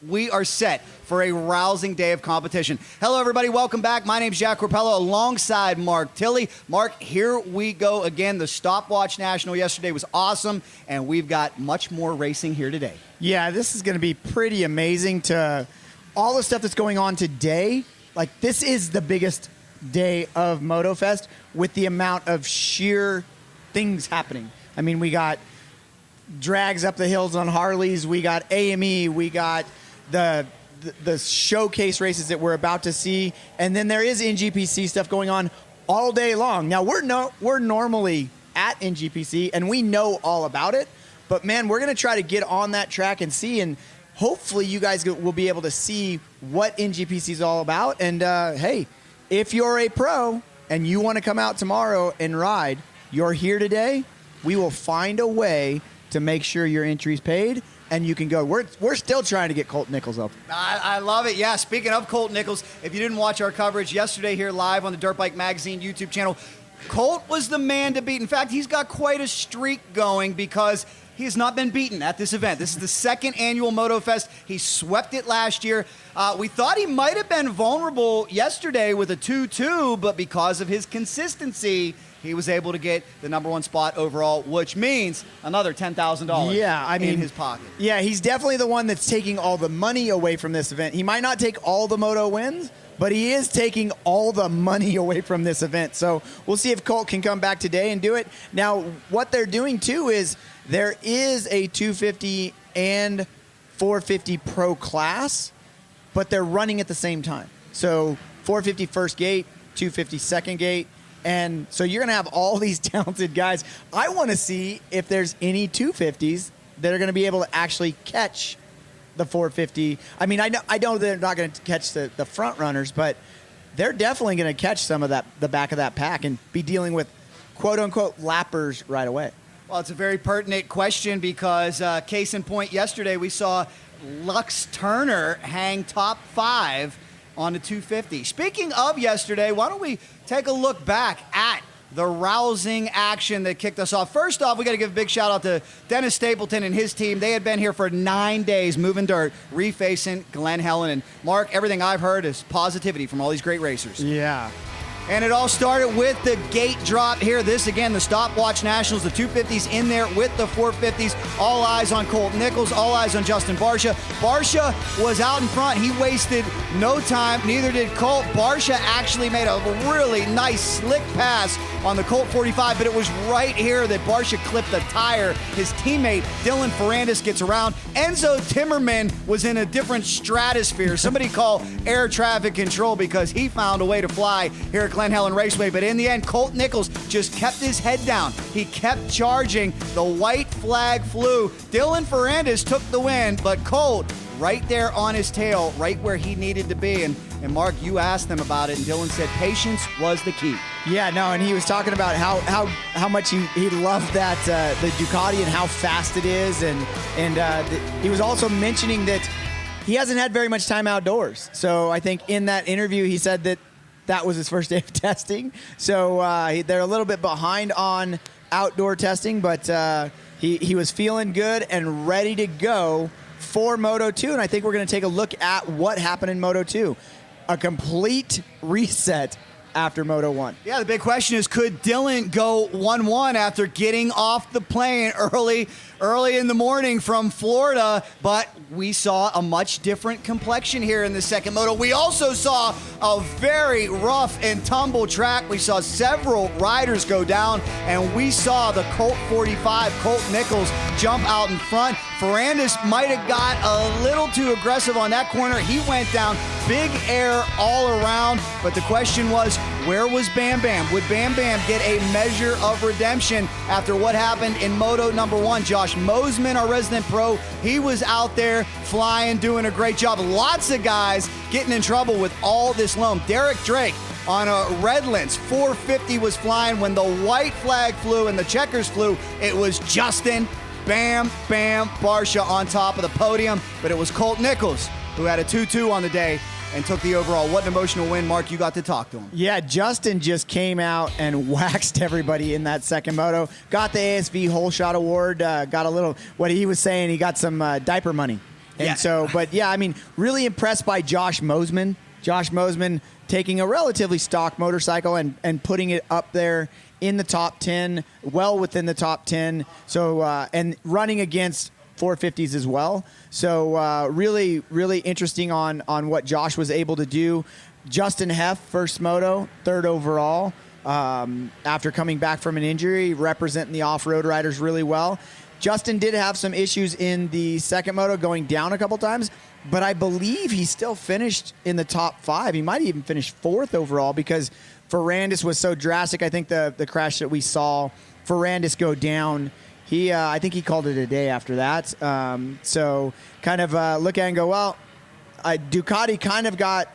We are set for a rousing day of competition. Hello, everybody. Welcome back. My name's Jack Korpela alongside Mark Tilley. Mark, here we go again. The Stopwatch National yesterday was awesome, and we've got much more racing here today. Yeah, this is going to be pretty amazing to all the stuff that's going on today. Like, this is the biggest day of Motofest with the amount of sheer things happening. I mean, we got drags up the hills on Harleys. We got AME. We got the showcase races that we're about to see, and then there is NGPC stuff going on all day long. Now we're normally at NGPC and we know all about it, but man, we're gonna try to get on that track and see, and hopefully you guys will be able to see what NGPC is all about. And hey, if you're a pro and you want to come out tomorrow and ride, you're here today. We will find a way to make sure your entry's paid and you can go. We're still trying to get Colt Nichols up. I love it. Yeah, speaking of Colt Nichols, if you didn't watch our coverage yesterday here live on the Dirt Bike Magazine YouTube channel, Colt was the man to beat. In fact, he's got quite a streak going because he has not been beaten at this event. This is the second annual Motofest. He swept it last year. We thought he might have been vulnerable yesterday with a 2-2, but because of his consistency, he was able to get the #1 spot overall, which means another $10,000 in his pocket. Yeah, he's definitely the one that's taking all the money away from this event. He might not take all the Moto wins, but he is taking all the money away from this event. So we'll see if Colt can come back today and do it. Now, what they're doing, too, is there is a 250 and 450 Pro class, but they're running at the same time. So 450 first gate, 250 second gate. And so you're going to have all these talented guys. I want to see if there's any 250s that are going to be able to actually catch the 450. I mean, I know they're not going to catch the front runners, but they're definitely going to catch some of the back of that pack and be dealing with quote-unquote lappers right away. Well, it's a very pertinent question because case in point, yesterday we saw Lux Turner hang top 5 on the 250. Speaking of yesterday, why don't we take a look back at the rousing action that kicked us off. First off, we got to give a big shout out to Dennis Stapleton and his team. They had been here for 9 days moving dirt, refacing Glen Helen. And Mark, everything I've heard is positivity from all these great racers. Yeah. And it all started with the gate drop here. This, again, the Stopwatch Nationals, the 250s in there with the 450s. All eyes on Colt Nichols, all eyes on Justin Barcia. Barcia was out in front. He wasted no time. Neither did Colt. Barcia actually made a really nice, slick pass on the Colt 45, but it was right here that Barcia clipped the tire. His teammate, Dylan Ferrandis, gets around. Enzo Timmerman was in a different stratosphere. Somebody call air traffic control because he found a way to fly here at Glen Helen Raceway, but in the end, Colt Nichols just kept his head down. He kept charging. The white flag flew. Dylan Ferrandis took the win, but Colt right there on his tail, right where he needed to be. And Mark, you asked him about it, and Dylan said patience was the key. Yeah, no, and he was talking about how much he loved that the Ducati and how fast it is, and he was also mentioning that he hasn't had very much time outdoors. So I think in that interview he said that was his first day of testing. So they're a little bit behind on outdoor testing, but he was feeling good and ready to go for Moto 2. And I think we're going to take a look at what happened in Moto 2. A complete reset after Moto 1. Yeah, the big question is, could Dylan go 1-1 after getting off the plane early in the morning from Florida? But we saw a much different complexion here in the second Moto. We also saw a very rough and tumble track. We saw several riders go down, and we saw the Colt 45, Colt Nichols, jump out in front. Ferrandis might have got a little too aggressive on that corner. He went down, big air all around, but the question was, where was Bam Bam? Would Bam Bam get a measure of redemption after what happened in Moto #1? Josh Mosman, our resident pro, he was out there flying, doing a great job. Lots of guys getting in trouble with all this loam. Derek Drake on a Redlands 450 was flying. When the white flag flew and the checkers flew, it was Justin Bam Bam Barcia on top of the podium, but it was Colt Nichols who had a 2-2 on the day and took the overall. What an emotional win. Mark, you got to talk to him. Yeah, Justin just came out and waxed everybody in that second moto. Got the ASV Whole Shot Award. Got a little, what he was saying, he got some diaper money. And Yeah. so, but yeah, I mean, really impressed by Josh Mosman. Josh Mosman taking a relatively stock motorcycle and putting it up there in the top 10, well within the top 10. So, and running against 450s as well. So, really, really interesting on what Josh was able to do. Justin Heff, first moto, third overall. After coming back from an injury, representing the off-road riders really well. Justin did have some issues in the second moto, going down a couple times, but I believe he still finished in the top 5. He might even finish 4th overall because Ferrandis was so drastic. I think the crash that we saw Ferrandis go down, I think he called it a day after that. So kind of look at it and go, well, Ducati kind of got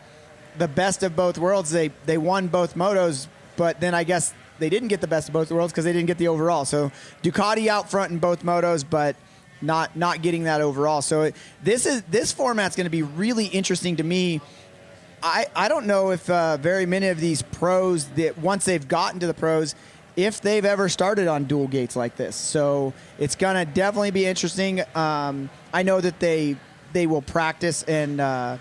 the best of both worlds. They won both motos, but then I guess they didn't get the best of both worlds because they didn't get the overall. So Ducati out front in both motos, but not getting that overall. So this format's going to be really interesting to me. I don't know if very many of these pros, that once they've gotten to the pros, if they've ever started on dual gates like this. So it's going to definitely be interesting. I know that they will practice and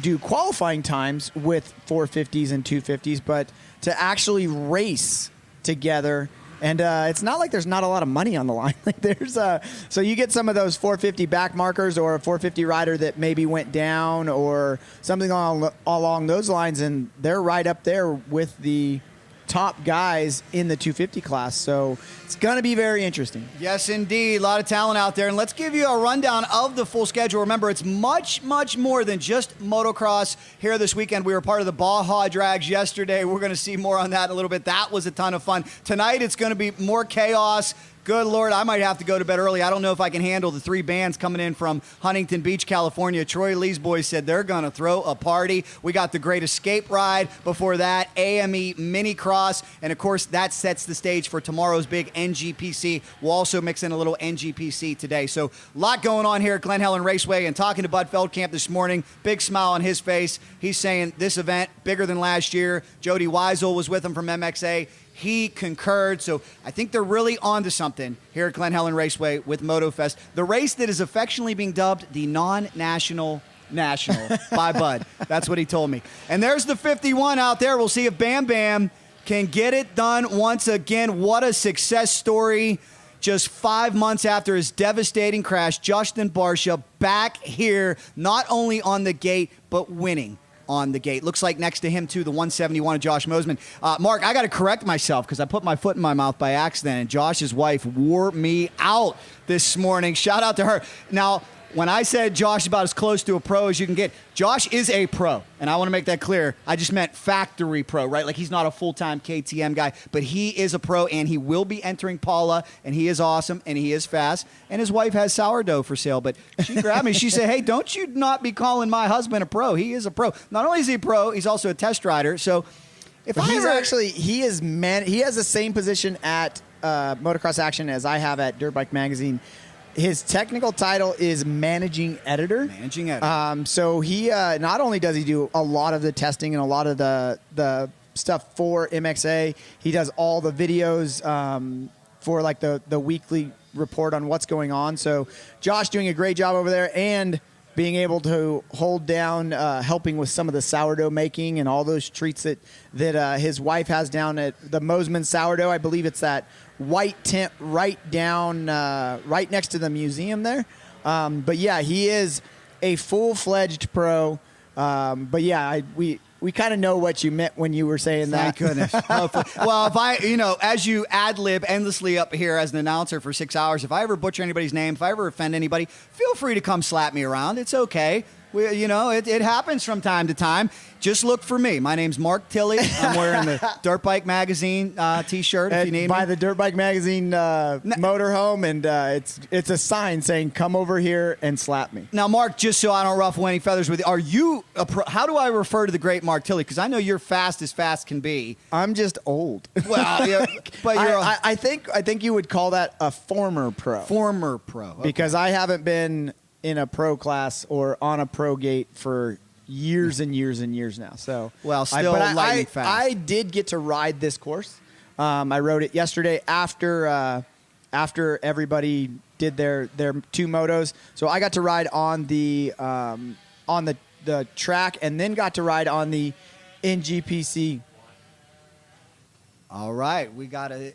do qualifying times with 450s and 250s, but to actually race together, and it's not like there's not a lot of money on the line. Like there's so you get some of those 450 back markers or a 450 rider that maybe went down or something along those lines, and they're right up there with the top guys in the 250 class. So it's going to be very interesting. Yes, indeed. A lot of talent out there. And let's give you a rundown of the full schedule. Remember, it's much, much more than just motocross here this weekend. We were part of the Baja Drags yesterday. We're going to see more on that in a little bit. That was a ton of fun. Tonight, it's going to be more chaos. Good Lord, I might have to go to bed early. I don't know if I can handle the 3 bands coming in from Huntington Beach, California. Troy Lee's boys said they're going to throw a party. We got the Great Escape Ride. Before that, AME Mini Cross. And, of course, that sets the stage for tomorrow's big NGPC. We'll also mix in a little NGPC today. So a lot going on here at Glen Helen Raceway. And talking to Bud Feld Camp this morning, big smile on his face. He's saying this event, bigger than last year. Jody Weisel was with him from MXA. He concurred, so I think they're really onto something here at Glen Helen Raceway with Motofest, the race that is affectionately being dubbed the non-national national by Bud. That's what he told me. And there's the 51 out there. We'll see if Bam Bam can get it done once again. What a success story. Just 5 months after his devastating crash, Justin Barcia back here, not only on the gate, but winning on the gate. Looks like next to him, too, the 171 of Josh Mosman. Mark, I got to correct myself because I put my foot in my mouth by accident, and Josh's wife wore me out this morning. Shout out to her. Now, when I said Josh is about as close to a pro as you can get, Josh is a pro, and I want to make that clear. I just meant factory pro, right? Like he's not a full-time KTM guy, but he is a pro, and he will be entering Paula, and he is awesome, and he is fast, and his wife has sourdough for sale, but she grabbed me. She said, hey, don't you not be calling my husband a pro. He is a pro. Not only is he a pro, he's also a test rider, so if I he's ever... actually, he has the same position at Motocross Action as I have at Dirt Bike Magazine. His technical title is managing editor. Managing editor. So he not only does he do a lot of the testing and a lot of the stuff for MXA, he does all the videos for like the weekly report on what's going on. So Josh doing a great job over there and being able to hold down, helping with some of the sourdough making and all those treats that his wife has down at the Mosman Sourdough. I believe it's that white tent right next to the museum there. But yeah, he is a full-fledged pro. But yeah, we kind of know what you meant when you were saying that. Thank goodness. Well, if I, as you ad-lib endlessly up here as an announcer for 6 hours, if I ever butcher anybody's name, if I ever offend anybody, feel free to come slap me around. It's okay. It happens from time to time. Just look for me. My name's Mark Tilley. I'm wearing the Dirt Bike Magazine T-shirt if you need by me. the Dirt Bike Magazine motorhome, and it's a sign saying, come over here and slap me. Now, Mark, just so I don't ruffle any feathers with you, are you a pro? How do I refer to the great Mark Tilley? Because I know you're fast as fast can be. I'm just old. Well, yeah, but you're I think you would call that a former pro. Former pro. Okay. Because I haven't been in a pro class or on a pro gate for years and years and years now. So, well, still lightning fast. I did get to ride this course. I rode it yesterday after everybody did their 2 motos. So I got to ride on the track and then got to ride on the NGPC. All right,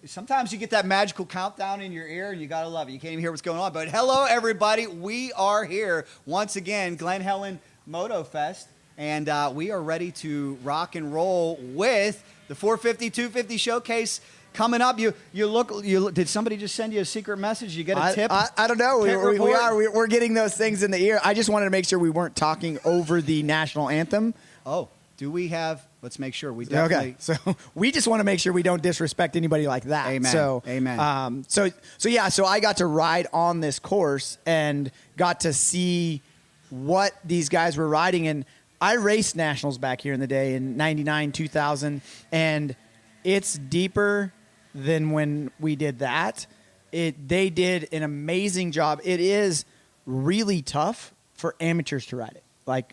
sometimes you get that magical countdown in your ear and you gotta love it. You can't even hear what's going on. But hello, everybody. We are here once again, Glen Helen Motofest, and we are ready to rock and roll with the 450, 250 showcase coming up. Did somebody just send you a secret message? You get a tip? I don't know. We're getting those things in the ear. I just wanted to make sure we weren't talking over the national anthem. Oh, do we have? Let's make sure we definitely. Okay, so we just want to make sure we don't disrespect anybody like that. Amen. So, amen. So I got to ride on this course and got to see what these guys were riding. And I raced nationals back here in the day in '99, 2000, and it's deeper than when we did that. They did an amazing job. It is really tough for amateurs to ride it. Like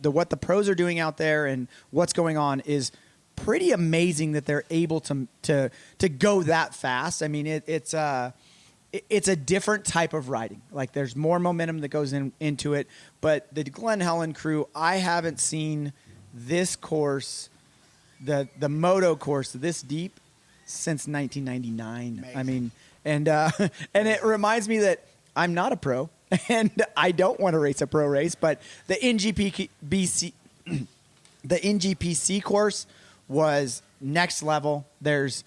what the pros are doing out there and what's going on is pretty amazing that they're able to go that fast. I mean, it's a different type of riding. Like there's more momentum that goes into it. But the Glen Helen crew, I haven't seen this course, the Moto course, this deep since 1999. Amazing. I mean, and it reminds me that I'm not a pro. And I don't want to race a pro race, but the NGPC course was next level. There's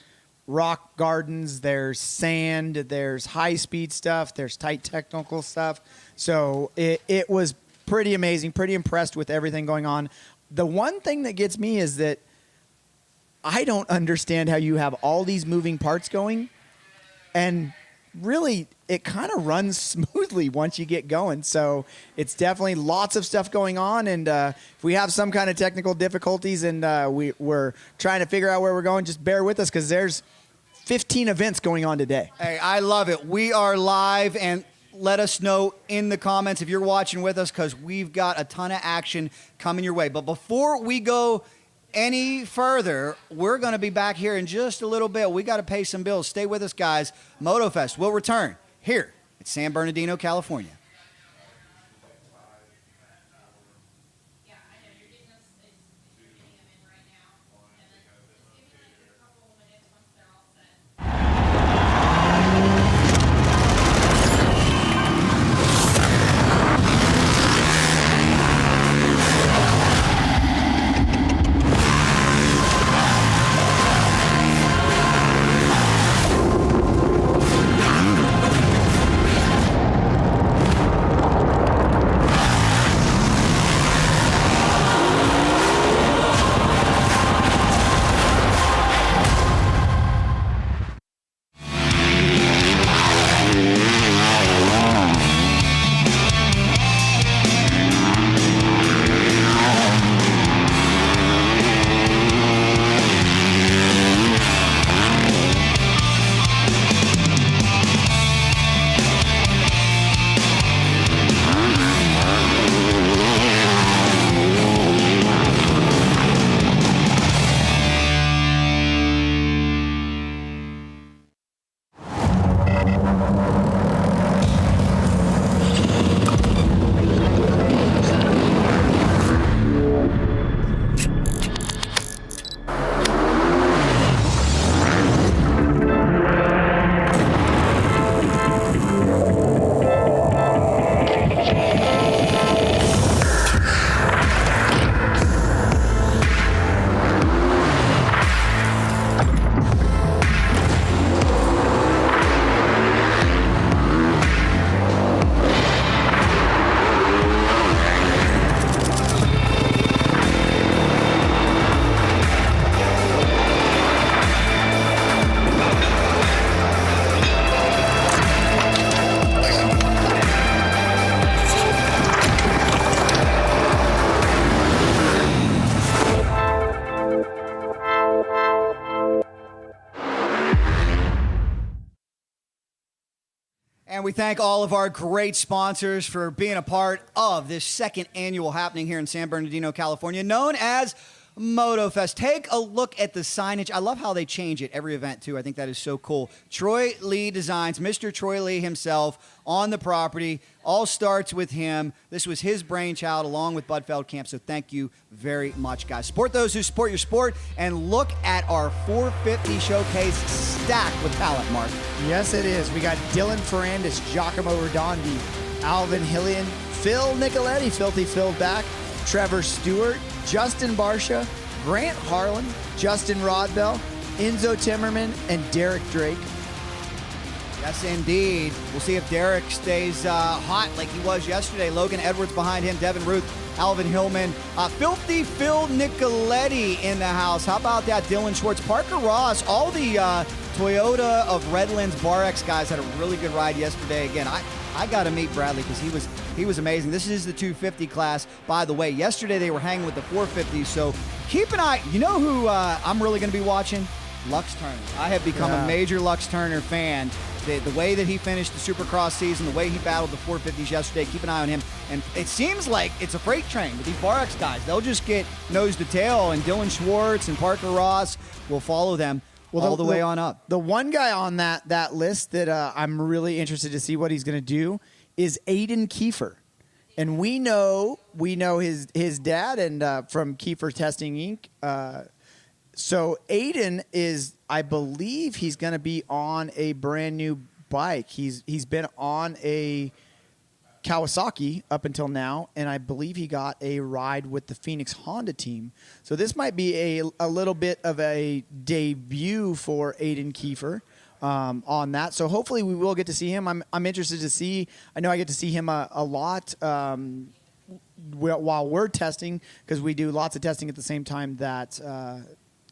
rock gardens, there's sand, there's high-speed stuff, there's tight technical stuff. So it was pretty amazing, pretty impressed with everything going on. The one thing that gets me is that I don't understand how you have all these moving parts going, and really it kind of runs smoothly once you get going. So it's definitely lots of stuff going on, and if we have some kind of technical difficulties and we're trying to figure out where we're going, just bear with us because there's 15 events going on today. Hey, I love it. We are live, and let us know in the comments if you're watching with us because we've got a ton of action coming your way. But before we go any further, we're going to be back here in just a little bit. We got to pay some bills. Stay with us, guys. Motofest will return here at San Bernardino, California. And we thank all of our great sponsors for being a part of this second annual happening here in San Bernardino, California, known as Motofest. Take a look at the signage. I love how they change it every event, too. I think that is so cool. Troy Lee Designs, Mr. Troy Lee himself on the property. All starts with him. This was his brainchild along with Bud Feld Camp, so thank you very much, guys. Support those who support your sport, and look at our 450 showcase stacked with talent, Mark. Yes, it is. We got Dylan Ferrandis, Giacomo Redondi, Alvin Hillian, Phil Nicoletti, Filthy Phil back, Trevor Stewart, Justin Barcia, Grant Harlan, Justin Rodbell, Enzo Timmerman, and Derek Drake. Yes, indeed. We'll see if Derek stays hot like he was yesterday. Logan Edwards behind him, Devin Ruth, Alvin Hillman, Filthy Phil Nicoletti in the house. How about that? Dylan Schwartz, Parker Ross, all the Toyota of Redlands Bar X guys had a really good ride yesterday. Again, I got to meet Bradley because he was amazing. This is the 250 class, by the way. Yesterday they were hanging with the 450s, so keep an eye. You know who I'm really going to be watching? Lux Turner. I have become a major Lux Turner fan. The way that he finished the Supercross season, the way he battled the 450s yesterday, keep an eye on him. And it seems like it's a freight train with these Bar X guys. They'll just get nose to tail, and Dylan Schwartz and Parker Ross will follow them all the way on up. The one guy on that list that I'm really interested to see what he's going to do is Aiden Kiefer. And we know his dad and from Kiefer Testing Inc. So Aiden is, I believe he's going to be on a brand new bike. He's been on a Kawasaki up until now, and I believe he got a ride with the Phoenix Honda team. So this might be a little bit of a debut for Aiden Kiefer on that. So hopefully we will get to see him. I'm interested to see. I know I get to see him a lot while we're testing, because we do lots of testing at the same time that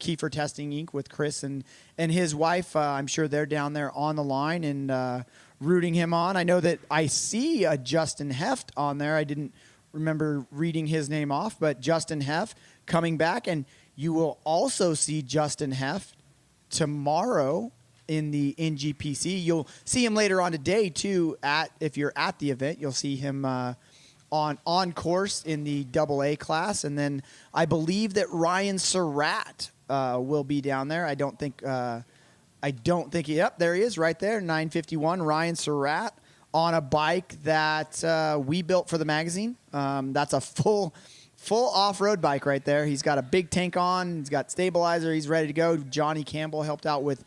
Kiefer Testing Inc. with Chris and his wife. I'm sure they're down there on the line and rooting him on. I know that I see a Justin Heft on there. I didn't remember reading his name off, but Justin Heft coming back, and you will also see Justin Heft tomorrow in the NGPC. You'll see him later on today too. If you're at the event, you'll see him on course in the AA class, and then I believe that Ryan Surratt will be down there. I don't think. Yep, there he is, right there, 951. Ryan Surratt on a bike that we built for the magazine. That's a full off-road bike right there. He's got a big tank on. He's got stabilizer. He's ready to go. Johnny Campbell helped out with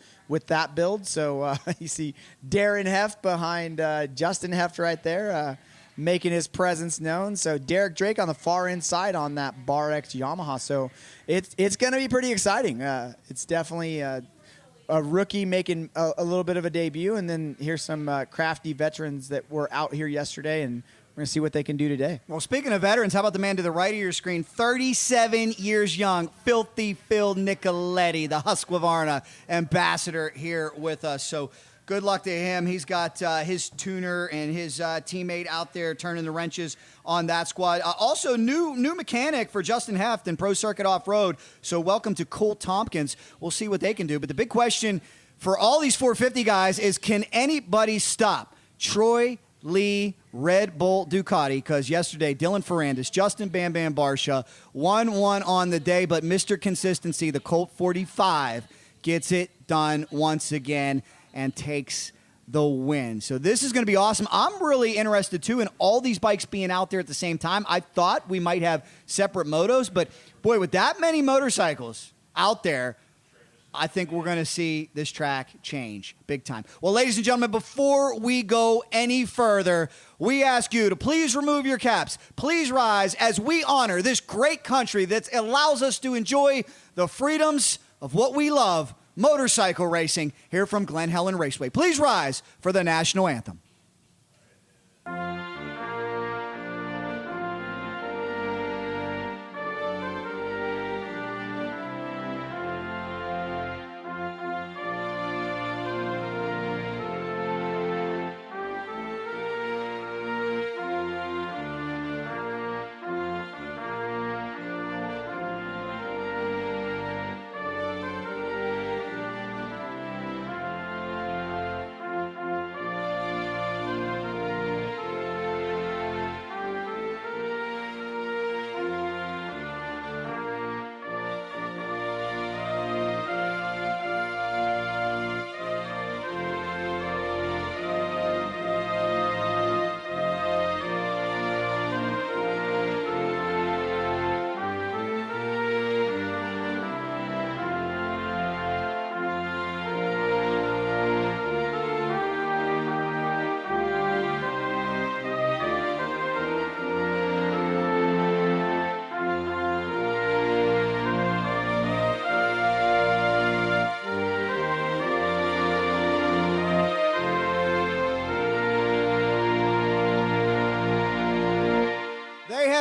that build. So you see Darren Heft behind Justin Heft right there, making his presence known. So Derek Drake on the far inside on that Bar X Yamaha. So it's going to be pretty exciting. It's definitely a rookie making a little bit of a debut, and then here's some crafty veterans that were out here yesterday, and we're going to see what they can do today. Well, speaking of veterans, how about the man to the right of your screen, 37 years young, Filthy Phil Nicoletti, the Husqvarna ambassador here with us. So good luck to him. He's got his tuner and his teammate out there turning the wrenches on that squad. Also, new mechanic for Justin Heft and Pro Circuit Off-Road. So welcome to Colt Tompkins. We'll see what they can do. But the big question for all these 450 guys is, can anybody stop Troy Lee Red Bull Ducati? Because yesterday, Dylan Ferrandis, Justin Bam Bam Barcia, 1-1 on the day. But Mr. Consistency, the Colt 45, gets it done once again and takes the win. So this is going to be awesome. I'm really interested, too, in all these bikes being out there at the same time. I thought we might have separate motos, but, boy, with that many motorcycles out there, I think we're going to see this track change big time. Well, ladies and gentlemen, before we go any further, we ask you to please remove your caps. Please rise as we honor this great country that allows us to enjoy the freedoms of what we love, motorcycle racing, here from Glen Helen Raceway. Please rise for the national anthem.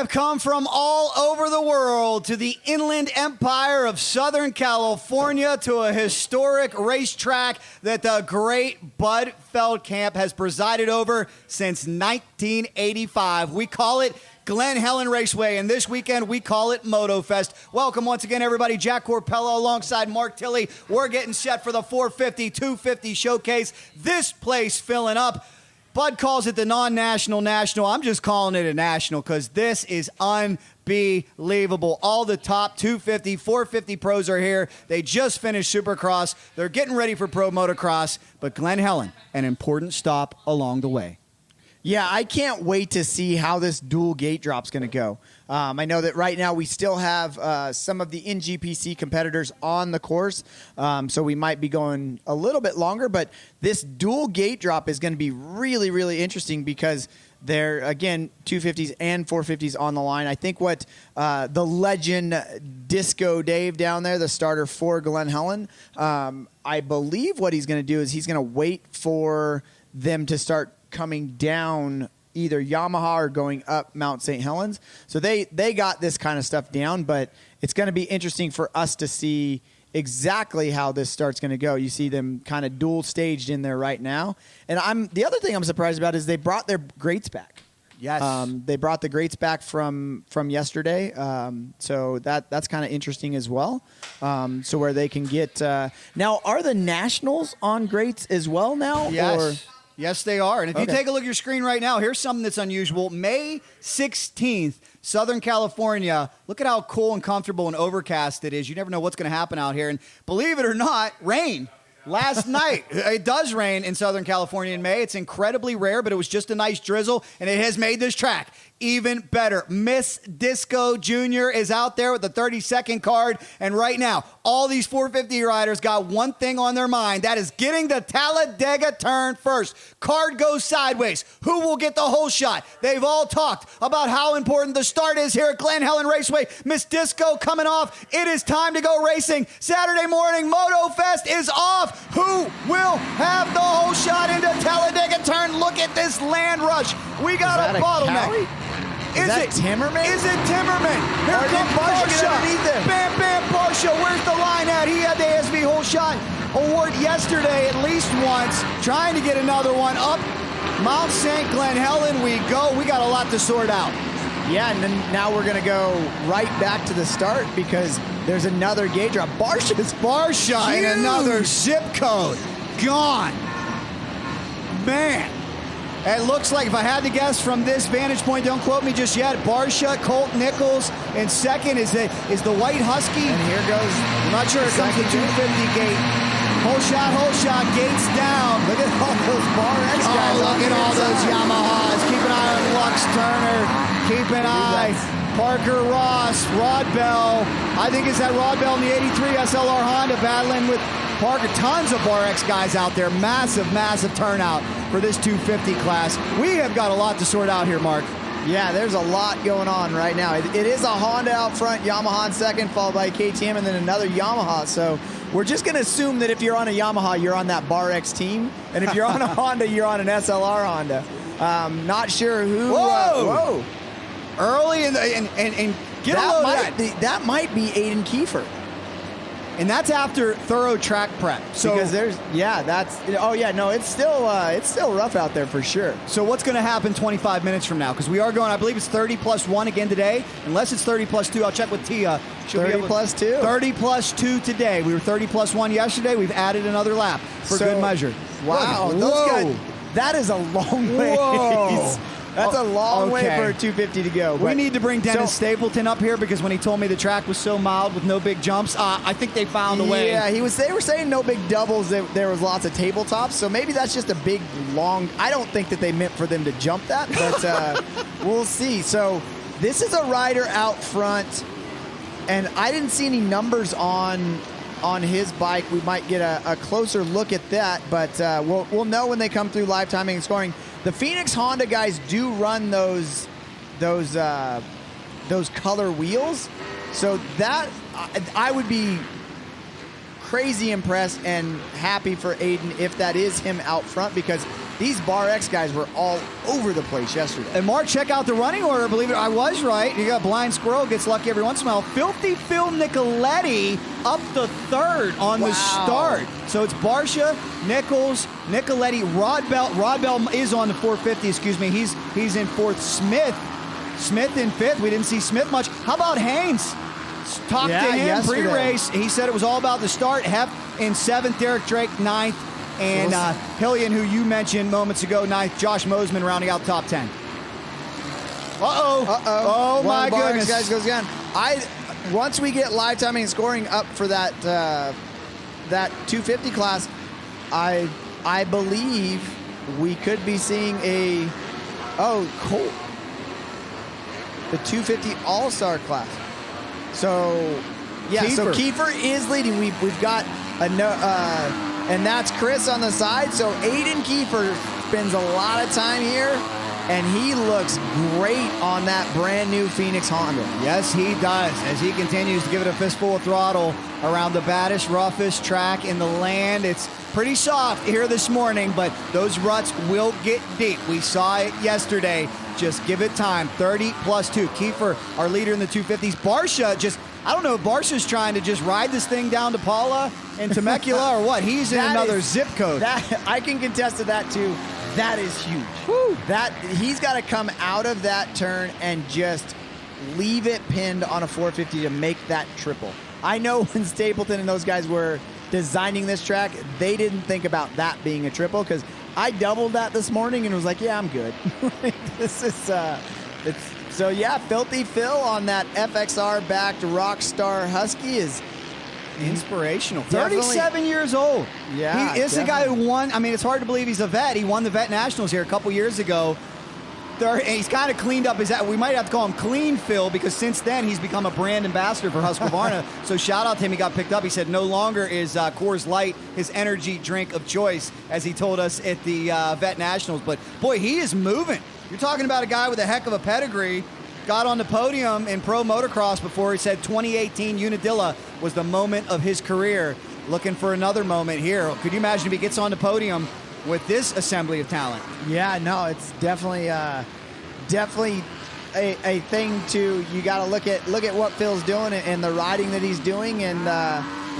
have come from all over the world to the inland empire of Southern California to a historic racetrack that the great Bud Feld Camp has presided over since 1985. We call it Glen Helen Raceway, and this weekend we call it Motofest. Welcome once again, everybody. Jack Korpela alongside Mark Tilley. We're getting set for the 450, 250 showcase. This place filling up. Bud calls it the non-national national. I'm just calling it a national because this is unbelievable. All the top 250, 450 pros are here. They just finished Supercross. They're getting ready for Pro Motocross, but Glen Helen, an important stop along the way. Yeah, I can't wait to see how this dual gate drop's going to go. I know that right now we still have some of the NGPC competitors on the course, so we might be going a little bit longer, but this dual gate drop is going to be really, really interesting because they're, again, 250s and 450s on the line. I think what the legend Disco Dave down there, the starter for Glen Helen, I believe what he's going to do is he's going to wait for them to start coming down either Yamaha or going up Mount St. Helens. So they got this kind of stuff down, but it's going to be interesting for us to see exactly how this start's going to go. You see them kind of dual staged in there right now. And the other thing I'm surprised about is they brought their grates back. Yes. They brought the grates back from yesterday. So that's kind of interesting as well. So where they can get now, are the nationals on grates as well now? Yes. Or? Yes, they are. And if you take a look at your screen right now, here's something that's unusual. May 16th, Southern California. Look at how cool and comfortable and overcast it is. You never know what's going to happen out here. And believe it or not, rain. Last night, it does rain in Southern California in May. It's incredibly rare, but it was just a nice drizzle, and it has made this track even better. Miss Disco Jr. is out there with the 30-second card, and right now, all these 450 riders got one thing on their mind. That is getting the Talladega turn first. Card goes sideways. Who will get the whole shot? They've all talked about how important the start is here at Glen Helen Raceway. Miss Disco coming off. It is time to go racing. Saturday morning, Motofest is off. Who will have the whole shot into Talladega turn? Look at this land rush. We got a bottleneck. Is that Timmerman? Is it Timmerman? Here comes Barcia. Bam, bam, Barcia. Where's the line at? He had the ASB whole shot award yesterday at least once. Trying to get another one up. Mount St. Glen Helen we go. We got a lot to sort out. Yeah, and then now we're going to go right back to the start because there's another gate drop. Barcia in another zip code. Gone. Man. It looks like, if I had to guess from this vantage point, don't quote me just yet, Barcia, Colt Nichols, and second is the White Husky. And here goes, I'm not sure, it comes the 250 gate. Whole shot, gates down. Look at all those Barcia guys. Look at all those Yamahas. Keep an eye on Lux Turner. Keep an eye. Parker Ross, Rod Bell. I think it's that Rod Bell in the 83 SLR Honda battling with Parker. Tons of RX guys out there. Massive, massive turnout for this 250 class. We have got a lot to sort out here, Mark. Yeah, there's a lot going on right now. It is a Honda out front, Yamaha in second, followed by KTM, and then another Yamaha. So we're just going to assume that if you're on a Yamaha, you're on that BarX team. And if you're on a Honda, you're on an SLR Honda. Not sure who. Whoa! Early in the, and get a load of that. That might be Aiden Kiefer. And that's after thorough track prep. So because it's still rough out there for sure. So what's going to happen 25 minutes from now? Because we are going, I believe it's 30 plus 1 again today. Unless it's 30 plus 2, I'll check with Tia. 30 plus 2? 30 plus 2 today. We were 30 plus 1 yesterday. We've added another lap for good measure. Wow. Those guys, that is a long way. That's a long way for a 250 to go. We need to bring Dennis Stapleton up here because when he told me the track was so mild with no big jumps, I think they found a way. Yeah, they were saying no big doubles. There was lots of tabletops, so maybe that's just a big, long. I don't think that they meant for them to jump that, but we'll see. So this is a rider out front, and I didn't see any numbers on his bike. We might get a closer look at that, but we'll know when they come through live timing and scoring. The Phoenix Honda guys do run those color wheels, so that I would be crazy impressed and happy for Aiden if that is him out front, because these Bar X guys were all over the place yesterday. And Mark, check out the running order. Believe it, I was right. You got Blind Squirrel, gets lucky every once in a while. Filthy Phil Nicoletti up the third on the start. So it's Barcia, Nichols, Nicoletti, Rod Bell is on the 450, excuse me. He's in fourth. Smith in fifth. We didn't see Smith much. How about Haynes? Talked to him yesterday. pre-race. He said it was all about the start. Hep in seventh, Derek Drake ninth, and Hillian, who you mentioned moments ago, ninth. Josh Mosman rounding out top 10. Oh my goodness, guys goes down. Once we get live timing and scoring up for that 250 class, I believe we could be seeing Colt, the 250 All-Star class. So yeah, Kiefer. so Kiefer is leading. We've got and that's Chris on the side. So Aiden Kiefer spends a lot of time here, and he looks great on that brand new Phoenix Honda. Yes, he does, as he continues to give it a fistful of throttle around the baddest, roughest track in the land. It's pretty soft here this morning, but those ruts will get deep. We saw it yesterday. Just give it time. 30 plus 2. Kiefer, our leader in the 250s. Barcia, I don't know if Barcia's trying to just ride this thing down to Paula and Temecula or what. He's in another zip code. I can contest to that too. That is huge. Woo. He's got to come out of that turn and just leave it pinned on a 450 to make that triple. I know when Stapleton and those guys were designing this track, they didn't think about that being a triple, because I doubled that this morning and was like, yeah, I'm good. This is so yeah, Filthy Phil on that FXR backed Rockstar Husky is inspirational. Definitely. 37 years old. Yeah, He is the guy who won. I mean, it's hard to believe he's a vet. He won the Vet Nationals here a couple years ago. And he's kind of cleaned up his. We might have to call him Clean Phil, because since then he's become a brand ambassador for Husqvarna. So shout out to him. He got picked up. He said no longer is Coors Light his energy drink of choice, as he told us at the Vet Nationals. But boy, he is moving. You're talking about a guy with a heck of a pedigree. Got on the podium in pro motocross before. He said 2018 Unadilla was the moment of his career. Looking for another moment here. Could you imagine if he gets on the podium with this assembly of talent? Yeah, no, it's definitely a thing to, you got to look at what Phil's doing and the riding that he's doing, and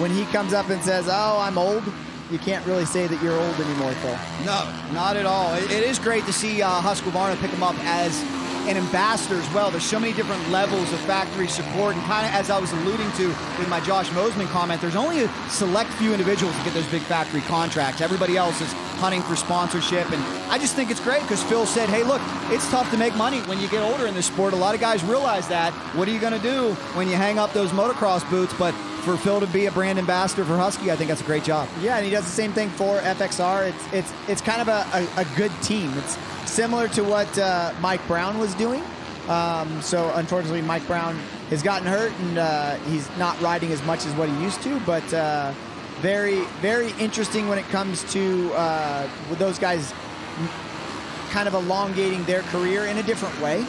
when he comes up and says, "Oh, I'm old," you can't really say that you're old anymore, Phil. No, not at all. It is great to see Husqvarna pick him up as an ambassador as well. There's so many different levels of factory support, and kind of as I was alluding to with my Josh Mosman comment, there's only a select few individuals that get those big factory contracts. Everybody else is hunting for sponsorship, and I just think it's great because Phil said, hey, look, it's tough to make money when you get older in this sport. A lot of guys realize that. What are you going to do when you hang up those motocross boots? But for Phil to be a brand ambassador for Husky, I think that's a great job. Yeah, and he does the same thing for FXR. It's kind of a good team. It's similar to what Mike Brown was doing. So unfortunately, Mike Brown has gotten hurt, and he's not riding as much as what he used to. But very, very interesting when it comes to with those guys kind of elongating their career in a different way.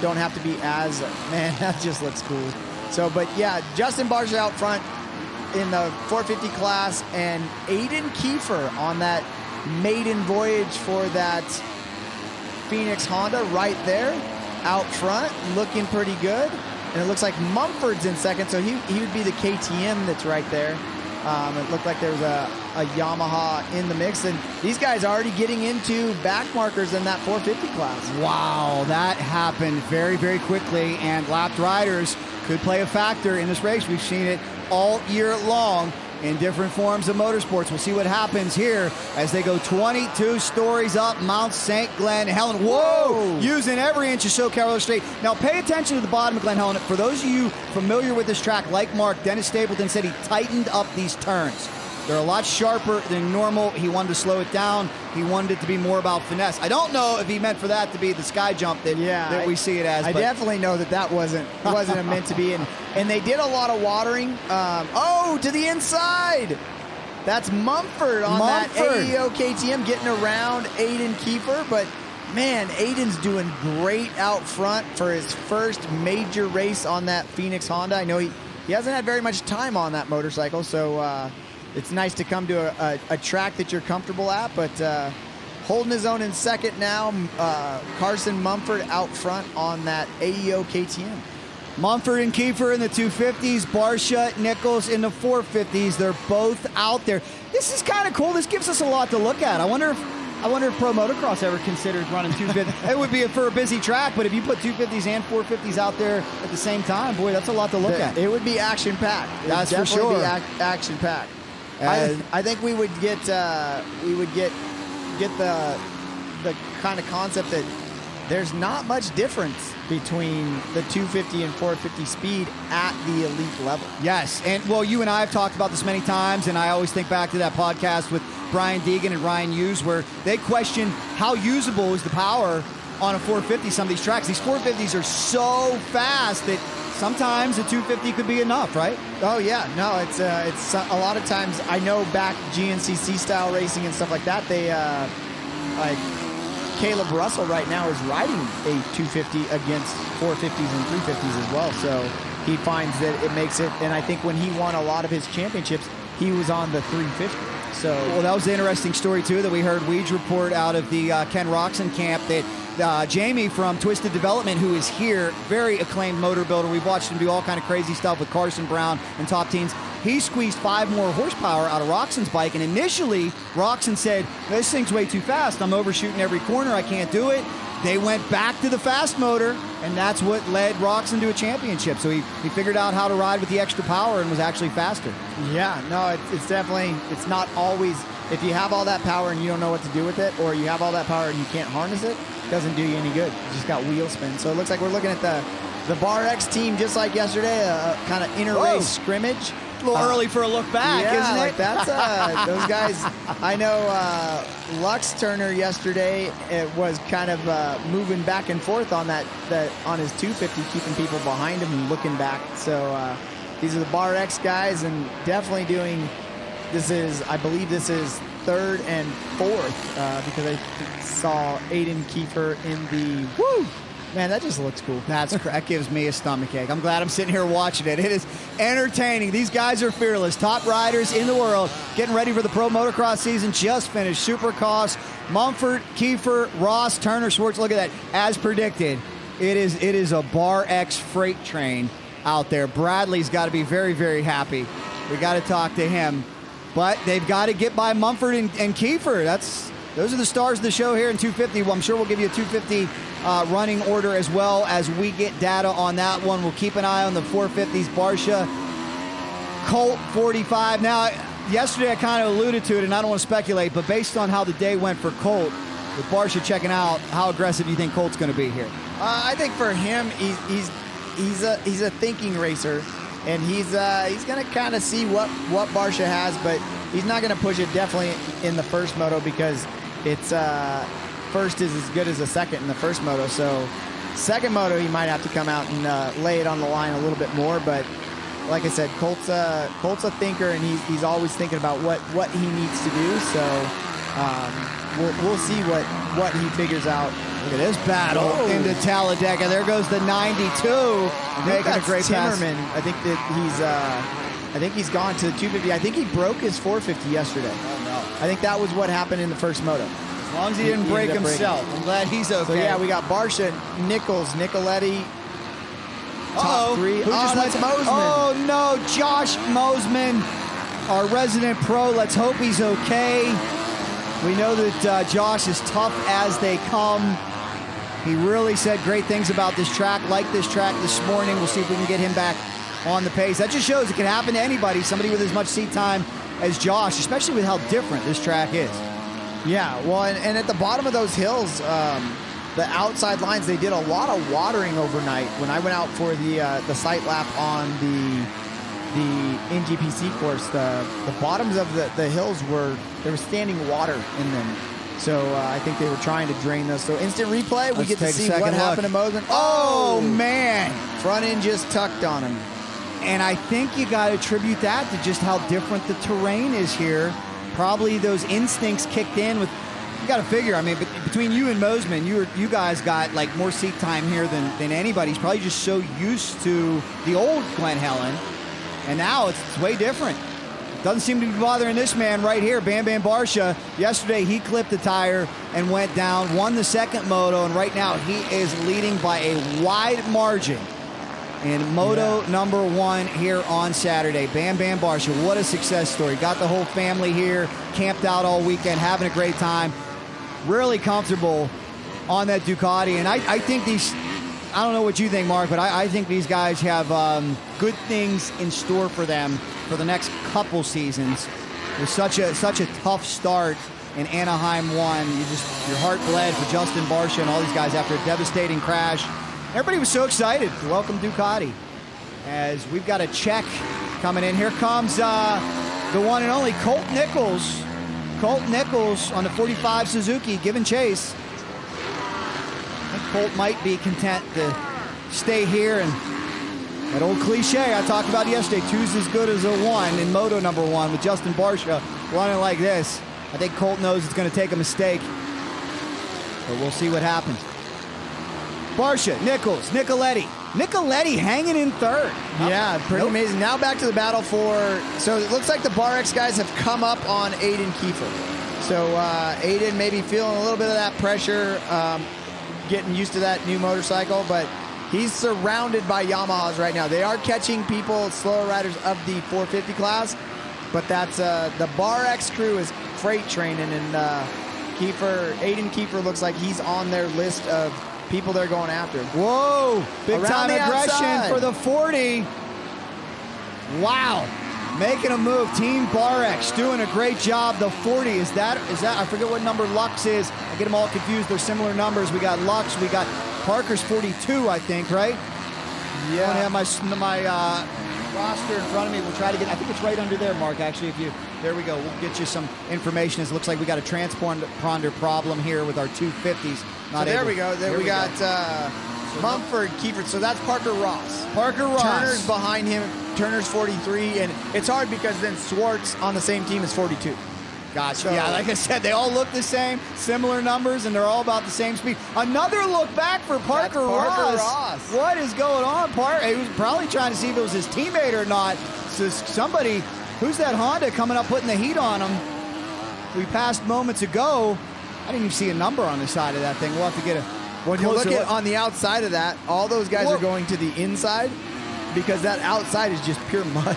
Don't have to be as, man, that just looks cool. So, but yeah, Justin Barcia out front in the 450 class, and Aiden Kiefer on that maiden voyage for that Phoenix Honda right there out front, looking pretty good. And it looks like Mumford's in second, so he would be the KTM that's right there. It looked like there was a Yamaha in the mix, and these guys are already getting into back markers in that 450 class. Wow, that happened very, very quickly, and lapped riders could play a factor in this race. We've seen it all year long in different forms of motorsports. We'll see what happens here as they go 22 stories up Mount St. Glen Helen. Whoa! Using every inch of SoCal Straight. Now pay attention to the bottom of Glen Helen. For those of you familiar with this track, like Mark, Dennis Stapleton said he tightened up these turns. They're a lot sharper than normal. He wanted to slow it down. He wanted it to be more about finesse. I don't know if he meant for that to be the sky jump that we see it as. I definitely know that wasn't meant to be. And they did a lot of watering. To the inside. That's Mumford on that AEO KTM getting around Aiden Kiefer. But, man, Aiden's doing great out front for his first major race on that Phoenix Honda. I know he hasn't had very much time on that motorcycle, so it's nice to come to a track that you're comfortable at. But holding his own in second now. Carson Mumford out front on that AEO KTM. Mumford and Kiefer in the 250s, Barcia, Nichols in the 450s. They're both out there. This is kind of cool. This gives us a lot to look at. I wonder if Pro Motocross ever considers running 250s. It would be for a busy track, but if you put 250s and 450s out there at the same time, boy, that's a lot to look at. It would be action-packed. That's for sure. Be action-packed. I think we would get the kind of concept that there's not much difference between the 250 and 450 speed at the elite level. Yes, and well, you and I have talked about this many times, and I always think back to that podcast with Brian Deegan and Ryan Hughes where they question how usable is the power on a 450 some of these tracks. These 450s are so fast that sometimes a 250 could be enough, right? Oh yeah, no, it's a lot of times. I know back GNCC style racing and stuff like that. They like Caleb Russell right now is riding a 250 against 450s and 350s as well. So he finds that it makes it. And I think when he won a lot of his championships, he was on the 350. So well, that was the interesting story too that we heard Weege report out of the Ken Roxon camp that Jamie from Twisted Development, who is here, very acclaimed motor builder. We've watched him do all kind of crazy stuff with Carson Brown and top teams. He squeezed 5 more horsepower out of Roxon's bike, and initially Roxon said, this thing's way too fast. I'm overshooting every corner. I can't do it. They went back to the fast motor, and that's what led Roxon to a championship. So he figured out how to ride with the extra power and was actually faster. Yeah, no, it's definitely, it's not always, if you have all that power and you don't know what to do with it, or you have all that power and you can't harness it, it doesn't do you any good. You just got wheel spin. So it looks like we're looking at the Bar X team just like yesterday, a kind of inter-race scrimmage. A little early for a look back, isn't it? Like that's those guys. I know Lux Turner yesterday was kind of moving back and forth on that on his 250, keeping people behind him and looking back. So these are the Bar X guys, and definitely doing. I believe this is 3rd and 4th because I saw Aiden Kiefer in the. Woo! Man, that just looks cool. That gives me a stomach ache. I'm glad I'm sitting here watching it. It is entertaining. These guys are fearless. Top riders in the world. Getting ready for the Pro Motocross season. Just finished Supercross. Mumford, Kiefer, Ross, Turner, Schwartz. Look at that. As predicted, it is a Bar X freight train out there. Bradley's got to be very, very happy. We got to talk to him. But they've got to get by Mumford and Kiefer. Those are the stars of the show here in 250. Well, I'm sure we'll give you a 250 running order as well as we get data on that one. We'll keep an eye on the 450s. Barcia, Colt 45. Now, yesterday I kind of alluded to it, and I don't want to speculate, but based on how the day went for Colt, with Barcia checking out, how aggressive do you think Colt's going to be here? I think for him, he's a thinking racer, and he's going to kind of see what Barcia has, but he's not going to push it definitely in the first moto because it's first is as good as the second in the first moto. So second moto, he might have to come out and lay it on the line a little bit more. But like I said, Colt's a thinker, and he's always thinking about what he needs to do. So we'll see what he figures out. Look at this battle into Talladega. There goes the 92. Making a great Timmerman. I think he's gone to the 250. I think he broke his 450 yesterday. Oh, no. I think that was what happened in the first moto. As long as he didn't break himself. I'm glad he's okay. So, yeah, we got Barcia, Nichols, Nicoletti, top 3. That's Mosman. Oh, no, Josh Mosman, our resident pro. Let's hope he's okay. We know that Josh is tough as they come. He really said great things about this track, like this track this morning. We'll see if we can get him back on the pace. That just shows it can happen to anybody, somebody with as much seat time as Josh, especially with how different this track is. Yeah, well, and at the bottom of those hills, the outside lines, they did a lot of watering overnight. When I went out for the sight lap on the NGPC course, the bottoms of the hills there was standing water in them. So I think they were trying to drain those. So instant replay, we get to see what happened to Mosman. Oh, man. Front end just tucked on him. And I think you got to attribute that to just how different the terrain is here. Probably those instincts kicked in with, you got to figure, I mean, between you and Mosman, you guys got like more seat time here than anybody. He's probably just so used to the old Glen Helen, and now it's way different. Doesn't seem to be bothering this man right here, Bam Bam Barcia. Yesterday, he clipped the tire and went down, won the second moto, and right now he is leading by a wide margin in Moto number 1 here on Saturday. Bam Bam Barcia, what a success story. Got the whole family here, camped out all weekend, having a great time. Really comfortable on that Ducati. And I think these, I don't know what you think, Mark, but I think these guys have good things in store for them for the next couple seasons. It was such a tough start in Anaheim 1. Your heart bled for Justin Barcia and all these guys after a devastating crash. Everybody was so excited to welcome Ducati. As we've got a check coming in. Here comes the one and only Colt Nichols. Colt Nichols on the 45 Suzuki giving chase. I think Colt might be content to stay here, and that old cliche I talked about yesterday, 2's as good as a 1 in Moto number 1 with Justin Barcia running like this. I think Colt knows it's going to take a mistake, but we'll see what happens. Barcia, Nichols, Nicoletti hanging in third. Yeah, pretty amazing. Now back to the battle for, so it looks like the BarX guys have come up on Aiden Kiefer. So Aiden maybe feeling a little bit of that pressure, getting used to that new motorcycle, but he's surrounded by Yamahas right now. They are catching people, slower riders of the 450 class, but that's the BarX crew is freight training, and Aiden Kiefer looks like he's on their list of people they're going after. Whoa, big time aggression outside for the 40. Wow, making a move. Team BarX doing a great job. The 40, is that, I forget what number Lux is. I get them all confused. They're similar numbers. We got Lux, we got Parker's 42, I think, right? Yeah. I have my roster in front of me. We'll try to get, I think it's right under there, Mark, actually. if you, there we go. We'll get you some information. It looks like we got a transponder problem here with our 250s. So there we go. There we got Mumford, Kiefer. So that's Parker Ross. Turner's behind him. Turner's 43. And it's hard because then Swartz on the same team is 42. Gotcha. So, yeah, like I said, they all look the same, similar numbers, and they're all about the same speed. Another look back for Parker Ross. What is going on, Parker? He was probably trying to see if it was his teammate or not. So somebody, who's that Honda coming up putting the heat on him? We passed moments ago. I didn't even see a number on the side of that thing. We'll have to get a When you look at on the outside of that, all those guys are going to the inside because that outside is just pure mud.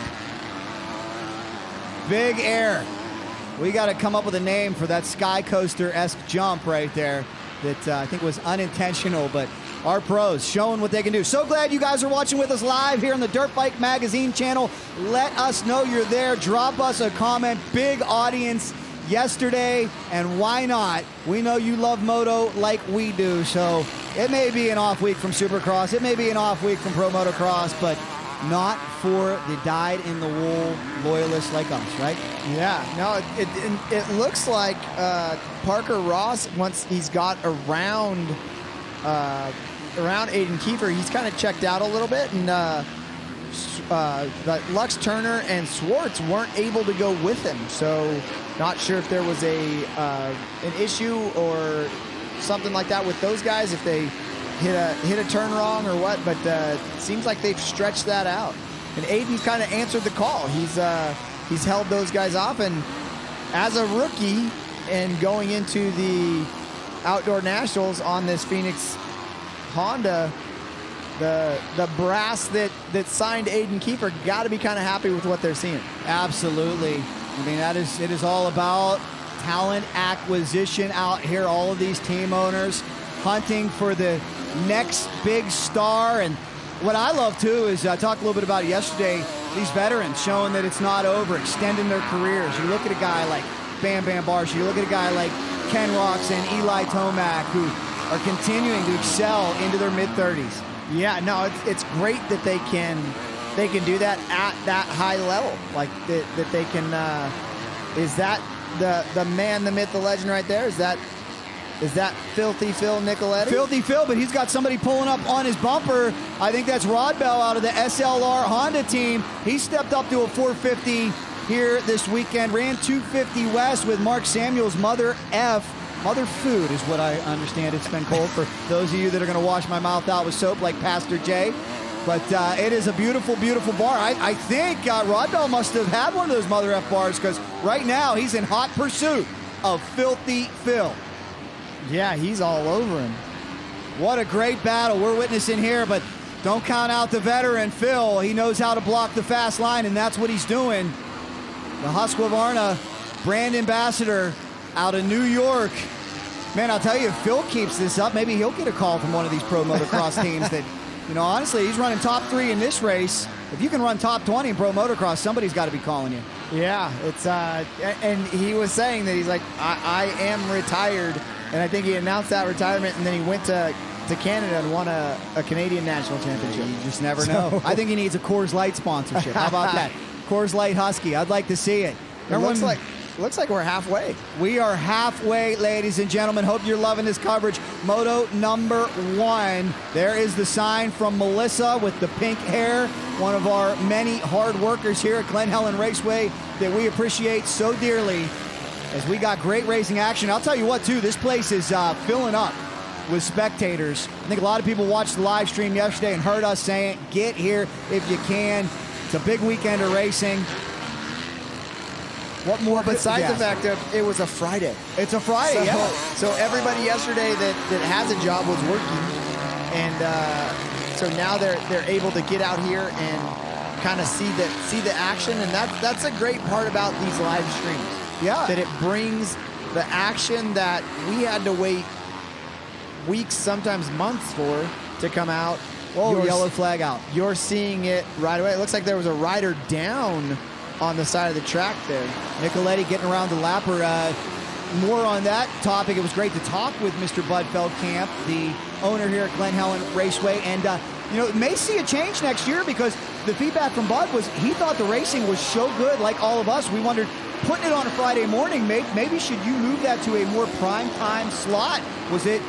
Big air. We got to come up with a name for that Sky Coaster-esque jump right there that I think was unintentional, but our pros showing what they can do. So glad you guys are watching with us live here on the Dirt Bike Magazine channel. Let us know you're there. Drop us a comment. Big audience yesterday, and why not? We know you love Moto like we do, so it may be an off week from Supercross. It may be an off week from Pro Motocross, but not for the dyed-in-the-wool loyalists like us, right? Yeah, no, it looks like Parker Ross, once he's got around Aiden Kiefer, he's kind of checked out a little bit, and Lux Turner and Swartz weren't able to go with him, so not sure if there was an issue or something like that with those guys, if they hit a turn wrong or what, but seems like they've stretched that out. And Aiden's kind of answered the call. He's held those guys off, and as a rookie and going into the Outdoor Nationals on this Phoenix Honda, the brass that signed Aiden Kiefer got to be kind of happy with what they're seeing. Absolutely. I mean, it is all about talent acquisition out here. All of these team owners hunting for the next big star. And what I love, too, is I talked a little bit about it yesterday, these veterans showing that it's not over, extending their careers. You look at a guy like Bam Bam Barcia, you look at a guy like Ken Rocks and Eli Tomac, who are continuing to excel into their mid-30s. Yeah, no, it's great that they can do that at that high level. Like that they can. Is that the man, the myth, the legend right there? Is that Filthy Phil Nicoletti? Filthy Phil, but he's got somebody pulling up on his bumper. I think that's Rod Bell out of the SLR Honda team. He stepped up to a 450 here this weekend. Ran 250 West with Mark Samuel's Mother Food is what I understand it's been called, for those of you that are going to wash my mouth out with soap like Pastor Jay. But it is a beautiful, beautiful bar. I think Rodbell must have had one of those Mother F bars because right now he's in hot pursuit of Filthy Phil. Yeah, he's all over him. What a great battle we're witnessing here, but don't count out the veteran Phil. He knows how to block the fast line, and that's what he's doing. The Husqvarna brand ambassador out of New York. Man, I'll tell you, if Phil keeps this up, maybe he'll get a call from one of these pro motocross teams that, you know, honestly, he's running top 3 in this race. If you can run top 20 in pro motocross, somebody's got to be calling you. Yeah, it's and he was saying that he's like, I am retired, and I think he announced that retirement, and then he went to Canada and won a Canadian national championship. You just never know. I think he needs a Coors Light sponsorship. How about that? Coors Light Husky. I'd like to see it. Looks like we're halfway. We are halfway, ladies and gentlemen. Hope you're loving this coverage. Moto number 1. There is the sign from Melissa with the pink hair, one of our many hard workers here at Glen Helen Raceway that we appreciate so dearly as we got great racing action. I'll tell you what, too, this place is filling up with spectators. I think a lot of people watched the live stream yesterday and heard us saying, get here if you can. It's a big weekend of racing. What more besides the fact that it was a Friday? It's a Friday, yeah. So everybody yesterday that has a job was working, and so now they're able to get out here and kind of see the action, and that's a great part about these live streams. Yeah, that it brings the action that we had to wait weeks, sometimes months for to come out. Whoa, yellow flag out. You're seeing it right away. It looks like there was a rider down on the side of the track there. Nicoletti getting around the lapper. More on that topic. It was great to talk with Mr. Bud Feld Camp, the owner here at Glen Helen Raceway. And, you know, may see a change next year because the feedback from Bud was he thought the racing was so good, like all of us. We wondered, putting it on a Friday morning, maybe should you move that to a more prime time slot? Was it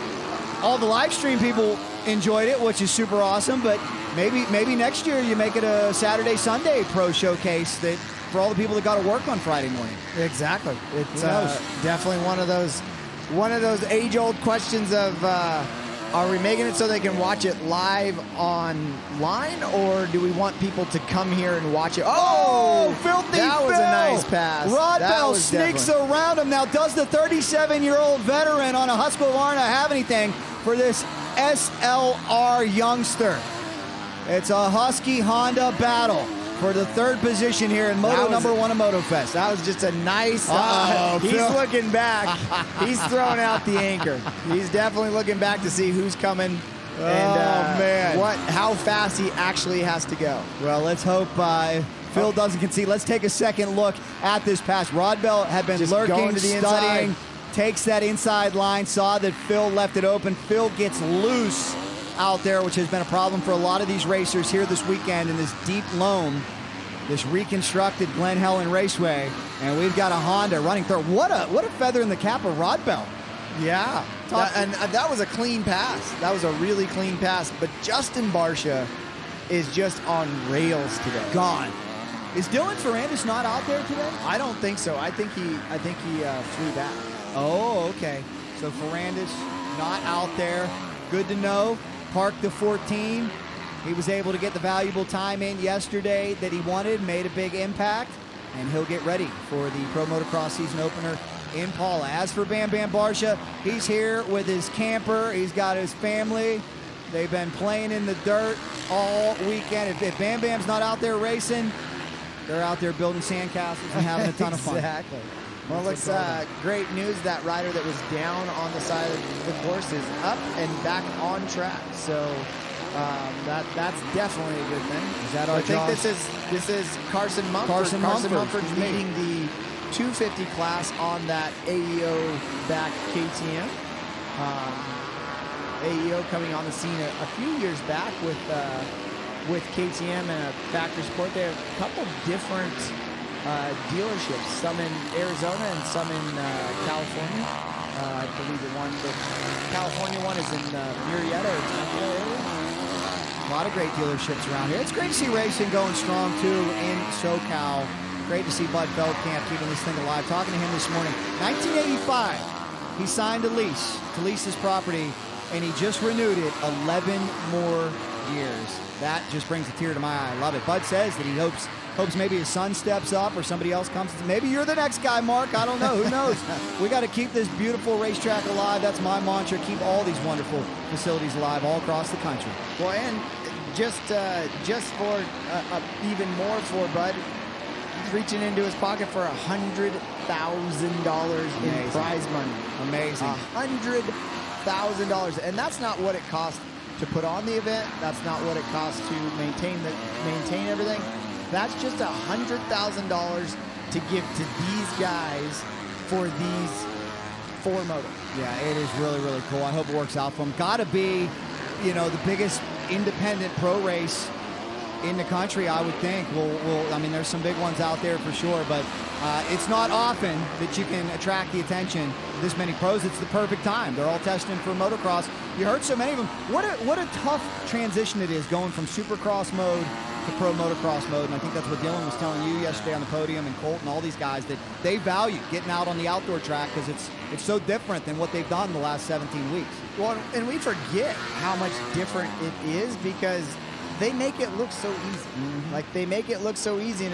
all the live stream people enjoyed it, which is super awesome, but maybe next year you make it a Saturday, Sunday pro showcase that for all the people that got to work on Friday morning. Exactly. It's definitely one of those age-old questions of are we making it so they can watch it live online, or do we want people to come here and watch it? Oh, Filthy that Phil. Was a nice pass. Rodbell sneaks around him. Now, does the 37-year-old veteran on a Husqvarna have anything for this SLR youngster? It's a Husky-Honda battle for the 3rd position here in Moto number 1 of Motofest. That was just a nice... he's Phil. looking back. He's throwing out the anchor. He's definitely looking back to see who's coming and man. how fast he actually has to go. Well, let's hope Phil doesn't concede. Let's take a second look at this pass. Rodbell had been just lurking, to the studying, inside. Takes that inside line, saw that Phil left it open. Phil gets loose out there, which has been a problem for a lot of these racers here this weekend in this deep loam, this reconstructed Glen Helen Raceway, and we've got a Honda running through. What a feather in the cap of Rodbell. Yeah, and that was a clean pass. That was a really clean pass, but Justin Barcia is just on rails today. Gone. Is Dylan Ferrandis not out there today? I don't think so. I think he flew back. Oh, okay. So Ferrandis not out there. Good to know. Parked the 14. He was able to get the valuable time in yesterday that he wanted, made a big impact, and he'll get ready for the Pro Motocross season opener in Paula. As for Bam Bam Barcia, he's here with his camper. He's got his family. They've been playing in the dirt all weekend. If Bam Bam's not out there racing, they're out there building sandcastles and having a ton of fun. Exactly. Well, it's great news. That rider that was down on the side of the course is up and back on track. So that's definitely a good thing. Is that our I think this is Carson Mumford. Carson Mumford's leading the 250 class on that AEO back KTM. AEO coming on the scene a few years back with KTM and a factory sport. They have a couple different dealerships, some in Arizona and some in California. I believe the California one is in Murrieta or Tempe area. A lot of great dealerships around here. It's great to see racing going strong, too, in SoCal. Great to see Bud Feld Camp keeping this thing alive. Talking to him this morning. 1985, he signed a lease to lease his property, and he just renewed it 11 more years. That just brings a tear to my eye. I love it. Bud says that he hopes maybe his son steps up or somebody else comes. Maybe you're the next guy, Mark. I don't know. Who knows? We got to keep this beautiful racetrack alive. That's my mantra. Keep all these wonderful facilities alive all across the country. Well, and just for even more for Bud, he's reaching into his pocket for $100,000 in prize money. Amazing. $100,000, and that's not what it costs to put on the event. That's not what it costs to maintain everything. That's just $100,000 to give to these guys for these 4 motos. Yeah, it is really, really cool. I hope it works out for them. Got to be, the biggest independent pro race in the country, I would think. I mean, there's some big ones out there for sure, but it's not often that you can attract the attention of this many pros. It's the perfect time. They're all testing for motocross. You heard so many of them. What a tough transition it is going from supercross mode to pro motocross mode, and I think that's what Dylan was telling you yesterday on the podium, and Colt and all these guys, that they value getting out on the outdoor track because it's so different than what they've done in the last 17 weeks. Well, and we forget how much different it is because they make it look so easy. Like, they make it look so easy,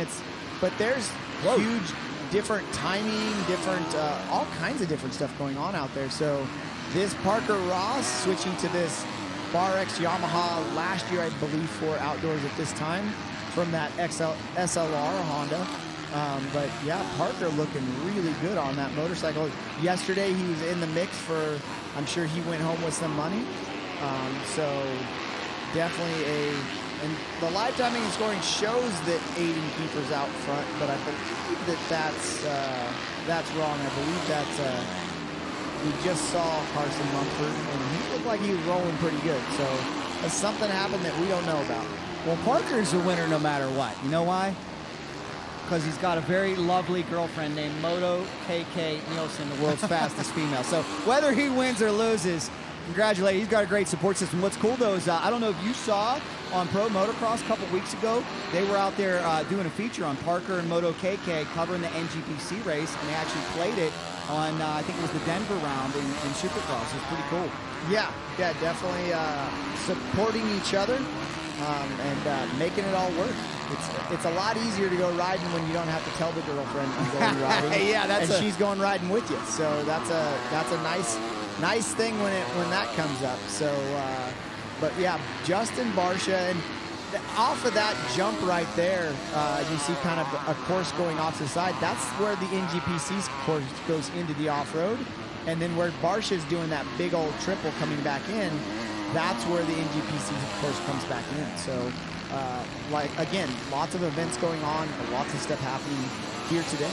but there's huge different timing, different all kinds of different stuff going on out there. So this Parker Ross switching to this Bar X Yamaha last year, I believe, for outdoors at this time from that SLR Honda. But yeah, Parker looking really good on that motorcycle. Yesterday he was in the mix for, I'm sure he went home with some money. So definitely and the live timing and scoring shows that Aiden Keeper's out front, but I believe that's wrong. I believe that's we just saw Carson Mumford, and he looked like he was rolling pretty good. So something happened that we don't know about. Well, Parker's a winner no matter what. You know why? Because he's got a very lovely girlfriend named Moto KK Nielsen, the world's fastest female. So whether he wins or loses, congratulations. He's got a great support system. What's cool, though, is I don't know if you saw on Pro Motocross a couple weeks ago, they were out there doing a feature on Parker and Moto KK covering the NGPC race, and they actually played it on, I think it was the Denver round in Supercross. It was pretty cool. Yeah, definitely supporting each other and making it all work. It's a lot easier to go riding when you don't have to tell the girlfriend you're going riding. Yeah, she's going riding with you. So that's a nice thing when that comes up. So, but yeah, Justin Barcia, and off of that jump right there, you see kind of a course going off to the side. That's where the NGPC's course goes into the off-road. And then where Barcia's doing that big old triple coming back in, that's where the NGPC's course comes back in. So, like, again, lots of events going on, lots of stuff happening here today.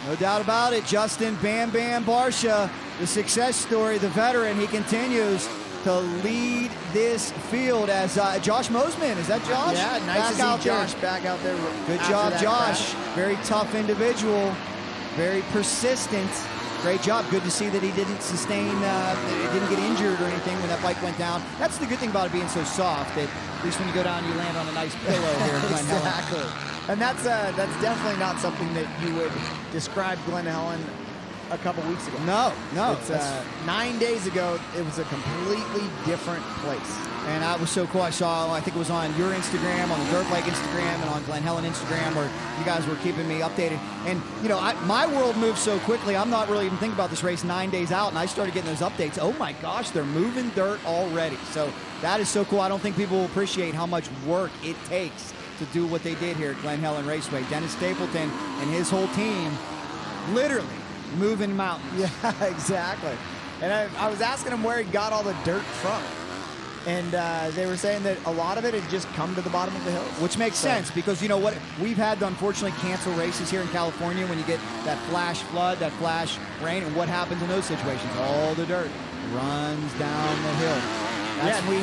No doubt about it. Justin Bam Bam Barcia, the success story, the veteran, he continues to lead this field as Josh Mosman. Is that Josh? Yeah, nice to see Josh back out there. Good job, Josh. Very tough individual, very persistent. Great job. Good to see that he didn't sustain, didn't get injured or anything when that bike went down. That's the good thing about it being so soft, that at least when you go down, you land on a nice pillow here in Glen Helen. Exactly. And that's definitely not something that you would describe Glen Helen a couple weeks ago. No. It's 9 days ago, it was a completely different place. And that was so cool. I saw, I think it was on your Instagram, on the Dirt Bike Instagram, and on Glen Helen Instagram, where you guys were keeping me updated. And, my world moves so quickly, I'm not really even thinking about this race 9 days out, and I started getting those updates. Oh my gosh, they're moving dirt already. So that is so cool. I don't think people will appreciate how much work it takes to do what they did here at Glen Helen Raceway. Dennis Stapleton and his whole team literally moving mountains. Yeah, exactly. And I was asking him where he got all the dirt from. And they were saying that a lot of it had just come to the bottom of the hills. Which makes sense, because you know what? We've had to unfortunately cancel races here in California when you get that flash flood, that flash rain, and what happens in those situations? All the dirt runs down the hill. Yeah, and we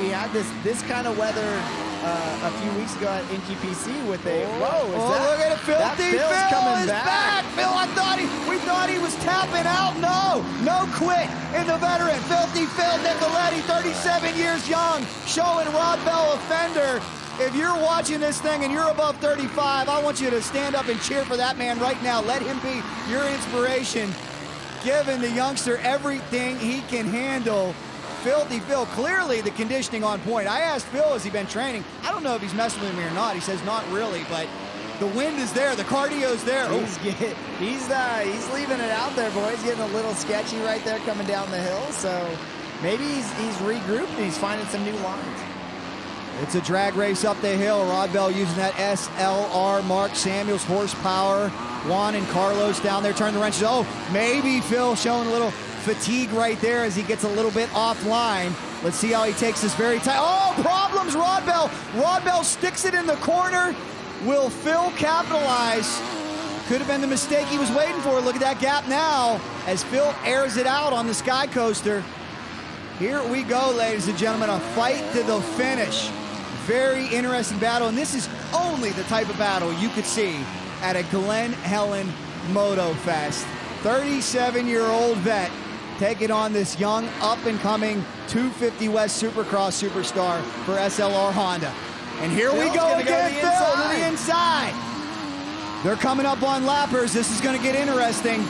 had this kind of weather a few weeks ago at NGPC with a look at it, Filthy Phil coming is back. Phil, we thought he was tapping out. No quit in the veteran. Filthy Phil Nicoletti, 37 years young, showing Rod Bell offender. If you're watching this thing and you're above 35, I want you to stand up and cheer for that man right now. Let him be your inspiration, giving the youngster everything he can handle. Filthy Phil, clearly the conditioning on point. I asked Phil, has he been training? I don't know if he's messing with me or not. He says not really, but the wind is there, the cardio's there. He's leaving it out there, boys. Getting a little sketchy right there coming down the hill. So maybe he's regrouped and he's finding some new lines. It's a drag race up the hill. Rod Bell using that SLR Mark Samuels horsepower. Juan and Carlos down there turning the wrenches. Oh, maybe Phil showing a little fatigue right there as he gets a little bit offline. Let's see how he takes this very tight. Oh, problems, Rod Bell. Rod Bell sticks it in the corner. Will Phil capitalize? Could have been the mistake he was waiting for. Look at that gap now as Phil airs it out on the Sky Coaster. Here we go, ladies and gentlemen, a fight to the finish. Very interesting battle, and this is only the type of battle you could see at a Glen Helen Motofest. 37-year-old vet taking on this young, up-and-coming 250 West Supercross superstar for SLR Honda. And here we go again, Phil to the inside. They're coming up on lappers. This is going to get interesting.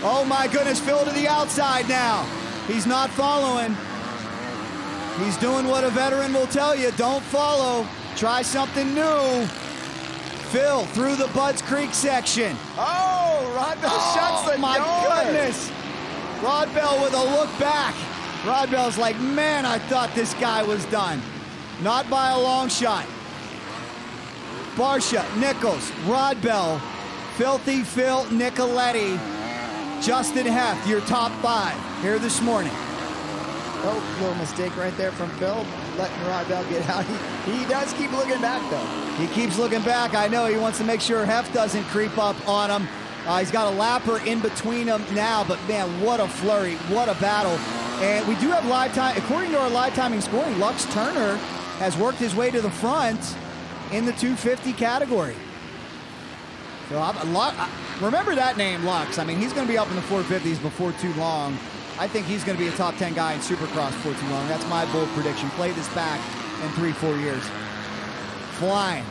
Oh, my goodness, Phil to the outside now. He's not following. He's doing what a veteran will tell you. Don't follow. Try something new. Phil through the Budds Creek section. Oh, Rod Bell shuts the door. My goodness. Rod Bell with a look back. Rod Bell's like, man, I thought this guy was done. Not by a long shot. Barcia, Nichols, Rod Bell, Filthy Phil Nicoletti, Justin Heft, your top 5 here this morning. Oh, little mistake right there from Phil, letting Rod Bell get out. He does keep looking back, though. He keeps looking back. I know he wants to make sure Heft doesn't creep up on him. He's got a lapper in between them now, but man, what a flurry, what a battle. And we do have live time, according to our live timing scoring, Lux Turner has worked his way to the front in the 250 category. So remember that name, Lux. I mean, he's going to be up in the 450s before too long. I think he's going to be a top 10 guy in Supercross before too long. That's my bold prediction. Play this back in 3-4 years. Flying.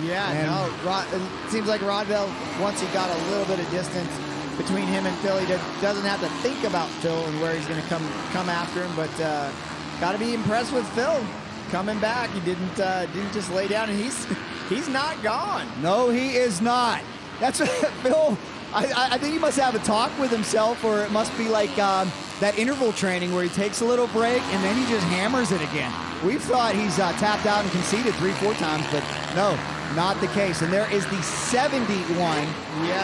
Yeah, it seems like Rod Bell, once he got a little bit of distance between him and Phil, he doesn't have to think about Phil and where he's going to come after him. But got to be impressed with Phil coming back. He didn't just lay down, and he's not gone. No, he is not. That's what Phil. I think he must have a talk with himself, or it must be like that interval training where he takes a little break and then he just hammers it again. We've thought he's tapped out and conceded 3-4 times, but no, not the case. And there is the 71. Yeah,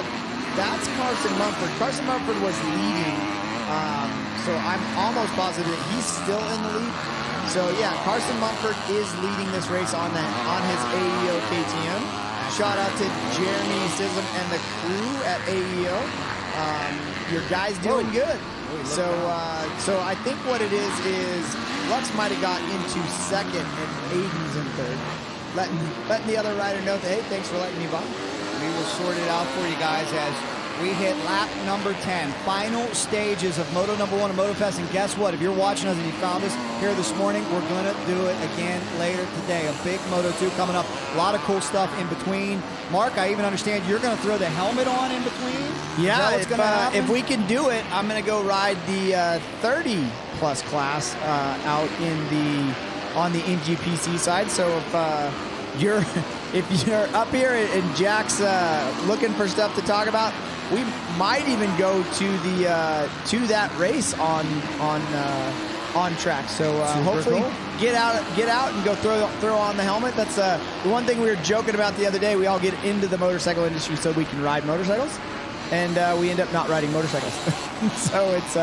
that's Carson Mumford. Carson Mumford was leading, so I'm almost positive that he's still in the lead. So yeah, Carson Mumford is leading this race on his AEO KTM. Shout out to Jeremy Sism and the crew at AEO. Your guy's doing good. So I think what it is Lux might have got into second and Aiden's in third. Letting the other rider know that, hey, thanks for letting me by. We will sort it out for you guys as we hit lap number 10. Final stages of Moto number 1 of Motofest. And guess what? If you're watching us and you found us here this morning, we're going to do it again later today. A big Moto 2 coming up. A lot of cool stuff in between. Mark, I even understand you're going to throw the helmet on in between? Yeah, if we can do it, I'm going to go ride the 30-plus class out on the NGPC side. So if you're up here and Jack's looking for stuff to talk about, we might even go to that race on track. So hopefully cool. get out and go throw on the helmet. That's the one thing we were joking about the other day. We all get into the motorcycle industry so we can ride motorcycles, and we end up not riding motorcycles. So it's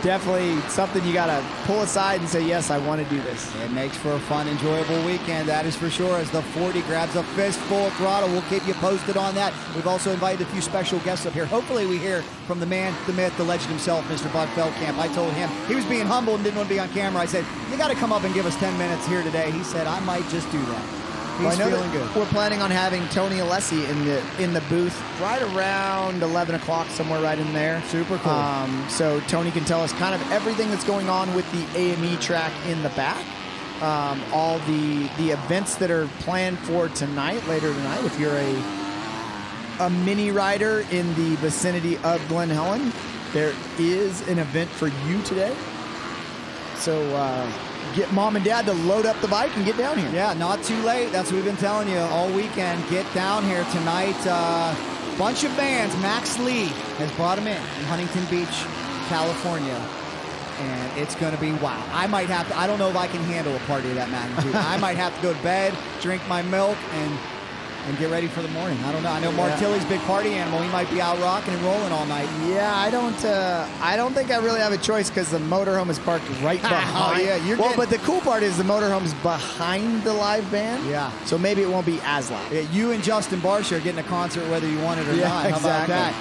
definitely something you got to pull aside and say, yes, I want to do this. It makes for a fun, enjoyable weekend, that is for sure, as the 40 grabs a fistful of throttle. We'll keep you posted on that. We've also invited a few special guests up here. Hopefully we hear from the man, the myth, the legend himself, Mr. Bud Feld Camp. I told him he was being humble and didn't want to be on camera. I said, you got to come up and give us 10 minutes here today. He said, I might just do that. He's feeling good. We're planning on having Tony Alessi in the booth right around 11 o'clock, somewhere right in there. Super cool. So Tony can tell us kind of everything that's going on with the AME track in the back. All the events that are planned for later tonight. If you're a mini rider in the vicinity of Glen Helen, there is an event for you today. So get mom and dad to load up the bike and get down here. Yeah, not too late. That's what we've been telling you all weekend. Get down here tonight. Bunch of bands. Max Lee has brought them in Huntington Beach, California. And it's going to be wow. I might have to, I don't know if I can handle a party of that magnitude. I might have to go to bed, drink my milk, and get ready for the morning. I don't know. I know Mark Tilley's a big party animal. He might be out rocking and rolling all night. Yeah, I don't think I really have a choice because the motorhome is parked right behind. Oh, yeah. But the cool part is the motorhome's behind the live band. Yeah. So maybe it won't be as loud. Yeah, you and Justin Barcia are getting a concert whether you want it or not. How about that?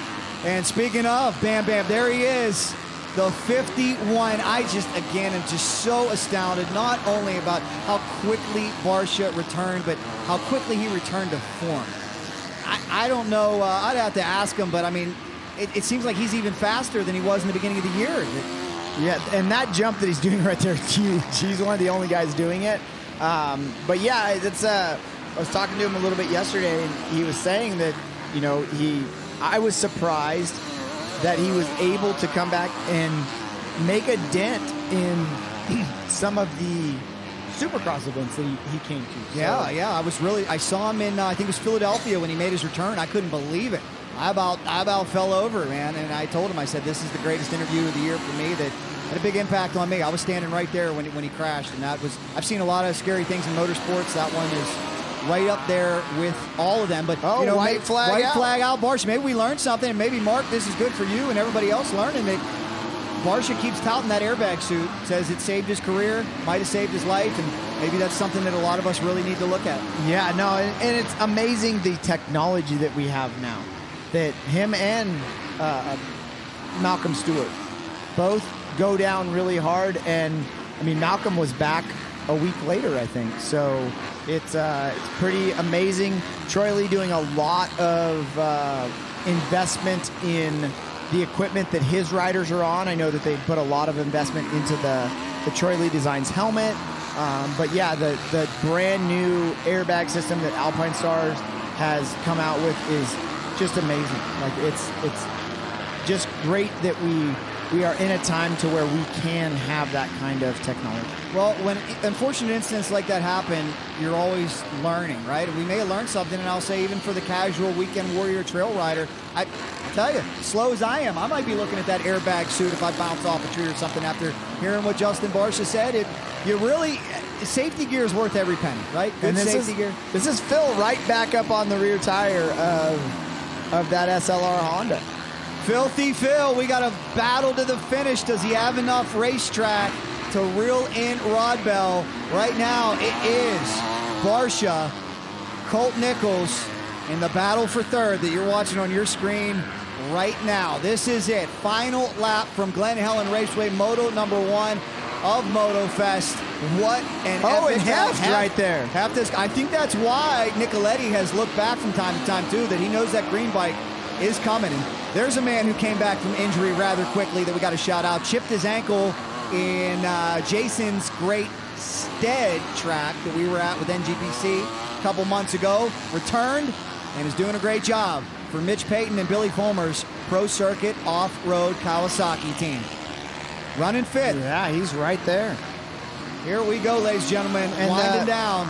And speaking of Bam Bam, there he is. The 51. I just, again, am just so astounded, not only about how quickly Barcia returned, but how quickly he returned to form. I don't know. I'd have to ask him, but I mean, it seems like he's even faster than he was in the beginning of the year. Yeah, and that jump that he's doing right there, he's one of the only guys doing it. But yeah, it's. I was talking to him a little bit yesterday, and he was saying that, you know, I was surprised that he was able to come back and make a dent in some of the Supercross events that he came to. So. Yeah. I saw him in, I think it was Philadelphia when he made his return. I couldn't believe it. I about fell over, man. And I told him, I said, this is the greatest interview of the year for me that had a big impact on me. I was standing right there when he crashed. And I've seen a lot of scary things in motorsports. That one is right up there with all of them. But you know, white flag out, Barcia. Maybe we learned something, and maybe Mark, this is good for you and everybody else learning that Barcia keeps touting that airbag suit, says it saved his career, might have saved his life, and maybe that's something that a lot of us really need to look at. Yeah, no, and it's amazing the technology that we have now. That him and Malcolm Stewart both go down really hard, and I mean Malcolm was back a week later, I think. So it's pretty amazing. Troy Lee doing a lot of investment in the equipment that his riders are on. I know that they put a lot of investment into the Troy Lee Designs helmet. But yeah, the brand new airbag system that Alpine Stars has come out with is just amazing. Like it's just great that we are in a time to where we can have that kind of technology. Well, when unfortunate incidents like that happen, you're always learning, right? We may have learned something, and I'll say even for the casual weekend warrior trail rider, I tell you, slow as I am, I might be looking at that airbag suit if I bounce off a tree or something after hearing what Justin Barcia said. Safety gear is worth every penny, right? Good safety gear. This is Phil right back up on the rear tire of that SLR Honda. Filthy Phil, we got a battle to the finish. Does he have enough racetrack to reel in Rod Bell? Right now, it is Barcia, Colt Nichols in the battle for third that you're watching on your screen right now. This is it. Final lap from Glen Helen Raceway, Moto number 1 of Motofest. What an epic Heft right there. I think that's why Nicoletti has looked back from time to time, too, that he knows that green bike is coming. And there's a man who came back from injury rather quickly that we got to shout out. Chipped his ankle in Jason's Great Stead track that we were at with NGPC a couple months ago. Returned and is doing a great job for Mitch Payton and Billy Fulmer's Pro Circuit Off-Road Kawasaki team. Running fifth. Yeah, he's right there. Here we go, ladies and gentlemen, and winding down.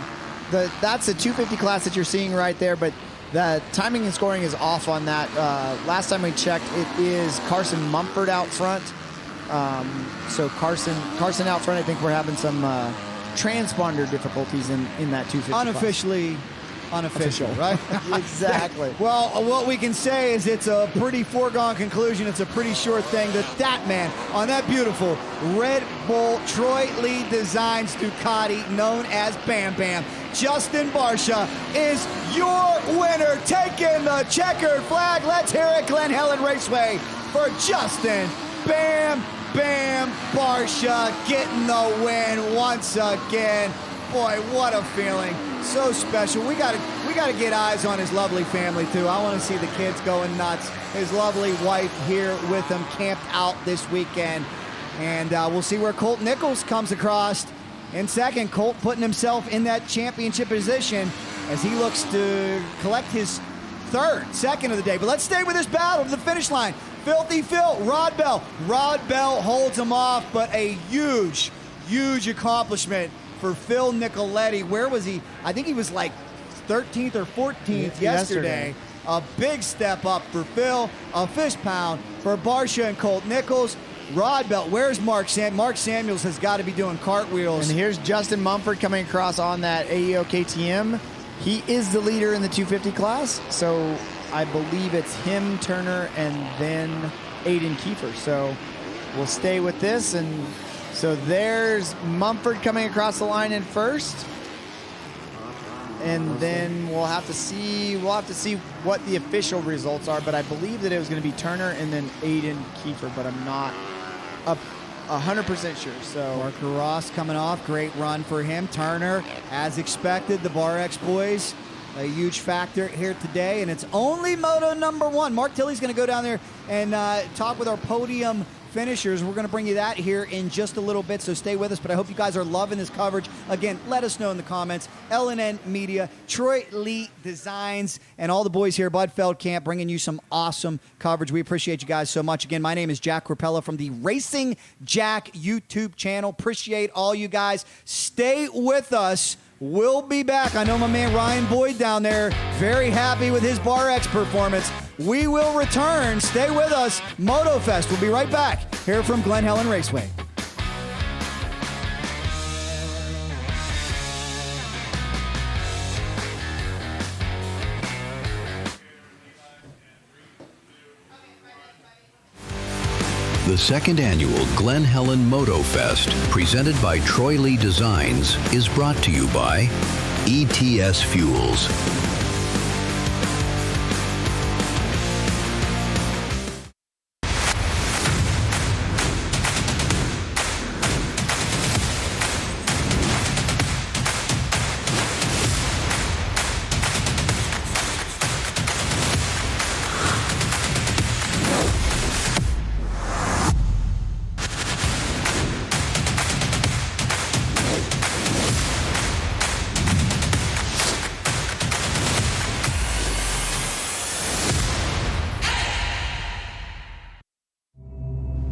That's the 250 class that you're seeing right there, but the timing and scoring is off on that. Last time we checked, it is Carson Mumford out front. So Carson out front, I think we're having some transponder difficulties in that 250 Unofficially. Unofficial, right? Exactly. Well, what we can say is it's a pretty foregone conclusion. It's a pretty sure thing that man on that beautiful Red Bull Troy Lee Designs Ducati known as Bam Bam, Justin Barcia is your winner, taking the checkered flag. Let's hear it, Glen Helen Raceway, for Justin Bam Bam Barcia getting the win once again. Boy, what a feeling. So special. We gotta get eyes on his lovely family too. I want to see the kids going nuts. His lovely wife here with him, camped out this weekend. And we'll see where Colt Nichols comes across in second. Colt putting himself in that championship position as he looks to collect his second of the day. But let's stay with this battle to the finish line. Filthy Phil, Rod Bell. Rod Bell holds him off, but a huge, huge accomplishment for Phil Nicoletti. Where was he? I think he was like 13th or 14th yesterday. A big step up for Phil. A fist pound for Barcia and Colt Nichols. Rod Bell, where's Mark Mark Samuels has got to be doing cartwheels. And here's Justin Mumford coming across on that AEO KTM. He is the leader in the 250 class, so I believe it's him, Turner, and then Aiden Kiefer. So we'll stay with this. And so there's Mumford coming across the line in first. And then we'll have to see what the official results are, but I believe that it was going to be Turner and then Aiden Kiefer, but I'm not 100% sure. So Parker Ross coming off, great run for him. Turner, as expected, the Bar X boys, a huge factor here today, and it's only Moto number 1. Mark Tilley's going to go down there and talk with our podium finishers. We're going to bring you that here in just a little bit, so stay with us. But I hope you guys are loving this coverage. Again, let us know in the comments. LNN Media, Troy Lee Designs, and all the boys here, Bud Feld Camp, bringing you some awesome coverage. We appreciate you guys so much. Again, my name is Jack Korpela from the Racing Jack YouTube channel. Appreciate all you guys. Stay with us. We'll be back. I know my man Ryan Boyd down there, very happy with his Bar X performance. We will return. Stay with us. Motofest. We'll be right back here from Glen Helen Raceway. The second annual Glen Helen Motofest, presented by Troy Lee Designs, is brought to you by ETS Fuels.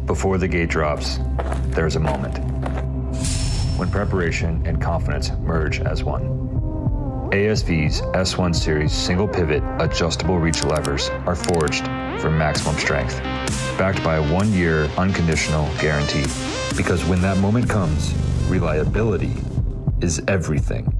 Before the gate drops, there's a moment when preparation and confidence merge as one. ASV's S1 Series single pivot adjustable reach levers are forged for maximum strength, backed by a 1-year unconditional guarantee. Because when that moment comes, reliability is everything.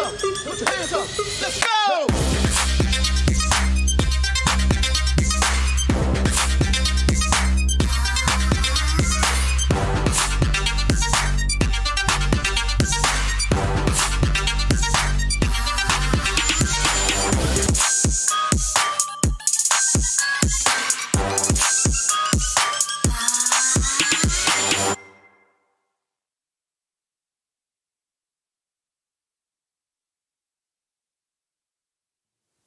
up. Put your hands up. Let's go.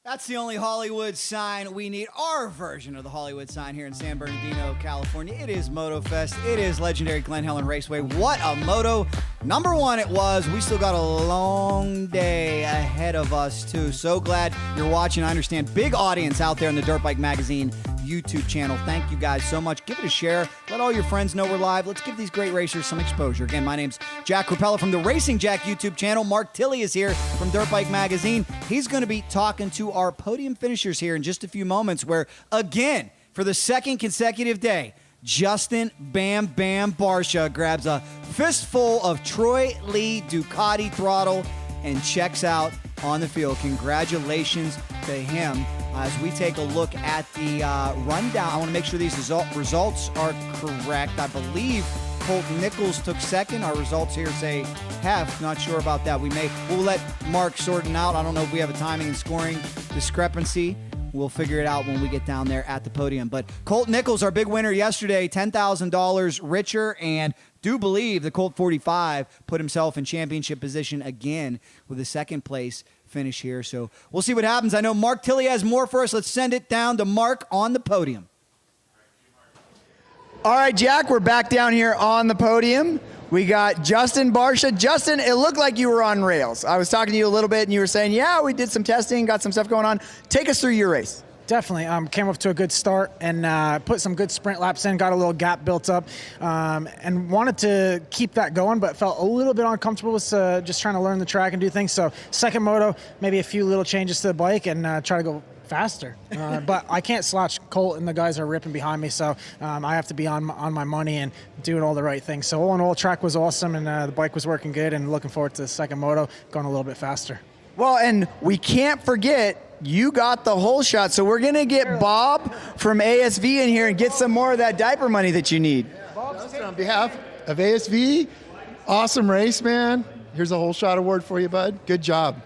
That's the only Hollywood sign we need. Our version of the Hollywood sign here in San Bernardino, California. It is Motofest. It is legendary Glen Helen Raceway. What a moto. Number one it was. We still got a long day ahead of us, too. So glad you're watching. I understand big audience out there in the Dirt Bike Magazine YouTube channel. Thank you guys so much. Give it a share. Let all your friends know we're live. Let's give these great racers some exposure. Again, my name's Jack Korpela from the Racing Jack YouTube channel. Mark Tilley is here from Dirt Bike Magazine. He's going to be talking to our podium finishers here in just a few moments, where, again, for the second consecutive day, Justin Bam Bam Barcia grabs a fistful of Troy Lee Ducati throttle and checks out on the field. Congratulations to him. As we take a look at the rundown, I want to make sure these results are correct. I believe Colt Nichols took second. Our results here say Hef. Not sure about that. We'll let Mark sort it out. I don't know if we have a timing and scoring discrepancy. We'll figure it out when we get down there at the podium. But Colt Nichols, our big winner yesterday, $10,000 richer, and do believe the Colt 45 put himself in championship position again with a second place finish here. So we'll see what happens. I know Mark Tilley has more for us. Let's send it down to Mark on the podium. All right, Jack, we're back down here on the podium. We got Justin Barcia. Justin, it looked like you were on rails. I was talking to you a little bit, and you were saying, yeah, we did some testing, got some stuff going on. Take us through your race. Definitely. Came up to a good start and put some good sprint laps in, got a little gap built up, and wanted to keep that going, but felt a little bit uncomfortable with just trying to learn the track and do things. So second moto, maybe a few little changes to the bike and try to go faster. But I can't slouch. Colt and the guys are ripping behind me, so I have to be on my money and doing all the right things. So all in all, track was awesome, and the bike was working good, and looking forward to the second moto, going a little bit faster. Well, and we can't forget, you got the whole shot, so we're going to get Bob from ASV in here and get some more of that diaper money that you need. On behalf of ASV, awesome race, man. Here's a whole shot award for you, bud. Good job.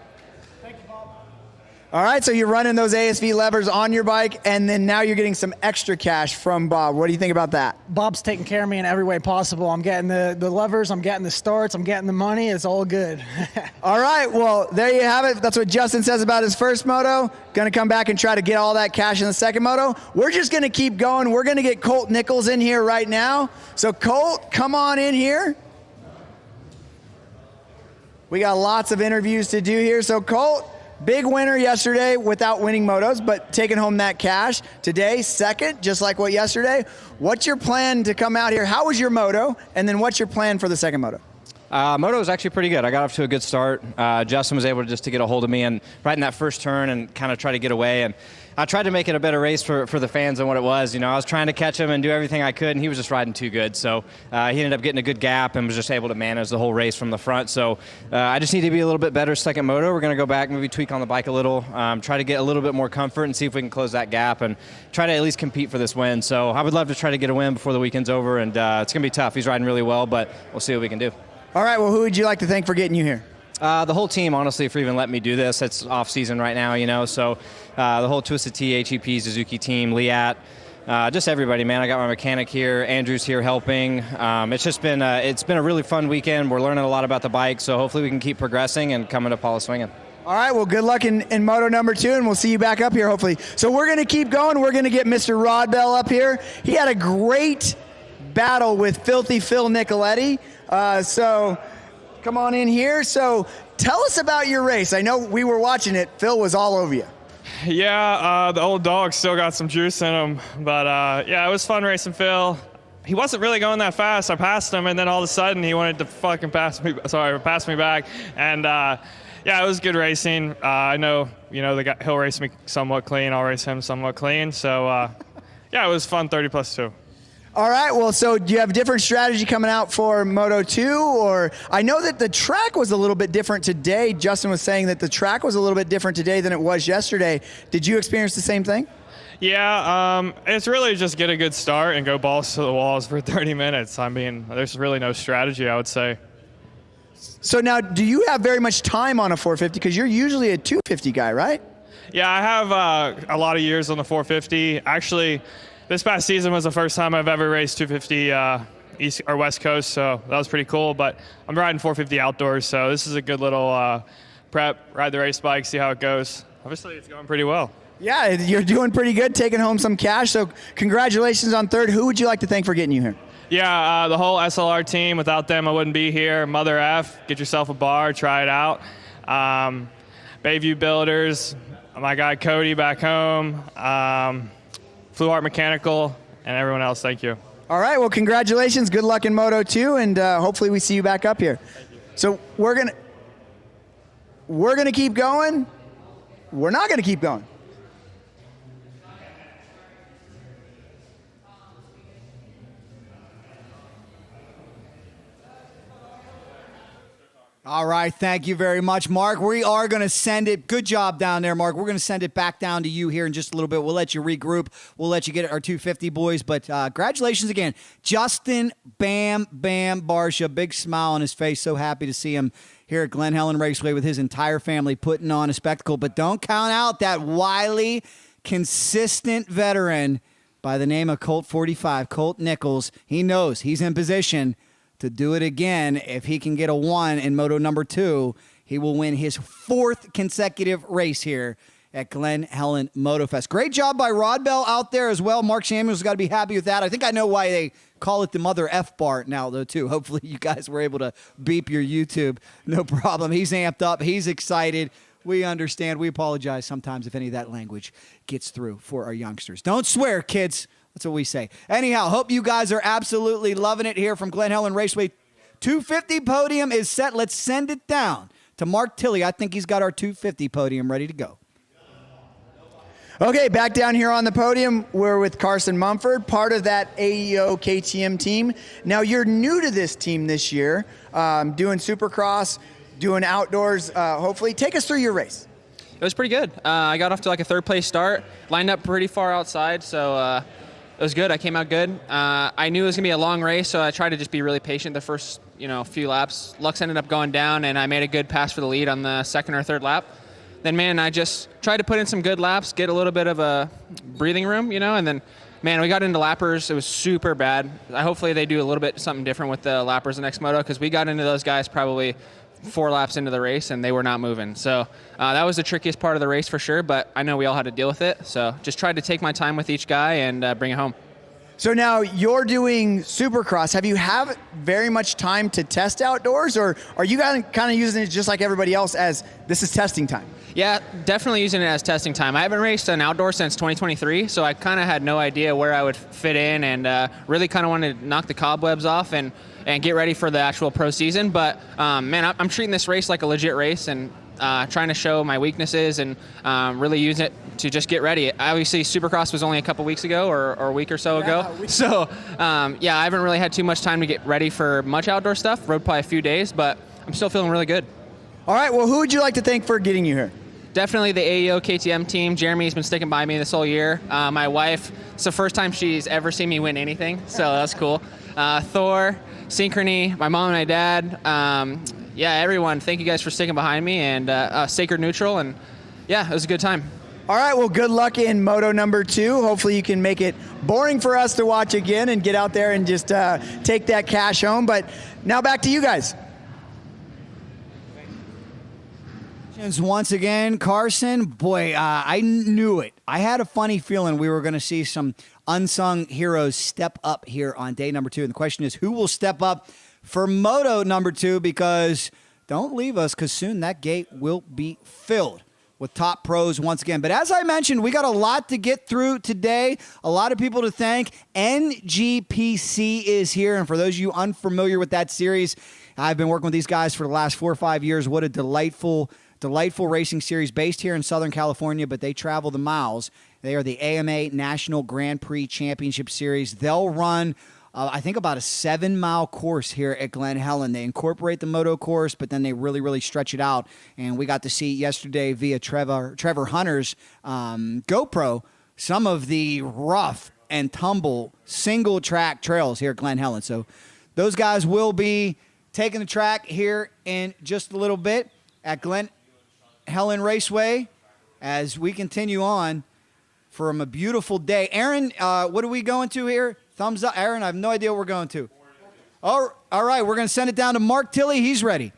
All right, so you're running those ASV levers on your bike, and then now you're getting some extra cash from Bob. What do you think about that? Bob's taking care of me in every way possible. I'm getting the levers, I'm getting the starts, I'm getting the money. It's all good. All right, well, there you have it. That's what Justin says about his first moto. Going to come back and try to get all that cash in the second moto. We're just going to keep going. We're going to get Colt Nichols in here right now. So, Colt, come on in here. We got lots of interviews to do here. So, Colt, big winner yesterday without winning motos, but taking home that cash. Today, second, just like what yesterday. What's your plan to come out here? How was your moto? And then what's your plan for the second moto? Moto was actually pretty good. I got off to a good start. Justin was able to get a hold of me and right in that first turn and kind of try to get away. And I tried to make it a better race for the fans than what it was. You know, I was trying to catch him and do everything I could, and he was just riding too good. So he ended up getting a good gap and was just able to manage the whole race from the front. So I just need to be a little bit better second moto. We're going to go back, maybe tweak on the bike a little, try to get a little bit more comfort and see if we can close that gap and try to at least compete for this win. So I would love to try to get a win before the weekend's over, and it's going to be tough. He's riding really well, but we'll see what we can do. All right, well, who would you like to thank for getting you here? The whole team, honestly, for even letting me do this. It's off season right now, you know, so the whole Twisted Tea, HEP, Suzuki team, Liat, just everybody, man. I got my mechanic here, Andrew's here helping. It's been a really fun weekend. We're learning a lot about the bike, so hopefully we can keep progressing and coming to Paula swinging. All right, well, good luck in moto number 2, and we'll see you back up here, hopefully. So we're going to keep going. We're going to get Mr. Rod Bell up here. He had a great battle with Filthy Phil Nicoletti, so come on in here. So tell us about your race. I know we were watching it. Phil was all over you. Yeah, the old dog still got some juice in him. But, yeah, it was fun racing Phil. He wasn't really going that fast. I passed him, and then all of a sudden he wanted to fucking pass me back. And, yeah, it was good racing. I know, he'll race me somewhat clean. I'll race him somewhat clean. So, yeah, it was fun, 30+2. All right, well, so do you have a different strategy coming out for Moto 2? Or I know that the track was a little bit different today. Justin was saying that the track was a little bit different today than it was yesterday. Did you experience the same thing? Yeah, it's really just get a good start and go balls to the walls for 30 minutes. I mean, there's really no strategy, I would say. So now, do you have very much time on a 450? Because you're usually a 250 guy, right? Yeah, I have a lot of years on the 450. Actually, this past season was the first time I've ever raced 250 East or West Coast, so that was pretty cool. But I'm riding 450 outdoors, so this is a good little prep, ride the race bike, see how it goes. Obviously, it's going pretty well. Yeah, you're doing pretty good, taking home some cash. So congratulations on third. Who would you like to thank for getting you here? Yeah, the whole SLR team. Without them, I wouldn't be here. Mother F, get yourself a bar, try it out. Bayview Builders, my guy Cody back home. Flu Art Mechanical, and everyone else, thank you. All right, well, congratulations. Good luck in Moto 2, and hopefully we see you back up here. So we're gonna keep going. We're not gonna keep going. All right, thank you very much, Mark. We are going to send it. Good job down there, Mark. We're going to send it back down to you here in just a little bit. We'll let you regroup. We'll let you get our 250 boys. But congratulations again. Justin Bam Bam Barcia, big smile on his face. So happy to see him here at Glen Helen Raceway with his entire family putting on a spectacle. But don't count out that wily, consistent veteran by the name of Colt 45, Colt Nichols. He knows he's in position to do it again. If he can get a 1 in Moto number 2, he will win his 4th consecutive race here at Glen Helen Motofest. Great job by Rod Bell out there as well. Mark Samuels got to be happy with that. I think I know why they call it the Mother F bar now, though, too. Hopefully you guys were able to beep your YouTube. No problem. He's amped up. He's excited. We understand. We apologize sometimes if any of that language gets through for our youngsters. Don't swear, kids. That's what we say. Anyhow, hope you guys are absolutely loving it here from Glen Helen Raceway. 250 podium is set. Let's send it down to Mark Tilley. I think he's got our 250 podium ready to go. Okay, back down here on the podium, we're with Carson Mumford, part of that AEO KTM team. Now, you're new to this team this year, doing Supercross, doing outdoors. Hopefully, take us through your race. It was pretty good. I got off to like a third place start, lined up pretty far outside, so it was good. I came out good. I knew it was going to be a long race, so I tried to just be really patient the first few laps. Lux ended up going down, and I made a good pass for the lead on the second or third lap. Then, man, I just tried to put in some good laps, get a little bit of a breathing room, and then, man, we got into lappers. It was super bad. Hopefully they do a little bit something different with the lappers the next moto, because we got into those guys probably 4 laps into the race, and they were not moving. So that was the trickiest part of the race for sure, but I know we all had to deal with it. So just tried to take my time with each guy and bring it home. So now you're doing Supercross. Have you have very much time to test outdoors, or are you guys kind of using it just like everybody else as this is testing time? Yeah, definitely using it as testing time. I haven't raced an outdoor since 2023, so I kind of had no idea where I would fit in, and really kind of wanted to knock the cobwebs off and get ready for the actual pro season. But man, I'm treating this race like a legit race, and trying to show my weaknesses and really use it to just get ready. Obviously, Supercross was only a couple weeks ago or a week or so ago. So, yeah, I haven't really had too much time to get ready for much outdoor stuff. Rode probably a few days, but I'm still feeling really good. All right, well, who would you like to thank for getting you here? Definitely the AEO KTM team. Jeremy's been sticking by me this whole year. My wife, it's the first time she's ever seen me win anything, so that's cool. Thor, Synchrony, my mom and my dad. Yeah, everyone, thank you guys for sticking behind me, and Sacred Neutral, and yeah, it was a good time. All right, well, good luck in Moto number 2. Hopefully you can make it boring for us to watch again and get out there and just take that cash home. But now back to you guys. Once again, Carson, boy, I knew it. I had a funny feeling we were going to see some unsung heroes step up here on day number 2. And the question is, who will step up for Moto number 2? Because don't leave us, because soon that gate will be filled with top pros once again. But as I mentioned, we got a lot to get through today, a lot of people to thank. NGPC is here, and for those of you unfamiliar with that series, I've been working with these guys for the last 4 or 5 years. What a delightful delightful racing series based here in Southern California, but they travel the miles. They are the AMA National Grand Prix Championship Series. They'll run, I think, about a 7-mile course here at Glen Helen. They incorporate the moto course, but then they really, really stretch it out. And we got to see yesterday via Trevor Hunter's GoPro some of the rough and tumble single track trails here at Glen Helen. So those guys will be taking the track here in just a little bit at Glen Helen Raceway as we continue on from a beautiful day. Aaron, what are we going to here? Thumbs up. Aaron, I have no idea what we're going to. Oh, all right, we're going to send it down to Mark Tilley. He's ready.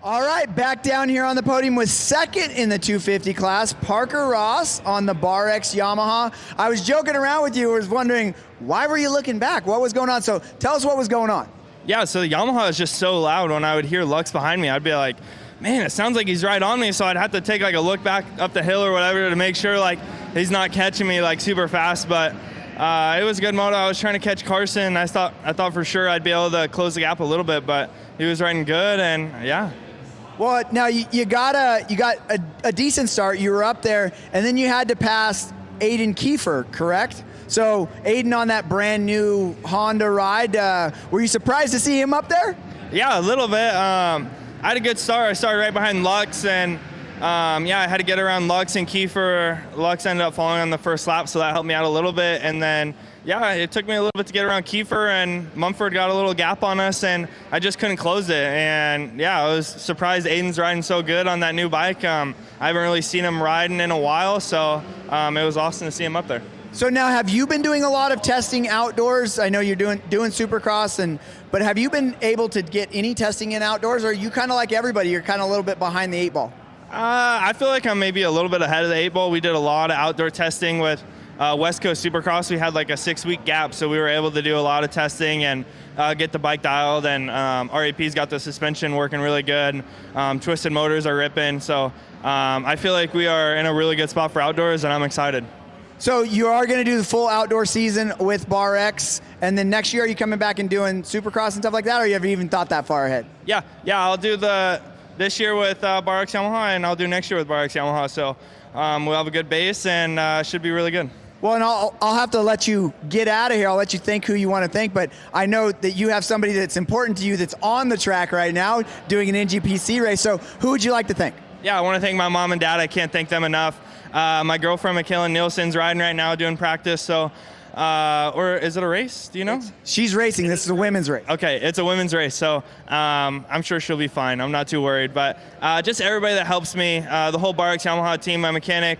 All right, back down here on the podium with second in the 250 class, Parker Ross on the Barcia Yamaha. I was joking around with you. I was wondering, why were you looking back? What was going on? So tell us what was going on. Yeah, so the Yamaha is just so loud. When I would hear Lux behind me, I'd be like, man, it sounds like he's right on me. So I'd have to take like a look back up the hill or whatever to make sure like he's not catching me like super fast. But it was a good moto. I was trying to catch Carson. I thought for sure I'd be able to close the gap a little bit, but he was riding good, and yeah. Well, now you got a decent start. You were up there, and then you had to pass Aiden Kiefer, correct? So Aiden on that brand new Honda ride, were you surprised to see him up there? Yeah, a little bit. I had a good start. I started right behind Lux, and I had to get around Lux and Kiefer. Lux ended up falling on the first lap, so that helped me out a little bit. And then, it took me a little bit to get around Kiefer, and Mumford got a little gap on us, and I just couldn't close it. And, I was surprised Aiden's riding so good on that new bike. I haven't really seen him riding in a while, so it was awesome to see him up there. So now, have you been doing a lot of testing outdoors? I know you're doing Supercross, but have you been able to get any testing in outdoors, or are you kind of like everybody, you're kind of a little bit behind the 8 ball? I feel like I'm maybe a little bit ahead of the 8 ball. We did a lot of outdoor testing with West Coast Supercross. We had like a 6-week gap, so we were able to do a lot of testing and get the bike dialed, and RAP's got the suspension working really good. Twisted motors are ripping, so I feel like we are in a really good spot for outdoors, and I'm excited. So you are going to do the full outdoor season with Bar X, and then next year are you coming back and doing Supercross and stuff like that, or you haven't even thought that far ahead? Yeah, I'll do this year with Bar X Yamaha, and I'll do next year with Bar X Yamaha. So we'll have a good base, and should be really good. Well, and I'll have to let you get out of here. I'll let you think who you want to think, but I know that you have somebody that's important to you that's on the track right now doing an NGPC race. So who would you like to thank? Yeah, I want to thank my mom and dad. I can't thank them enough. My girlfriend, McKillen Nielsen's riding right now doing practice. So, or is it a race? Do you know? She's racing. This is a women's race. Okay, it's a women's race. So I'm sure she'll be fine. I'm not too worried. But just everybody that helps me, the whole Bar X Yamaha team, my mechanic,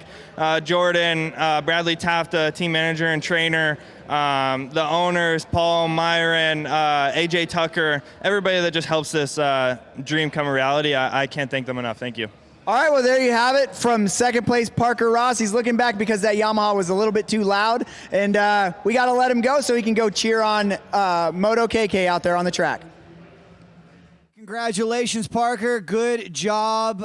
Jordan, Bradley Taft, the team manager and trainer, the owners, Paul, Myron, AJ Tucker, everybody that just helps this dream come a reality. I can't thank them enough. Thank you. All right, well, there you have it. From second place, Parker Ross. He's looking back because that Yamaha was a little bit too loud, and we got to let him go so he can go cheer on Moto KK out there on the track. Congratulations, Parker. Good job,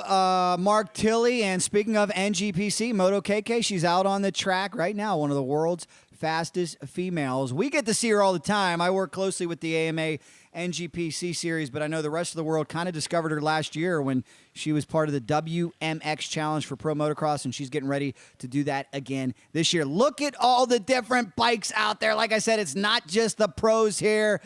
Mark Tilley. And speaking of NGPC, Moto KK, she's out on the track right now, one of the world's fastest females. We get to see her all the time. I work closely with the AMA NGPC series, but I know the rest of the world kind of discovered her last year when she was part of the WMX Challenge for Pro Motocross, and she's getting ready to do that again this year. Look at all the different bikes out there. Like I said, it's not just the pros here.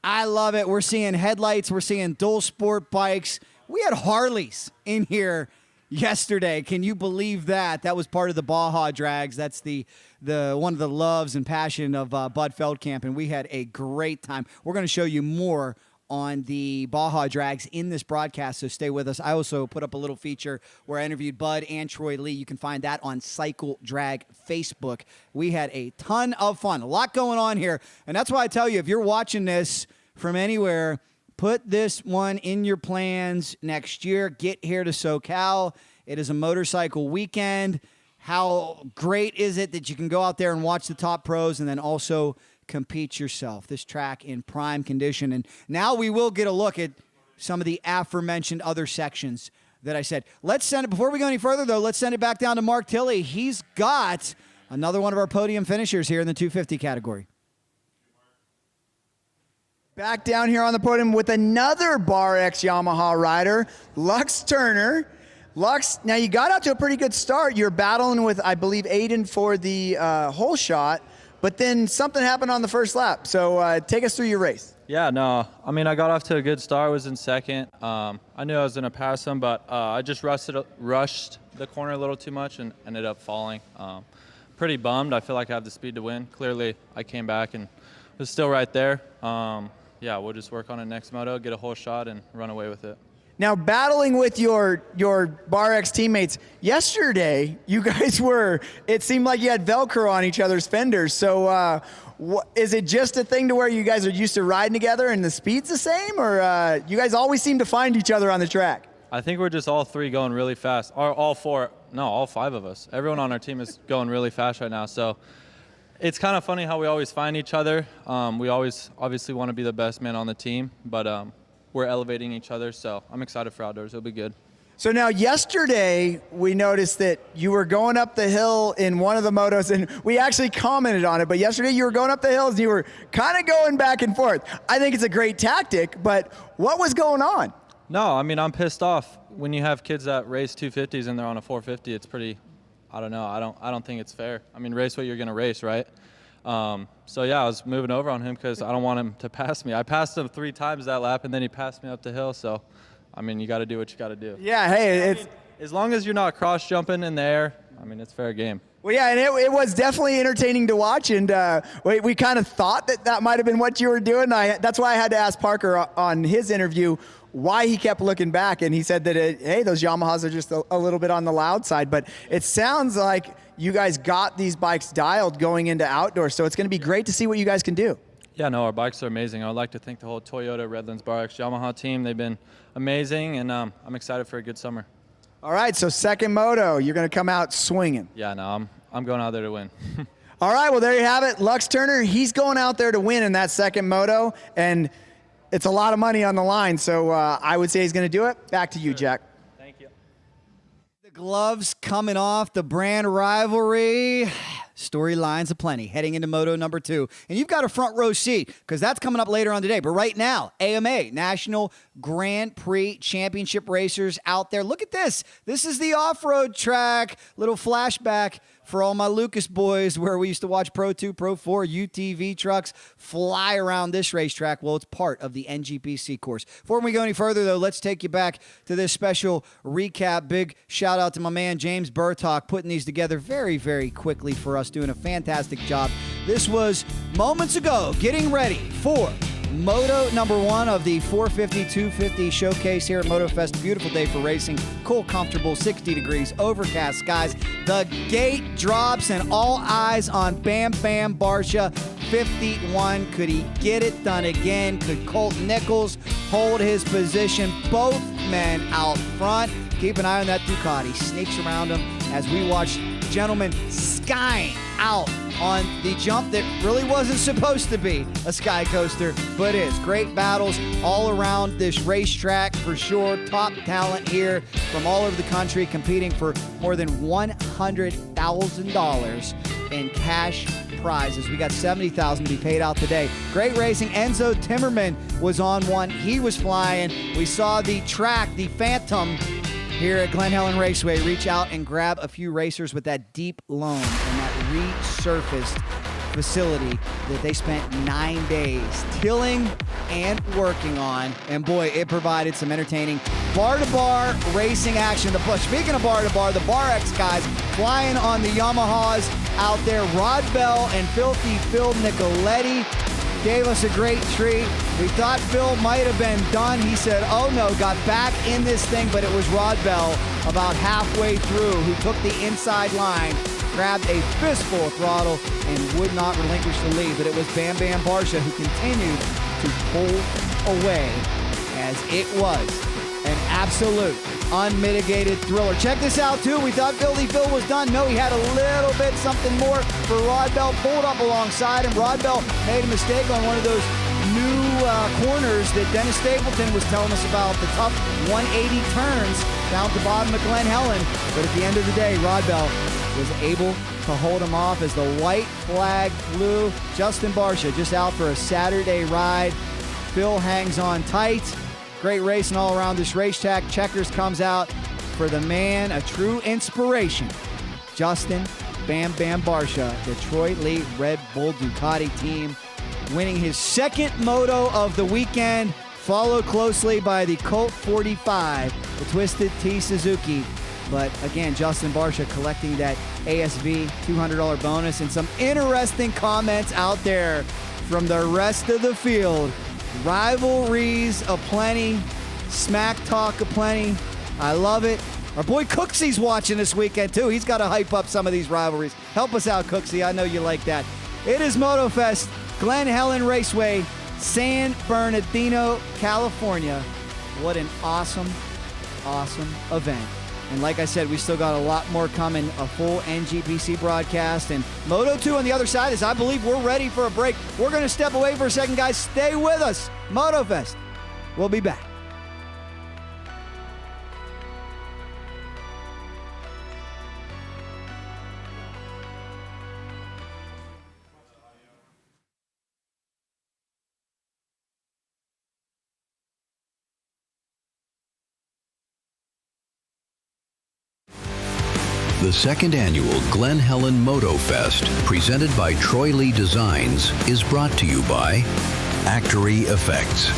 I love it. We're seeing headlights. We're seeing dual sport bikes. We had Harleys in here yesterday. Can you believe that? That was part of the Baja Drags. That's the one of the loves and passion of Bud Feld Camp, and we had a great time. We're going to show you more on the Baja Drags in this broadcast, so stay with us. I also put up a little feature where I interviewed Bud and Troy Lee. You can find that on Cycledrag Facebook. We had a ton of fun. A lot going on here, and that's why I tell you, if you're watching this from anywhere, put this one in your plans next year. Get here to SoCal. It is a motorcycle weekend. How great is it that you can go out there and watch the top pros and then also compete yourself? This track in prime condition. And now we will get a look at some of the aforementioned other sections that I said. Let's send it, before we go any further, though, let's send it back down to Mark Tilley. He's got another one of our podium finishers here in the 250 category. Back down here on the podium with another Bar X Yamaha rider, Lux Turner. Lux, now you got out to a pretty good start. You're battling with, I believe, Aiden for the hole shot, but then something happened on the first lap. So take us through your race. Yeah, no, I mean, I got off to a good start. I was in second. I knew I was going to pass him, but I just rushed the corner a little too much and ended up falling. Pretty bummed. I feel like I have the speed to win. Clearly, I came back and was still right there. Yeah, we'll just work on it next moto, get a whole shot, and run away with it. Now, battling with your Bar X teammates, yesterday, you guys it seemed like you had Velcro on each other's fenders. So is it just a thing to where you guys are used to riding together and the speed's the same? Or you guys always seem to find each other on the track? I think we're just all three going really fast. Or all five of us. Everyone on our team is going really fast right now. So it's kind of funny how we always find each other. We always obviously want to be the best man on the team, but we're elevating each other, so I'm excited for outdoors. It'll be good. So now yesterday, we noticed that you were going up the hill in one of the motos, and we actually commented on it, but yesterday you were going up the hills and you were kind of going back and forth. I think it's a great tactic, but what was going on? No, I mean, I'm pissed off. When you have kids that race 250s and they're on a 450, it's pretty, I don't know, I don't think it's fair. I mean, race what you're going to race, right? So yeah, I was moving over on him because I don't want him to pass me. I passed him 3 times that lap, and then he passed me up the hill. So, I mean, you got to do what you got to do. Yeah, hey, as long as you're not cross jumping in the air, I mean, it's fair game. Well, yeah, and it was definitely entertaining to watch, and we kind of thought that might have been what you were doing. That's why I had to ask Parker on his interview why he kept looking back, and he said that, hey, those Yamahas are just a little bit on the loud side, but it sounds like you guys got these bikes dialed going into outdoors, so it's going to be great to see what you guys can do. Yeah, no, our bikes are amazing. I would like to thank the whole Toyota, Redlands, Bar X, Yamaha team. They've been amazing, and I'm excited for a good summer. All right, so second moto, you're going to come out swinging. Yeah, no, I'm going out there to win. All right, well, there you have it. Lux Turner, he's going out there to win in that second moto, and it's a lot of money on the line, so I would say he's going to do it. Back to you, Jack. Thank you. The gloves coming off, the brand rivalry. Storylines aplenty heading into Moto number 2. And you've got a front row seat because that's coming up later on today. But right now, AMA, National Grand Prix Championship racers out there. Look at this. This is the off-road track. Little flashback for all my Lucas boys where we used to watch Pro 2, Pro 4, UTV trucks fly around this racetrack. Well, it's part of the NGPC course. Before we go any further, though, let's take you back to this special recap. Big shout out to my man James Burtock putting these together very, very quickly for us, doing a fantastic job. This was moments ago, getting ready for Moto number 1 of the 450-250 showcase here at Motofest. Beautiful day for racing. Cool, comfortable, 60 degrees, overcast skies. The gate drops and all eyes on Bam Bam Barcia. 51. Could he get it done again? Could Colt Nichols hold his position? Both men out front. Keep an eye on that Ducati. Sneaks around him as we watch gentlemen skying out on the jump that really wasn't supposed to be a sky coaster, but is. Great battles all around this racetrack for sure. Top talent here from all over the country competing for more than $100,000 in cash prizes. We got $70,000 to be paid out today. Great racing. Enzo Timmerman was on one. He was flying. We saw the track, the Phantom, here at Glen Helen Raceway, reach out and grab a few racers with that deep loan and that resurfaced facility that they spent 9 days tilling and working on. And boy, it provided some entertaining bar-to-bar racing action. Speaking of bar-to-bar, the Bar X guys flying on the Yamahas out there. Rod Bell and Filthy Phil Nicoletti gave us a great treat. We thought Phil might have been done. He said, oh no, got back in this thing, but it was Rod Bell about halfway through who took the inside line, grabbed a fistful of throttle, and would not relinquish the lead. But it was Bam Bam Barcia who continued to pull away as it was an absolute unmitigated thriller. Check this out too. We thought Filthy Phil was done. No, he had a little bit something more for Rod Bell. Pulled up alongside him. Rod Bell made a mistake on one of those new corners that Dennis Stapleton was telling us about, the tough 180 turns down at the bottom of Glen Helen. But at the end of the day, Rod Bell was able to hold him off as the white flag flew. Justin Barcia just out for a Saturday ride. Phil hangs on tight. Great racing all around this racetrack. Checkers comes out for the man, a true inspiration. Justin Bam Bam Barcia, the Troy Lee Red Bull Ducati team, winning his second moto of the weekend, followed closely by the Colt 45, the Twisted T Suzuki. But again, Justin Barcia collecting that ASV $200 bonus, and some interesting comments out there from the rest of the field. Rivalries aplenty, smack talk aplenty. I love it. Our boy Cooksy's watching this weekend too. He's got to hype up some of these rivalries. Help us out, Cooksy. I know you like that. It is Motofest, Glen Helen Raceway, San Bernardino, California. What an awesome, awesome event. And like I said, we still got a lot more coming, a full NGPC broadcast. And Moto 2 on the other side is, I believe, we're ready for a break. We're going to step away for a second, guys. Stay with us. Motofest. We'll be back. The second annual Glen Helen Motofest, presented by Troy Lee Designs, is brought to you by Actory Effects.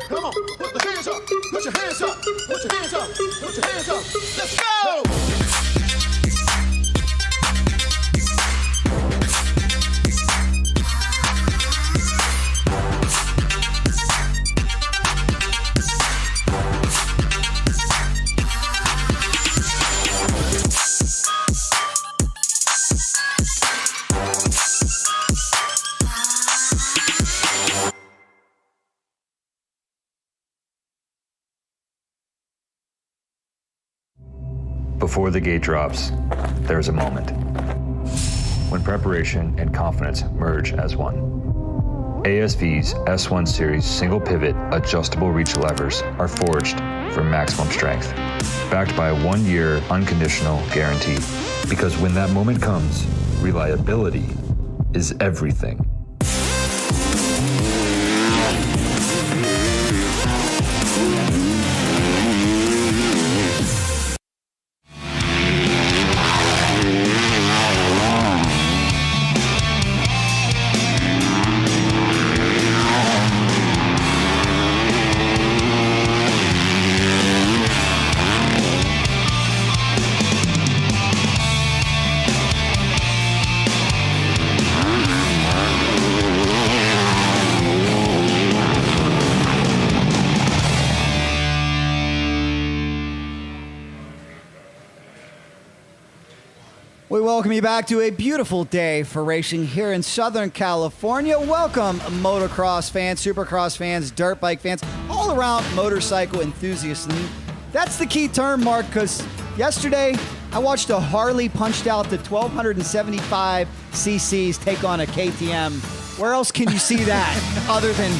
Come on, put the hands up, put your hands up, put your hands up, put your hands up. Let's go! Before the gate drops, there's a moment when preparation and confidence merge as one. ASV's S1 Series single pivot adjustable reach levers are forged for maximum strength, backed by a 1-year unconditional guarantee. Because when that moment comes, reliability is everything. welcome you back to a beautiful day for racing here in Southern California. Welcome, motocross fans, supercross fans, dirt bike fans, all around motorcycle enthusiasts. And that's the key term, Mark, because yesterday I watched a Harley punched out to 1,275 cc's take on a KTM. Where else can you see that other than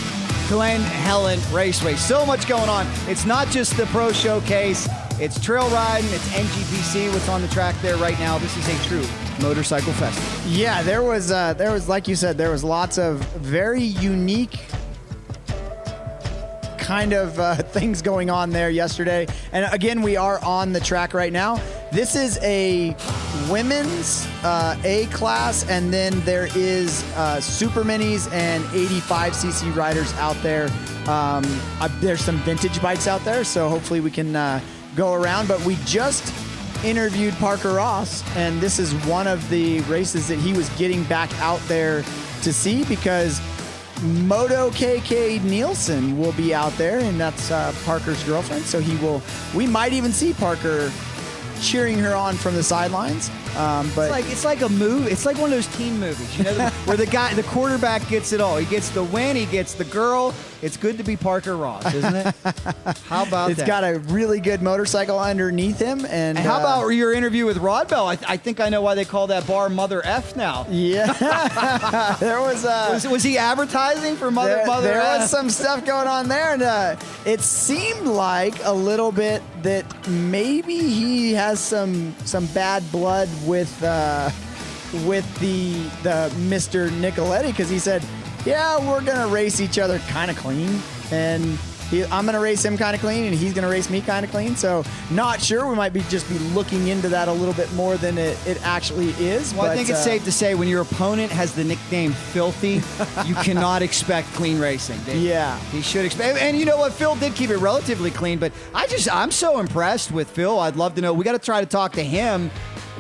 Glen Helen Raceway? So much going on. It's not just the Pro Showcase. It's trail riding. It's NGPC. What's on the track there right now? This is a true motorcycle festival. Yeah, there was like you said, there was lots of very unique kind of things going on there yesterday. And again, we are on the track right now. This is a women's A class, and then there is super minis and 85cc riders out there. There's some vintage bikes out there, so hopefully we can go around. But we just interviewed Parker Ross, and this is one of the races that he was getting back out there to see, because Moto KK Nielsen will be out there, and that's Parker's girlfriend. So we might even see Parker cheering her on from the sidelines. But it's like a movie. It's like one of those teen movies, you know, where the quarterback gets it all. He gets the win. He gets the girl. It's good to be Parker Ross, isn't it? How about it's that? got a really good motorcycle underneath him. And how about your interview with Rod Bell? I think I know why they call that bar Mother F now. Yeah, there was he advertising for Mother F? There was some stuff going on there, and it seemed like a little bit that maybe he has some bad blood with the Mr. Nicoletti, because he said, yeah, we're gonna race each other kind of clean, and I'm gonna race him kind of clean, and he's gonna race me kind of clean. So not sure. We might just be looking into that a little bit more than it actually is. Well, I think it's safe to say when your opponent has the nickname Filthy, you cannot expect clean racing. He should expect. And you know what? Phil did keep it relatively clean, but I'm so impressed with Phil. I'd love to know. We got to try to talk to him.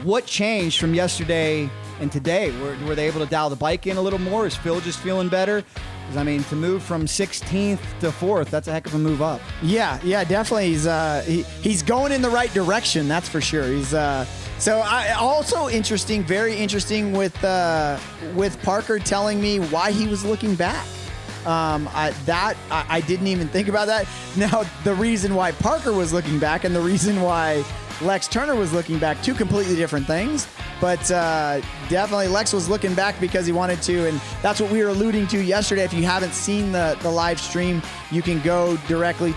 What changed from yesterday and today? Were they able to dial the bike in a little more? Is Phil just feeling better? Because, I mean, to move from 16th to 4th, that's a heck of a move up. Yeah, definitely. He's going in the right direction, that's for sure. He's also interesting, very interesting with Parker telling me why he was looking back. I didn't even think about that. Now, the reason why Parker was looking back and the reason why Lex Turner was looking back, two completely different things. But definitely Lex was looking back because he wanted to, and that's what we were alluding to yesterday. If you haven't seen the live stream, you can go directly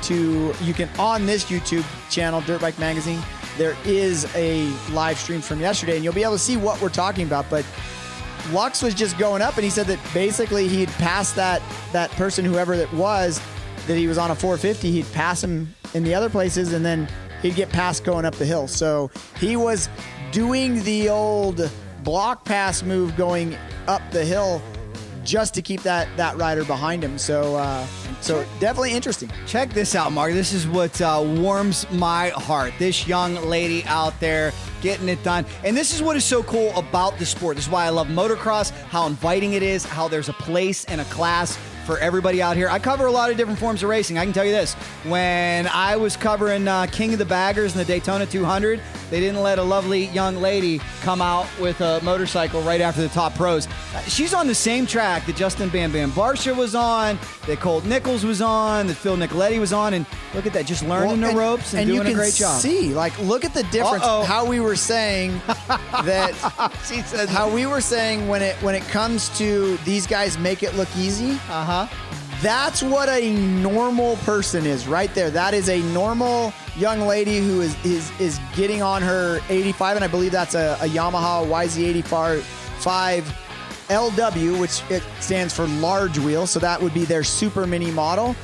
on this YouTube channel, Dirt Bike Magazine, there is a live stream from yesterday, and you'll be able to see what we're talking about. But Lux was just going up, and he said that basically he'd passed that person, whoever that was, that he was on a 450, he'd pass him in the other places, and then he'd get past going up the hill. So he was doing the old block pass move going up the hill just to keep that rider behind him. So definitely interesting. Check this out, Mark. This is what warms my heart. This young lady out there getting it done. And this is what is so cool about the sport. This is why I love motocross, how inviting it is, how there's a place and a class for everybody out here. I cover a lot of different forms of racing. I can tell you this. When I was covering King of the Baggers in the Daytona 200, they didn't let a lovely young lady come out with a motorcycle right after the top pros. She's on the same track that Justin Bam Bam Barcia was on, that Colt Nichols was on, that Phil Nicoletti was on, and look at that, just learning the ropes and doing a great job. See, look at the difference. How we were saying that. How we were saying when it comes to these guys make it look easy. That's what a normal person is right there. That is a normal young lady who is getting on her 85, and I believe that's a Yamaha YZ85 LW, which it stands for large wheel, so that would be their super mini model.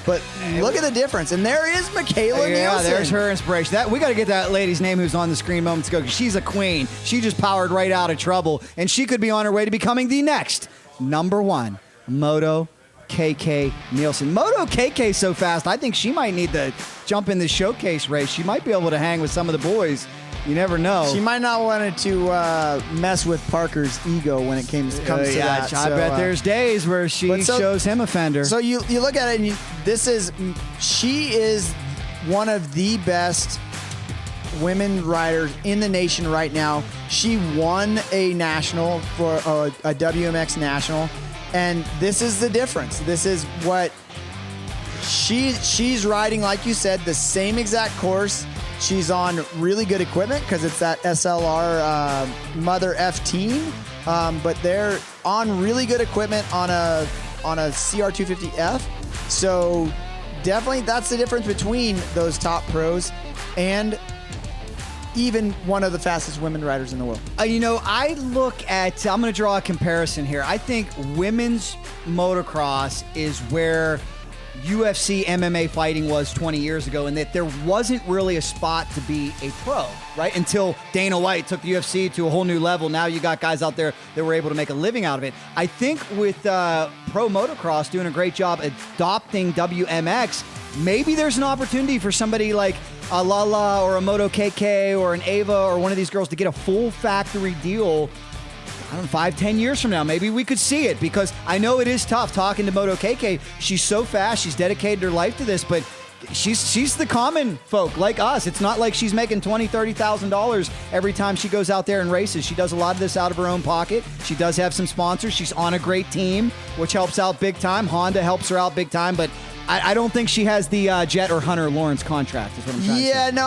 But look at the difference. And there is Michaela Nielsen. Yeah, there's her inspiration. We got to get that lady's name who's on the screen moments ago, because she's a queen. She just powered right out of trouble, and she could be on her way to becoming the next #1 Moto KK Nielsen. Moto KK so fast, I think she might need to jump in the showcase race. She might be able to hang with some of the boys. You never know. She might not want to mess with Parker's ego when it comes to that. I bet there's days where she shows him a fender. So you look at it, and she is one of the best women riders in the nation right now. She won a national for a WMX national, and this is the difference. This is what she's riding, like you said, the same exact course. She's on really good equipment because it's that SLR Mother F team, but they're on really good equipment on a CR250F. So definitely that's the difference between those top pros and even one of the fastest women riders in the world. I look at, I'm going to draw a comparison here. I think women's motocross is where UFC MMA fighting was 20 years ago, and that there wasn't really a spot to be a pro, right? Until Dana White took the UFC to a whole new level. Now you got guys out there that were able to make a living out of it. I think with pro motocross doing a great job adopting WMX, maybe there's an opportunity for somebody like a Lala or a Moto KK or an Ava or one of these girls to get a full factory deal. I don't know, 5-10 years from now, maybe we could see it, because I know it is tough talking to Moto KK. She's so fast. She's dedicated her life to this, but she's the common folk like us. It's not like she's making $20,000, $30,000 every time she goes out there and races. She does a lot of this out of her own pocket. She does have some sponsors. She's on a great team, which helps out big time. Honda helps her out big time, but I don't think she has the Jet or Hunter Lawrence contract, is what I'm trying to say. Yeah, no,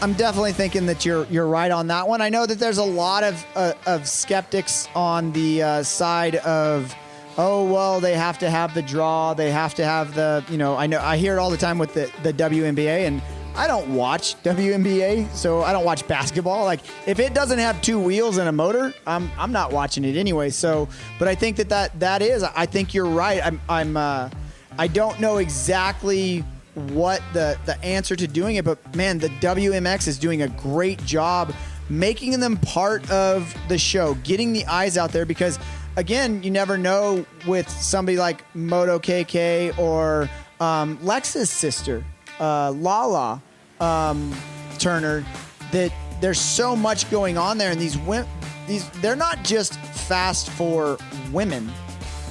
I'm definitely thinking that you're right on that one. I know that there's a lot of skeptics on the side of, oh, well, they have to have the draw, they have to have the, I hear it all the time with the WNBA, and I don't watch WNBA, so I don't watch basketball. Like, if it doesn't have two wheels and a motor, I'm not watching it anyway. So, but I think that is, I think you're right. I don't know exactly what the answer to doing it, but man, the WMX is doing a great job making them part of the show, getting the eyes out there, because again, you never know with somebody like Moto KK or Lex's sister, Lala Turner, that there's so much going on there, and these they're not just fast for women.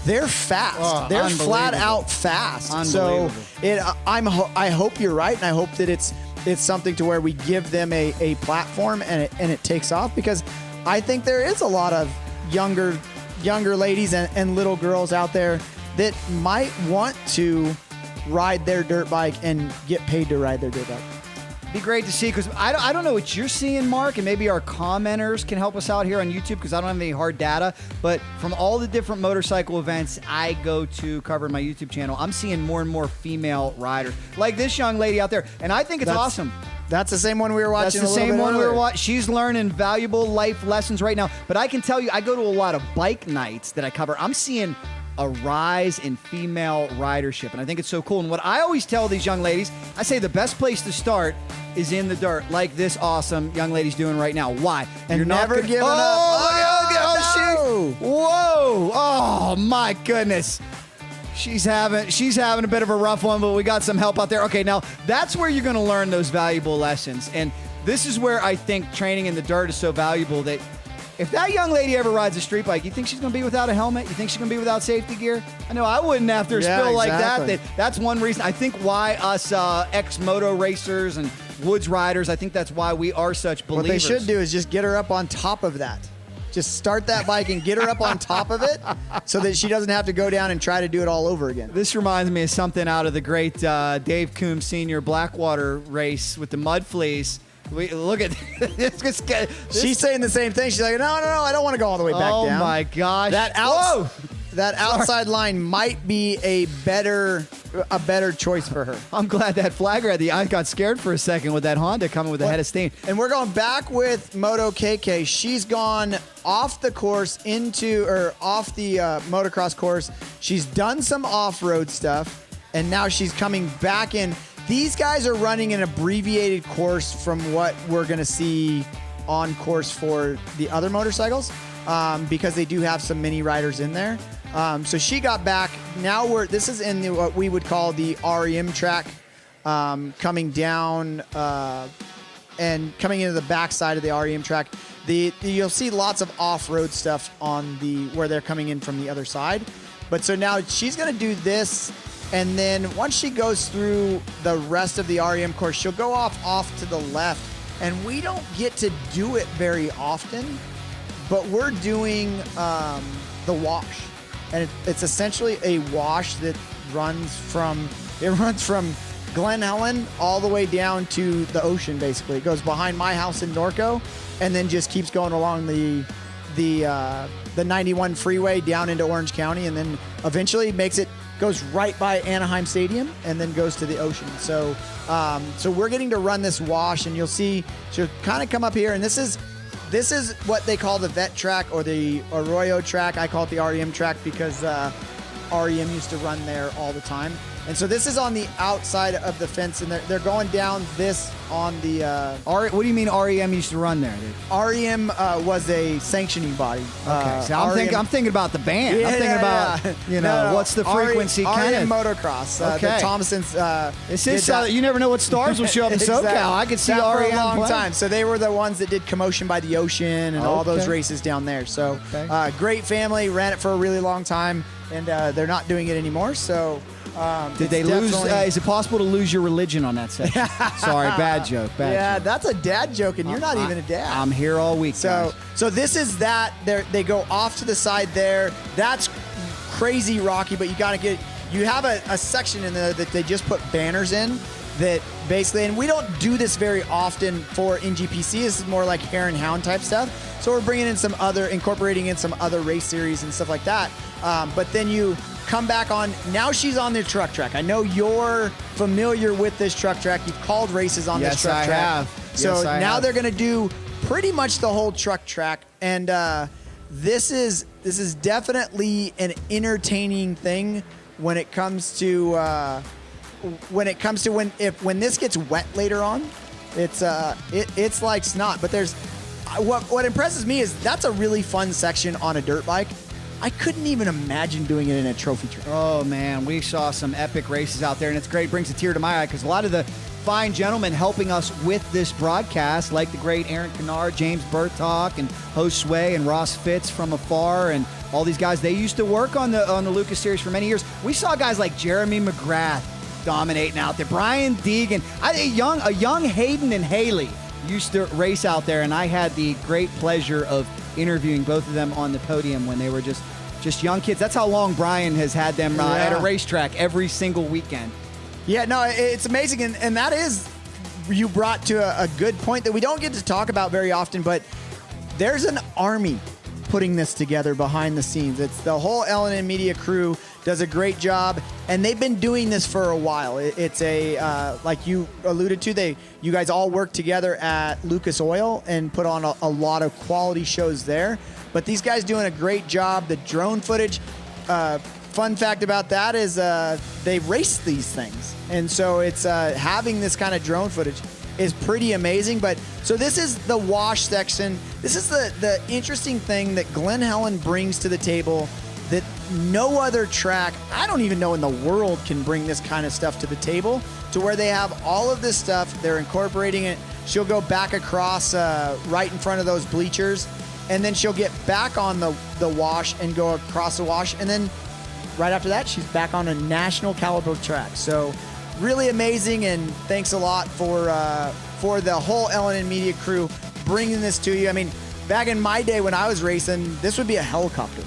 They're fast. They're flat out fast. So I hope you're right, and I hope that it's something to where we give them a platform and it takes off, because I think there is a lot of younger ladies and little girls out there that might want to ride their dirt bike and get paid to ride their dirt bike. Be great to see, because I don't know what you're seeing, Mark, and maybe our commenters can help us out here on YouTube, because I don't have any hard data, but from all the different motorcycle events I go to cover my YouTube channel, I'm seeing more and more female riders, like this young lady out there, and I think it's awesome. That's the same one we were watching. That's the same one we were watching. She's learning valuable life lessons right now, but I can tell you, I go to a lot of bike nights that I cover. I'm seeing a rise in female ridership, and I think it's so cool. And what I always tell these young ladies, I say the best place to start is in the dirt, like this awesome young lady's doing right now. Why? And you're never giving up. Whoa! Oh my goodness. She's having a bit of a rough one, but we got some help out there. Okay, now that's where you're going to learn those valuable lessons. And this is where I think training in the dirt is so valuable, that if that young lady ever rides a street bike, you think she's going to be without a helmet? You think she's going to be without safety gear? I know I wouldn't after a spill like that. That's one reason. I think why us ex-moto racers and woods riders, I think that's why we are such believers. What they should do is just get her up on top of that. Just start that bike and get her up on top of it, so that she doesn't have to go down and try to do it all over again. This reminds me of something out of the great Dave Coombs Sr. Blackwater race with the mud fleece. Look at this. She's saying the same thing. She's like, no, I don't want to go all the way back down. Oh my gosh! That outside line might be a better choice for her. I'm glad that flagger had I got scared for a second with that Honda coming with a head of steam. And we're going back with Moto KK. She's gone off the course off the motocross course. She's done some off-road stuff, and now she's coming back in. These guys are running an abbreviated course from what we're going to see on course for the other motorcycles, because they do have some mini riders in there. So she got back. Now this is in what we would call the REM track, coming down and coming into the backside of the REM track. You'll see lots of off-road stuff on where they're coming in from the other side. But so now she's going to do this. And then once she goes through the rest of the REM course, she'll go off to the left and we don't get to do it very often, but we're doing the wash. And it's essentially a wash that runs from Glen Helen all the way down to the ocean, basically. It goes behind my house in Norco and then just keeps going along the 91 freeway down into Orange County, and then eventually goes right by Anaheim Stadium and then goes to the ocean. So we're getting to run this wash, and you'll see she'll kind of come up here, and this is what they call the vet track or the Arroyo track. I call it the REM track because REM used to run there all the time. And so this is on the outside of the fence, and they're going down this on the... what do you mean REM used to run there? REM was a sanctioning body. Okay, so I'm thinking about the band. Yeah, I'm thinking about, what's the frequency kind REM of... motocross. Okay. The Thomasons... you never know what stars will show up in Exactly. SoCal. I could see that REM for a long playing. time. So they were the ones that did Commotion by the Ocean and all those races down there. So great family, ran it for a really long time, and they're not doing it anymore. So... Did they lose? Is it possible to lose your religion on that section? Sorry, bad joke. That's a dad joke, and you're not even a dad. I'm here all week. So this is that. They go off to the side there. That's crazy rocky, but you have a section in there that they just put banners in that basically, and we don't do this very often for NGPC. This is more like hare and hound type stuff. So we're bringing in incorporating in some other race series and stuff like that. But then you come back on. Now she's on the truck track. I know you're familiar with this truck track. You've called races on this truck track. Have. So yes, I now have. they're going to do pretty much the whole truck track, and this is definitely an entertaining thing when it comes to when this gets wet later on. It's like snot. But there's what impresses me is that's a really fun section on a dirt bike. I couldn't even imagine doing it in a trophy truck. Oh, man, we saw some epic races out there, and it's great. It brings a tear to my eye because a lot of the fine gentlemen helping us with this broadcast, like the great Aaron Kennard, James Bertok, and Josue and Ross Fitz from afar, and all these guys, they used to work on the Lucas Series for many years. We saw guys like Jeremy McGrath dominating out there, Brian Deegan, a young Hayden and Haley used to race out there, and I had the great pleasure of interviewing both of them on the podium when they were just young kids. That's how long Brian has had them at a racetrack every single weekend. Yeah, no, it's amazing, and that is, you brought to a good point that we don't get to talk about very often, but there's an army putting this together behind the scenes. It's the whole L&N Media crew does a great job, and they've been doing this for a while. It's like you alluded to, you guys all work together at Lucas Oil and put on a lot of quality shows there. But these guys doing a great job. The drone footage, fun fact about that is they race these things. And so it's having this kind of drone footage is pretty amazing. But so this is the wash section. This is the interesting thing that Glen Helen brings to the table that no other track, I don't even know in the world, can bring this kind of stuff to the table, to where they have all of this stuff. They're incorporating it. She'll go back across right in front of those bleachers, and then she'll get back on the wash and go across the wash, and then right after that, she's back on a national caliber track. So really amazing, and thanks a lot for the whole L&N Media crew bringing this to you. I mean, back in my day when I was racing, this would be a helicopter.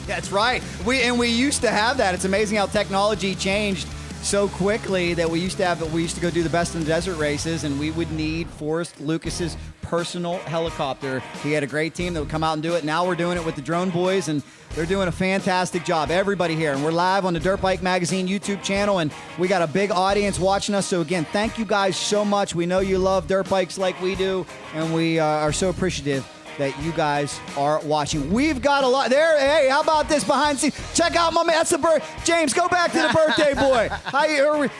That's right. We used to have that. It's amazing how technology changed so quickly that we used to go do the best in the desert races, and we would need Forrest Lucas's personal helicopter. He had a great team that would come out and do it. Now we're doing it with the Drone Boys, and they're doing a fantastic job. Everybody here, and we're live on the Dirt Bike Magazine YouTube channel, and we got a big audience watching us. So again, thank you guys so much. We know you love dirt bikes like we do, and we are so appreciative that you guys are watching. We've got a lot there. Hey, how about this behind the scenes? Check out my man. That's the James, go back to the birthday boy.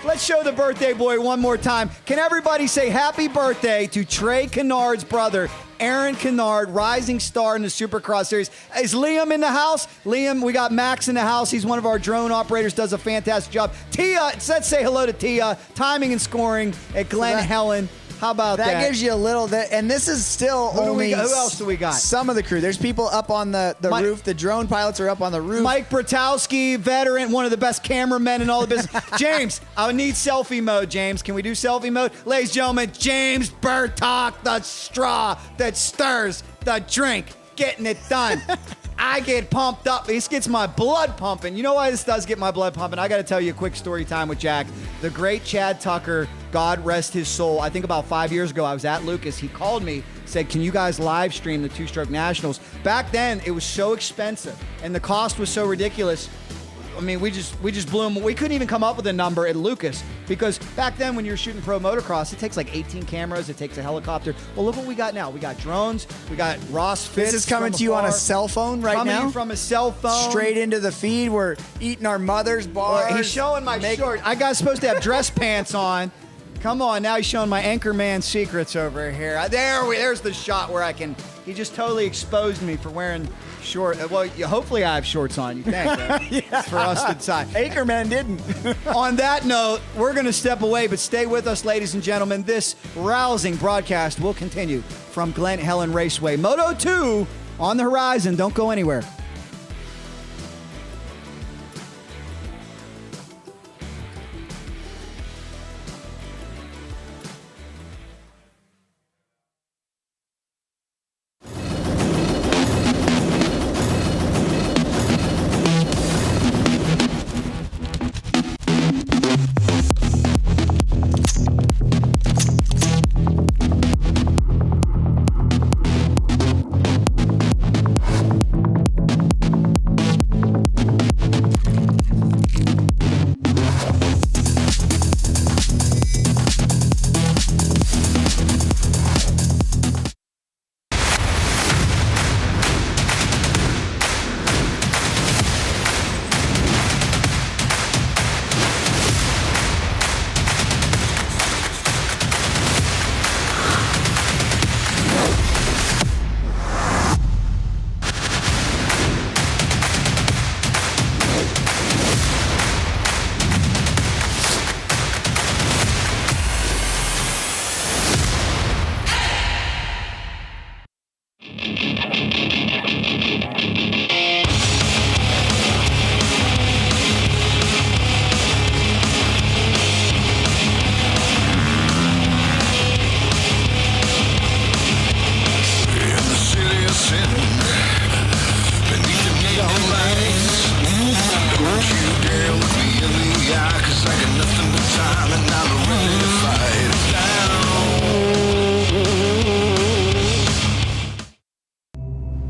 Let's show the birthday boy one more time. Can everybody say happy birthday to Trey Kennard's brother, Aaron Kennard, rising star in the Supercross Series. Is Liam in the house? Liam, we got Max in the house. He's one of our drone operators, does a fantastic job. Tia, let's say hello to Tia, timing and scoring at Glen Helen. How about that? That gives you a little bit, and this is still only. Who else do we got? Some of the crew. There's people up on the roof. The drone pilots are up on the roof. Mike Bratowski, veteran, one of the best cameramen in all the business. James, I need selfie mode, James. Can we do selfie mode? Ladies and gentlemen, James Burtock, the straw that stirs the drink. Getting it done. I get pumped up. This gets my blood pumping. You know why this does get my blood pumping? I got to tell you a quick story time with Jack. The great Chad Tucker, God rest his soul. I think about 5 years ago, I was at Lucas. He called me, said, can you guys live stream the two-stroke nationals? Back then, it was so expensive, and the cost was so ridiculous. I mean, we just blew them. We couldn't even come up with a number at Lucas because back then when you're shooting pro motocross, it takes like 18 cameras. It takes a helicopter. Well, look what we got now. We got drones. We got Ross Fitz. This is coming to you on a cell phone right now? Coming from a cell phone. Straight into the feed. We're eating our mother's bars. Well, he's showing my short. I got supposed to have dress pants on. Come on, now he's showing my Anchorman secrets over here. There's the shot where he just totally exposed me for wearing short. Well, hopefully I have shorts on, you think. Yeah. For us to decide. Anchorman didn't. On that note, we're going to step away, but stay with us, ladies and gentlemen. This rousing broadcast will continue from Glen Helen Raceway. Moto 2 on the horizon. Don't go anywhere.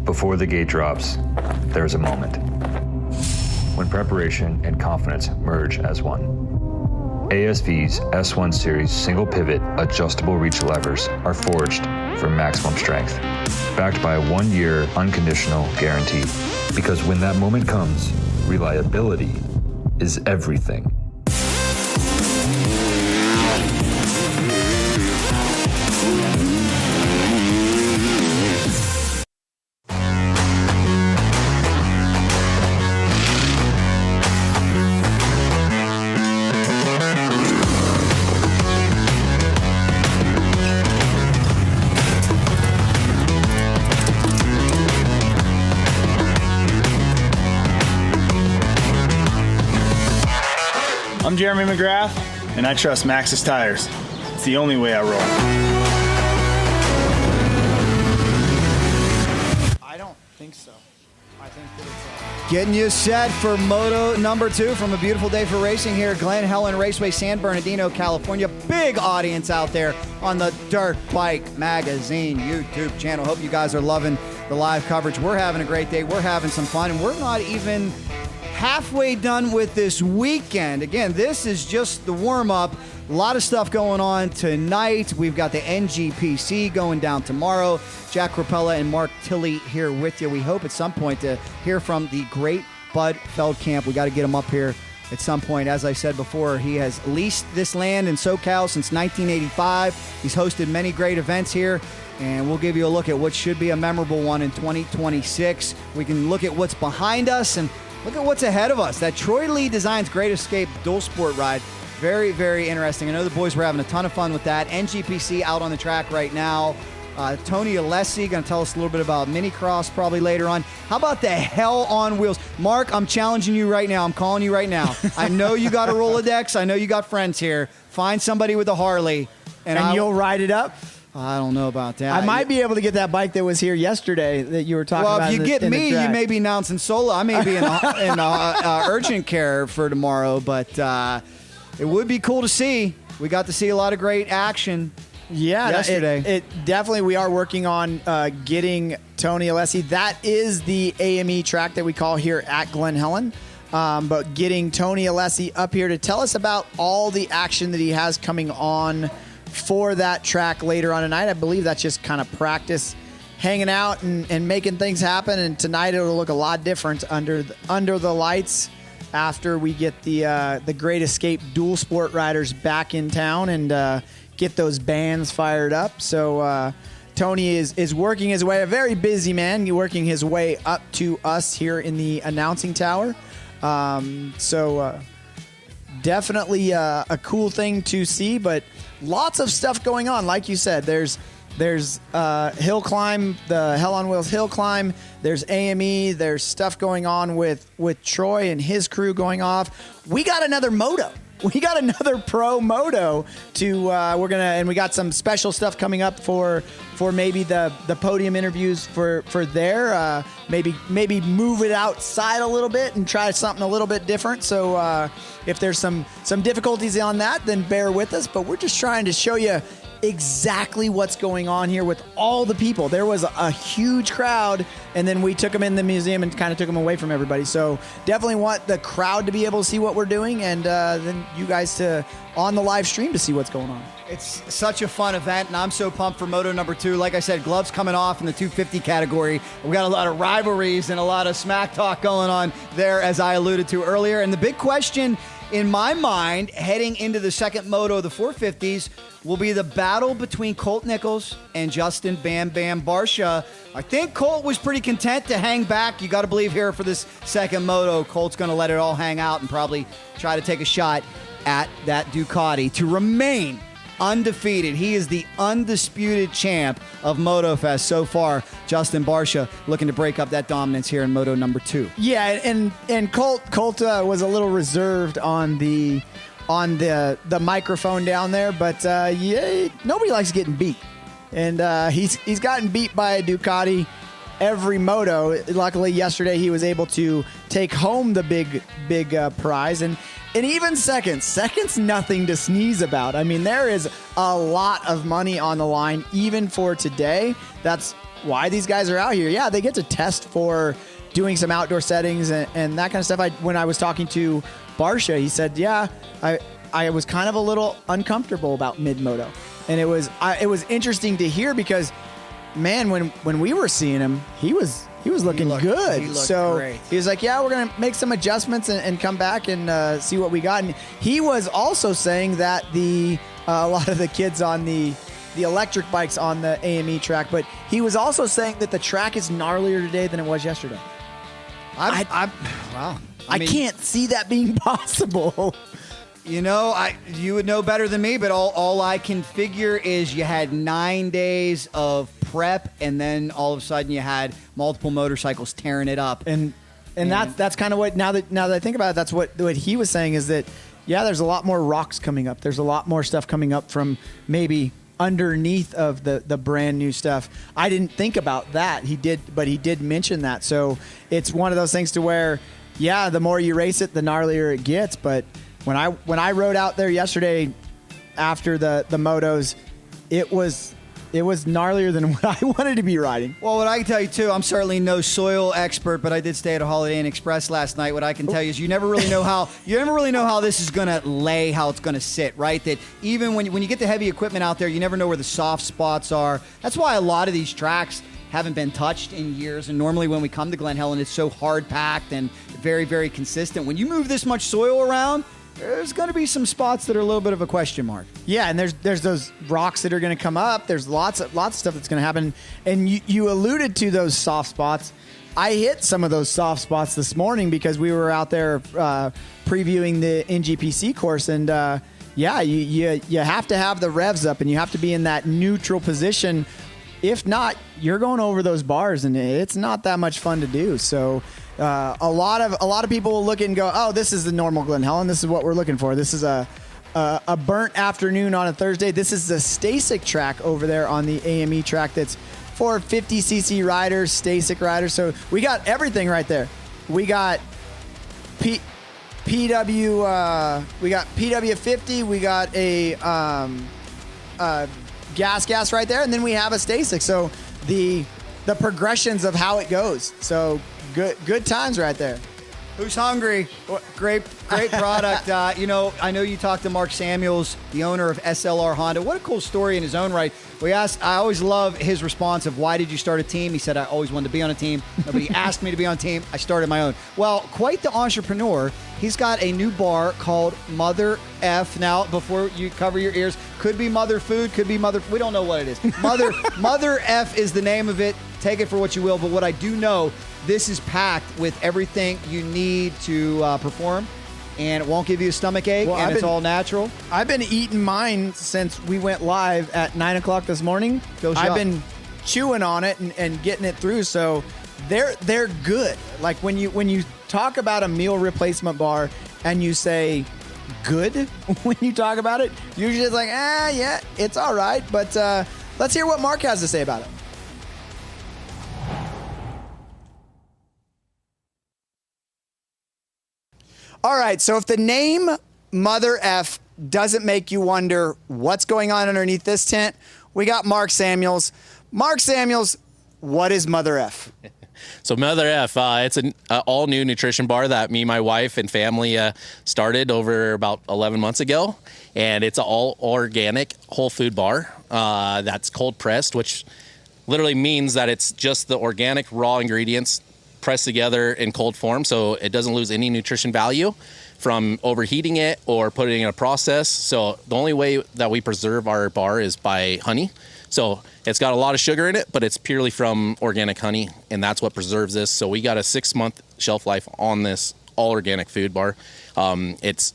Before the gate drops, there's a moment when preparation and confidence merge as one. ASV's S1 Series single pivot adjustable reach levers are forged for maximum strength, backed by a 1-year unconditional guarantee. Because when that moment comes, reliability is everything. I'm Jeremy McGrath, and I trust Maxxis tires. It's the only way I roll. I don't think so. I think that it's Getting you set for Moto number 2 from a beautiful day for racing here at Glen Helen Raceway, San Bernardino, California. Big audience out there on the Dirt Bike Magazine YouTube channel. Hope you guys are loving the live coverage. We're having a great day. We're having some fun, and we're not even halfway done with this weekend. Again, this is just the warm-up. A lot of stuff going on tonight. We've got the NGPC going down tomorrow. Jack Korpela and Mark Tilley here with you. We hope at some point to hear from the great Bud Feld Camp. We got to get him up here at some point. As I said before, he has leased this land in SoCal since 1985. He's hosted many great events here, and we'll give you a look at what should be a memorable one in 2026. We can look at what's behind us and look at what's ahead of us. That Troy Lee Designs Great Escape dual sport ride. Very, very interesting. I know the boys were having a ton of fun with that. NGPC out on the track right now. Tony Alessi going to tell us a little bit about mini-cross probably later on. How about the hell on wheels? Mark, I'm challenging you right now. I'm calling you right now. I know you got a Rolodex. I know you got friends here. Find somebody with a Harley. And you'll ride it up? I don't know about that. I might be able to get that bike that was here yesterday that you were talking about. Well, if you get me, you may be announcing solo. I may be in urgent care for tomorrow, but it would be cool to see. We got to see a lot of great action. Yeah, yesterday. It definitely, we are working on getting Tony Alessi. That is the AME track that we call here at Glen Helen. But getting Tony Alessi up here to tell us about all the action that he has coming on for that track later on tonight. I believe that's just kind of practice, hanging out and making things happen. And tonight it'll look a lot different under the lights after we get the Great Escape dual sport riders back in town and get those bands fired up. So Tony is working his way, a very busy man, working his way up to us here in the announcing tower. Definitely a cool thing to see, but lots of stuff going on. Like you said, there's hill climb, the Hell on Wheels hill climb. There's AME. There's stuff going on with Troy and his crew going off. We got another Moto. We got another pro Moto and we got some special stuff coming up for maybe the podium interviews for there. Maybe move it outside a little bit and try something a little bit different. So if there's some difficulties on that, then bear with us. But we're just trying to show you exactly what's going on here with all the people. There was a huge crowd, and then we took them in the museum and kind of took them away from everybody. So definitely want the crowd to be able to see what we're doing, and then you guys on the live stream to see what's going on. It's such a fun event, and I'm so pumped for Moto number 2. Like I said, gloves coming off in the 250 category. We got a lot of rivalries and a lot of smack talk going on there, as I alluded to earlier. And the big question in my mind, heading into the second Moto, the 450s, will be the battle between Colt Nichols and Justin Bam Bam Barcia. I think Colt was pretty content to hang back. You got to believe here for this second Moto, Colt's going to let it all hang out and probably try to take a shot at that Ducati to remain undefeated. He is the undisputed champ of Motofest so far. Justin Barcia looking to break up that dominance here in Moto number 2. Yeah, and Colt was a little reserved on the microphone down there, but yeah, nobody likes getting beat, and he's gotten beat by a Ducati every Moto. Luckily, yesterday he was able to take home the big prize, and even seconds nothing to sneeze about. I mean, there is a lot of money on the line even for today. That's why these guys are out here. Yeah, they get to test for doing some outdoor settings and that kind of stuff. When I was talking to Barcia, he said, yeah, I was kind of a little uncomfortable about mid-moto. And it was interesting to hear because, man, when we were seeing him, he was looking good. He looked so great. He was like, yeah, we're going to make some adjustments and come back and see what we got. And he was also saying that a lot of the kids on the electric bikes on the AME track, but he was also saying that the track is gnarlier today than it was yesterday. Wow. I can't see that being possible. You know, you would know better than me, but all I can figure is you had 9 days of prep, and then all of a sudden you had multiple motorcycles tearing it up. And that's kind of what, now that I think about it, that's what he was saying is that, yeah, there's a lot more rocks coming up. There's a lot more stuff coming up from maybe underneath of the brand new stuff. I didn't think about that. But he did mention that. So it's one of those things to where, yeah, the more you race it, the gnarlier it gets. But when I rode out there yesterday after the motos, it was gnarlier than what I wanted to be riding. Well, what I can tell you too, I'm certainly no soil expert, but I did stay at a Holiday Inn Express last night. What I can tell you is you never really know how this is going to lay, how it's going to sit, right? That even when you get the heavy equipment out there, you never know where the soft spots are. That's why a lot of these tracks haven't been touched in years. And normally when we come to Glen Helen, it's so hard packed and very, very consistent. When you move this much soil around, there's going to be some spots that are a little bit of a question mark. Yeah, and there's those rocks that are going to come up. There's lots of stuff that's going to happen. And you alluded to those soft spots. I hit some of those soft spots this morning because we were out there previewing the NGPC course, and you have to have the revs up and you have to be in that neutral position. If not, you're going over those bars, and it's not that much fun to do. So a lot of people will look and go, "Oh, this is the normal Glen Helen. This is what we're looking for. This is a burnt afternoon on a Thursday." This is the Stasic track over there on the AME track. That's for 50cc riders, Stasic riders. So we got everything right there. We got PW. We got PW50. We got a gas right there, and then we have a Stasic. So the progressions of how it goes. So good times right there. Who's hungry? Great product. I know you talked to Mark Samuels, the owner of SLR Honda. What a cool story in his own right. I always love his response of why did you start a team? He said, I always wanted to be on a team. Nobody asked me to be on a team. I started my own. Well, quite the entrepreneur. He's got a new bar called Mother F. Now, before you cover your ears, could be Mother Food, could be Mother. We don't know what it is. Mother F is the name of it. Take it for what you will. But what I do know, this is packed with everything you need to perform, and it won't give you a stomach ache, and it's all natural. I've been eating mine since we went live at 9 o'clock this morning. I've been chewing on it and getting it through, so they're good. Like when you talk about a meal replacement bar and you say good when you talk about it, usually it's like, yeah, it's all right. But let's hear what Mark has to say about it. All right, so if the name Mother F doesn't make you wonder what's going on underneath this tent, we got Mark Samuels. Mark Samuels, what is Mother F? So Mother F, it's an all-new nutrition bar that me, my wife, and family started over about 11 months ago. And it's an all-organic whole food bar that's cold pressed, which literally means that it's just the organic raw ingredients pressed together in cold form, so it doesn't lose any nutrition value from overheating it or putting it in a process. So the only way that we preserve our bar is by honey. So it's got a lot of sugar in it, but it's purely from organic honey, and that's what preserves this. So we got a 6-month shelf life on this all organic food bar. It's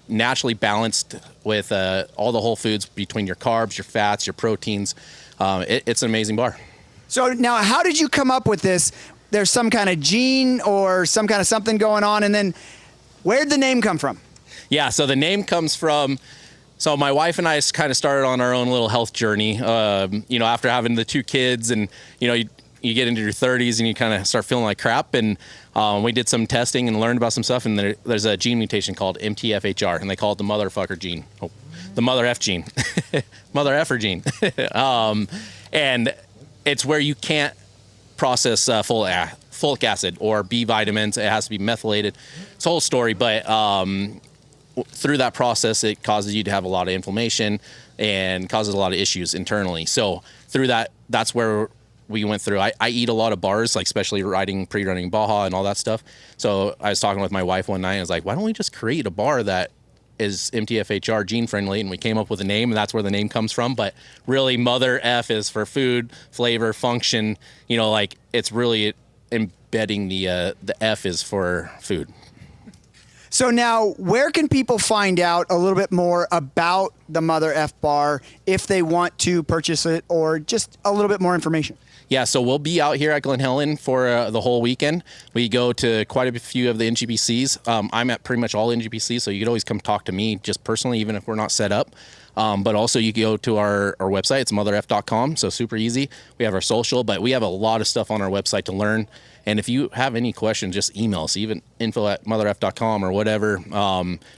naturally balanced with all the whole foods between your carbs, your fats, your proteins. It's an amazing bar. So now, how did you come up with this? There's some kind of gene or some kind of something going on, and then where'd the name come from? Yeah, so the name comes from, so my wife and I kind of started on our own little health journey, after having the 2 kids, and, you get into your 30s and you kind of start feeling like crap, and we did some testing and learned about some stuff, and there's a gene mutation called MTFHR, and they call it the motherfucker gene. Oh, the Mother F gene. Mother Effer gene. And it's where you can't process folic acid or B vitamins. It has to be methylated. It's a whole story, but through that process, it causes you to have a lot of inflammation and causes a lot of issues internally. So through that, that's where we went through. I eat a lot of bars, like especially pre-running Baja and all that stuff. So I was talking with my wife one night, and I was like, why don't we just create a bar that is MTFHR gene friendly? And we came up with a name, and that's where the name comes from. But really, Mother F is for food, flavor, function. It's really embedding the F is for food. So now, where can people find out a little bit more about the Mother F bar if they want to purchase it, or just a little bit more information? Yeah, so we'll be out here at Glen Helen for the whole weekend. We go to quite a few of the NGPCs. I'm at pretty much all NGPCs, so you could always come talk to me just personally, even if we're not set up. But also you can go to our website. It's motherf.com, so super easy. We have our social, but we have a lot of stuff on our website to learn. And if you have any questions, just email us, even info@motherf.com or whatever.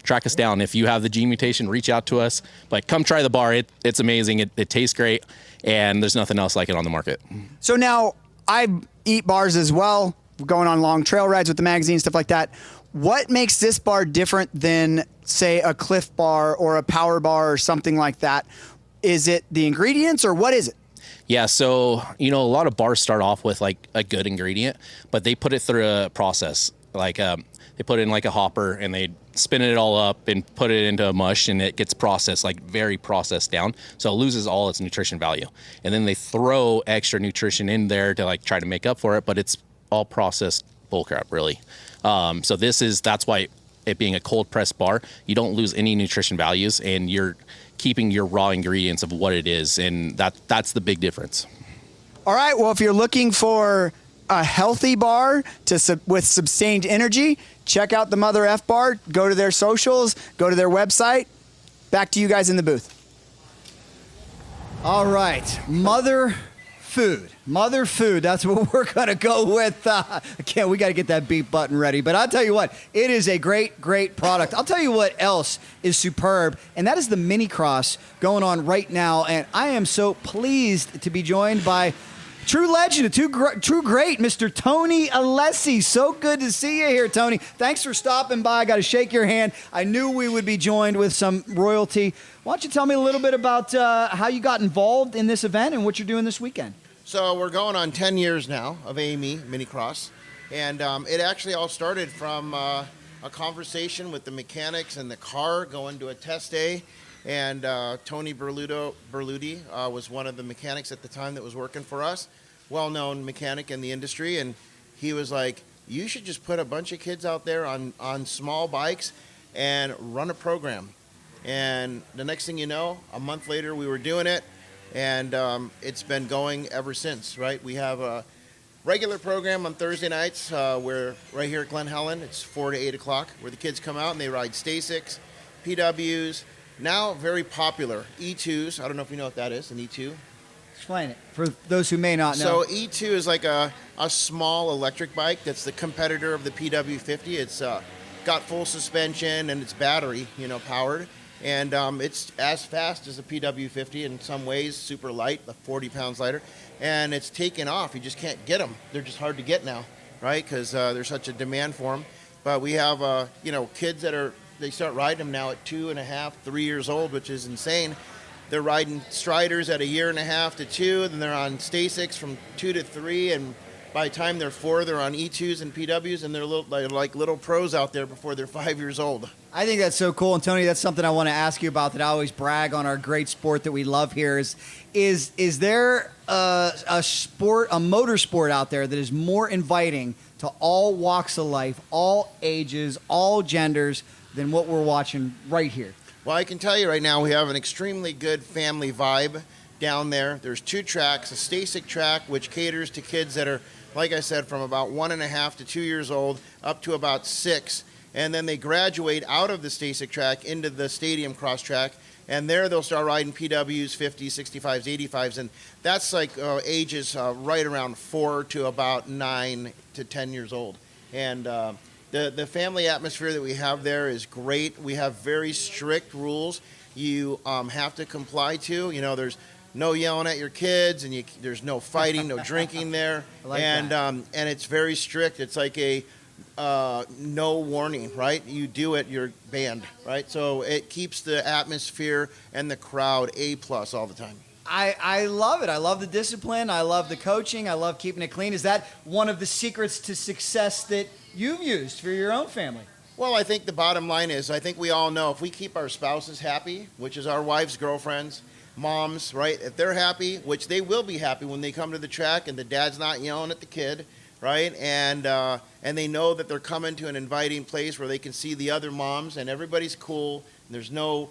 Track us down. If you have the gene mutation, reach out to us. But come try the bar. It's amazing. It tastes great, and there's nothing else like it on the market. So now, I eat bars as well, going on long trail rides with the magazine, stuff like that. What makes this bar different than, say, a Cliff bar or a Power bar or something like that? Is it the ingredients, or what is it? Yeah, so, a lot of bars start off with like a good ingredient, but they put it through a process. Like they put it in like a hopper, and they spin it all up and put it into a mush, and it gets processed, like very processed down. So it loses all its nutrition value. And then they throw extra nutrition in there to like try to make up for it, but it's all processed bullcrap, really. So that's why it being a cold pressed bar, you don't lose any nutrition values, and you're keeping your raw ingredients of what it is, and that's the big difference. All right, well, if you're looking for a healthy bar with sustained energy, check out the Mother F Bar. Go to their socials, go to their website. Back to you guys in the booth. All right, Mother Food. That's what we're going to go with. Again, we got to get that beep button ready. But I'll tell you what, it is a great, great product. I'll tell you what else is superb, and that is the mini cross going on right now. And I am so pleased to be joined by true legend, true great, Mr. Tony Alessi. So good to see you here, Tony. Thanks for stopping by. I got to shake your hand. I knew we would be joined with some royalty. Why don't you tell me a little bit about how you got involved in this event and what you're doing this weekend? So we're going on 10 years now of AME Minicross, and it actually all started from a conversation with the mechanics in the car going to a test day, and Tony Berluti was one of the mechanics at the time that was working for us, well-known mechanic in the industry, and he was like, you should just put a bunch of kids out there on small bikes and run a program. And the next thing you know, a month later we were doing it, and it's been going ever since, right? We have a regular program on Thursday nights where right here at Glen Helen, it's 4 to 8 o'clock, where the kids come out and they ride Stasics, PWs, now very popular, E2s. I don't know if you know what that is, an E2. Explain it for those who may not know. So E2 is like a small electric bike that's the competitor of the PW50. It's got full suspension and it's battery, powered. And it's as fast as a PW50 in some ways, super light, 40 pounds lighter. And it's taken off. You just can't get them. They're just hard to get now, right? Because there's such a demand for them. But we have, kids they start riding them now at 2.5, 3 years old, which is insane. They're riding Striders at 1.5 to 2, then they're on Stasics from 2 to 3, and by the time they're 4, they're on E2s and PWs, and they're like little pros out there before they're 5 years old. I think that's so cool. And Tony, that's something I want to ask you about that I always brag on our great sport that we love here is there a motorsport out there that is more inviting to all walks of life, all ages, all genders than what we're watching right here? Well, I can tell you right now we have an extremely good family vibe down there. There's 2 tracks, a Stasic track, which caters to kids that are, like I said, from about 1.5 to 2 years old up to about 6. And then they graduate out of the Stasic track into the stadium cross track, and there they'll start riding PWs, 50s, 65s, 85s, and that's like ages right around 4 to about 9 to 10 years old. And the family atmosphere that we have there is great. We have very strict rules you have to comply to. There's no yelling at your kids, and there's no fighting, no drinking there. I like that. And it's very strict. It's like a no warning, right? You do it, you're banned, right? So it keeps the atmosphere and the crowd A+ all the time. I love it. I love the discipline. I love the coaching. I love keeping it clean. Is that one of the secrets to success that you've used for your own family? Well, I think the bottom line is, I think we all know if we keep our spouses happy, which is our wives, girlfriends, moms, right? If they're happy, which they will be happy when they come to the track and the dad's not yelling at the kid, right? And they know that they're coming to an inviting place where they can see the other moms and everybody's cool. And there's no,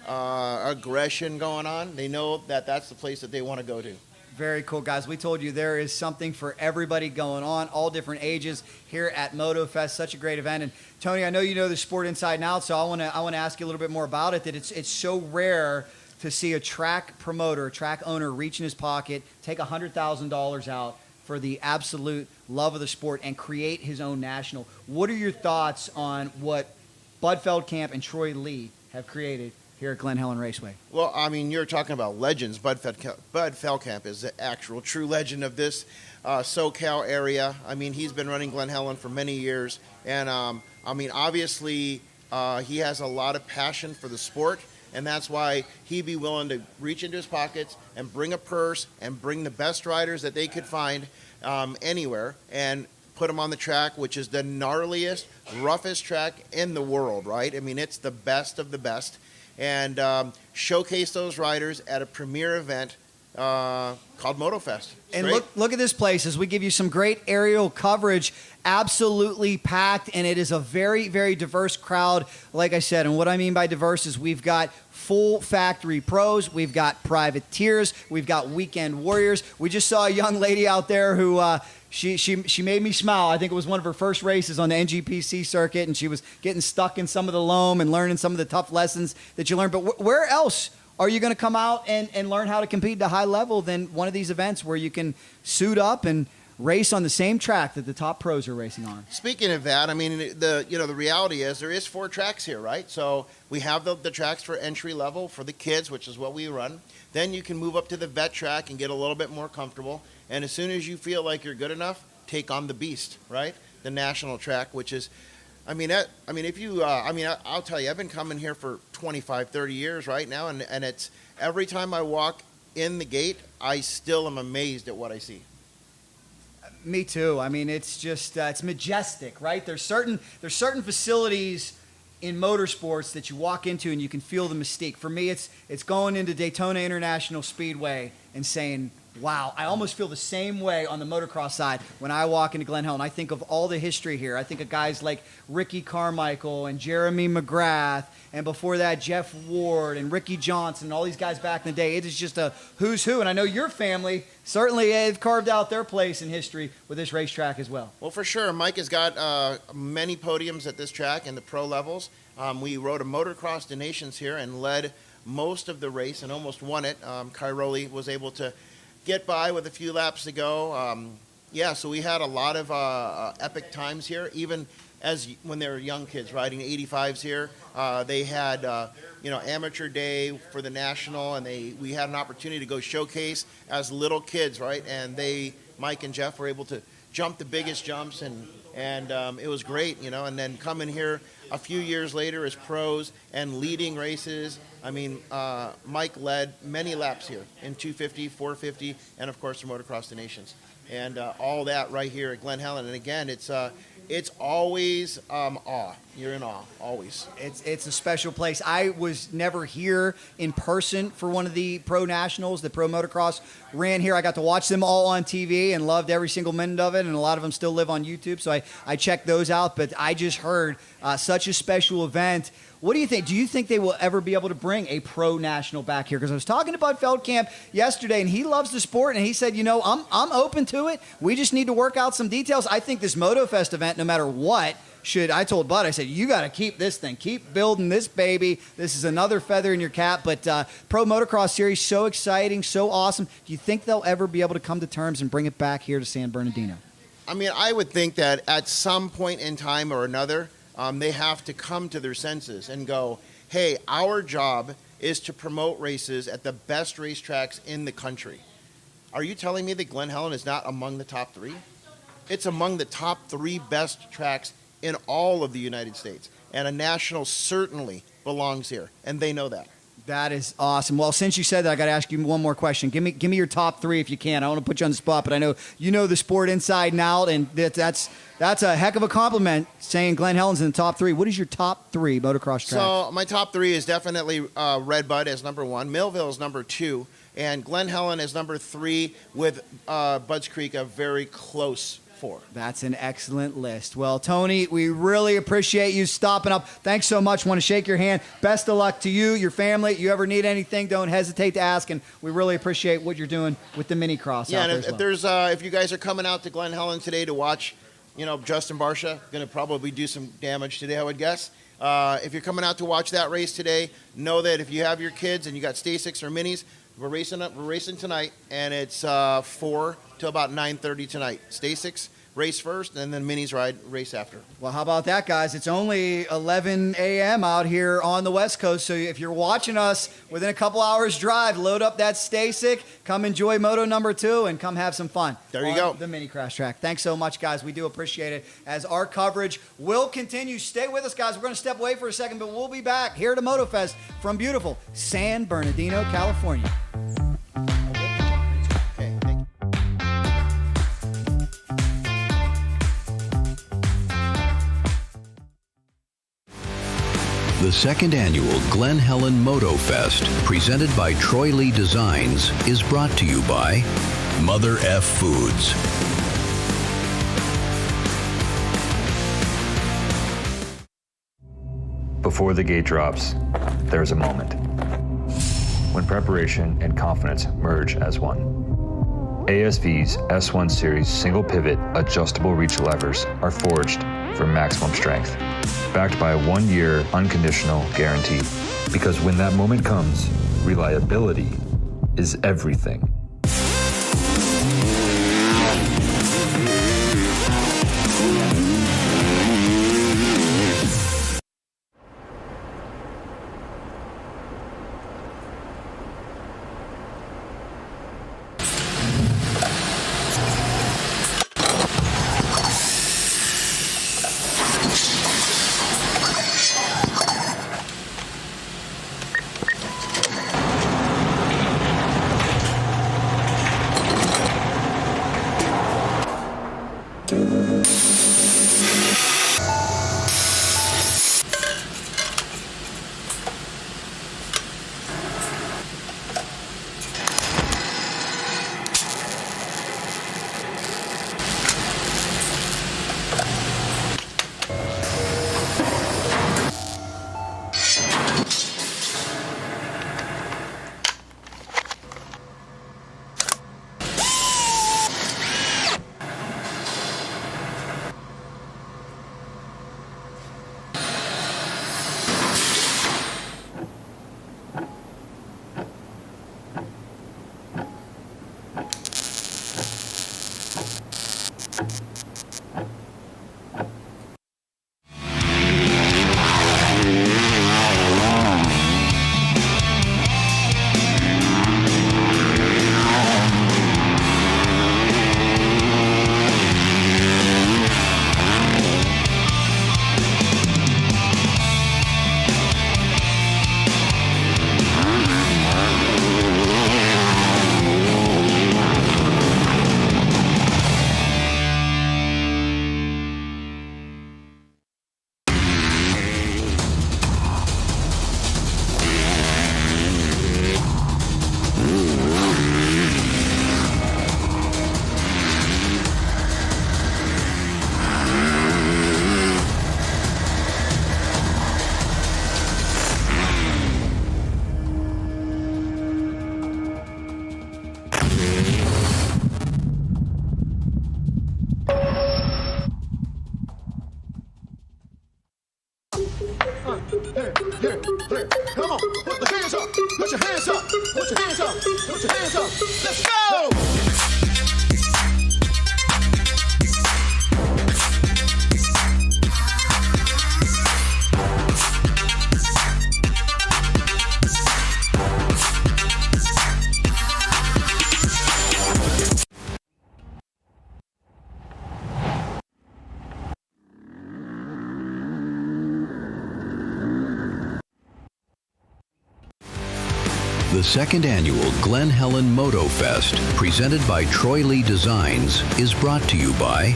aggression going on. They know that that's the place that they want to go to. Very cool, guys. We told you there is something for everybody going on, all different ages here at Motofest. Such a great event. And Tony, I know you know the sport inside and out, so I want to ask you a little bit more about it. That it's so rare to see a track promoter, a track owner reach in his pocket, take $100,000 out for the absolute love of the sport and create his own national. What are your thoughts on what Bud Feld Camp and Troy Lee have created here at Glen Helen Raceway? Well, I mean, you're talking about legends. Bud Feld Camp is the actual true legend of this SoCal area. I mean, he's been running Glen Helen for many years. And, obviously, he has a lot of passion for the sport. And that's why he'd be willing to reach into his pockets and bring a purse and bring the best riders that they could find anywhere and put them on the track, which is the gnarliest, roughest track in the world, right? I mean, it's the best of the best. And showcase those riders at a premier event called Motofest. It's And great. look at this place as we give you some great aerial coverage. Absolutely packed, and it is a very, very diverse crowd. Like I said, and what I mean by diverse is we've got full factory pros, we've got privateers, we've got weekend warriors. We just saw a young lady out there who she made me smile. I think it was one of her first races on the NGPC circuit, and she was getting stuck in some of the loam and learning some of the tough lessons that you learn. But where else are you going to come out and learn how to compete at a high level than one of these events where you can suit up and race on the same track that the top pros are racing on? Speaking of that, I mean, the reality is there is 4 tracks here, right? So we have the tracks for entry level for the kids, which is what we run. Then you can move up to the vet track and get a little bit more comfortable. And as soon as you feel like you're good enough, take on the beast, right? The national track, which is, I'll tell you, I've been coming here for 25, 30 years right now, and it's every time I walk in the gate, I still am amazed at what I see. Me too. I mean, it's just it's majestic, right? There's certain facilities in motorsports that you walk into and you can feel the mystique. For me, it's going into Daytona International Speedway and saying, wow, I almost feel the same way on the motocross side when I walk into Glen Helen. I think of all the history here. I think of guys like Ricky Carmichael and Jeremy McGrath, and before that, Jeff Ward and Ricky Johnson, and all these guys back in the day. It is just a who's who, and I know your family certainly have carved out their place in history with this racetrack as well. Well, for sure. Mike has got many podiums at this track in the pro levels. We rode a Motocross to Nations here and led most of the race and almost won it. Cairoli was able to get by with a few laps to go. So we had a lot of epic times here, even when they were young kids riding 85s here. They had amateur day for the national, and we had an opportunity to go showcase as little kids, right? And Mike and Jeff were able to jump the biggest jumps, and it was great, and then coming here a few years later as pros and leading races. I mean, Mike led many laps here in 250, 450, and of course the Motocross to Nations, and all that right here at Glen Helen. And again, it's always awe. You're in awe, always. It's a special place. I was never here in person for one of the Pro Nationals. The Pro Motocross ran here. I got to watch them all on TV and loved every single minute of it, and a lot of them still live on YouTube, so I checked those out. But I just heard such a special event. What do you think? Do you think they will ever be able to bring a Pro National back here? Because I was talking to Bud Feld Camp yesterday, and he loves the sport, and he said, I'm open to it. We just need to work out some details. I think this Motofest event, no matter what, I told Bud, I said, you got to keep this thing. Keep building this baby. This is another feather in your cap. But Pro Motocross Series, so exciting, so awesome. Do you think they'll ever be able to come to terms and bring it back here to San Bernardino? I mean, I would think that at some point in time or another, they have to come to their senses and go, hey, our job is to promote races at the best racetracks in the country. Are you telling me that Glen Helen is not among the top 3? It's among the top 3 best tracks in all of the United States. And a national certainly belongs here, and they know that. That is awesome. Well, since you said that, I got to ask you one more question. Give me your top 3 if you can. I want to put you on the spot, but I know you know the sport inside and out, and that's a heck of a compliment saying Glen Helen's in the top 3. What is your top 3 motocross tracks? So my top 3 is definitely Red Bud as number 1, Millville is number 2, and Glen Helen is number 3 with Budds Creek a very close 4. That's an excellent list. Well, Tony, we really appreciate you stopping up. Thanks so much. Want to shake your hand. Best of luck to you, your family. You ever need anything, don't hesitate to ask, and we really appreciate what you're doing with the mini cross. Yeah, out and there if if you guys are coming out to Glen Helen today to watch, Justin Barcia going to probably do some damage today, I would guess. If you're coming out to watch that race today, know that if you have your kids and you got Stasics or minis, we're racing tonight, and it's 4 till about 9:30 tonight. Stasics race first, and then minis race after. Well, how about that, guys? It's only 11 a.m. out here on the West Coast, so if you're watching us within a couple hours drive, load up that Stasic, come enjoy Moto number 2, and come have some fun. There you go. The mini crash track. Thanks so much, guys. We do appreciate it. As our coverage will continue, stay with us, guys. We're going to step away for a second, but we'll be back here to Motofest from beautiful San Bernardino, California. The second annual Glen Helen Motofest, presented by Troy Lee Designs, is brought to you by Mother F Foods. Before the gate drops, there's a moment when preparation and confidence merge as one. ASV's S1 Series single pivot adjustable reach levers are forged for maximum strength, backed by a 1-year unconditional guarantee. Because when that moment comes, reliability is everything. Come on, put the hands up, put your hands up, put your hands up, put your hands up. Let's go! The second annual Glen Helen Motofest, presented by Troy Lee Designs, is brought to you by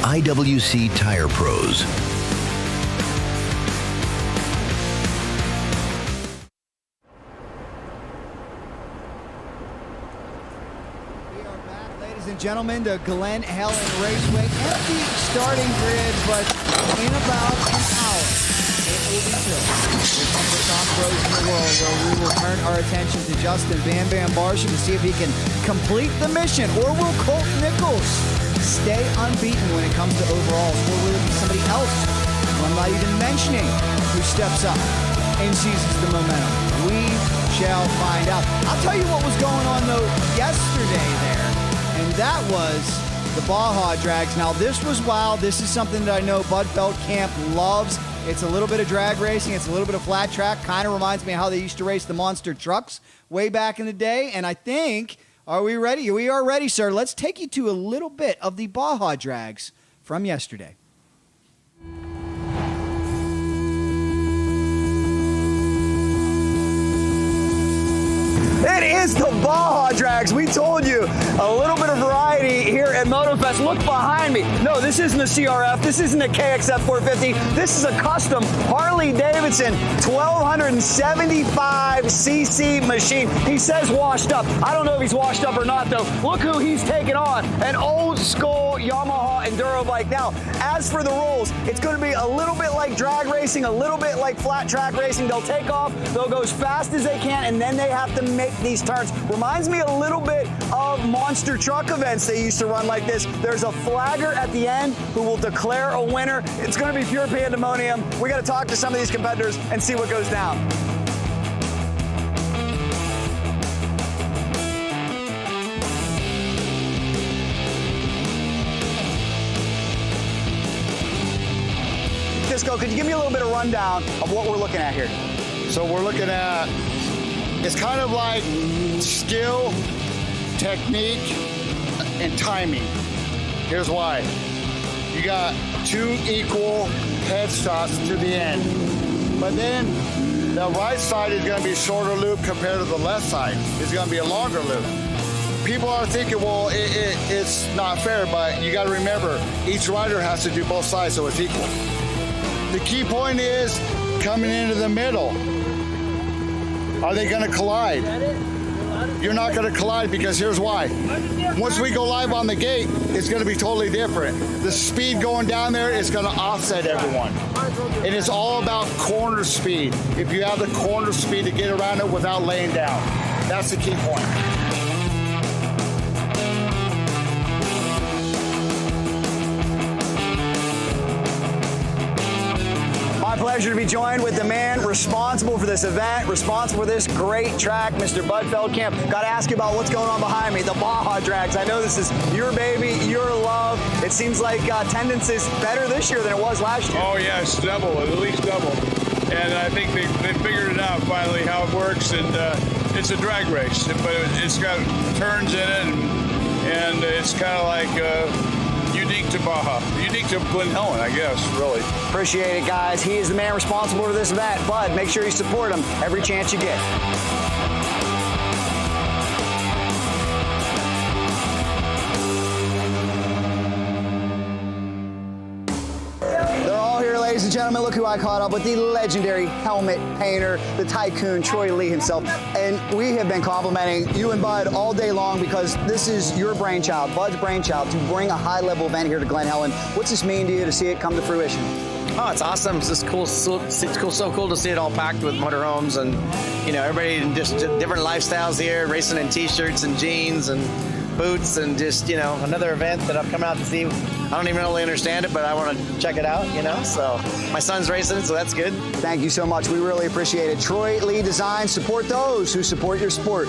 IWC Tire Pros. Ladies and gentlemen, the Glen Helen Raceway. Empty starting grid, but in about an hour, it will be filled with some of the top pros in the world, where we will turn our attention to Justin Bam Bam Barcia to see if he can complete the mission, or will Colt Nichols stay unbeaten when it comes to overalls, or will it be somebody else, who I'm not even mentioning, who steps up and seizes the momentum? We shall find out. I'll tell you what was going on, though, yesterday there. And that was the Baja Drags. Now, this was wild. This is something that I know Bud Feld Camp loves. It's a little bit of drag racing. It's a little bit of flat track. Kind of reminds me of how they used to race the monster trucks way back in the day. And I think, are we ready? We are ready, sir. Let's take you to a little bit of the Baja Drags from yesterday. It is the Baja Drags. We told you a little bit of variety here at Motofest. Look behind me. No, this isn't a CRF. This isn't a KXF 450. This is a custom Harley Davidson 1275cc machine. He says washed up. I don't know if he's washed up or not, though. Look who he's taking on. An old school Yamaha Enduro bike. Now, as for the rules, it's going to be a little bit like drag racing, a little bit like flat track racing. They'll take off, they'll go as fast as they can, and then they have to make these turns. Reminds me a little bit of monster truck events they used to run like this. There's a flagger at the end who will declare a winner. It's going to be pure pandemonium. We got to talk to some of these competitors and see what goes down. Disco, could you give me a little bit of rundown of what we're looking at here? So we're looking at, it's kind of like skill, technique, and timing. Here's why. You got 2 equal head stops to the end. But then the right side is going to be a shorter loop compared to the left side. It's going to be a longer loop. People are thinking, well, it's not fair, but you got to remember, each rider has to do both sides so it's equal. The key point is coming into the middle. Are they going to collide? You're not going to collide because here's why. Once we go live on the gate, it's going to be totally different. The speed going down there is going to offset everyone. And it's all about corner speed. If you have the corner speed to get around it without laying down. That's the key point. My pleasure to be joined with the man responsible for this event, responsible for this great track, Mr. Bud Feld Camp. Got to ask you about what's going on behind me, the Baja Drags. I know this is your baby, your love. It seems like attendance is better this year than it was last year. Oh, yeah, it's double, at least double. And I think they figured it out finally how it works. And it's a drag race, but it's got turns in it, and it's kind of like unique to Baja, unique to Glen Helen, I guess, really. Appreciate it, guys. He is the man responsible for this event. Bud, make sure you support him every chance you get. They're all here, ladies and gentlemen. Look who I caught up with, the legendary helmet painter, the tycoon, Troy Lee himself. And we have been complimenting you and Bud all day long because this is your brainchild, Bud's brainchild, to bring a high-level event here to Glen Helen. What's this mean to you to see it come to fruition? Oh, it's awesome. It's just cool. So cool to see it all packed with motorhomes and, you know, everybody in just different lifestyles here, racing in T-shirts and jeans and boots and just, you know, another event that I've come out to see. I don't even really understand it, but I want to check it out, you know, so my son's racing, so that's good. Thank you so much. We really appreciate it. Troy Lee Design, support those who support your sport.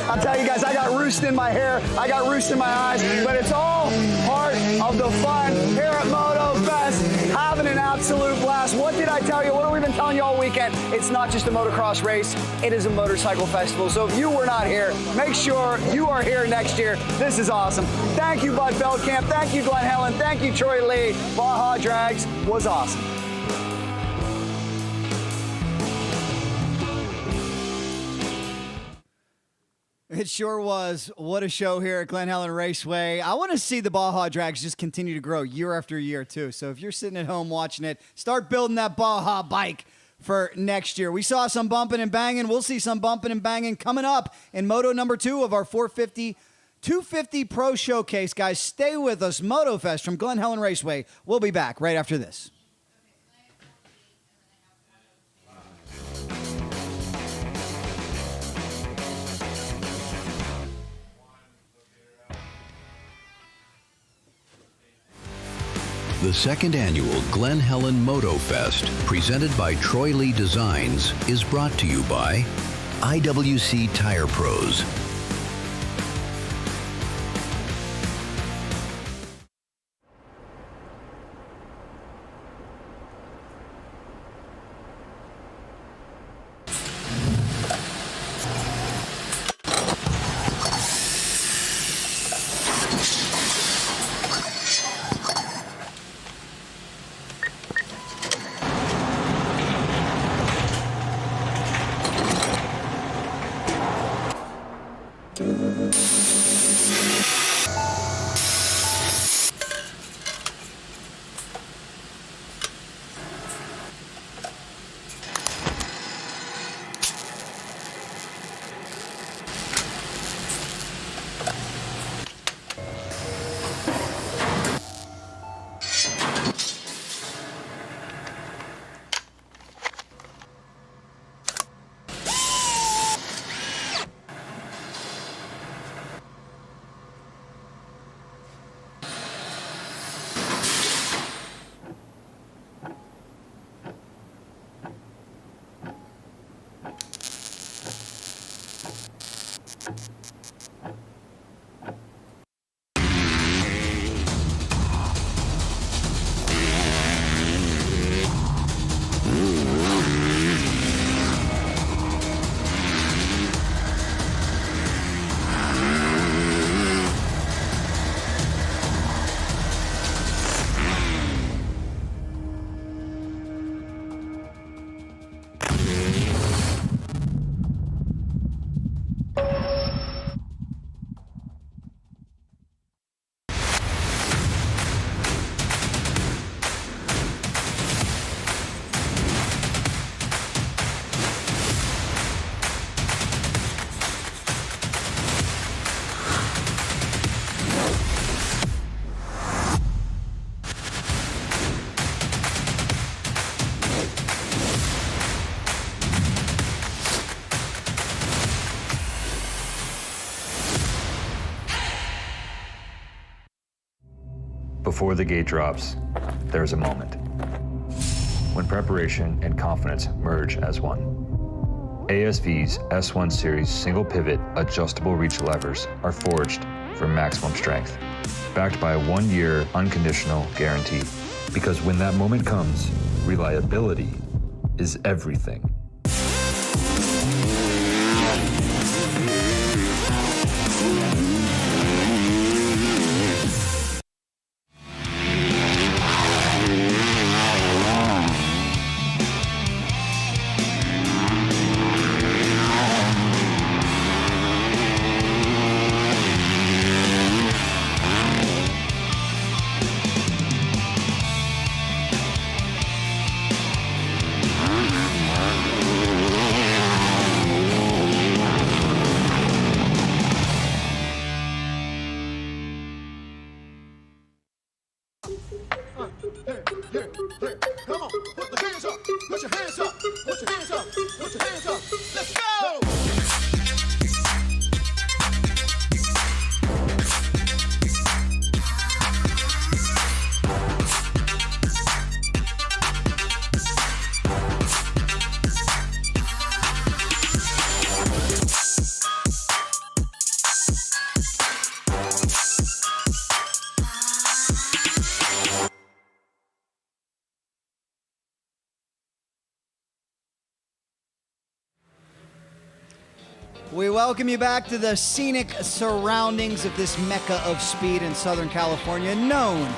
I'll tell you guys, I got roost in my hair, I got roost in my eyes, but it's all part of the fun here at Motofest, having an absolute blast. What did I tell you? What have we been telling you all weekend? It's not just a motocross race, it is a motorcycle festival. So if you were not here, make sure you are here next year. This is awesome. Thank you, Bud Feld Camp. Thank you, Glen Helen. Thank you, Troy Lee. Baja Drags was awesome. It sure was. What a show here at Glen Helen Raceway. I want to see the Baja Drags just continue to grow year after year, too. So if you're sitting at home watching it, start building that Baja bike for next year. We saw some bumping and banging. We'll see some bumping and banging coming up in Moto number 2 of our 250 Pro Showcase. Guys, stay with us. Motofest from Glen Helen Raceway. We'll be back right after this. The second annual Glen Helen Motofest, presented by Troy Lee Designs, is brought to you by IWC Tire Pros. Before the gate drops, there's a moment when preparation and confidence merge as one. ASV's S1 Series single pivot adjustable reach levers are forged for maximum strength, backed by a 1-year unconditional guarantee. Because when that moment comes, reliability is everything. Come on, put the hands up, put your hands up, put your hands up, put your hands up. Let's go! We welcome you back to the scenic surroundings of this mecca of speed in Southern California, known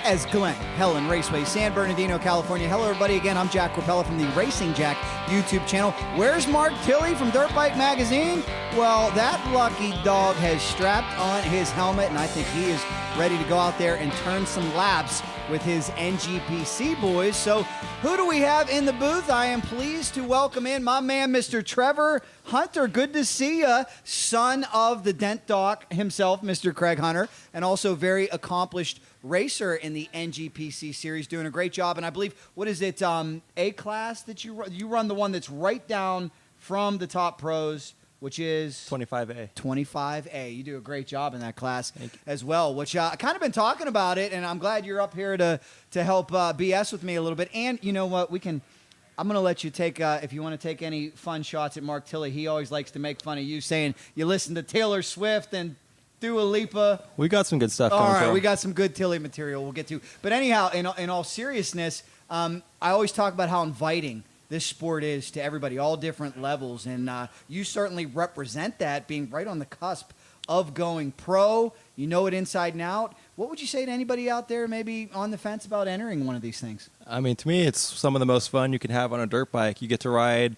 as Glen Helen Raceway, San Bernardino, California. Hello, everybody. Again, I'm Jack Korpela from the Racing Jack YouTube channel. Where's Mark Tilley from Dirt Bike Magazine? Well, that lucky dog has strapped on his helmet, and I think he is ready to go out there and turn some laps with his NGPC boys. So who do we have in the booth? I am pleased to welcome in my man, Mr. Trevor Hunter. Good to see you. Son of the Dent Doc himself, Mr. Craig Hunter, and also very accomplished racer in the NGPC series, doing a great job. And I believe, what is it, A class that you run? You run the one that's right down from the top pros, which is 25A. 25A. You do a great job in that class as well, which I kind of been talking about it, and I'm glad you're up here to help BS with me a little bit. And you know what? I'm going to let you take, if you want to take any fun shots at Mark Tilley. He always likes to make fun of you, saying you listen to Taylor Swift and Dua Lipa. We got some good stuff coming All right, from. we got some good Tilley material we'll get to. But anyhow, in all seriousness, I always talk about how inviting this sport is to everybody, all different levels. And you certainly represent that, being right on the cusp of going pro. You know it inside and out. What would you say to anybody out there maybe on the fence about entering one of these things? I mean, to me, it's some of the most fun you can have on a dirt bike. You get to ride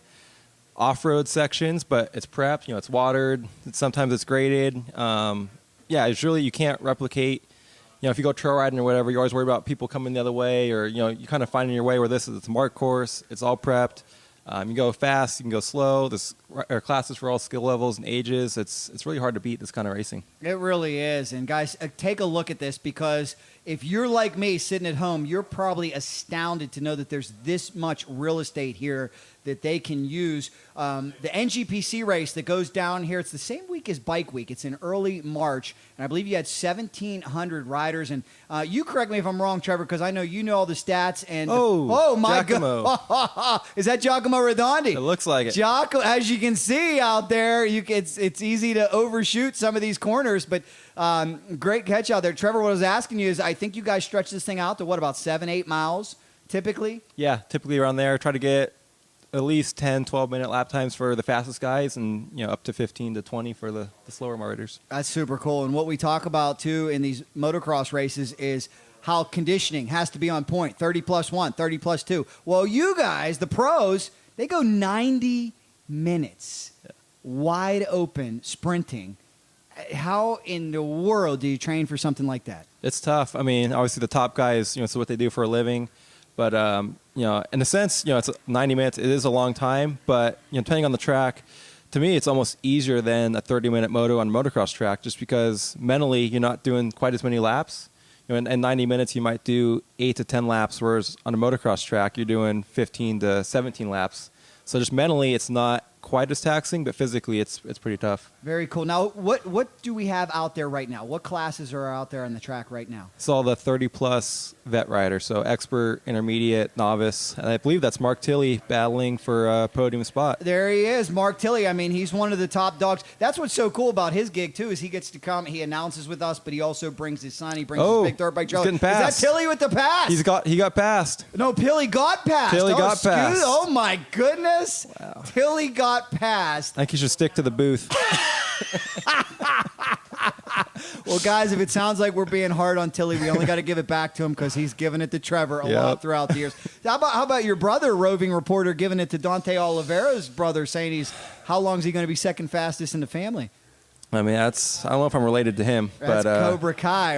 off-road sections, but it's prepped, it's watered. Sometimes it's graded. It's really, you can't replicate. If you go trail riding or whatever, you're always worried about people coming the other way, or, you kind of finding your way where this is. It's a marked course. It's all prepped. You go fast, you can go slow. This are classes for all skill levels and ages. It's really hard to beat this kind of racing. It really is. And guys, take a look at this, because if you're like me sitting at home, you're probably astounded to know that there's this much real estate here that they can use. The NGPC race that goes down here, it's the same week as Bike Week. It's in early March, and I believe you had 1,700 riders. And you correct me if I'm wrong, Trevor, because I know you know all the stats. And oh my Giacomo. God, is that Giacomo Redondi? It looks like it. Giacomo, as you can see out there, it's easy to overshoot some of these corners, but great catch out there. Trevor, what I was asking you is, I think you guys stretch this thing out to what, about 7-8 miles typically? Yeah, typically around there. Try to get at least 10, 12-minute lap times for the fastest guys, and up to 15 to 20 for the slower riders. That's super cool. And what we talk about too in these motocross races is how conditioning has to be on point. 30 plus 1, 30 plus 2. Well, you guys, the pros, they go 90 minutes wide open sprinting. How in the world do you train for something like that? It's tough. I mean, obviously the top guys, it's what they do for a living. But, in a sense, it's 90 minutes. It is a long time. But, depending on the track, to me, it's almost easier than a 30-minute moto on a motocross track, just because mentally you're not doing quite as many laps. In 90 minutes, you might do 8 to 10 laps, whereas on a motocross track, you're doing 15 to 17 laps. So just mentally, it's not quite as taxing, but physically it's pretty tough. Very cool. Now, what do we have out there right now? What classes are out there on the track right now? It's all the 30-plus vet riders, so expert, intermediate, novice. And I believe that's Mark Tilley battling for a podium spot. There he is, Mark Tilley. I mean, he's one of the top dogs. That's what's so cool about his gig, too, is he gets to come, he announces with us, but he also brings his son. He brings his big dirt bike trailer. Getting passed. Is that Tilley with the pass? He got passed. No, Tilley got passed. Tilley got passed. Oh, my goodness. Wow. Tilley got passed. I think you should stick to the booth. Well, guys, if it sounds like we're being hard on Tilley, we only got to give it back to him because he's given it to Trevor a lot throughout the years. How about your brother, roving reporter, giving it to Dante Oliveira's brother, saying how long is he going to be second fastest in the family? I mean, I don't know if I'm related to him. That's but Cobra Kai.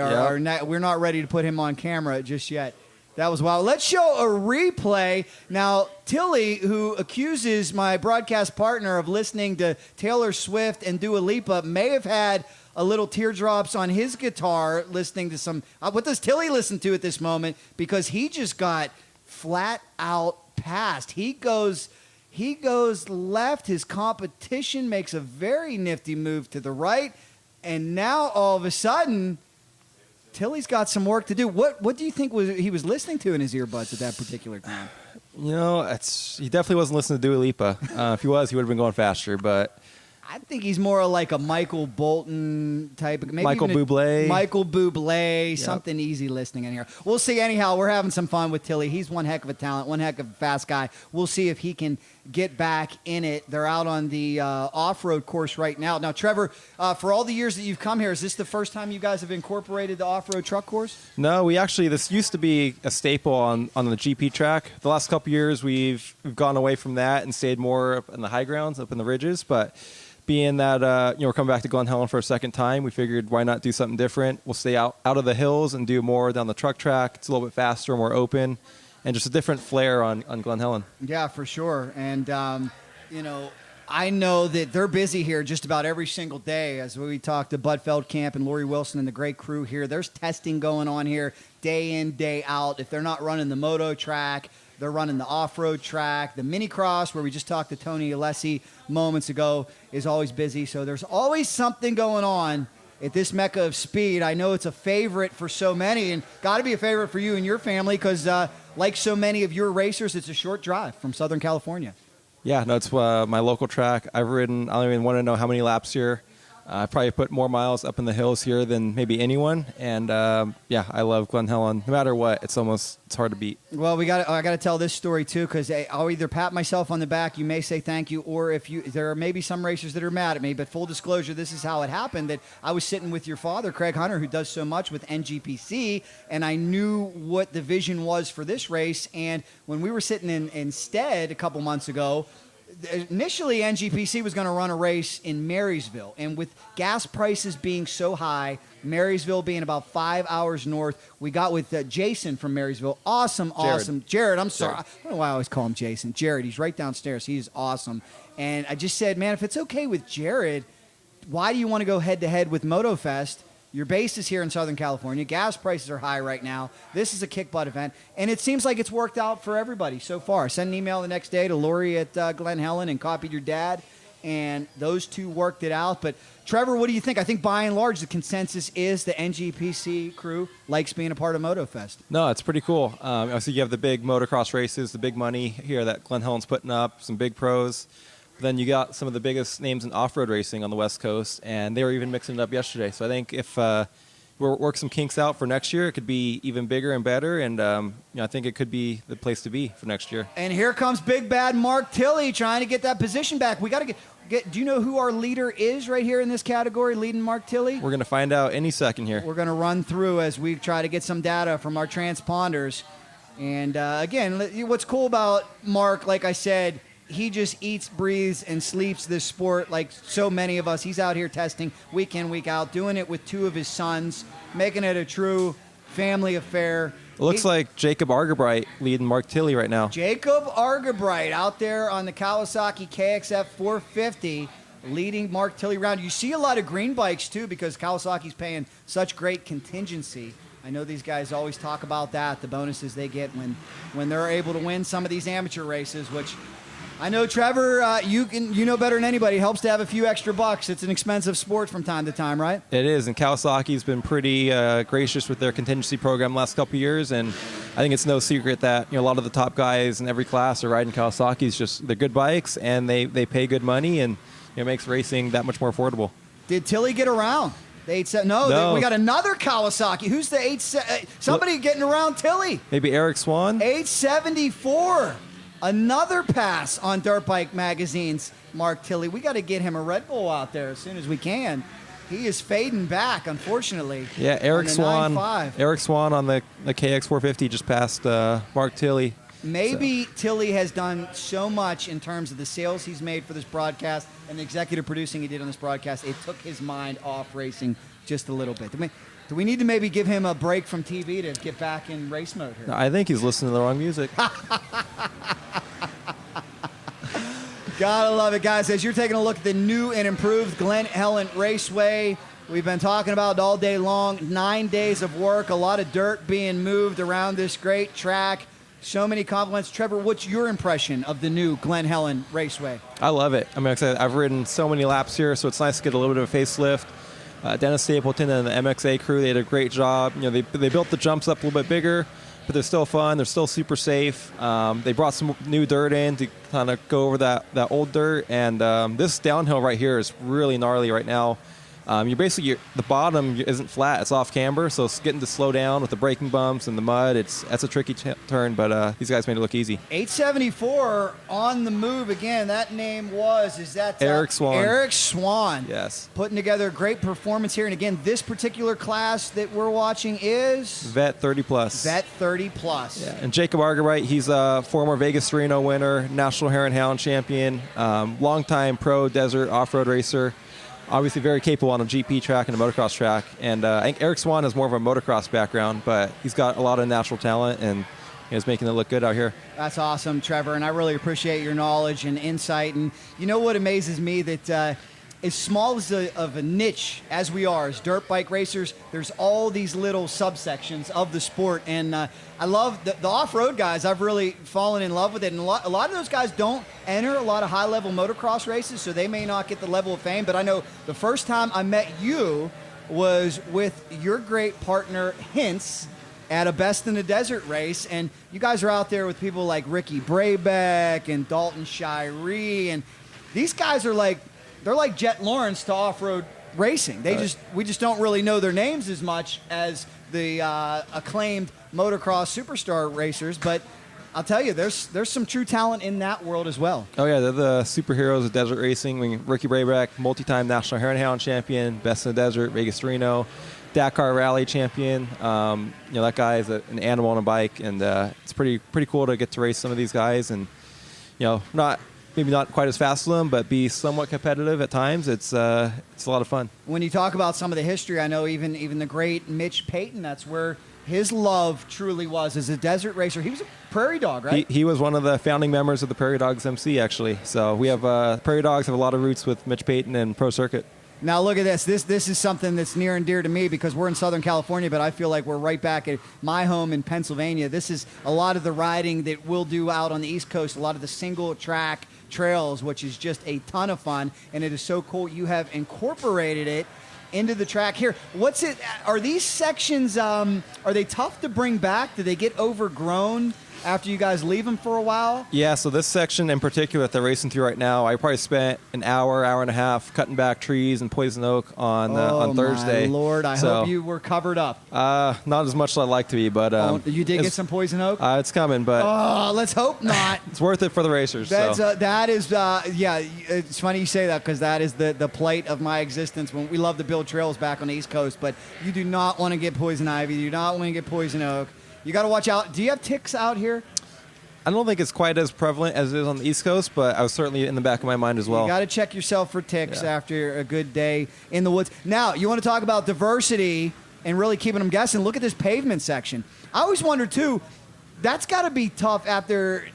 We're not ready to put him on camera just yet. That was wild. Let's show a replay. Now, Tilley, who accuses my broadcast partner of listening to Taylor Swift and Dua Lipa, may have had a little teardrops on his guitar listening to some... what does Tilley listen to at this moment? Because he just got flat out passed. He goes left. His competition makes a very nifty move to the right. And now, all of a sudden... Tilley's got some work to do. What do you think he was listening to in his earbuds at that particular time? You know, he definitely wasn't listening to Dua Lipa. If he was, he would have been going faster. But I think he's more like a Michael Bolton type. Maybe Michael Bublé. Michael Bublé, something easy listening in here. We'll see. Anyhow, we're having some fun with Tilley. He's one heck of a talent, one heck of a fast guy. We'll see if he can get back in it. They're out on the off-road course right now. Now, Trevor, for all the years that you've come here, is this the first time you guys have incorporated the off-road truck course? No, this used to be a staple on the GP track. The last couple years, we've gone away from that and stayed more up in the high grounds, up in the ridges. But being that we're coming back to Glen Helen for a second time, we figured why not do something different. We'll stay out of the hills and do more down the truck track. It's a little bit faster, more open, and just a different flair on Glen Helen. Yeah, for sure. And, I know that they're busy here just about every single day. As we talk to Bud Feld Camp and Lori Wilson and the great crew here, there's testing going on here day in, day out. If they're not running the Moto track, they're running the off-road track. The mini-cross, where we just talked to Tony Alessi moments ago, is always busy. So there's always something going on at this mecca of speed. I know it's a favorite for so many, and got to be a favorite for you and your family because, like so many of your racers, it's a short drive from Southern California. Yeah, no, it's my local track. I've ridden, I don't even want to know how many laps here. I probably put more miles up in the hills here than maybe anyone. And, I love Glen Helen. No matter what, it's hard to beat. Well, I got to tell this story, too, because I'll either pat myself on the back, you may say thank you, or there are maybe some racers that are mad at me. But full disclosure, this is how it happened, that I was sitting with your father, Craig Hunter, who does so much with NGPC, and I knew what the vision was for this race. And when we were sitting in Stead a couple months ago, initially, NGPC was going to run a race in Marysville, and with gas prices being so high, Marysville being about 5 hours north, we got with Jason from Marysville. Awesome. Jared, I'm sorry. I don't know why I always call him Jason. Jared, he's right downstairs. He's awesome. And I just said, man, if it's okay with Jared, why do you want to go head-to-head with Motofest? Your base is here in Southern California. Gas prices are high right now. This is a kick-butt event. And it seems like it's worked out for everybody so far. Send an email the next day to Lori at Glen Helen and copied your dad. And those two worked it out. But, Trevor, what do you think? I think by and large the consensus is the NGPC crew likes being a part of Motofest. No, it's pretty cool. Obviously, you have the big motocross races, the big money here that Glen Helen's putting up, some big pros. Then you got some of the biggest names in off-road racing on the West Coast, and they were even mixing it up yesterday. So I think if we work some kinks out for next year, it could be even bigger and better, and I think it could be the place to be for next year. And here comes big bad Mark Tilley trying to get that position back. We got to get. Do you know who our leader is right here in this category, leading Mark Tilley? We're going to find out any second here. We're going to run through as we try to get some data from our transponders. And again, what's cool about Mark, like I said, he just eats, breathes, and sleeps this sport like so many of us. He's out here testing week in, week out, doing it with two of his sons, making it a true family affair. It looks like Jacob Argerbright leading Mark Tilley right now. Jacob Argerbright out there on the Kawasaki KXF 450 leading Mark Tilley around. You see a lot of green bikes, too, because Kawasaki's paying such great contingency. I know these guys always talk about that, the bonuses they get when they're able to win some of these amateur races, which I know, Trevor, you know better than anybody. It helps to have a few extra bucks. It's an expensive sport from time to time, right? It is, and Kawasaki's been pretty gracious with their contingency program the last couple of years, and I think it's no secret that a lot of the top guys in every class are riding Kawasaki's. Just they're good bikes, and they pay good money, and it makes racing that much more affordable. Did Tilley get around? The 870? No. We got another Kawasaki. Who's the 870? Somebody getting around Tilley. Maybe Eric Swan? 874. Another pass on Dirt Bike Magazine's Mark Tilley. We got to get him a Red Bull out there as soon as we can. He is fading back, unfortunately. Yeah, Eric Swan. 9.5. Eric Swan on the KX450 just passed Mark Tilley. Maybe Tilley has done so much in terms of the sales he's made for this broadcast and the executive producing he did on this broadcast, it took his mind off racing just a little bit. Do we need to maybe give him a break from TV to get back in race mode here? I think he's listening to the wrong music. Gotta love it, guys. As you're taking a look at the new and improved Glen Helen Raceway, we've been talking about it all day long. 9 days of work, a lot of dirt being moved around this great track. So many compliments. Trevor, what's your impression of the new Glen Helen Raceway? I love it. I mean, like I said, I've ridden so many laps here, so it's nice to get a little bit of a facelift. Dennis Stapleton and the MXA crew, they did a great job. They built the jumps up a little bit bigger, but they're still fun. They're still super safe. They brought some new dirt in to kind of go over that old dirt, and this downhill right here is really gnarly right now. The bottom isn't flat; it's off camber, so it's getting to slow down with the braking bumps and the mud. That's a tricky turn, but these guys made it look easy. 874 on the move again. That name is that Eric Swan? Eric Swan. Yes, putting together a great performance here. And again, this particular class that we're watching is Vet 30 plus. Vet 30 plus. Yeah, and Jacob Argerite, he's a former Vegas Reno winner, National Hare and Hound champion, longtime pro desert off-road racer. Obviously very capable on a GP track and a motocross track. And I think Eric Swan has more of a motocross background, but he's got a lot of natural talent, and he's making it look good out here. That's awesome, Trevor, and I really appreciate your knowledge and insight. And you know what amazes me? That as small of a niche as we are as dirt bike racers, there's all these little subsections of the sport. And I love the off-road guys. I've really fallen in love with it. And a lot of those guys don't enter a lot of high-level motocross races, so they may not get the level of fame. But I know the first time I met you was with your great partner, Hintz, at a Best in the Desert race. And you guys are out there with people like Ricky Brabeck and Dalton Shiree. And these guys are they're like Jet Lawrence to off-road racing. We just don't really know their names as much as the acclaimed motocross superstar racers, but I'll tell you, there's some true talent in that world as well. Oh yeah, they're the superheroes of desert racing. I mean, Ricky Brabeck, multi-time National Hare and Hound champion, Best in the Desert, Vegas Reno, Dakar Rally champion. That guy is an animal on a bike, and it's pretty cool to get to race some of these guys, and maybe not quite as fast as them, but be somewhat competitive at times. It's a lot of fun. When you talk about some of the history, I know even the great Mitch Payton, that's where his love truly was as a desert racer. He was a prairie dog, right? He was one of the founding members of the Prairie Dogs MC, actually. So we have Prairie Dogs have a lot of roots with Mitch Payton and Pro Circuit. Now look at this. This is something that's near and dear to me because we're in Southern California, but I feel like we're right back at my home in Pennsylvania. This is a lot of the riding that we'll do out on the East Coast, a lot of the single track trails, which is just a ton of fun, and it is so cool you have incorporated it into the track here. Are these sections, are they tough to bring back? Do they get overgrown after you guys leave them for a while? Yeah, so this section in particular that they're racing through right now, I probably spent an hour and a half cutting back trees and poison oak on Thursday. Oh, my Lord. I hope you were covered up. Not as much as I'd like to be, but... you did get some poison oak? It's coming, but... Oh, let's hope not. It's worth it for the racers. That is, it's funny you say that because that is the plight of my existence. When we love to build trails back on the East Coast, but you do not want to get poison ivy. You do not want to get poison oak. You got to watch out. Do you have ticks out here? I don't think it's quite as prevalent as it is on the East Coast, but I was certainly in the back of my mind as well. You got to check yourself for ticks after a good day in the woods. Now, you want to talk about diversity and really keeping them guessing. Look at this pavement section. I always wonder, too, that's got to be tough after...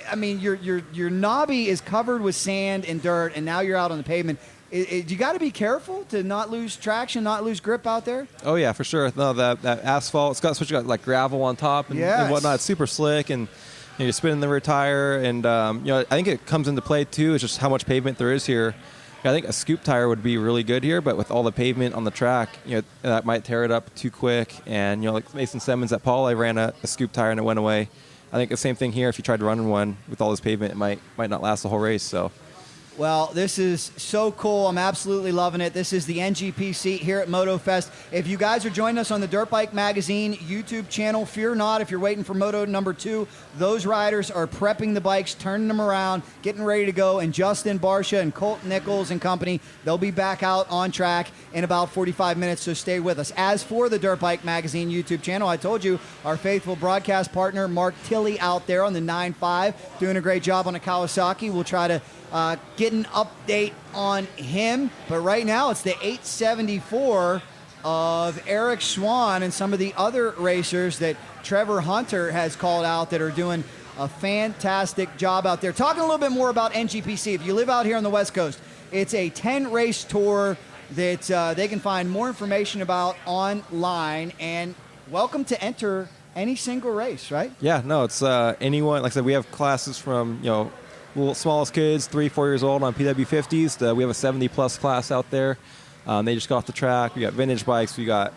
I mean, your knobby is covered with sand and dirt, and now you're out on the pavement. You got to be careful to not lose traction, not lose grip out there. Oh yeah, for sure. No, that asphalt, it's got like gravel on top and whatnot. It's super slick, and you're spinning the rear tire, and I think it comes into play too. It's just how much pavement there is here. I think a scoop tire would be really good here, but with all the pavement on the track, that might tear it up too quick. And like Mason Simmons at Paul, I ran a scoop tire and it went away. I think the same thing here. If you tried to run one with all this pavement, it might not last the whole race. So. Well, this is so cool. I'm absolutely loving it. This is the NGPC here at Motofest. If you guys are joining us on the Dirt Bike Magazine YouTube channel, fear not if you're waiting for Moto number 2. Those riders are prepping the bikes, turning them around, getting ready to go. And Justin, Barcia, and Colt Nichols and company, they'll be back out on track in about 45 minutes, so stay with us. As for the Dirt Bike Magazine YouTube channel, I told you our faithful broadcast partner, Mark Tilley, out there on the 9.5, doing a great job on a Kawasaki. We'll try to get an update on him. But right now, it's the 874 of Eric Swan and some of the other racers that Trevor Hunter has called out that are doing a fantastic job out there. Talking a little bit more about NGPC. If you live out here on the West Coast, it's a 10-race tour that they can find more information about online. And welcome to enter any single race, right? Yeah, no, it's anyone. Like I said, we have classes from, smallest kids, 3-4 years old on PW50s. We have a 70-plus class out there. They just got off the track. We got vintage bikes. We got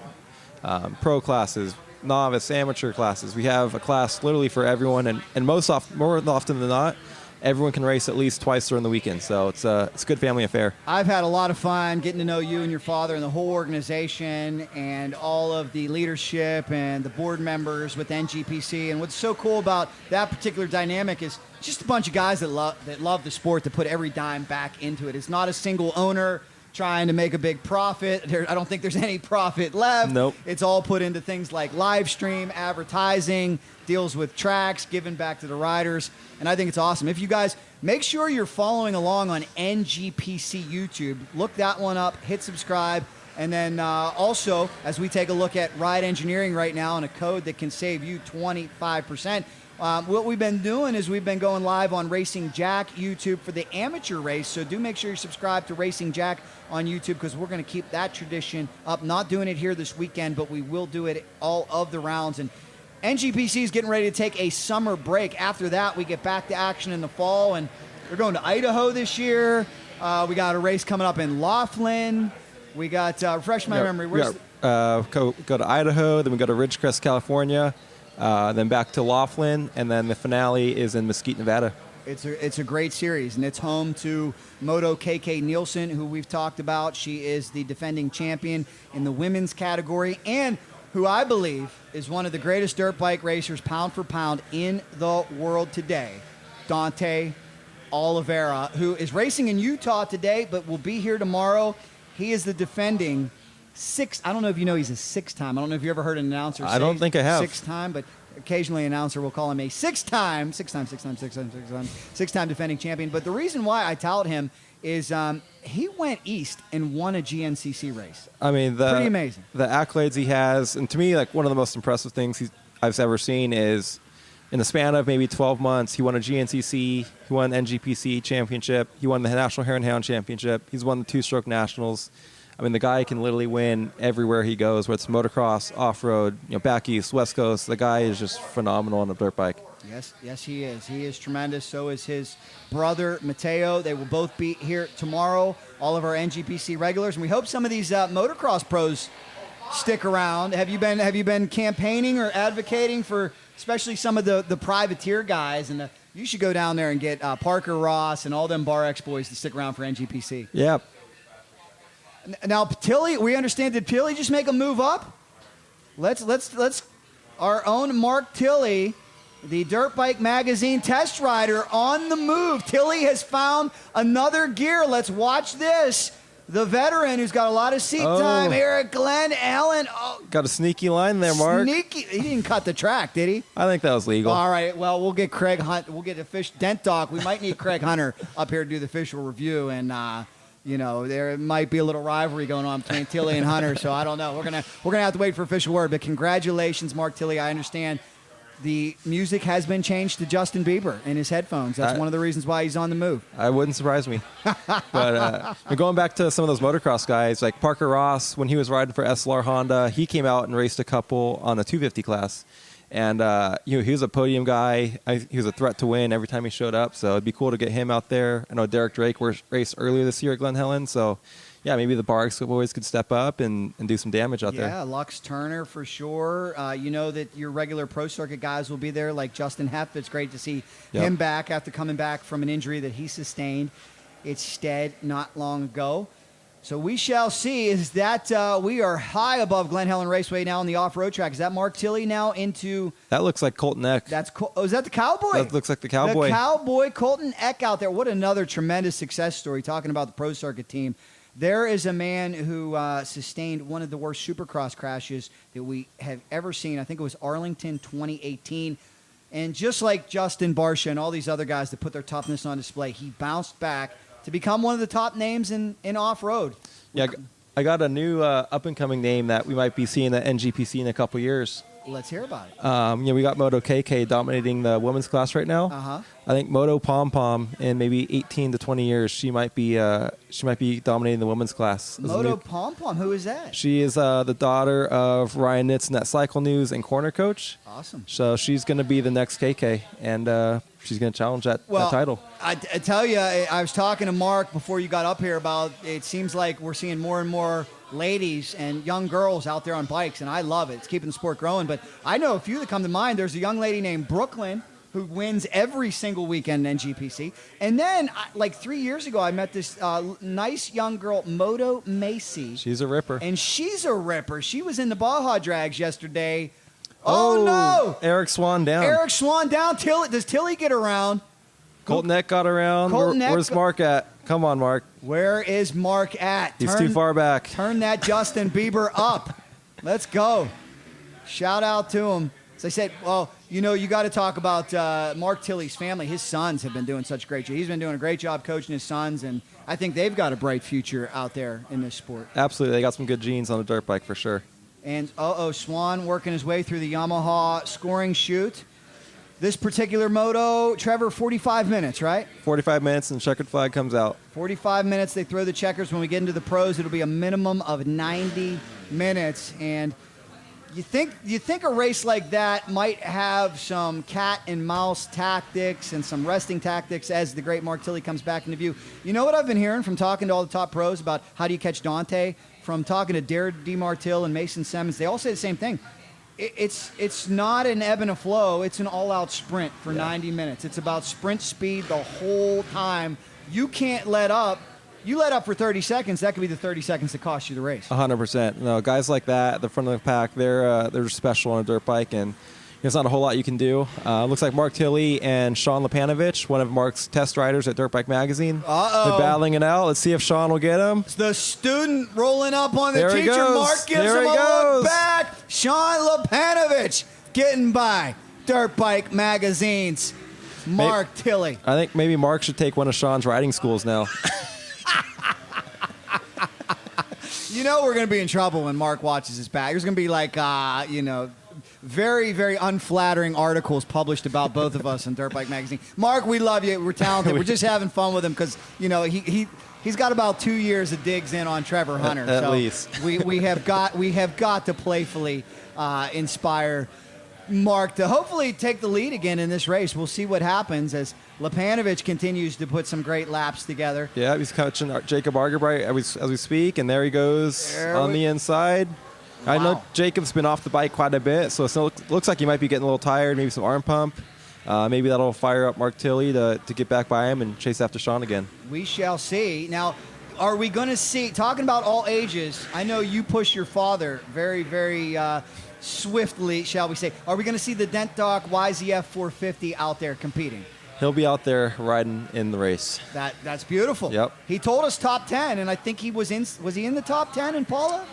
pro classes, novice, amateur classes. We have a class literally for everyone, and more often than not, everyone can race at least twice during the weekend. So it's a good family affair. I've had a lot of fun getting to know you and your father and the whole organization and all of the leadership and the board members with NGPC. And what's so cool about that particular dynamic is just a bunch of guys that love the sport, to put every dime back into it. It's not a single owner trying to make a big profit. I don't think there's any profit left. Nope. It's all put into things like live stream, advertising, deals with tracks, giving back to the riders. And I think it's awesome. If you guys make sure you're following along on NGPC YouTube, look that one up, hit subscribe. And then also, as we take a look at Ride Engineering right now and a code that can save you 25%, what we've been doing is we've been going live on Racing Jack YouTube for the amateur race. So do make sure you subscribe to Racing Jack on YouTube, because we're going to keep that tradition up. Not doing it here this weekend, but we will do it all of the rounds. And NGPC is getting ready to take a summer break. After that, we get back to action in the fall. And we're going to Idaho this year. We got a race coming up in Laughlin. We got, refresh my memory. Go to Idaho, then we go to Ridgecrest, California. Then back to Laughlin, and then the finale is in Mesquite, Nevada. It's a great series, and it's home to Moto KK Nielsen, who we've talked about. She is the defending champion in the women's category, and who I believe is one of the greatest dirt bike racers pound for pound in the world today, Dante Oliveira, who is racing in Utah today but will be here tomorrow. He is the defending I don't know if you know he's a 6-time. I don't know if you ever heard an announcer say I don't think I have. 6-time, but occasionally an announcer will call him a 6-time defending champion. But the reason why I tout him is he went east and won a GNCC race. I mean, pretty amazing. The accolades he has, and to me, like one of the most impressive things I've ever seen is in the span of maybe 12 months, he won a GNCC, he won NGPC championship, he won the National Hare and Hound championship, he's won the 2-stroke nationals. I mean, the guy can literally win everywhere he goes, whether it's motocross, off-road, back east, west coast. The guy is just phenomenal on a dirt bike. Yes, he is. He is tremendous. So is his brother, Mateo. They will both be here tomorrow, all of our NGPC regulars. And we hope some of these motocross pros stick around. Have you been campaigning or advocating for especially some of the privateer guys? And you should go down there and get Parker Ross and all them Bar X boys to stick around for NGPC. Yeah. Now, Tilley, we understand, did Tilley just make a move up? Let's our own Mark Tilley, the Dirt Bike Magazine test rider, on the move. Tilley has found another gear. Let's watch this. The veteran who's got a lot of seat time here at Glen Helen. Got a sneaky line there, Mark. Sneaky. He didn't cut the track, did he? I think that was legal. All right. Well, we'll get Craig Hunt. We'll get a Dent Doc. We might need Craig Hunter up here to do the official review, and there might be a little rivalry going on between Tilley and Hunter, so I don't know. We're gonna have to wait for official word. But congratulations, Mark Tilley. I understand the music has been changed to Justin Bieber in his headphones. That's one of the reasons why he's on the move. I wouldn't surprise me. But going back to some of those motocross guys, like Parker Ross, when he was riding for SLR Honda, he came out and raced a couple on a 250 class. And he was a podium guy. He was a threat to win every time he showed up. So it'd be cool to get him out there. I know Derek Drake raced earlier this year at Glen Helen. So, yeah, maybe the Barks boys could step up and do some damage out there. Yeah, Lux Turner for sure. You know that your regular pro circuit guys will be there, like Justin Heff. It's great to see him back after coming back from an injury that he sustained at Stead not long ago. So we shall see. Is that we are high above Glen Helen Raceway now on the off-road track. Is that Mark Tilley now into? That looks like Colton Eck. That's is that the Cowboy? That looks like the Cowboy. The Cowboy, Colton Eck out there. What another tremendous success story. Talking about the pro circuit team, there is a man who sustained one of the worst Supercross crashes that we have ever seen. I think it was Arlington 2018. And just like Justin Barcia and all these other guys that put their toughness on display, he bounced back to become one of the top names in off-road. Yeah, I got a new up-and-coming name that we might be seeing at NGPC in a couple years. Let's hear about it. We got Moto KK dominating the women's class right now. Uh-huh. I think Moto Pom Pom in maybe 18 to 20 years, she might be dominating the women's class. Moto Pom Pom, who is that? She is the daughter of Ryan Nitzen at Cycle News and corner coach. Awesome. So she's going to be the next KK, and she's going to challenge that title. I tell you, I was talking to Mark before you got up here about it seems like we're seeing more and more ladies and young girls out there on bikes, and I love it. It's keeping the sport growing. But I know a few that come to mind. There's a young lady named Brooklyn who wins every single weekend in NGPC. And then, like 3 years ago, I met this nice young girl, Moto Macy. She's a ripper. And she's a ripper. She was in the Baja Drags yesterday. Oh, no! Eric Swan down. Eric Swan down. Does Tilley get around? Colton Eck got around. Where's Mark at? Come on, Mark. Where is Mark at? He's too far back. Turn that Justin Bieber up. Let's go. Shout out to him. As I said, well, you got to talk about Mark Tilley's family. His sons have been doing such a great job. He's been doing a great job coaching his sons, and I think they've got a bright future out there in this sport. Absolutely. They got some good genes on a dirt bike for sure. And, Swan working his way through the Yamaha scoring chute. This particular moto, Trevor, 45 minutes, right? 45 minutes and checkered flag comes out. 45 minutes, they throw the checkers. When we get into the pros, it'll be a minimum of 90 minutes. And you think a race like that might have some cat and mouse tactics and some resting tactics as the great Mark Tilley comes back into view. You know what I've been hearing from talking to all the top pros about how do you catch Dante? From talking to Darren DeMartille and Mason Simmons, they all say the same thing. It's not an ebb and a flow. It's an all-out sprint for 90 minutes. It's about sprint speed the whole time. You can't let up. You let up for 30 seconds, that could be the 30 seconds that cost you the race. 100%. No, guys like that at the front of the pack, they're special on a dirt bike, and there's not a whole lot you can do. Looks like Mark Tilley and Sean Lepanovich, one of Mark's test riders at Dirt Bike Magazine. They're battling it out. Let's see if Sean will get him. It's the student rolling up on the there teacher. Mark gives him a look back. Sean Lepanovich getting by Dirt Bike Magazine's Mark Tilley. I think maybe Mark should take one of Sean's riding schools now. We're going to be in trouble when Mark watches his back. There's going to be like, very, very unflattering articles published about both of us in Dirt Bike Magazine. Mark, we love you. We're talented. We're just having fun with him because, he's got about 2 years of digs in on Trevor Hunter. At least. we have got to playfully inspire Mark to hopefully take the lead again in this race. We'll see what happens as Lepanovich continues to put some great laps together. Yeah, he's coaching Jacob Argerbright as we speak, and there he goes on the inside. Wow. I know Jacob's been off the bike quite a bit, so it looks like he might be getting a little tired, maybe some arm pump. Maybe that'll fire up Mark Tilley to get back by him and chase after Sean again. We shall see. Now, are we going to see, talking about all ages, I know you push your father very, very swiftly, shall we say. Are we going to see the Dent Doc YZF 450 out there competing? He'll be out there riding in the race. That's beautiful. Yep. He told us top 10, and I think he was he in the top 10 in Paula?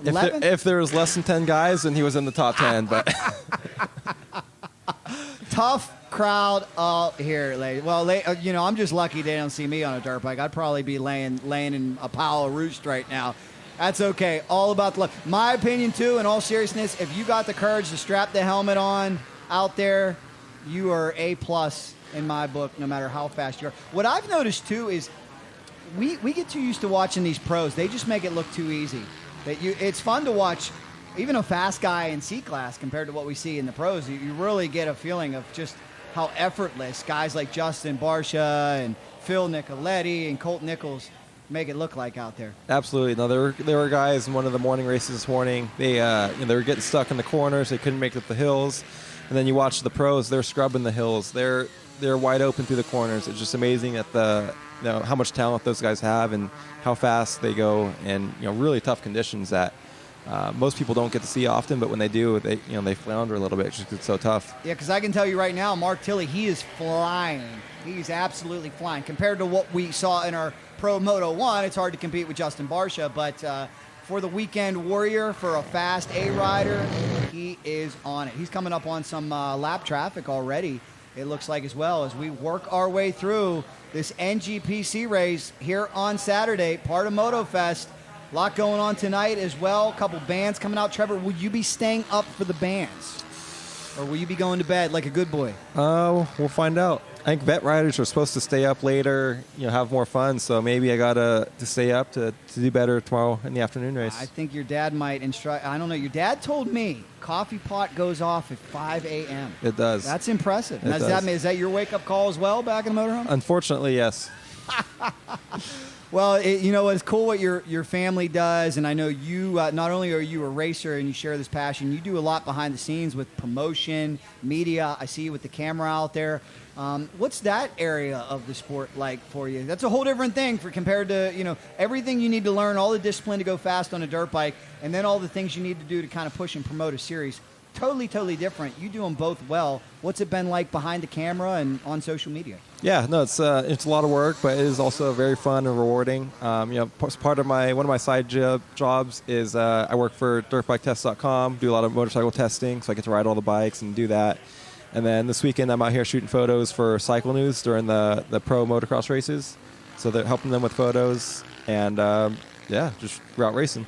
If there was less than 10 guys, then he was in the top 10. But tough crowd up here, ladies. Well, I'm just lucky they don't see me on a dirt bike. I'd probably be laying in a pile of roost right now. That's okay. All about the luck. My opinion, too, in all seriousness, if you got the courage to strap the helmet on out there, you are A+ in my book, no matter how fast you are. What I've noticed, too, is we get too used to watching these pros. They just make it look too easy. It's fun to watch even a fast guy in C-Class compared to what we see in the pros, you really get a feeling of just how effortless guys like Justin Barcia and Phil Nicoletti and Colt Nichols make it look like out there. Absolutely. No, there were guys in one of the morning races this morning. They they were getting stuck in the corners. They couldn't make it up the hills. And then you watch the pros. They're scrubbing the hills. They're wide open through the corners. It's just amazing at how much talent those guys have and how fast they go. And really tough conditions that most people don't get to see often. But when they do, they flounder a little bit just because it's so tough. Yeah, because I can tell you right now, Mark Tilley, he is flying. He's absolutely flying. Compared to what we saw in our Pro Moto 1, it's hard to compete with Justin Barcia, but for the weekend warrior, for a fast A rider, he is on it. He's coming up on some lap traffic already, it looks like, as well, as we work our way through this NGPC race here on Saturday, part of Motofest. A lot going on tonight as well. A couple bands coming out. Trevor, will you be staying up for the bands? Or will you be going to bed like a good boy? We'll find out. I think vet riders are supposed to stay up later, have more fun. So maybe I got to stay up to do better tomorrow in the afternoon race. I think your dad might instruct. I don't know. Your dad told me coffee pot goes off at 5 a.m. It does. That's impressive. It does. Is that your wake-up call as well back in the motorhome? Unfortunately, yes. Well, it's cool what your family does, and I know you, not only are you a racer and you share this passion, you do a lot behind the scenes with promotion, media. I see you with the camera out there. What's that area of the sport like for you? That's a whole different thing compared to, everything you need to learn, all the discipline to go fast on a dirt bike, and then all the things you need to do to kind of push and promote a series. Totally, totally different. You do them both well. What's it been like behind the camera and on social media? Yeah, no, it's a lot of work, but it is also very fun and rewarding. Part of one of my side jobs is I work for dirtbiketest.com, do a lot of motorcycle testing, so I get to ride all the bikes and do that. And then this weekend I'm out here shooting photos for Cycle News during the pro motocross races. So they're helping them with photos and just route racing.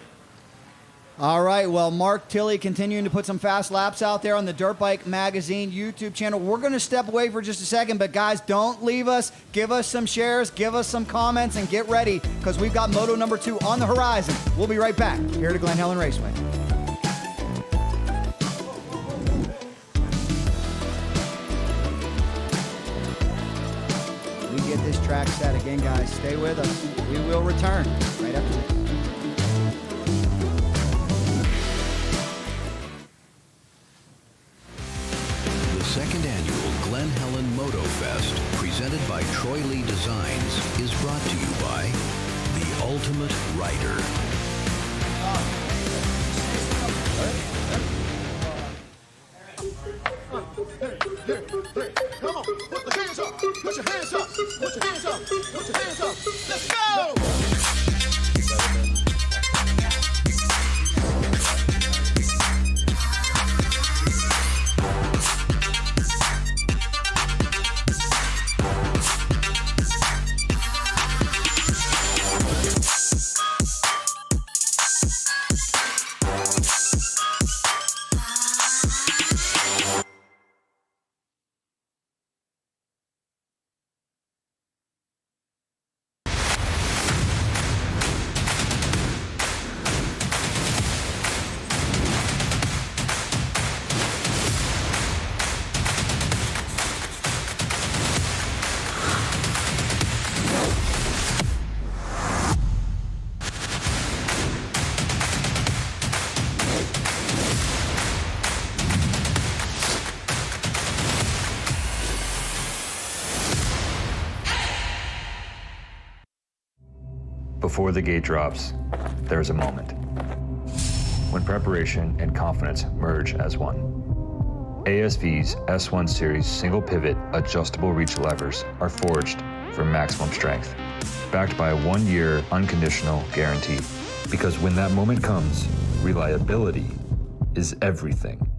All right, well, Mark Tilley continuing to put some fast laps out there on the Dirt Bike Magazine YouTube channel. We're going to step away for just a second, but guys, don't leave us. Give us some shares, give us some comments, and get ready because we've got Moto number 2 on the horizon. We'll be right back here to Glen Helen Raceway. We get this track set again, guys. Stay with us. We will return right after this. Second annual Glen Helen Motofest, presented by Troy Lee Designs, is brought to you by The Ultimate Rider. Come on, put the hands up, put your hands up, put your hands up, put your hands up. Let's go! Before the gate drops, there's a moment when preparation and confidence merge as one. ASV's S1 Series single pivot adjustable reach levers are forged for maximum strength, backed by a 1-year unconditional guarantee. Because when that moment comes, reliability is everything.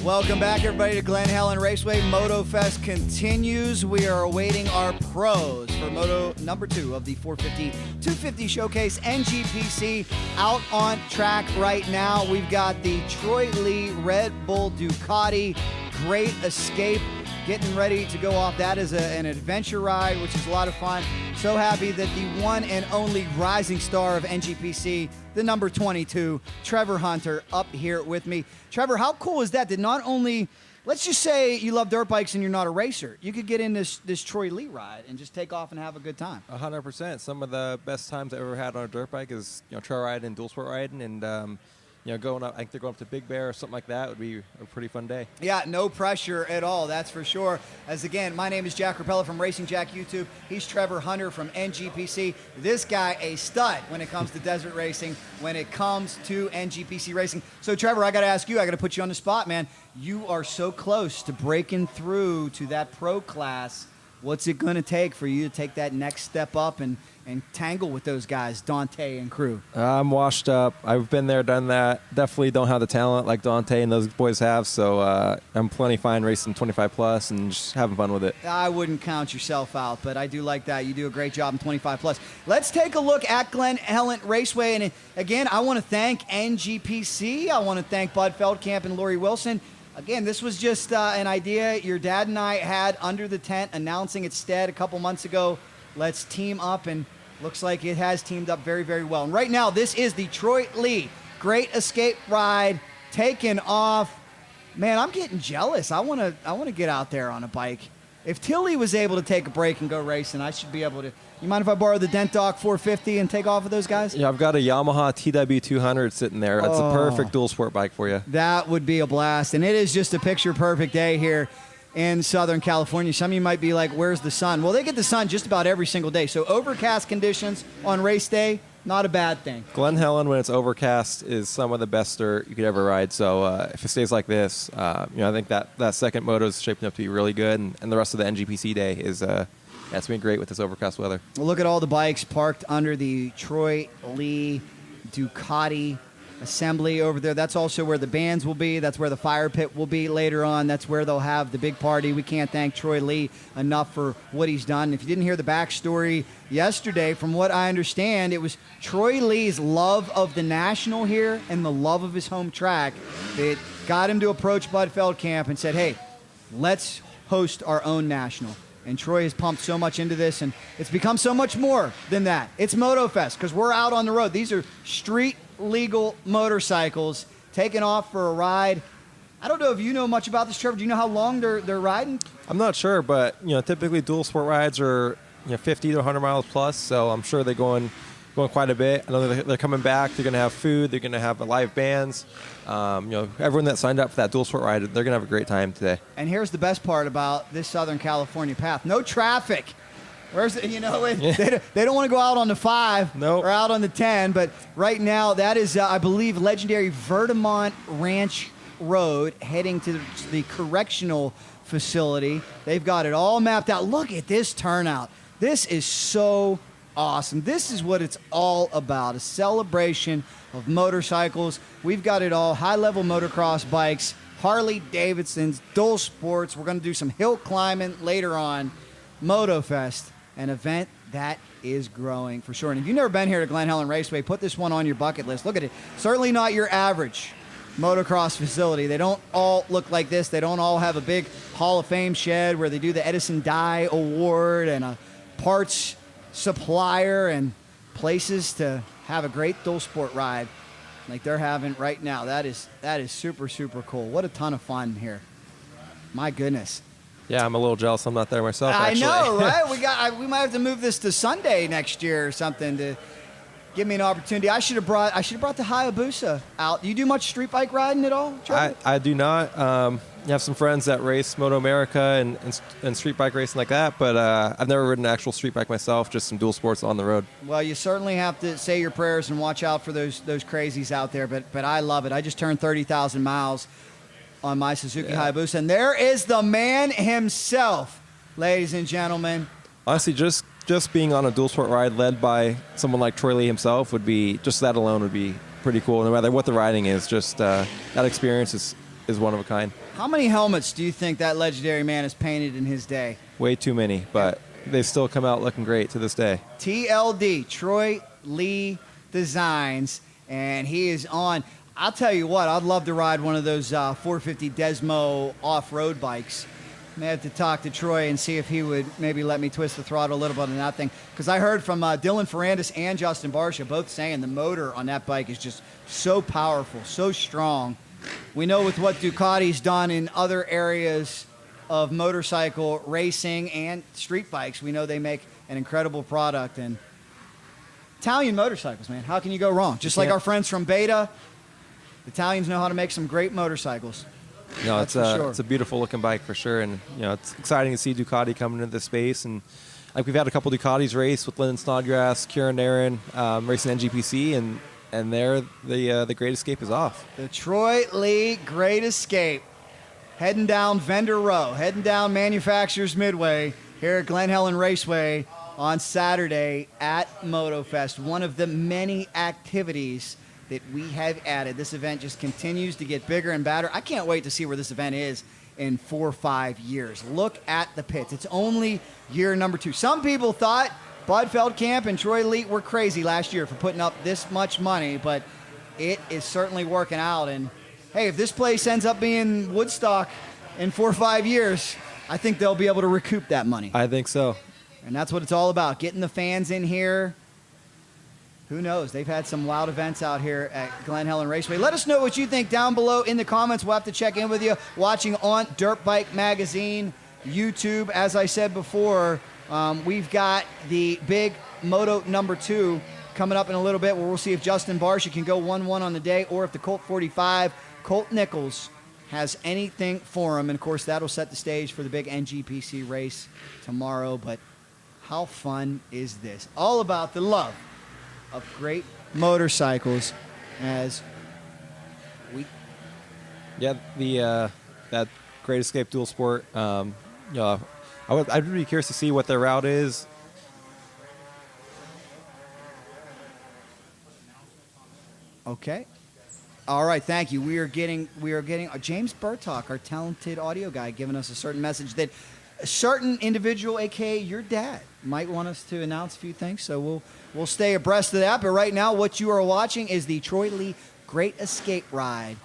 Welcome back, everybody, to Glen Helen Raceway. Motofest continues. We are awaiting our pros for Moto number 2 of the 450, 250 showcase. NGPC out on track right now. We've got the Troy Lee Red Bull Ducati Great Escape getting ready to go off. That is an adventure ride, which is a lot of fun. So happy that the one and only rising star of NGPC, the number 22, Trevor Hunter, up here with me. Trevor, how cool is that? That not only, let's just say you love dirt bikes and you're not a racer, you could get in this Troy Lee ride and just take off and have a good time. 100%. Some of the best times I ever had on a dirt bike is trail riding and dual sport riding, and going up. I think they're going up to Big Bear or something like that. Would be a pretty fun day. Yeah, no pressure at all, that's for sure. As again, my name is Jack Korpela from Racing Jack YouTube. He's Trevor Hunter from NGPC. This guy a stud when it comes to desert racing, when it comes to NGPC racing. So Trevor, I got to ask you, I got to put you on the spot, man. You are so close to breaking through to that pro class. What's it going to take for you to take that next step up and tangle with those guys, Dante and crew? I'm washed up. I've been there, done that. Definitely don't have the talent like Dante and those boys have, so I'm plenty fine racing 25 plus and just having fun with it. I wouldn't count yourself out, but I do like that. You do a great job in 25 plus. Let's take a look at Glen Helen Raceway. And again, I want to thank NGPC. I want to thank Bud Feld Camp and Lori Wilson. Again, this was just an idea your dad and I had under the tent announcing its stead a couple months ago. Let's team up, and looks like it has teamed up very, very well. And right now, this is the Troy Lee Great Escape ride taking off. Man, I'm getting jealous. I want to get out there on a bike. If Tilley was able to take a break and go racing, I should be able to. You mind if I borrow the Dent Doc 450 and take off with those guys? Yeah, I've got a Yamaha TW200 sitting there. That's a perfect dual sport bike for you. That would be a blast. And it is just a picture-perfect day here in Southern California. Some of you might be like, where's the sun? Well, they get the sun just about every single day. So overcast conditions on race day, not a bad thing. Glen Helen, when it's overcast, is some of the best dirt you could ever ride. So if it stays like this, I think that second moto is shaping up to be really good. And the rest of the NGPC day is it's been great with this overcast weather. Well, look at all the bikes parked under the Troy Lee Ducati assembly over there. That's also where the bands will be. That's where the fire pit will be later on. That's where they'll have the big party. We can't thank Troy Lee enough for what he's done. If you didn't hear the backstory yesterday, from what I understand, it was Troy Lee's love of the National here and the love of his home track that got him to approach Bud Feld Camp and said, hey, let's host our own National. And Troy has pumped so much into this, and it's become so much more than that. It's Motofest, because we're out on the road. These are street-legal motorcycles taking off for a ride. I don't know if you know much about this, Trevor. Do you know how long they're riding? I'm not sure, but typically dual sport rides are 50 to 100 miles plus, so I'm sure they're going quite a bit. I know they're coming back. They're going to have food. They're going to have live bands. Everyone that signed up for that dual sport ride, they're going to have a great time today. And here's the best part about this Southern California path: no traffic. Where's they don't want to go out on the 5 or out on the 10, but right now that is, I believe, legendary Verdamont Ranch Road heading to the correctional facility. They've got it all mapped out. Look at this turnout. This is so awesome. This is what it's all about, a celebration of motorcycles. We've got it all: high-level motocross bikes, Harley Davidsons, dual sports. We're going to do some hill climbing later on. Motofest, an event that is growing for sure. And if you've never been here to Glen Helen Raceway, put this one on your bucket list. Look at it. Certainly not your average motocross facility. They don't all look like this. They don't all have a big Hall of Fame shed where they do the Edison Dye Award and a parts supplier and places to have a great dual sport ride like they're having right now. That is super, super cool. What a ton of fun here. My goodness. Yeah, I'm a little jealous I'm not there myself, actually. I know, right? We might have to move this to Sunday next year or something to give me an opportunity. I should have brought the Hayabusa out. Do you do much street bike riding at all, Trevor? I do not. You have some friends that race Moto America and street bike racing like that, but I've never ridden an actual street bike myself, just some dual sports on the road. Well, you certainly have to say your prayers and watch out for those crazies out there, but I love it. I just turned 30,000 miles on my Suzuki Hayabusa, and there is the man himself, ladies and gentlemen. Honestly, just being on a dual sport ride led by someone like Troy Lee himself would be, just that alone would be pretty cool. No matter what the riding is, just that experience is one of a kind. How many helmets do you think that legendary man has painted in his day? Way too many, but they still come out looking great to this day. TLD, Troy Lee Designs, and he is on. I'll tell you what, I'd love to ride one of those 450 Desmo off-road bikes. May have to talk to Troy and see if he would maybe let me twist the throttle a little bit on that thing. Because I heard from Dylan Ferrandis and Justin Barcia both saying the motor on that bike is just so powerful, so strong. We know with what Ducati's done in other areas of motorcycle racing and street bikes, we know they make an incredible product. And Italian motorcycles, man, how can you go wrong? Just like our friends from Beta, Italians know how to make some great motorcycles. No, That's it's a beautiful looking bike for sure, and it's exciting to see Ducati coming into this space. And like we've had a couple Ducatis race with Lyndon Snodgrass, Kieran Aaron, racing NGPC, and there the Great Escape is off. The Troy Lee Great Escape, heading down Vendor Row, heading down Manufacturers Midway here at Glen Helen Raceway on Saturday at Motofest. One of the many activities that we have added. This event just continues to get bigger and badder. I can't wait to see where this event is in 4 or 5 years. Look at the pits. It's only year number 2. Some people thought Bud Feld Camp and Troy Lee were crazy last year for putting up this much money, but it is certainly working out. And hey, if this place ends up being Woodstock in 4 or 5 years, I think they'll be able to recoup that money. I think so. And that's what it's all about, getting the fans in here. Who knows? They've had some wild events out here at Glen Helen Raceway. Let us know what you think down below in the comments. We'll have to check in with you. Watching on Dirt Bike Magazine, YouTube. As I said before, we've got the big Moto number 2 coming up in a little bit, where we'll see if Justin Barcia can go 1-1 on the day, or if the Colt 45, Colt Nichols, has anything for him. And, of course, that'll set the stage for the big NGPC race tomorrow. But how fun is this? All about the love of great motorcycles as we... Yeah, that Great Escape Dual Sport, I'd be curious to see what their route is. Okay. All right, thank you. We are getting James Burtock, our talented audio guy, giving us a certain message that a certain individual, aka your dad, might want us to announce a few things. So we'll stay abreast of that. But right now, what you are watching is the Troy Lee Great Escape ride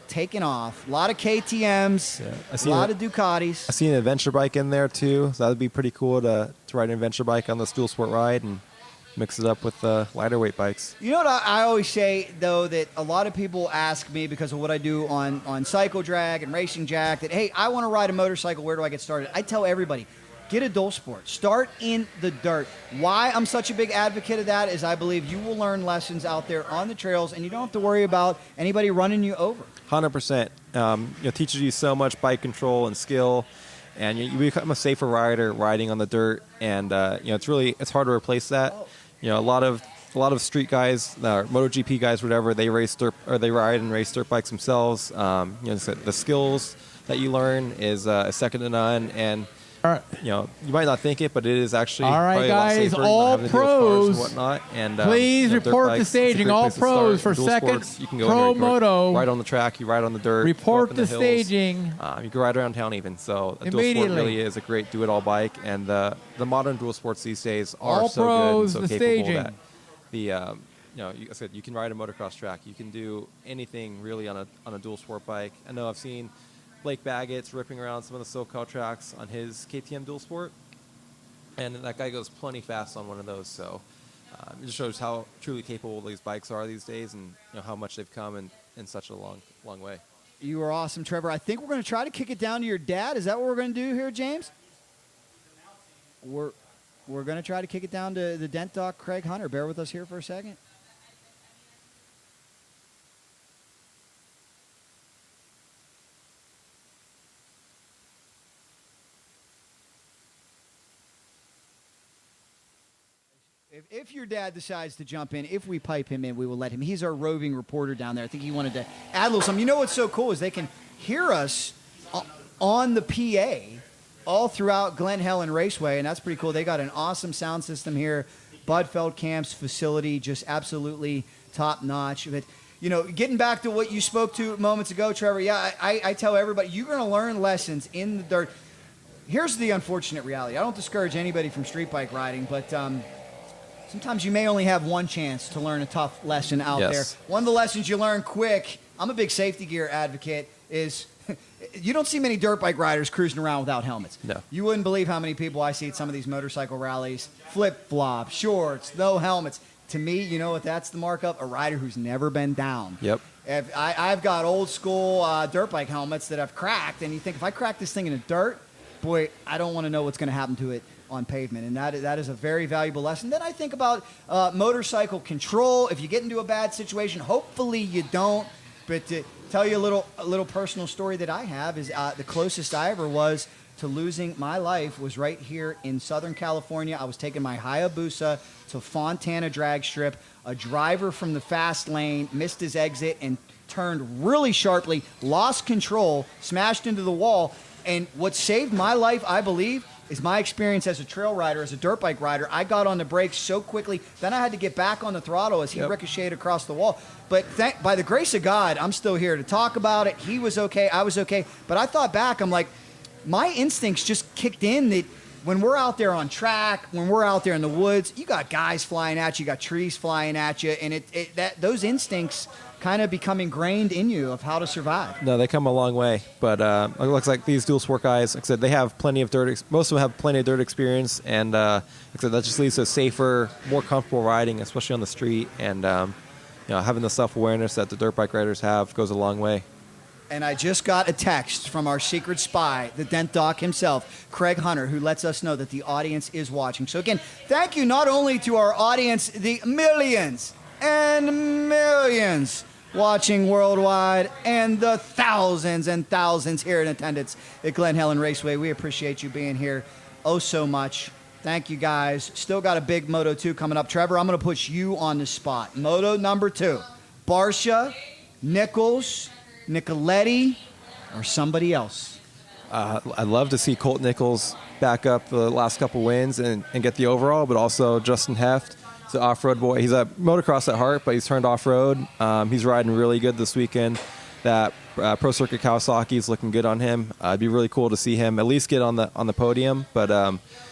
taking off. A lot of KTMs, a lot of Ducatis. I see an adventure bike in there too, so that would be pretty cool to ride an adventure bike on this dual sport ride and mix it up with lighter weight bikes. You know what I always say, though, that a lot of people ask me because of what I do on Cycledrag and Racing Jack, that, hey, I want to ride a motorcycle. Where do I get started? I tell everybody, get a dual sport. Start in the dirt. Why I'm such a big advocate of that is I believe you will learn lessons out there on the trails, and you don't have to worry about anybody running you over. 100%. It teaches you so much bike control and skill, and you become a safer rider riding on the dirt. And it's hard to replace that. A lot of street guys, MotoGP guys, whatever, they race dirt or they ride and race dirt bikes themselves. The skills that you learn is second to none, and you might not think it, but it is actually all right, guys. All pros, and whatnot. And please report to staging. All pros for second you can go pro moto. Ride on the track, you ride on the dirt. Report to staging. You can ride around town even. So a dual sport really is a great do-it-all bike, and the modern dual sports these days are so good and so capable that I said you can ride a motocross track. You can do anything really on a dual sport bike. I know I've seen Blake Baggett's ripping around some of the SoCal tracks on his KTM dual sport, and that guy goes plenty fast on one of those. So it just shows how truly capable these bikes are these days, and how much they've come in such a long way. You are awesome, Trevor. I think we're going to try to kick it down to your dad. Is that what we're going to do here, James? We're going to try to kick it down to the Dent Doc, Craig Hunter. Bear with us here for a second. If your dad decides to jump in, if we pipe him in, we will let him. He's our roving reporter down there. I think he wanted to add a little something. You know what's so cool is they can hear us on the PA all throughout Glen Helen Raceway, and that's pretty cool. They got an awesome sound system here. Bud Feld Camp's facility, just absolutely top-notch. But getting back to what you spoke to moments ago, Trevor, I tell everybody, you're going to learn lessons in the dirt. Here's the unfortunate reality. I don't discourage anybody from street bike riding, but sometimes you may only have one chance to learn a tough lesson out there. One of the lessons you learn quick, I'm a big safety gear advocate, is you don't see many dirt bike riders cruising around without helmets. No. You wouldn't believe how many people I see at some of these motorcycle rallies, flip-flops, shorts, no helmets. To me, you know what that's the mark of? A rider who's never been down. Yep. If I've got old school dirt bike helmets that I've cracked, and you think, if I crack this thing in the dirt, boy, I don't want to know what's going to happen to it on pavement. And that is a very valuable lesson. Then I think about motorcycle control. If you get into a bad situation, hopefully you don't. But to tell you a little personal story that I have is the closest I ever was to losing my life was right here in Southern California. I was taking my Hayabusa to Fontana drag strip. A driver from the fast lane missed his exit and turned really sharply, lost control, smashed into the wall. And what saved my life, I believe, is my experience as a trail rider, as a dirt bike rider. I got on the brakes so quickly, then I had to get back on the throttle as he ricocheted across the wall. But by the grace of God, I'm still here to talk about it. He was okay, I was okay. But I thought back, I'm like, my instincts just kicked in that when we're out there on track, when we're out there in the woods, you got guys flying at you, you got trees flying at you, and those instincts kind of become ingrained in you of how to survive. No, they come a long way. But it looks like these dual sport guys, like I said, they have plenty of dirt. Most of them have plenty of dirt experience, and like I said, that just leads to safer, more comfortable riding, especially on the street. And having the self-awareness that the dirt bike riders have goes a long way. And I just got a text from our secret spy, the Dent Doc himself, Craig Hunter, who lets us know that the audience is watching. So again, thank you not only to our audience, the millions and millions watching worldwide, and the thousands and thousands here in attendance at Glen Helen Raceway. We appreciate you being here oh so much. Thank you, guys. Still got a big Moto 2 coming up. Trevor, I'm going to put you on the spot. Moto number 2. Barcia, Nichols, Nicoletti, or somebody else? I'd love to see Colt Nichols back up the last couple wins and get the overall, but also Justin Heft. He's an off-road boy. He's a motocross at heart, but he's turned off-road. He's riding really good this weekend. That Pro Circuit Kawasaki is looking good on him. It'd be really cool to see him at least get on the podium. But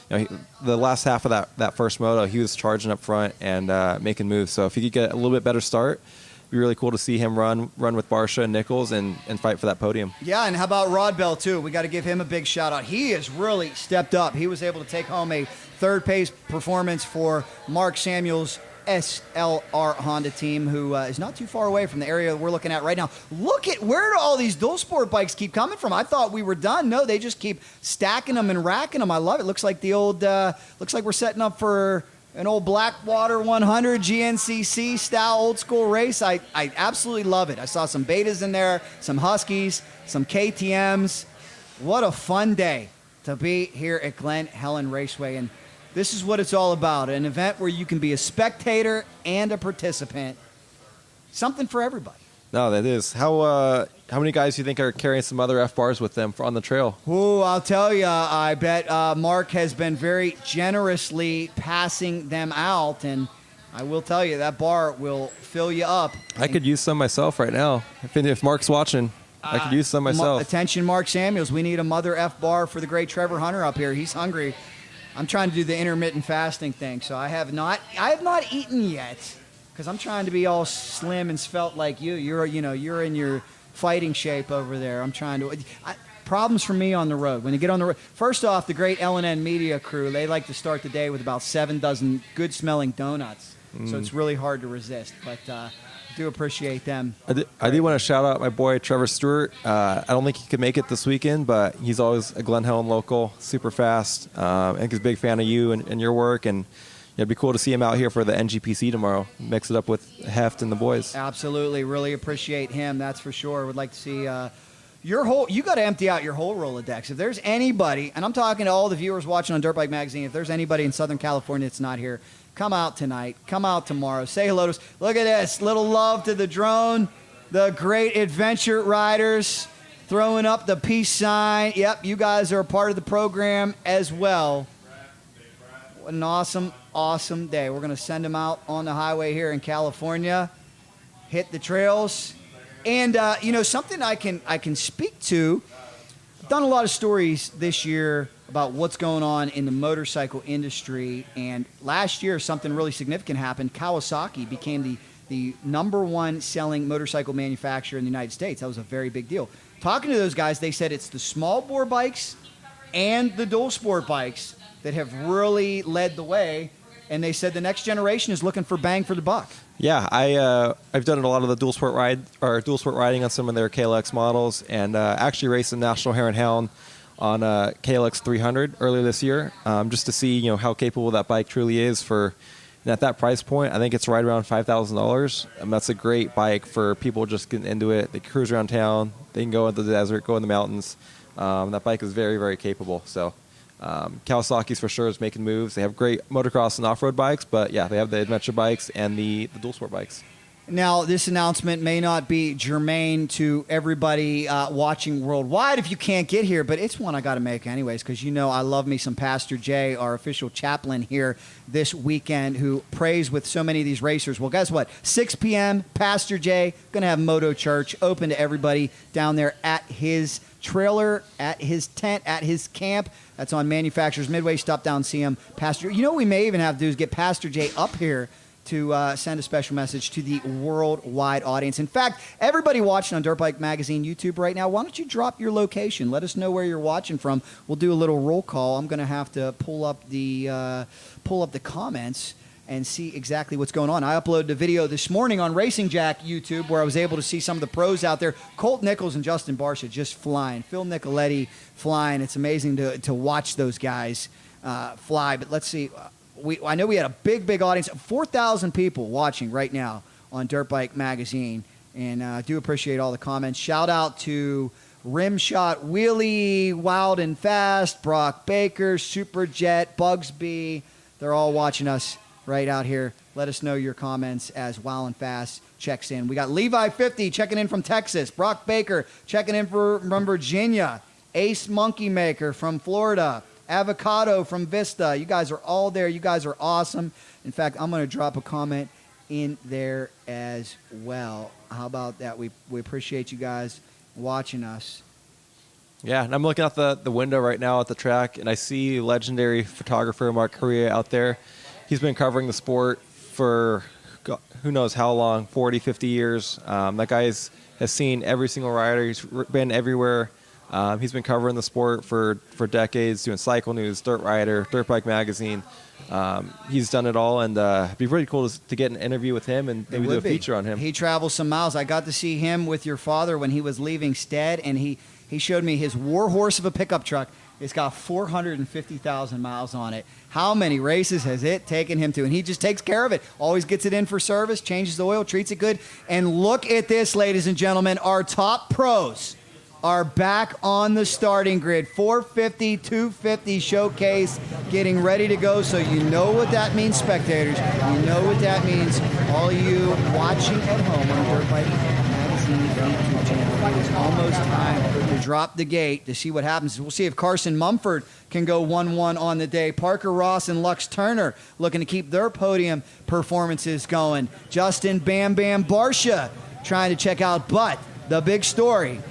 the last half of that first moto, he was charging up front and making moves. So if he could get a little bit better start, it'd be really cool to see him run with Barcia and Nichols and fight for that podium. Yeah, and how about Rod Bell, too? We got to give him a big shout-out. He has really stepped up. He was able to take home a third-place performance for Mark Samuel's SLR Honda team, who is not too far away from the area we're looking at right now. Look at where do all these dual sport bikes keep coming from? I thought we were done. No, they just keep stacking them and racking them. I love it. Looks like looks like we're setting up for an old Blackwater 100 GNCC style old school race. I absolutely love it. I saw some betas in there, some Huskies, some KTMs. What a fun day to be here at Glen Helen Raceway. And this is what it's all about, an event where you can be a spectator and a participant. Something for everybody. No, that is. How many guys do you think are carrying some other F-bars with them on the trail? Ooh, I'll tell you, I bet Mark has been very generously passing them out, and I will tell you, that bar will fill you up. I could use some myself right now. If Mark's watching, I could use some myself. Attention, Mark Samuels. We need a mother F-bar for the great Trevor Hunter up here. He's hungry. I'm trying to do the intermittent fasting thing, so I have not eaten yet because I'm trying to be all slim and svelte like you. You're in your fighting shape over there. I'm trying to. Problems for me on the road. When you get on the road, first off, the great L&N media crew, they like to start the day with about 7 dozen good-smelling donuts, so it's really hard to resist. But I do appreciate them. I do want to shout out my boy Trevor Stewart. I don't think he could make it this weekend, but he's always a Glen Helen local, super fast. I think he's a big fan of you and your work, and it'd be cool to see him out here for the NGPC tomorrow. Mix it up with Heft and the boys. Absolutely, really appreciate him. That's for sure. Would like to see you got to empty out your whole Rolodex. If there's anybody, and I'm talking to all the viewers watching on Dirt Bike Magazine, if there's anybody in Southern California that's not here, come out tonight. Come out tomorrow. Say hello to us. Look at this. Little love to the drone. The great adventure riders throwing up the peace sign. Yep, you guys are a part of the program as well. What an awesome, awesome day. We're going to send them out on the highway here in California. hit the trails. And, something I can speak to, I've done a lot of stories this year about what's going on in the motorcycle industry. And last year, something really significant happened. Kawasaki became the number one selling motorcycle manufacturer in the United States. That was a very big deal. Talking to those guys, they said it's the small bore bikes and the dual sport bikes that have really led the way. And they said the next generation is looking for bang for the buck. Yeah, I've done a lot of the dual sport riding on some of their KLX models, and actually raced the National Harlan and Trevor on KLX 300 earlier this year, just to see how capable that bike truly is for. And at that price point, I think it's right around $5,000. That's a great bike for people just getting into it. They cruise around town. They can go into the desert, go in the mountains. That bike is very, very capable. So Kawasaki's for sure is making moves. They have great motocross and off-road bikes, but yeah, they have the adventure bikes and the dual sport bikes. Now, this announcement may not be germane to everybody watching worldwide if you can't get here, but it's one I got to make anyways because I love me some Pastor Jay, our official chaplain here this weekend, who prays with so many of these racers. Well, guess what? 6 p.m., Pastor Jay, going to have Moto Church open to everybody down there at his trailer, at his tent, at his camp. That's on Manufacturers Midway. Stop down and see him. Pastor, what we may even have to do is get Pastor Jay up here to send a special message to the worldwide audience. In fact, everybody watching on Dirt Bike Magazine YouTube right now, why don't you drop your location? Let us know where you're watching from. We'll do a little roll call. I'm going to have to pull up the comments and see exactly what's going on. I uploaded a video this morning on Racing Jack YouTube where I was able to see some of the pros out there. Colt Nichols and Justin Barcia just flying. Phil Nicoletti flying. It's amazing to watch those guys fly. But let's see. I know we had a big audience, 4,000 people watching right now on Dirt Bike Magazine, and I do appreciate all the comments. Shout out to Rimshot, Wheelie, Wild and Fast, Brock Baker, Superjet, Bugsby. They're all watching us right out here. Let us know your comments as Wild and Fast checks in. We got Levi 50 checking in from Texas, Brock Baker checking in from Virginia, Ace Monkey Maker from Florida, Avocado from Vista. You guys are all there. You guys are awesome. In fact, I'm going to drop a comment in there as well. How about that? We appreciate you guys watching us. Yeah, and I'm looking out the window right now at the track, and I see legendary photographer Mark Correa out there. He's been covering the sport for who knows how long, 40, 50 years. That guy has seen every single rider. He's been everywhere. He's been covering the sport for decades, doing Cycle News, Dirt Rider, Dirt Bike Magazine. He's done it all, and it'd be pretty cool to get an interview with him and maybe do a feature on him. He travels some miles. I got to see him with your father when he was leaving Stead, and he showed me his warhorse of a pickup truck. It's got 450,000 miles on it. How many races has it taken him to? And he just takes care of it. Always gets it in for service, changes the oil, treats it good. And look at this, ladies and gentlemen. Our top pros are back on the starting grid. 450, 250 showcase, getting ready to go. So you know what that means, spectators. You know what that means, all you watching at home on Dirt Bike Magazine YouTube channel. It's almost time to drop the gate to see what happens. We'll see if Carson Mumford can go 1-1 on the day. Parker Ross and Lux Turner looking to keep their podium performances going. Justin Bam Bam Barcia trying to check out, but the big story,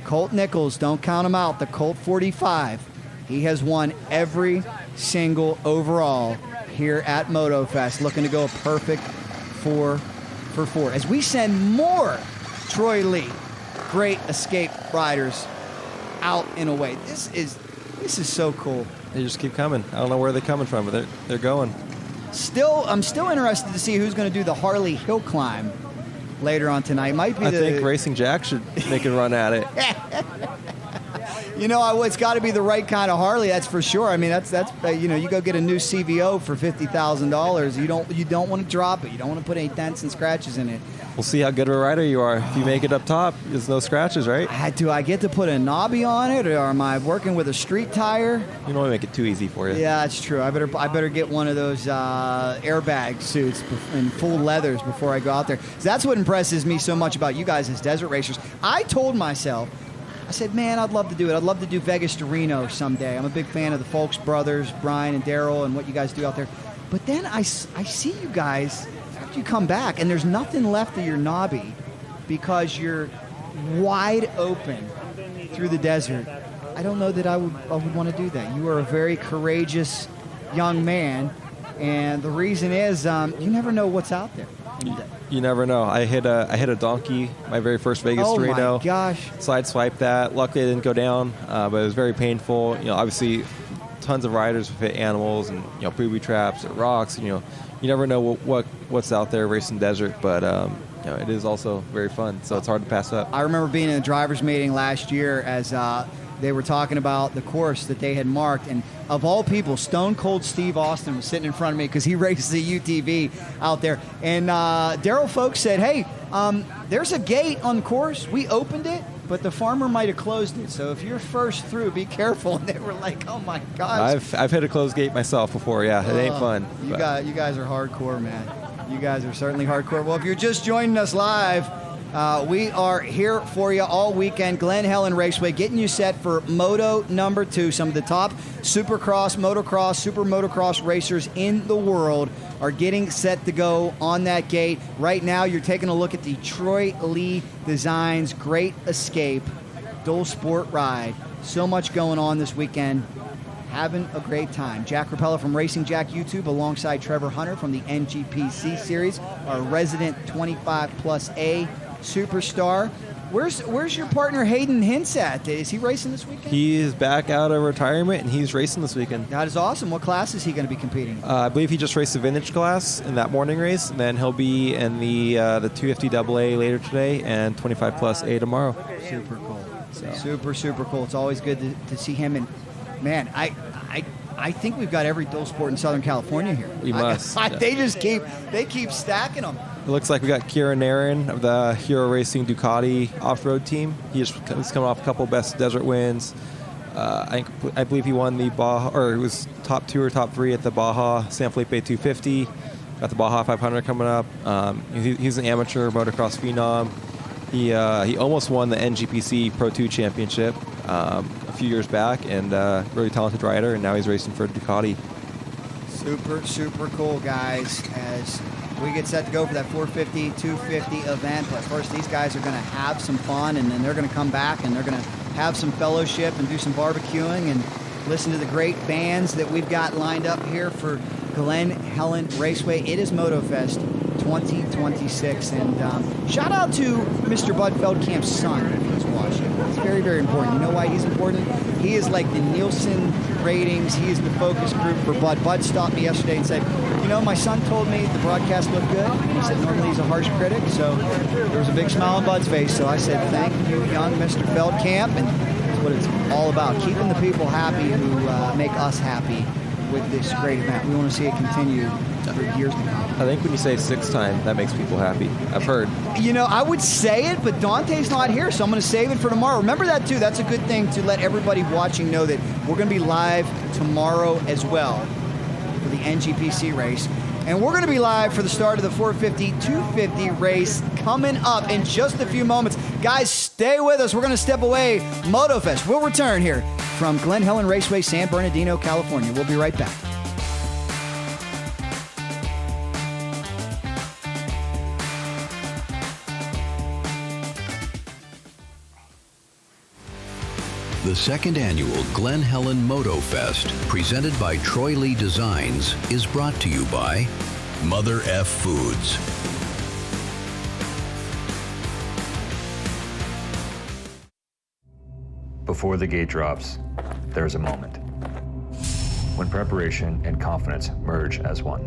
Colt Nichols, don't count him out, the Colt 45. He has won every single overall here at Motofest, looking to go a perfect 4 for 4. As we send more Troy Lee, great escape riders, out and away. This is so cool. They just keep coming. I don't know where they're coming from, but they're going. I'm still interested to see who's going to do the Harley hill climb later on tonight. I think Racing Jack should make a run at it. It's got to be the right kind of Harley, that's for sure. I mean, that's you go get a new CVO for $50,000. You don't want to drop it. You don't want to put any dents and scratches in it. We'll see how good of a rider you are. If you make it up top, there's no scratches, right? Do I get to put a knobby on it, or am I working with a street tire? You don't want to make it too easy for you. Yeah, that's true. I better get one of those airbag suits in full leathers before I go out there. So that's what impresses me so much about you guys as desert racers. I told myself, I said, man, I'd love to do it. I'd love to do Vegas to Reno someday. I'm a big fan of the Folks brothers, Brian and Daryl, and what you guys do out there. But then I see you guys after you come back and there's nothing left of your knobby because you're wide open through the desert, I don't know that I would want to do that. You are a very courageous young man, and the reason is you never know what's out there. You never know. I hit a donkey my very first Vegas Torino. Oh my gosh! Sideswiped that. Luckily, it didn't go down, but it was very painful. Obviously, tons of riders have hit animals and booby traps or rocks. You never know what's out there racing desert, but it is also very fun. So it's hard to pass up. I remember being in a drivers' meeting last year as they were talking about the course that they had marked, and of all people, Stone Cold Steve Austin was sitting in front of me because he races the UTV out there. And Daryl Folks said, "Hey, there's a gate on the course. We opened it, but the farmer might have closed it. So if you're first through, be careful." And they were like, "Oh my gosh!" I've hit a closed gate myself before. Yeah, it ain't fun. You guys are hardcore, man. You guys are certainly hardcore. Well, if you're just joining us live, we are here for you all weekend. Glen Helen Raceway getting you set for Moto number 2. Some of the top supercross, motocross, super motocross racers in the world are getting set to go on that gate. Right now, you're taking a look at the Troy Lee Designs Great Escape dual sport ride. So much going on this weekend. Having a great time. Jack Korpela from Racing Jack YouTube alongside Trevor Hunter from the NGPC series, our resident 25+A superstar. Where's your partner Hayden Hintz at? Is he racing this weekend? He is back out of retirement, and he's racing this weekend. That is awesome. What class is he going to be competing in? I believe he just raced the vintage class in that morning race, and then he'll be in the 250 AA later today and 25+A tomorrow. Super cool. So. Super cool. It's always good to see him. And man, I think we've got every dual sport in Southern California here. We must. They keep stacking them. It looks like we got Kieran Aaron of the Hero Racing Ducati off-road team. He's coming off a couple best desert wins. I believe he won the Baja, or it was top 2 or top 3 at the Baja San Felipe 250. Got the Baja 500 coming up. He's an amateur motocross phenom. He almost won the NGPC Pro 2 championship a few years back, and really talented rider, and now he's racing for Ducati. Super cool, guys, as we get set to go for that 450, 250 event. But first, these guys are going to have some fun, and then they're going to come back, and they're going to have some fellowship and do some barbecuing and listen to the great bands that we've got lined up here for Glen Helen Raceway. It is Motofest 2026, and shout out to Mr. Bud Feld Camp's son if he's watching. It's very, very important. You know why he's important? He is like the Nielsen ratings. He is the focus group for Bud. Bud stopped me yesterday and said, my son told me the broadcast looked good. He said normally he's a harsh critic, so there was a big smile on Bud's face. So I said, thank you, young Mr. Feld Camp, and that's what it's all about, keeping the people happy who make us happy with this great event. We want to see it continue for years to come. I think when you say 6 time, that makes people happy. I've heard. I would say it, but Dante's not here, so I'm going to save it for tomorrow. Remember that, too. That's a good thing to let everybody watching know that we're going to be live tomorrow as well for the NGPC race. And we're going to be live for the start of the 450, 250 race coming up in just a few moments. Guys, stay with us. We're going to step away. Motofest will return here from Glen Helen Raceway, San Bernardino, California. We'll be right back. The second annual Glen Helen Motofest, presented by Troy Lee Designs, is brought to you by Mother F Foods. Before the gate drops, there's a moment when preparation and confidence merge as one.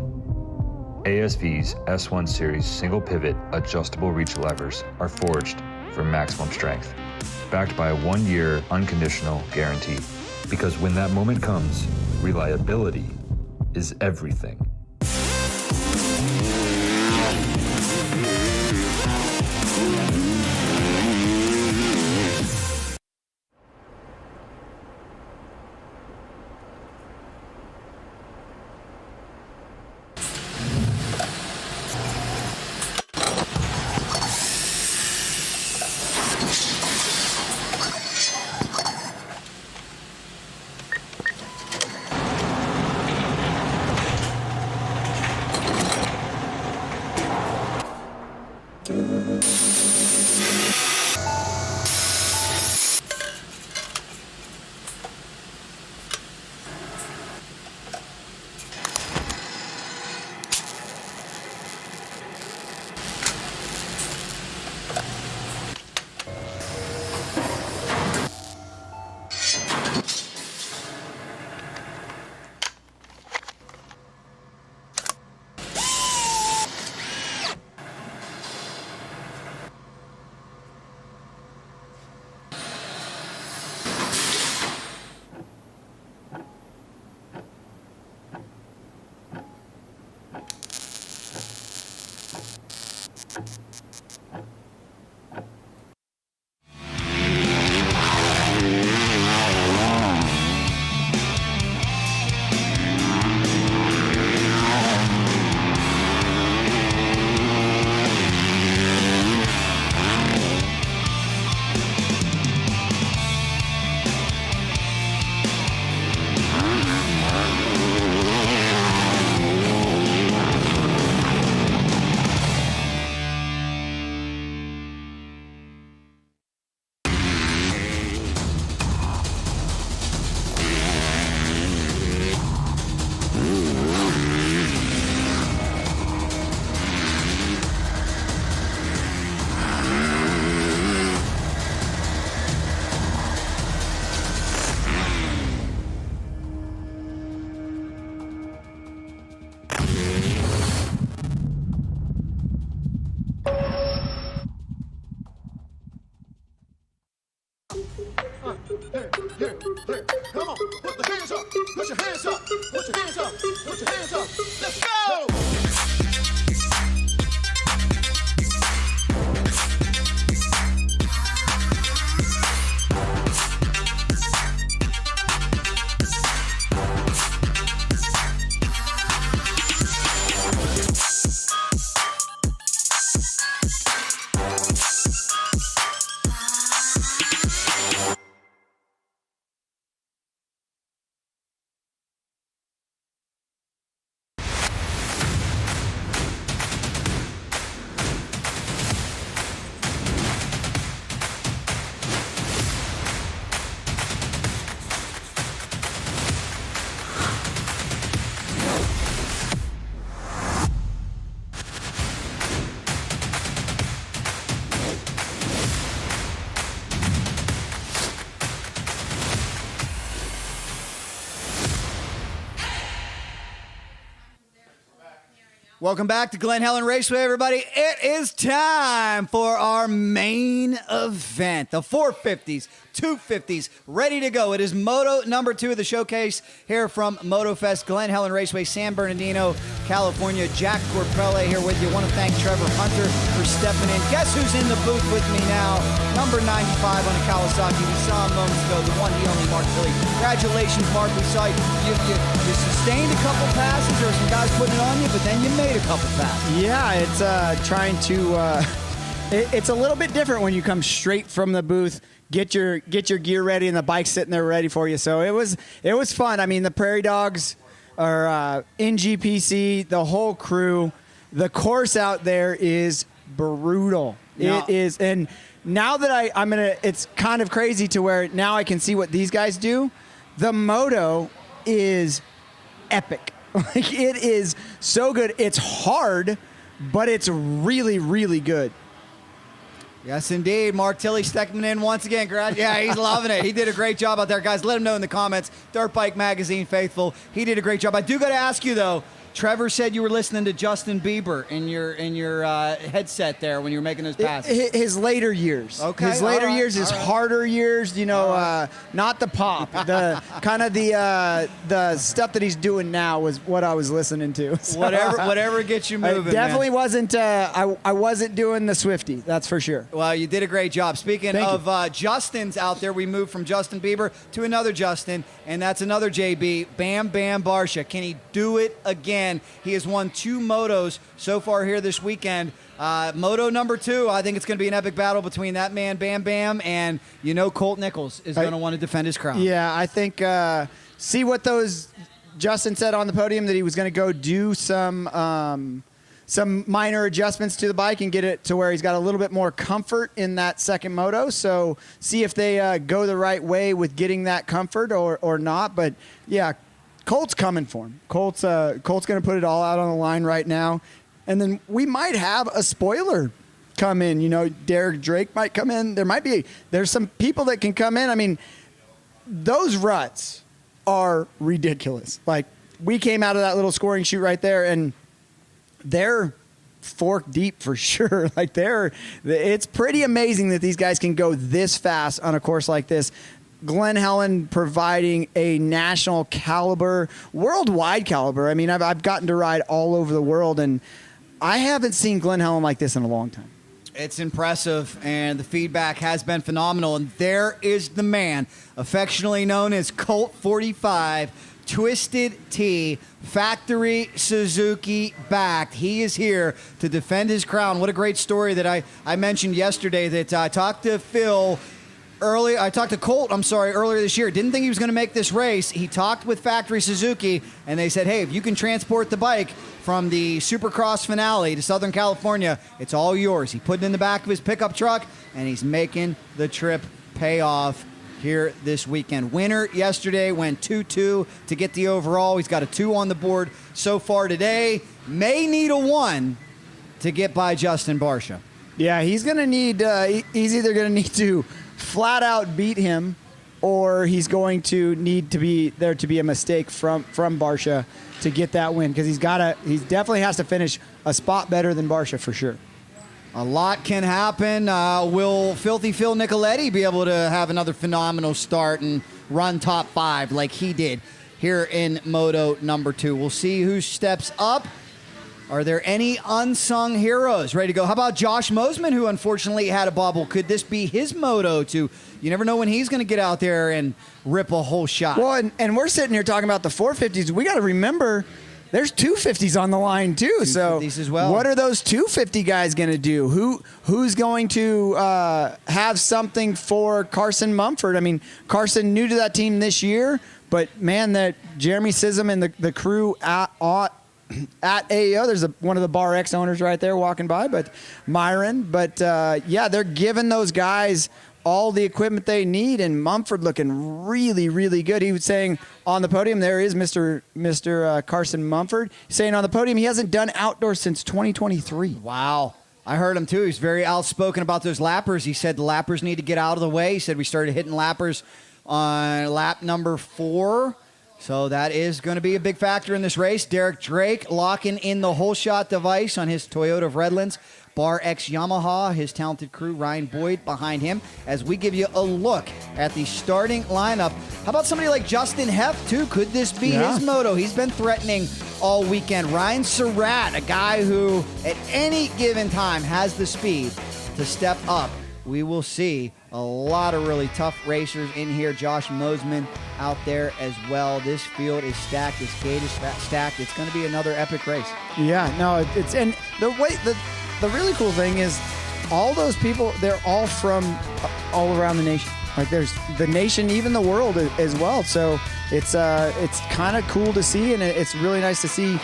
ASV's S1 Series single pivot adjustable reach levers are forged for maximum strength, backed by a 1-year unconditional guarantee. Because when that moment comes, reliability is everything. three. Come on, put the hands up. Put your hands up. Put your hands up. Put your hands up. Let's go. Welcome back to Glen Helen Raceway, everybody. It is time for our main event. The 450s, 250s, ready to go. It is Moto number 2 of the showcase here from Motofest, Glen Helen Raceway, San Bernardino, California. Jack Korpela here with you. I want to thank Trevor Hunter for stepping in. Guess who's in the booth with me now? Number 95 on a Kawasaki. We saw him moments ago, the one, the only Mark Tilley. Congratulations, Mark. We saw you sustained a couple passes. There were some guys putting it on you, but then you made a couple passes. Yeah, it's trying to. It's a little bit different when you come straight from the booth, get your gear ready, and the bike's sitting there ready for you. So it was fun. I mean, the Prairie Dogs are NGPC, the whole crew. The course out there is brutal. Yeah. It is, and now that I'm gonna, it's kind of crazy to where now I can see what these guys do. The Moto is epic. Like, it is so good. It's hard, but it's really, really good. Yes, indeed. Mark Tilley stepping in once again. Yeah, he's loving it. He did a great job out there. Guys, let him know in the comments. Dirt Bike Magazine faithful. He did a great job. I do got to ask you, though. Trevor said you were listening to Justin Bieber in your headset there when you were making those passes. His later years. Okay. His later years, his harder years, not the pop. The kind of the stuff that he's doing now was what I was listening to. So, whatever gets you moving. I definitely wasn't I wasn't doing the Swiftie, that's for sure. Well, you did a great job. Speaking of Justin's out there, we moved from Justin Bieber to another Justin, and that's another JB, Bam Bam Barcia. Can he do it again? He has won 2 motos so far here this weekend. Moto number 2, I think it's going to be an epic battle between that man, Bam Bam, and Colt Nichols is going to want to defend his crown. Yeah, I think see what those Justin said on the podium, that he was going to go do some minor adjustments to the bike and get it to where he's got a little bit more comfort in that second moto. So see if they go the right way with getting that comfort or not. But yeah, Colt's coming for him. Colt's going to put it all out on the line right now. And then we might have a spoiler come in. Derek Drake might come in. There's some people that can come in. I mean, those ruts are ridiculous. Like, we came out of that little scoring chute right there, and they're fork deep for sure. Like, it's pretty amazing that these guys can go this fast on a course like this. Glen Helen providing a national caliber, worldwide caliber. I mean, I've gotten to ride all over the world, and I haven't seen Glen Helen like this in a long time. It's impressive, and the feedback has been phenomenal. And there is the man, affectionately known as Colt 45, Twisted T, factory Suzuki backed. He is here to defend his crown. What a great story that I mentioned yesterday, that I talked to Phil earlier. I talked to Colt, earlier this year. Didn't think he was going to make this race. He talked with factory Suzuki, and they said, hey, if you can transport the bike from the Supercross finale to Southern California, it's all yours. He put it in the back of his pickup truck, and he's making the trip pay off here this weekend. Winner yesterday went 2-2 to get the overall. He's got a 2 on the board so far today. May need a 1 to get by Justin Barcia. Yeah, he's going to need, he's either going to need to flat out beat him, or he's going to need to be there to be a mistake from Barcia to get that win, because he definitely has to finish a spot better than Barcia for sure. A lot can happen. Will Filthy Phil Nicoletti be able to have another phenomenal start? And run top 5 like he did here in Moto number 2. We'll see who steps up. Are there any unsung heroes ready to go? How about Josh Mosman, who unfortunately had a bobble? Could this be his Moto to, you never know when he's going to get out there and rip a whole shot. Well, and we're sitting here talking about the 450s. We got to remember there's 250s on the line too. 250s so as well. What are those 250 guys going to do? Who's going to have something for Carson Mumford? I mean, Carson new to that team this year, but man, that Jeremy Sissom and the crew at AEO, there's one of the Bar X owners right there walking by, but Myron. But yeah, they're giving those guys all the equipment they need, and Mumford looking really, really good. He was saying on the podium, there is Mr. Carson Mumford, saying on the podium he hasn't done outdoors since 2023. Wow. I heard him too. He's very outspoken about those lappers. He said the lappers need to get out of the way. He said we started hitting lappers on lap number 4. So that is going to be a big factor in this race. Derek Drake locking in the whole shot device on his Toyota of Redlands. Bar X Yamaha, his talented crew, Ryan Boyd behind him, as we give you a look at the starting lineup. How about somebody like Justin Heff, too? Could this be his Moto? He's been threatening all weekend. Ryan Surratt, a guy who at any given time has the speed to step up. We will see a lot of really tough racers in here. Josh Mosman out there as well. This field is stacked. This gate is stacked. It's going to be another epic race. Yeah, no, it's and the really cool thing is all those people, they're all from all around the nation. Like there's the nation, even the world as well. So it's kind of cool to see, and it's really nice to see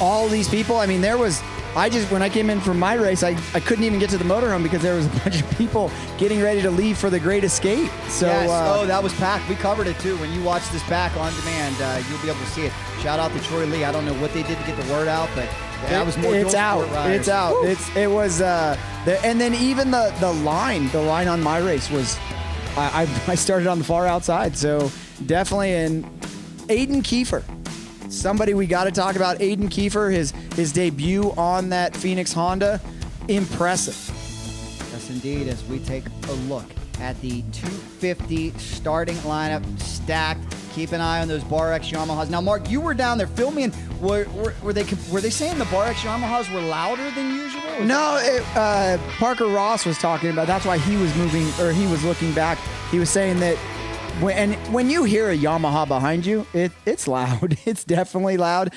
all these people. I mean, when I came in from my race, I couldn't even get to the motorhome because there was a bunch of people getting ready to leave for the Great Escape. So, yes. That was packed. We covered it too. When you watch this back on demand, you'll be able to see it. Shout out to Troy Lee. I don't know what they did to get the word out, but that was more. It's out. It's out. Woo. It was. And then even the line on my race was, I started on the far outside. So definitely. And Aiden Kiefer. Somebody we got to talk about. Aiden Kiefer, his debut on that Phoenix Honda, impressive. Yes, indeed. As we take a look at the 250 starting lineup, stacked. Keep an eye on those Bar X Yamahas. Now, Mark, you were down there filming. Were they saying the Bar X Yamahas were louder than usual? No, Parker Ross was talking about. That's why he was moving, or he was looking back. He was saying that. When you hear a Yamaha behind you, it's loud. It's definitely loud.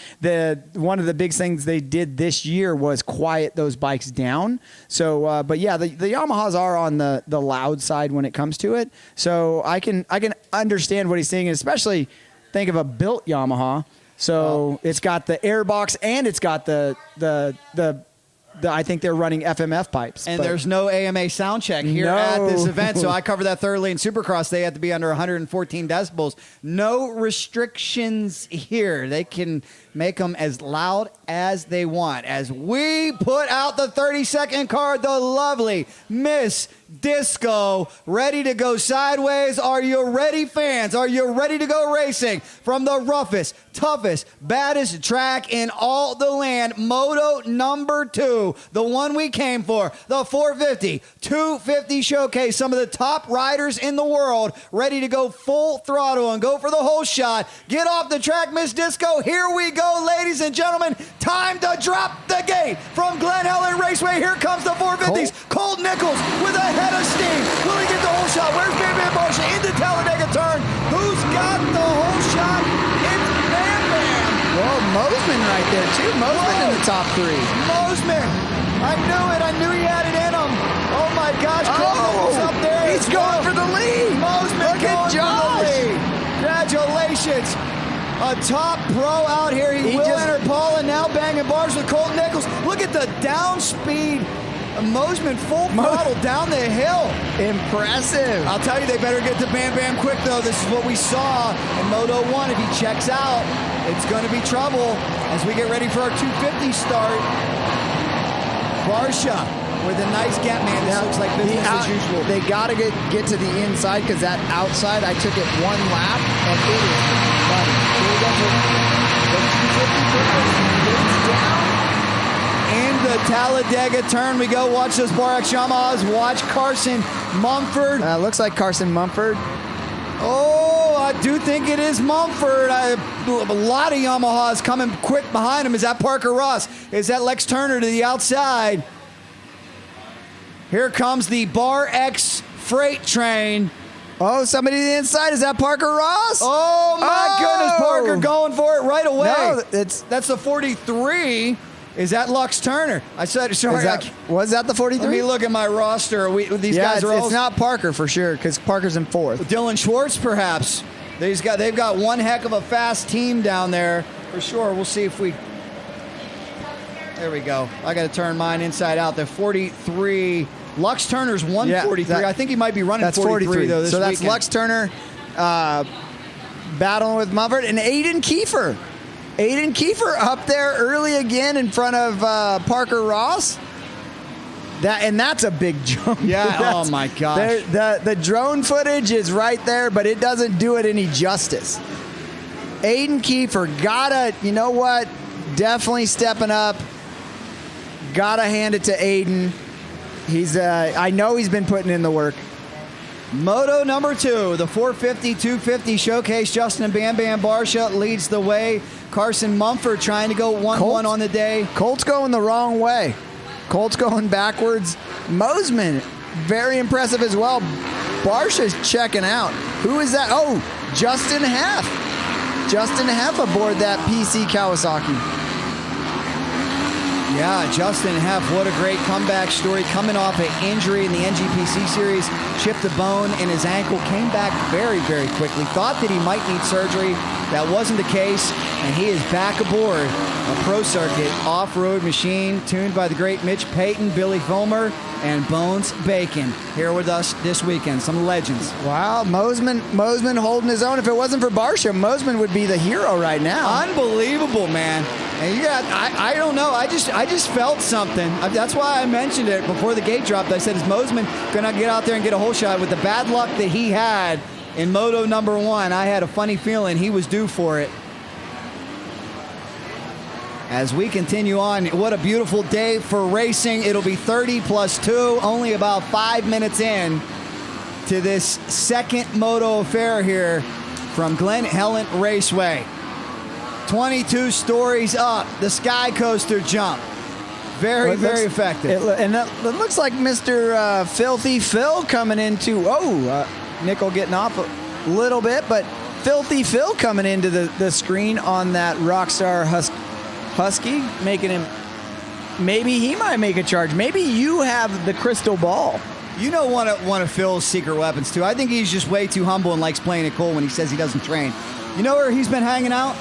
One of the big things they did this year was quiet those bikes down. So, but yeah, the Yamahas are on the loud side when it comes to it. So I can understand what he's saying, especially think of a built Yamaha. So it's got the airbox and it's got the I think they're running FMF pipes. And there's no AMA sound check here at this event, so I covered that thoroughly in Supercross. They had to be under 114 decibels. No restrictions here. They can make them as loud as they want. As we put out the 30-second card, the lovely Miss Disco, ready to go sideways. Are you ready, fans? Are you ready to go racing? From the roughest, toughest, baddest track in all the land, Moto number 2, the one we came for, the 450, 250 showcase. Some of the top riders in the world ready to go full throttle and go for the whole shot. Get off the track, Miss Disco. Here we go, ladies and gentlemen. Time to drop the gate from Glen Helen Raceway. Here comes the 450s. Colt Nichols with a head of steam. Will he get the whole shot? Where's Bam Bam Barcia into Talladega turn? Who's got the whole shot? It's Bam Bam. Whoa, Mosman right there too. Mosman in the top 3. Mosman. I knew it. I knew he had it in him. Oh my gosh. Colt Nichols up there. He's going for the lead. Mosman going for the lead. Congratulations. A top pro out here. He will enter Paul and now banging bars with Colt Nichols. Look at the down speed. Mosman full throttle down the hill. Impressive. I'll tell you, they better get to Bam Bam quick, though. This is what we saw in Moto 1. If he checks out, it's going to be trouble as we get ready for our 250 start. Barcia with a nice gap, man. This looks like business as usual. They got to get to the inside because that outside, I took it one lap, and it is muddy. Here we go for the 250 down. In the Talladega turn we go. Watch those Bar X Yamahas. Watch Carson Mumford. Looks like Carson Mumford. Oh, I do think it is Mumford. A lot of Yamahas coming quick behind him. Is that Parker Ross? Is that Lex Turner to the outside? Here comes the Bar X freight train. Oh, somebody to the inside. Is that Parker Ross? Oh, my goodness. Parker going for it right away. No, that's the 43. Is that Lux Turner? I said, sorry. Was that the 43? Let me look at my roster. These guys are all... It's not Parker for sure, because Parker's in 4th. Dylan Schwartz, perhaps. They've got one heck of a fast team down there for sure. We'll see if we... There we go. I got to turn mine inside out. The 43... Lux Turner's 143. I think he might be running 43 though this So that's weekend. Lux Turner battling with Mumford and Aiden Kiefer. Aiden Kiefer up there early again in front of Parker Ross. That's a big jump. Yeah. Oh my gosh. The drone footage is right there, but it doesn't do it any justice. Aiden Kiefer you know what? Definitely stepping up. Gotta hand it to Aiden. I know he's been putting in the work. Moto number 2, the 450, 250 showcase. Justin and Bam Bam Barcia leads the way. Carson Mumford trying to go 1-1 on the day. Colt's going the wrong way. Colt's going backwards. Mosman, very impressive as well. Barcia's checking out. Who is that? Oh, Justin Heff. Justin Heff aboard that PC Kawasaki. Yeah, Justin Heff, what a great comeback story. Coming off an injury in the NGPC series, chipped a bone in his ankle, came back very, very quickly. Thought that he might need surgery. That wasn't the case, and he is back aboard a pro circuit off-road machine tuned by the great Mitch Payton, Billy Fulmer, and Bones Bacon here with us this weekend. Some legends. Wow, Mosman holding his own. If it wasn't for Barcia, Mosman would be the hero right now. Unbelievable, man. And I don't know. I just felt something. That's why I mentioned it before the gate dropped. I said, is Mosman going to get out there and get a whole shot? With the bad luck that he had in Moto number 1, I had a funny feeling he was due for it. As we continue on, what a beautiful day for racing. It'll be 30 plus 2, only about 5 minutes in to this second Moto affair here from Glen Helen Raceway. 22 stories up, the Sky Coaster jump. Very effective. It looks like Mr. Filthy Phil coming into, Nickel getting off a little bit, but Filthy Phil coming into the screen on that Rockstar Husky, making him, maybe he might make a charge. Maybe you have the crystal ball. You know one of Phil's secret weapons, too. I think he's just way too humble and likes playing it cool when he says he doesn't train. You know where he's been hanging out?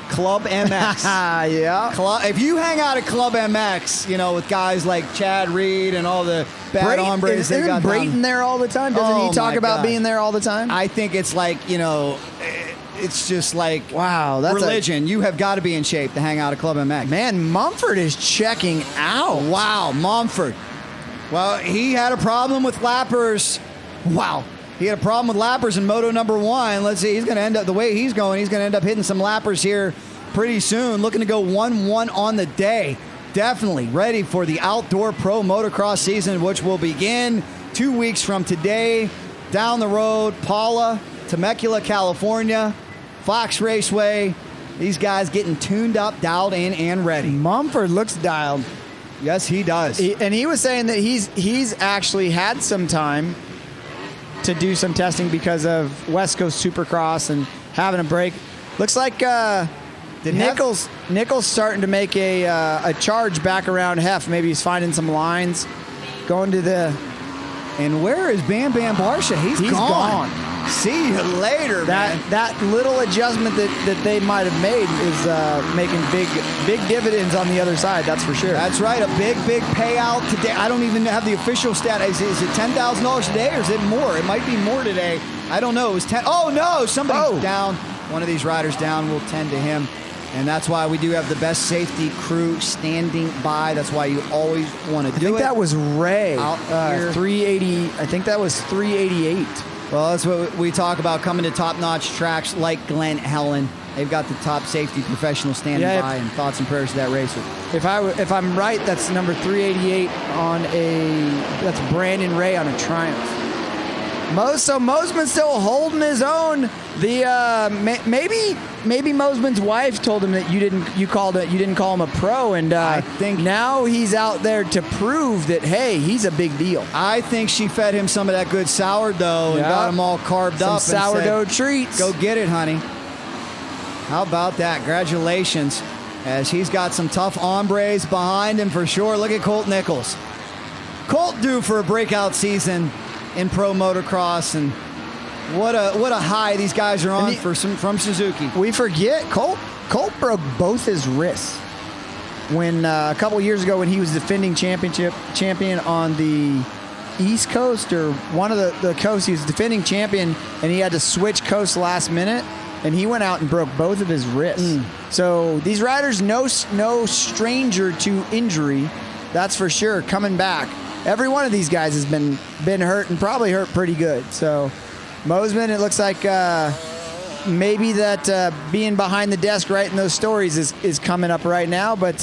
Club MX. Yeah. If you hang out at Club MX, with guys like Chad Reed and all the bad hombres they got Brayton there all the time? Doesn't he talk about being there all the time? I think it's like, it's just like that's religion. You have got to be in shape to hang out at Club MX. Man, Mumford is checking out. Wow, Mumford. Well, he had a problem with lappers. Wow. He had a problem with lappers in Moto number 1. Let's see. He's going to end up the way he's going. He's going to end up hitting some lappers here pretty soon. Looking to go 1-1 on the day. Definitely ready for the outdoor pro motocross season, which will begin 2 weeks from today. Down the road, Paula, Temecula, California, Fox Raceway. These guys getting tuned up, dialed in, and ready. Mumford looks dialed. Yes, he does. And he was saying that he's actually had some time to do some testing because of West Coast Supercross and having a break. Looks like Nichols starting to make a charge back around Heff. Maybe he's finding some lines, going to the. And where is Bam Bam Barcia? He's gone. See you later, man. That little adjustment that they might have made is making big dividends on the other side. That's for sure. That's right. A big payout today. I don't even have the official stat. Is it $10,000 today, or is it more? It might be more today. I don't know. It was 10. Oh no! Somebody's down. One of these riders down. We'll tend to him, and that's why we do have the best safety crew standing by. That's why you always want to do it. I think that was Ray. 380. I think that was 388. Well, that's what we talk about, coming to top-notch tracks like Glen Helen. They've got the top safety professional standing by, and thoughts and prayers to that racer. If I'm right, that's number 388 on that's Brandon Ray on a Triumph. So Mosman's still holding his own. Maybe Mosman's wife told him that you didn't call him a pro, and I think now he's out there to prove that, hey, he's a big deal. I think she fed him some of that good sourdough and got him all carved up. Some sourdough treats. Go get it, honey. How about that? Congratulations, as he's got some tough hombres behind him for sure. Look at Colt Nichols. Colt due for a breakout season in pro motocross, and what a high these guys are on from Suzuki. We forget Colt broke both his wrists when a couple years ago when he was defending champion on the East Coast or one of the coasts. He was defending champion and he had to switch coasts last minute, and he went out and broke both of his wrists. So these riders no stranger to injury, that's for sure. Coming back, every one of these guys has been hurt and probably hurt pretty good. So Mosman, it looks like maybe that being behind the desk writing those stories is coming up right now. But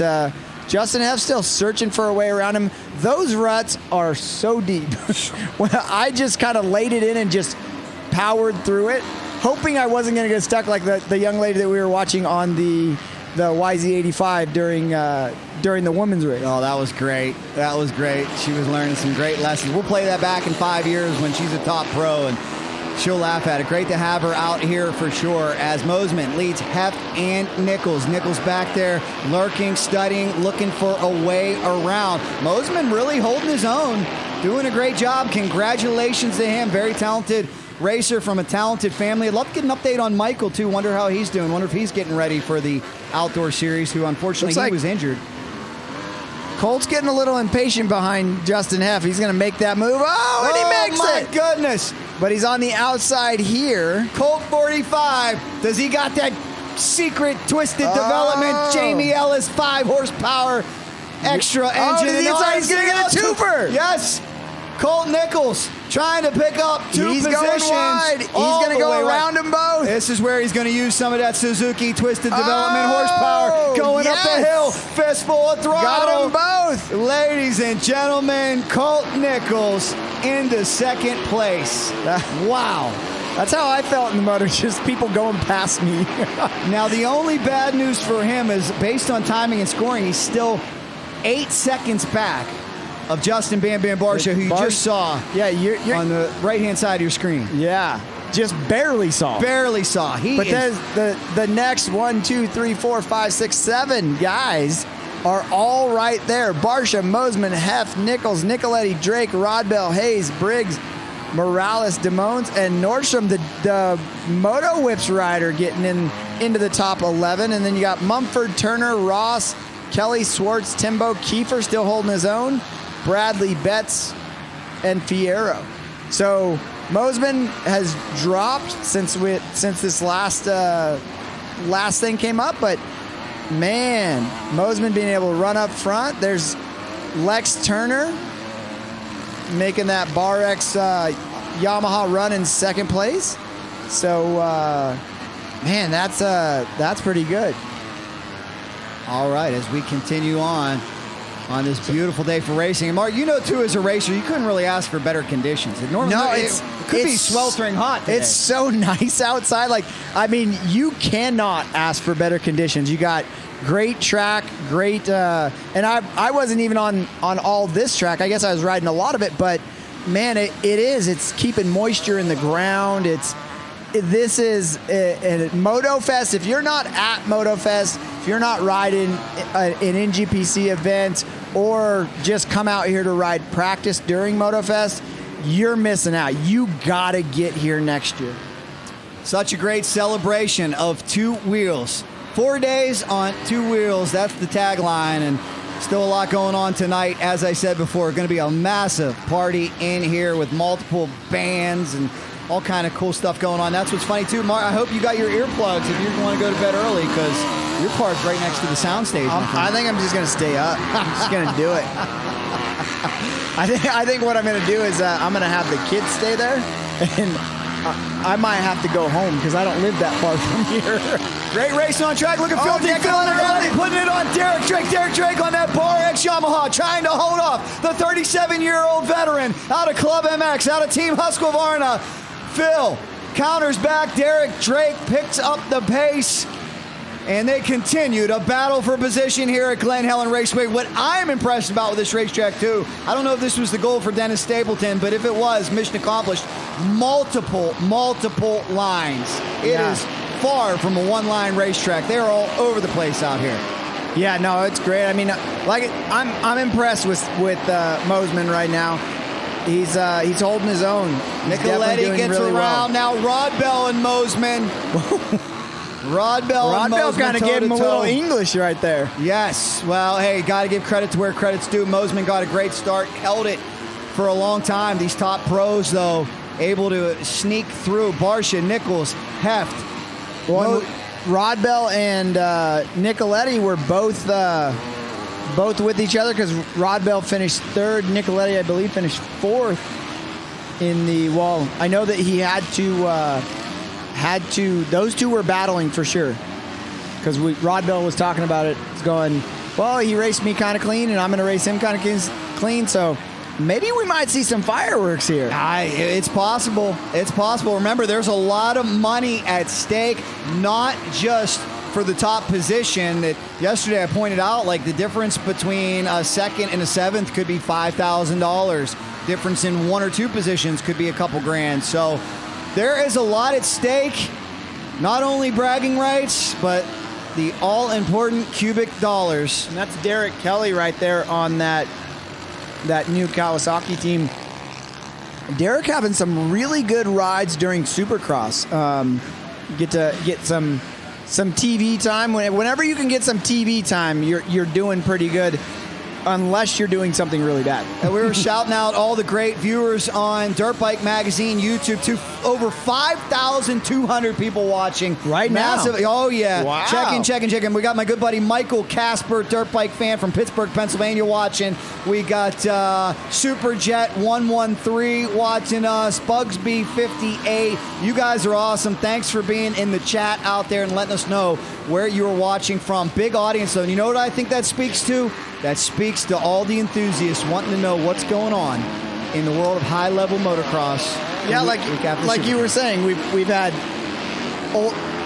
Justin F. still searching for a way around him. Those ruts are so deep. Well, I just kind of laid it in and just powered through it, hoping I wasn't going to get stuck like the young lady that we were watching on the YZ85 during the women's race. Oh, that was great. That was great. She was learning some great lessons. We'll play that back in 5 years when she's a top pro, and she'll laugh at it. Great to have her out here for sure, as Mosman leads Heft and Nichols. Nichols back there lurking, studying, looking for a way around. Mosman really holding his own, doing a great job. Congratulations to him. Very talented racer from a talented family. I'd love to get an update on Michael, too. Wonder how he's doing. Wonder if he's getting ready for the outdoor series, who unfortunately he was injured. Colt's getting a little impatient behind Justin Heff. He's going to make that move. Oh, and he makes it! Oh, my goodness. But he's on the outside here. Colt 45. Does he got that secret twisted development? Jamie Ellis 5 horsepower extra engine. To the inside, he's going to get a twofer. Yes. Colt Nichols trying to pick up two positions. Going wide. He's going to go around them both. This is where he's going to use some of that Suzuki twisted development horsepower. Going up the hill. Fistful of throttle. Got them both. Ladies and gentlemen, Colt Nichols into second place. Wow. That's how I felt in the motor, just people going past me. Now, the only bad news for him is, based on timing and scoring, he's still 8 seconds back of Justin Bam Bam Barcia, who you just saw you're on the right-hand side of your screen. Yeah, just barely saw. Barely saw. There's the next 1, 2, 3, 4, 5, 6, 7 guys are all right there. Barcia, Mosman, Heft, Nichols, Nicoletti, Drake, Rodbell, Hayes, Briggs, Morales, Demones, and Nordstrom, the Moto Whips rider, getting into the top 11. And then you got Mumford, Turner, Ross, Kelly, Swartz, Timbo, Kiefer still holding his own, Bradley, Betts, and Fierro. So Mosman has dropped since this last thing came up, but man, Mosman being able to run up front. There's Lex Turner making that Bar X Yamaha run in second place. So man, that's pretty good. All right, as we continue on this beautiful day for racing. And Mark, you know, too, as a racer, you couldn't really ask for better conditions. It could be sweltering hot today. It's so nice outside. Like, I mean, you cannot ask for better conditions. You got great track, great, and I wasn't even on all this track. I guess I was riding a lot of it, but man, it's keeping moisture in the ground. This is a Motofest. If you're not at Motofest, if you're not riding an NGPC event or just come out here to ride practice during Motofest, you're missing out. You got to get here next year. Such a great celebration of two wheels. 4 days on two wheels. That's the tagline, and still a lot going on tonight. As I said before, going to be a massive party in here with multiple bands and all kind of cool stuff going on. That's what's funny, too. Mark, I hope you got your earplugs if you want to go to bed early, because your park's right next to the soundstage. I think I'm just going to stay up. I'm just going to do it. I think what I'm going to do is I'm going to have the kids stay there, and I might have to go home because I don't live that far from here. Great race on track. Look at Phil Nick feeling it, putting it on Derek Drake. Derek Drake on that Bar X Yamaha, trying to hold off the 37-year-old veteran out of Club MX, out of Team Husqvarna. Phil counters back. Derek Drake picks up the pace. And they continue to battle for position here at Glen Helen Raceway. What I'm impressed about with this racetrack, too, I don't know if this was the goal for Dennis Stapleton, but if it was, mission accomplished. Multiple lines. It is far from a one-line racetrack. They're all over the place out here. Yeah, no, it's great. I mean, I'm impressed with Mosman right now. He's holding his own. Nicoletti gets really around now. Rod Bell and Mosman. Rod Bell kind of gave him a little English right there. Yes. Well, hey, got to give credit to where credit's due. Mosman got a great start, held it for a long time. These top pros, though, able to sneak through. Barcia, Nichols, Heft. Rod Bell and Nicoletti were both with each other because Rod Bell finished third. Nicoletti, I believe, finished fourth in the wall. I know that he had to, those two were battling for sure. Because Rod Bell was talking about it. He's going, well, he raced me kind of clean, and I'm going to race him kind of clean. So maybe we might see some fireworks here. It's possible. It's possible. Remember, there's a lot of money at stake, not just for the top position. That yesterday I pointed out, like the difference between a second and a seventh could be $5,000. Difference in one or two positions could be a couple grand. So there is a lot at stake, not only bragging rights, but the all-important cubic dollars. And that's Derek Kelly right there on that new Kawasaki team. Derek having some really good rides during Supercross. Get to get some TV time. Whenever you can get some TV time, you're doing pretty good. Unless you're doing something really bad. And we were shouting out all the great viewers on Dirt Bike Magazine YouTube. Over 5,200 people watching. Right now. Oh, yeah. Wow. Checking. We got my good buddy Michael Casper, Dirt Bike fan from Pittsburgh, Pennsylvania, watching. We got Superjet 113 watching us. Bugsby 58. You guys are awesome. Thanks for being in the chat out there and letting us know where you are watching from. Big audience, though. And you know what I think that speaks to? That speaks to all the enthusiasts wanting to know what's going on in the world of high-level motocross. Yeah, like you were saying, we've had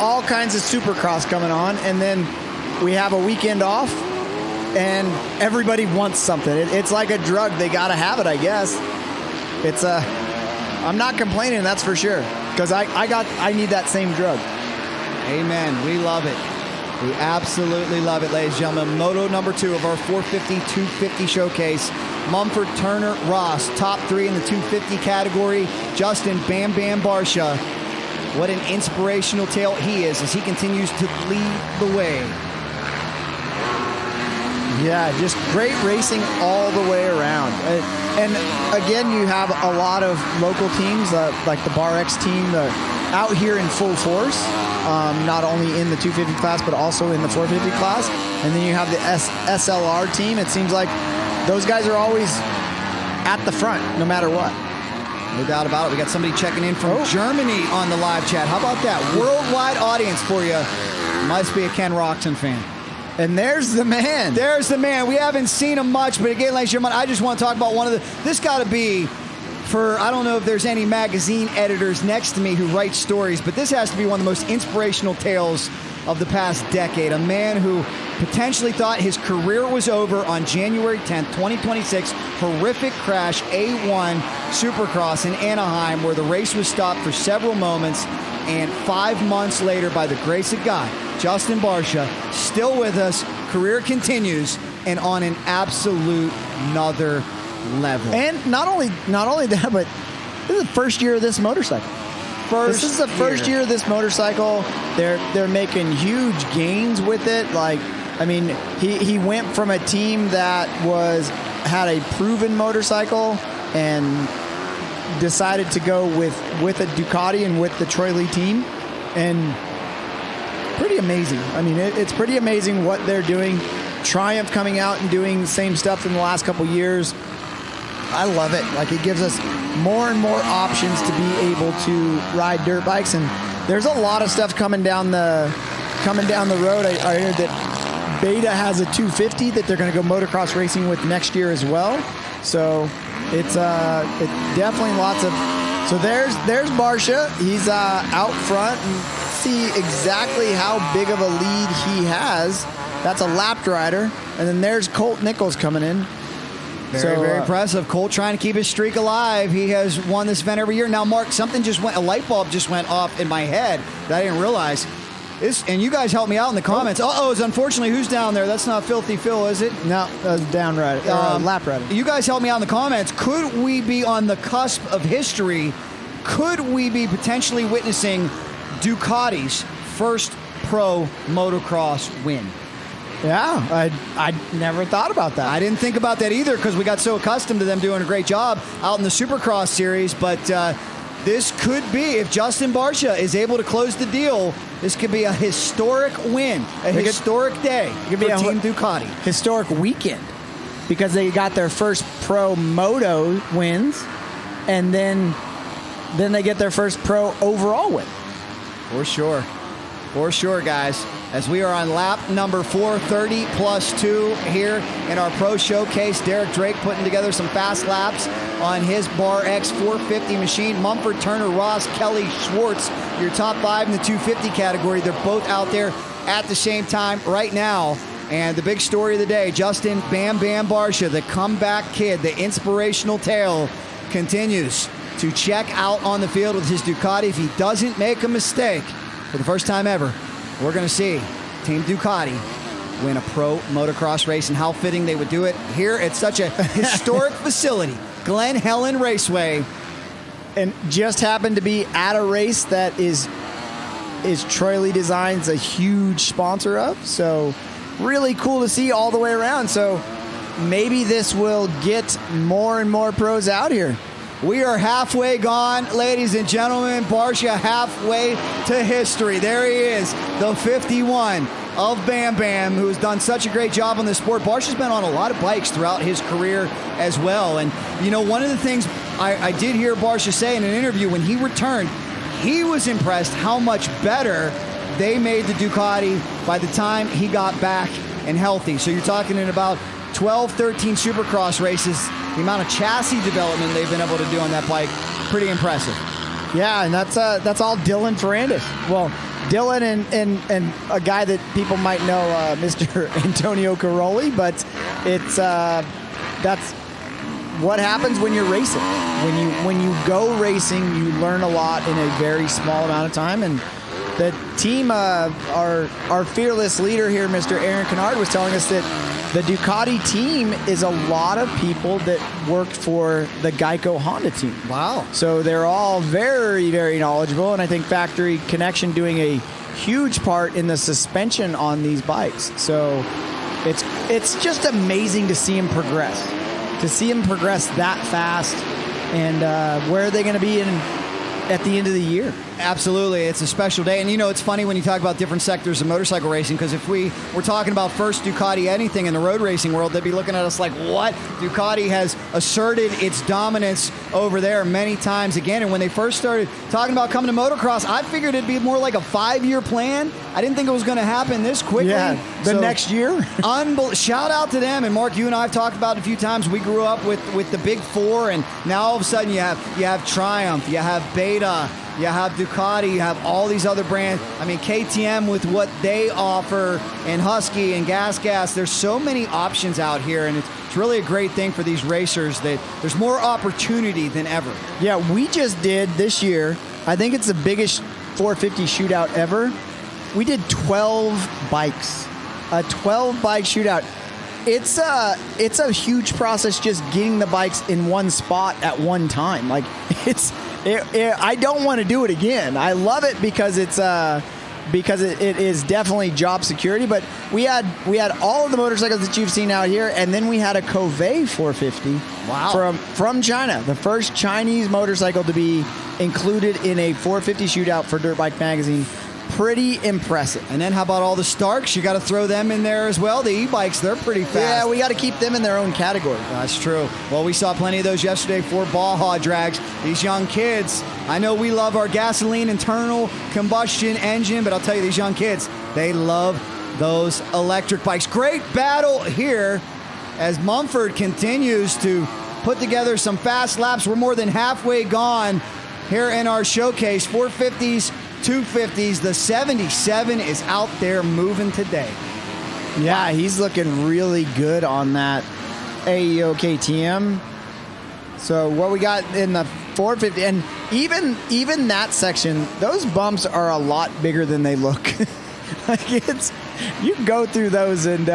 all kinds of Supercross coming on, and then we have a weekend off, and everybody wants something. It's like a drug; they got to have it, I guess. I'm not complaining, that's for sure, because I need that same drug. Amen. We love it. We absolutely love it, ladies and gentlemen. Moto number 2 of our 450, 250 showcase. Mumford, Turner, Ross, top 3 in the 250 category. Justin Bam Bam Barcia. What an inspirational tale he is as he continues to lead the way. Yeah, just great racing all the way around. And again, you have a lot of local teams, like the Bar X team, out here in full force. Not only in the 250 class, but also in the 450 class. And then you have the SLR team. It seems like those guys are always at the front, no matter what. No doubt about it. We got somebody checking in from Germany on the live chat. How about that? Worldwide audience for you. Must be a Ken Roxon fan. And there's the man. There's the man. We haven't seen him much, but again, ladies and gentlemen, I just want to talk about this got to be, I don't know if there's any magazine editors next to me who write stories, but this has to be one of the most inspirational tales of the past decade. A man who potentially thought his career was over on January 10th, 2026. Horrific crash, A1 Supercross in Anaheim, where the race was stopped for several moments. And 5 months later, by the grace of God, Justin Barcia still with us. Career continues and on an absolute another level. And not only that, but this is the first year of this motorcycle. This is the first year of this motorcycle. They're making huge gains with it. Like, I mean, he went from a team that had a proven motorcycle and decided to go with a Ducati and with the Troy Lee team. And pretty amazing. I mean, it's pretty amazing what they're doing. Triumph coming out and doing the same stuff in the last couple years. I love it. Like, it gives us more and more options to be able to ride dirt bikes, and there's a lot of stuff coming down the road. I heard that Beta has a 250 that they're going to go motocross racing with next year as well. So it's definitely lots of. So there's Barcia. He's out front, and see exactly how big of a lead he has. That's a lapped rider, and then there's Colt Nichols coming in. Very impressive. Colt trying to keep his streak alive. He has won this event every year. Now, Mark, a light bulb just went off in my head that I didn't realize. And you guys helped me out in the comments. It's unfortunately, who's down there? That's not Filthy Phil, is it? No, that's down rider, lap rider. You guys helped me out in the comments. Could we be on the cusp of history? Could we be potentially witnessing Ducati's first pro motocross win? Yeah, I never thought about that. I didn't think about that either because we got so accustomed to them doing a great job out in the Supercross series. But this could be, if Justin Barcia is able to close the deal, this could be a historic win, historic day for Team Ducati. Historic weekend because they got their first pro moto wins, and then they get their first pro overall win. For sure, guys. As we are on lap number 430 plus 2 here in our Pro Showcase. Derek Drake putting together some fast laps on his Bar X 450 machine. Mumford, Turner, Ross, Kelly, Schwartz, your top 5 in the 250 category. They're both out there at the same time right now. And the big story of the day, Justin Bam Bam Barcia, the comeback kid, the inspirational tale, continues to check out on the field with his Ducati. If he doesn't make a mistake for the first time ever, we're going to see Team Ducati win a pro motocross race, and how fitting they would do it here at such a historic facility, Glen Helen Raceway. And just happened to be at a race that is Troy Lee Designs a huge sponsor of. So really cool to see all the way around. So maybe this will get more and more pros out here. We are halfway gone, ladies and gentlemen. Barcia halfway to history. There he is, the 51 of Bam Bam, who has done such a great job on this sport. Barcia's been on a lot of bikes throughout his career as well. And, you know, one of the things I did hear Barcia say in an interview when he returned, he was impressed how much better they made the Ducati by the time he got back and healthy. So you're talking in about 12, 13 Supercross races. The amount of chassis development they've been able to do on that bike, pretty impressive. Yeah, and that's all Dylan Ferrandis. Well, Dylan and a guy that people might know, Mr. Antonio Caroli, but it's that's what happens when you're racing. When you go racing, you learn a lot in a very small amount of time. And the team, our fearless leader here, Mr. Aaron Kennard, was telling us that the Ducati team is a lot of people that worked for the Geico Honda team. Wow. So they're all very, very knowledgeable, and I think Factory Connection doing a huge part in the suspension on these bikes. So it's just amazing to see him progress. To see him progress that fast, and where are they going to be at the end of the year? Absolutely. It's a special day. And, you know, it's funny when you talk about different sectors of motorcycle racing, because if we were talking about first Ducati anything in the road racing world, they'd be looking at us like, what? Ducati has asserted its dominance over there many times again. And when they first started talking about coming to motocross, I figured it'd be more like a 5-year plan. I didn't think it was going to happen this quickly. Yeah, next year. Shout out to them. And Mark, you and I have talked about it a few times. We grew up with the big four, and now all of a sudden you have Triumph, you have Beta, you have Ducati, you have all these other brands. I mean, KTM with what they offer, and Husky and Gas. There's so many options out here, and it's really a great thing for these racers that there's more opportunity than ever. Yeah, we just did this year, I think it's the biggest 450 shootout ever. We did 12 bikes, a 12-bike shootout. It's a huge process just getting the bikes in one spot at one time. Like, I don't want to do it again. I love it because it is definitely job security. But we had all of the motorcycles that you've seen out here, and then we had a Covey 450. Wow. From China, the first Chinese motorcycle to be included in a 450 shootout for Dirt Bike Magazine. pretty impressive. And then how about all the Starks? You got to throw them in there as well. The e-bikes, they're pretty fast. Yeah, we got to keep them in their own category. That's true. Well, we saw plenty of those yesterday for Baja Drags. These young kids, I know we love our gasoline internal combustion engine, but I'll tell you, these young kids, they love those electric bikes. Great battle here as Mumford continues to put together some fast laps. We're more than halfway gone here in our showcase. 450s, 250s. The 77 is out there moving today. Yeah, he's looking really good on that AEO KTM. So what we got in the 450, and even that section, those bumps are a lot bigger than they look. Like you can go through those, and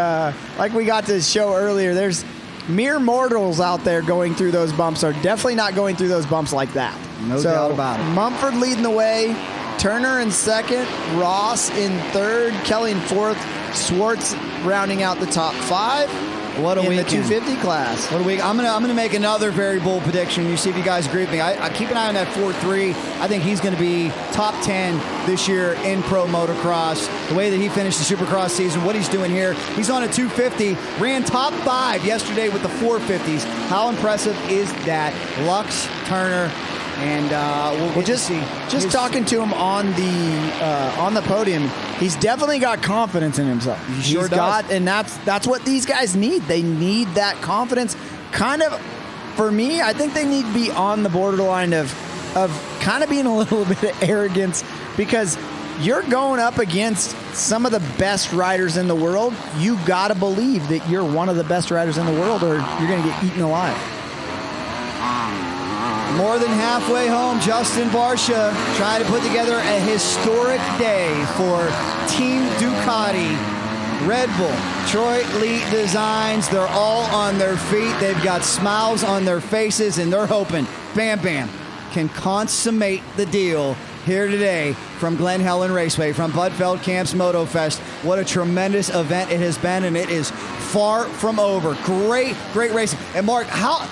like we got to show earlier, there's mere mortals out there going through those bumps are definitely not going through those bumps like that. No doubt about it. Mumford leading the way, Turner in second, Ross in third, Kelly in fourth, Swartz rounding out the top five. What a in weekend. The 250 class. What a week. I'm gonna make another very bold prediction. You see if you guys agree with me. I keep an eye on that 4.3. I think he's going to be top 10 this year in pro motocross. The way that he finished the Supercross season, what he's doing here. He's on a 250. Ran top 5 yesterday with the 450s. How impressive is that? Lux, Turner, and we'll just talking to him on the podium, he's definitely got confidence in himself. He sure does. And that's what these guys need. They need that confidence. Kind of, for me, I think they need to be on the borderline of kind of being a little bit of arrogance, because you're going up against some of the best riders in the world. You got to believe that you're one of the best riders in the world, or you're going to get eaten alive. More than halfway home, Justin Barcia trying to put together a historic day for Team Ducati, Red Bull, Troy Lee Designs. They're all on their feet. They've got smiles on their faces, and they're hoping Bam Bam can consummate the deal here today from Glen Helen Raceway, from Bud Feld Camp's Motofest. What a tremendous event it has been, and it is far from over. Great racing. And Mark, how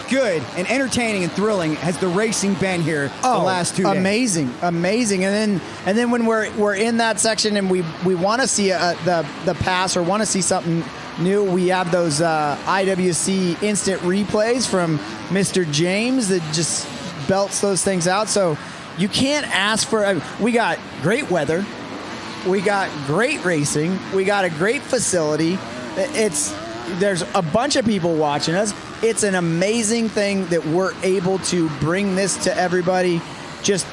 good and entertaining and thrilling has the racing been here the last 2 days? Amazing. And then when we're in that section and we want to see the pass or want to see something new, we have those IWC instant replays from Mr. James that just belts those things out. So you can't ask for. We got great weather, we got great racing, we got a great facility. There's a bunch of people watching us. It's an amazing thing that we're able to bring this to everybody. Just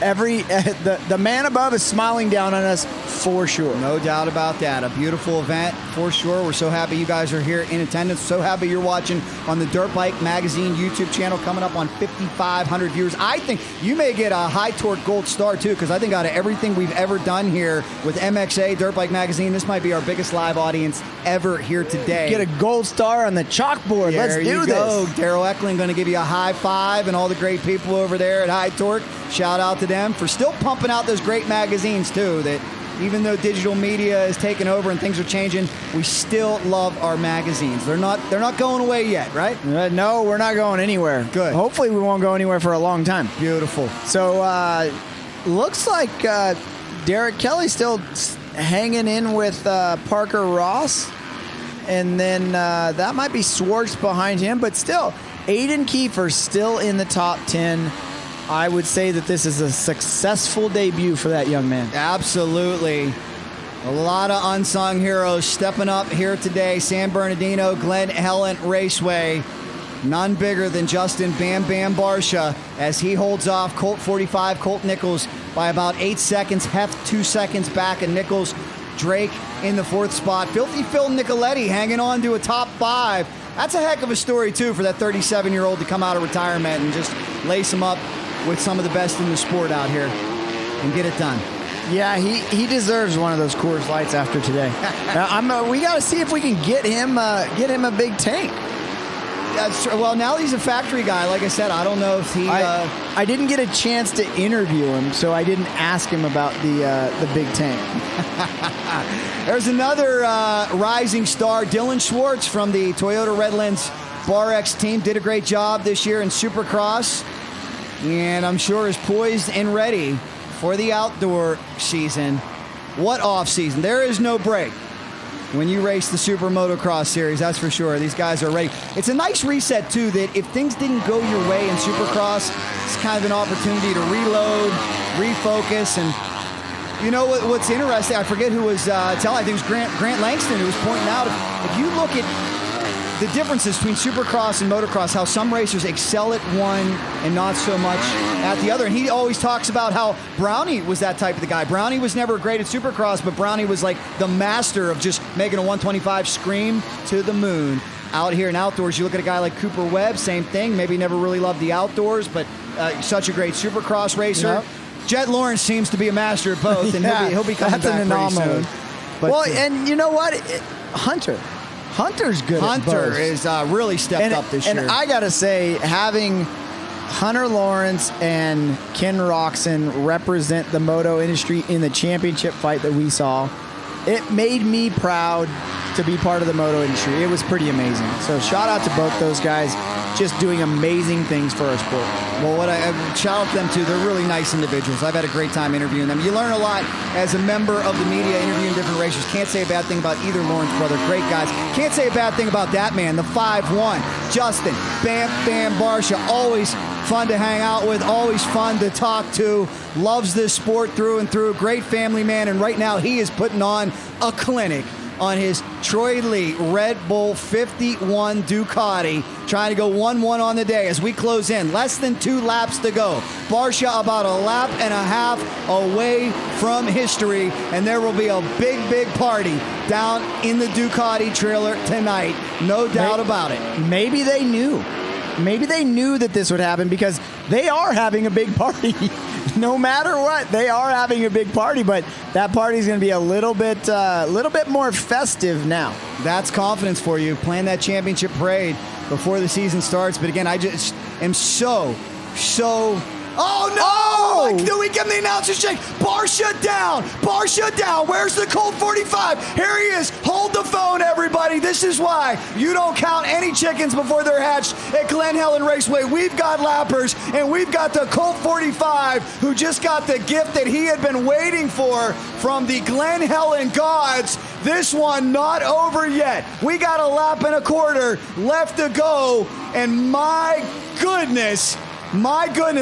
the man above is smiling down on us for sure. No doubt about that. A beautiful event for sure. We're so happy you guys are here in attendance. So happy you're watching on the Dirt Bike Magazine YouTube channel, coming up on 5,500 viewers. I think you may get a High Torque Gold Star too, because I think out of everything we've ever done here with MXA, Dirt Bike Magazine, this might be our biggest live audience ever here today. Get a gold star on the chalkboard. Let's do this. Daryl Eckling going to give you a high five, and all the great people over there at High Torque. Shout out to them for still pumping out those great magazines too, that even though digital media is taking over and things are changing, we still love our magazines. They're not going away yet, right? No, we're not going anywhere. Good. Hopefully we won't go anywhere for a long time. Beautiful. So looks like Derek Kelly's still hanging in with Parker Ross, and then that might be Swartz behind him, but still Aiden Kiefer still in the top 10. I would say that this is a successful debut for that young man. Absolutely. A lot of unsung heroes stepping up here today. San Bernardino, Glen Helen Raceway. None bigger than Justin Bam Bam Barcia as he holds off Colt 45, Colt Nichols, by about 8 seconds. Heft 2 seconds back, and Nichols, Drake in the 4th spot. Filthy Phil Nicoletti hanging on to a top 5. That's a heck of a story, too, for that 37-year-old to come out of retirement and just lace him up with some of the best in the sport out here and get it done. Yeah, he deserves one of those Coors Lights after today. We got to see if we can get him a big tank. Well, now he's a factory guy. Like I said, I don't know if he... I didn't get a chance to interview him, so I didn't ask him about the big tank. There's another rising star, Dylan Schwartz from the Toyota Redlands Bar X team. Did a great job this year in Supercross, and I'm sure is poised and ready for the outdoor season. What off season? There is no break when you race the Super Motocross Series, that's for sure. These guys are ready. It's a nice reset, too, that if things didn't go your way in Supercross, it's kind of an opportunity to reload, refocus, and you know what's interesting? I forget who was telling. I think it was Grant Langston who was pointing out, if you look at the differences between Supercross and Motocross, how some racers excel at one and not so much at the other. And he always talks about how Brownie was that type of the guy. Brownie was never great at Supercross, but Brownie was like the master of just making a 125 scream to the moon. Out here in outdoors, you look at a guy like Cooper Webb, same thing. Maybe never really loved the outdoors, but such a great Supercross racer. Yep. Jet Lawrence seems to be a master of both, and he'll be coming that's back an pretty anomaly. soon. But, Well, and you know what? Hunter's good at both. Hunter is really stepped up this year. And I got to say, having Hunter Lawrence and Ken Roxon represent the moto industry in the championship fight that we saw, it made me proud to be part of the moto industry. It was pretty amazing. So shout out to both those guys, just doing amazing things for our sport. Well, what I shout out to them too, they're really nice individuals. I've had a great time interviewing them. You learn a lot as a member of the media interviewing different racers. Can't say a bad thing about either Lawrence brother. Great guys. Can't say a bad thing about that man, the 5'1", Justin, Bam Barcia. Always fun to hang out with, always fun to talk to. Loves this sport through and through. Great family man, and right now he is putting on a clinic on his Troy Lee Red Bull 51 Ducati, trying to go 1-1 on the day as we close in. Less than 2 laps to go. Barcia about a lap and a half away from history, and there will be a big party down in the Ducati trailer tonight. No doubt about it. Maybe they knew. Maybe they knew that this would happen because they are having a big party. No matter what, they are having a big party, but that party is going to be a little bit more festive now. That's confidence for you. Plan that championship parade before the season starts. But again, I just am so. Oh no! Oh! Do we give him the announcer's check? Barcia down! Barcia down! Where's the Colt 45? Here he is. Hold the phone, everybody. This is why you don't count any chickens before they're hatched at Glen Helen Raceway. We've got lappers, and we've got the Colt 45 who just got the gift that he had been waiting for from the Glen Helen gods. This one not over yet. We got a lap and a quarter left to go, and my goodness,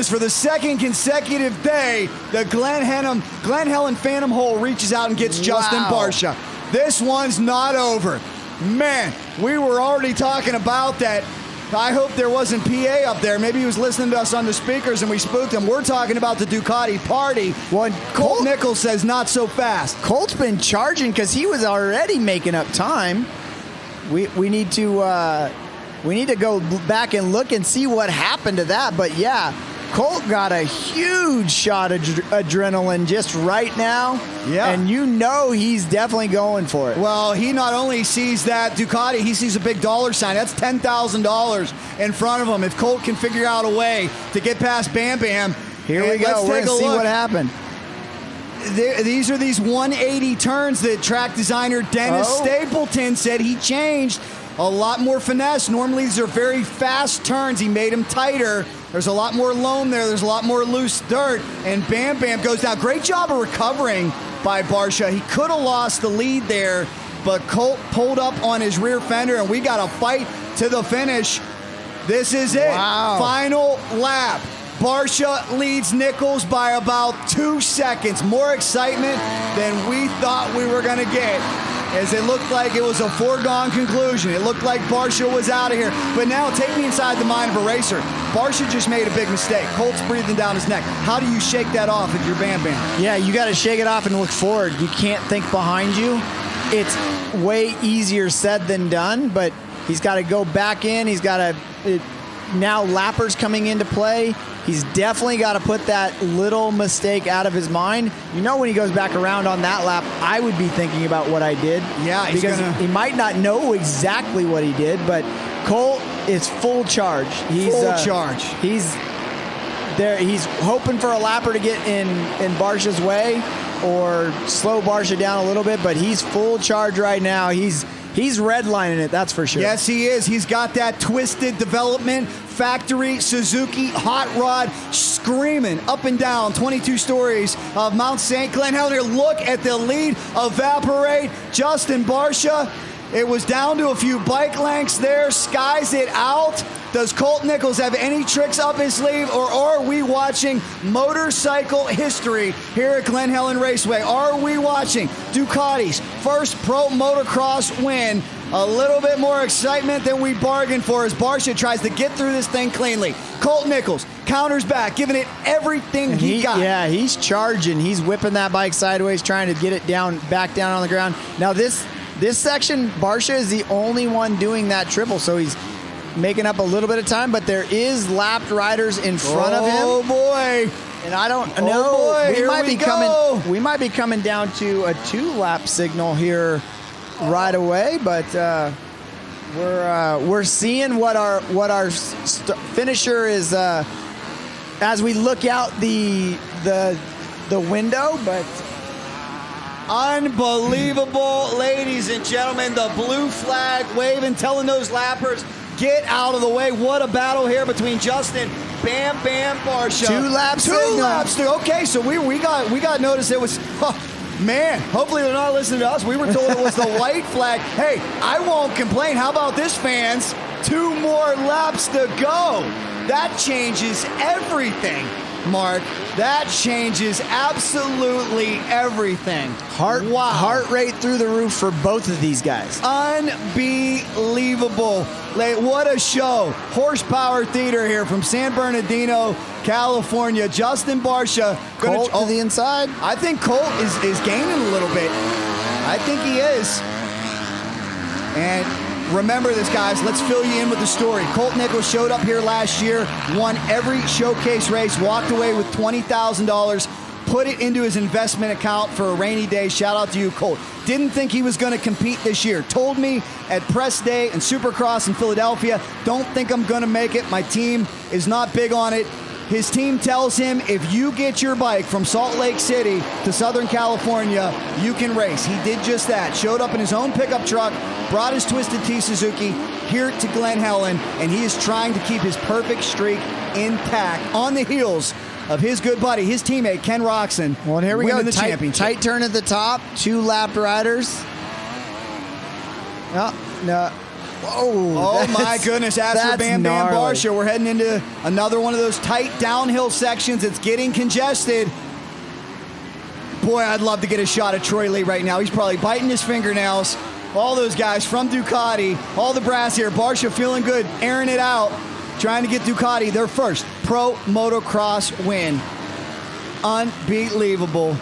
for the second consecutive day, the Glen Helen Phantom Hole reaches out and gets Justin Barcia. This one's not over. Man, we were already talking about that. I hope there wasn't PA up there. Maybe he was listening to us on the speakers and we spooked him. We're talking about the Ducati party. Colt Nichols says not so fast. Colt's been charging because he was already making up time. We need to go back and look and see what happened to that. But yeah, Colt got a huge shot of adrenaline just right now. Yeah. And you know he's definitely going for it. Well, he not only sees that Ducati, he sees a big dollar sign. That's $10,000 in front of him. If Colt can figure out a way to get past Bam Bam. Here we go. We're going to see what happened. These are these 180 turns that track designer Dennis Stapleton said he changed. A lot more finesse. Normally these are very fast turns. He made them tighter. There's a lot more loam there. There's a lot more loose dirt. And Bam Bam goes down. Great job of recovering by Barcia. He could have lost the lead there, but Colt pulled up on his rear fender, and we got a fight to the finish. This is it. Wow. Final lap. Barcia leads Nichols by about 2 seconds. More excitement than we thought we were going to get, as it looked like it was a foregone conclusion. It looked like Barcia was out of here. But now take me inside the mind of a racer. Barcia just made a big mistake. Colt's breathing down his neck. How do you shake that off if you're Bam Bam? Yeah, you got to shake it off and look forward. You can't think behind you. It's way easier said than done, but he's got to go back in. He's got to... Now lappers coming into play. He's definitely got to put that little mistake out of his mind. You know, when he goes back around on that lap, I would be thinking about what I did. Yeah, because he might not know exactly what he did, but Colt is full charge. He's full charge. He's there. He's hoping for a lapper to get in Barcia's way or slow Barcia down a little bit, but he's full charge right now. He's He's redlining it, that's for sure. Yes, he is. He's got that twisted development factory Suzuki hot rod screaming up and down 22 stories of Mount St. Glen Helen. Look at the lead evaporate. Justin Barcia, it was down to a few bike lengths there, skies it out. Does Colt Nichols have any tricks up his sleeve, or are we watching motorcycle history here at Glen Helen Raceway? Are we watching Ducati's first pro motocross win? A little bit more excitement than we bargained for as Barcia tries to get through this thing cleanly. Colt Nichols counters back, giving it everything he got. Yeah, he's charging. He's whipping that bike sideways, trying to get it back down on the ground. Now this section, Barcia is the only one doing that triple, so he's making up a little bit of time, but there is lapped riders in front of him. Oh boy. And I don't know. Boy, We might be coming down to a 2-lap signal here right away, but we're seeing what our finisher is as we look out the window, but unbelievable, ladies and gentlemen. The blue flag waving, telling those lappers, get out of the way. What a battle here between Justin Bam Bam Barcia. 2 laps. 2 laps. Okay, so we got notice it was. Man, hopefully they're not listening to us. We were told it was the white flag. Hey, I won't complain. How about this, fans? 2 more laps to go. That changes everything, Mark. That changes absolutely everything. Heart rate through the roof for both of these guys. Unbelievable. What a show. Horsepower theater here from San Bernardino, California. Justin Barcia. Colt to the inside. I think Colt is gaining a little bit. I think he is. And remember this, guys. Let's fill you in with the story. Colt Nichols showed up here last year, won every showcase race, walked away with $20,000, put it into his investment account for a rainy day. Shout out to you, Colt. Didn't think he was going to compete this year. Told me at press day and Supercross in Philadelphia, don't think I'm going to make it. My team is not big on it. His team tells him, if you get your bike from Salt Lake City to Southern California, you can race. He did just that. Showed up in his own pickup truck, brought his Twisted Tea Suzuki here to Glen Helen, and he is trying to keep his perfect streak intact on the heels of his good buddy, his teammate, Ken Roxon. Well, and here we go. The championship. Tight turn at the top. 2 lapped riders. No. Oh my goodness, as for Bam Bam Barcia, we're heading into another one of those tight downhill sections. It's getting congested. Boy, I'd love to get a shot at Troy Lee right now. He's probably biting his fingernails. All those guys from Ducati, all the brass here. Barcia feeling good, airing it out, trying to get Ducati their first pro motocross win. Unbelievable.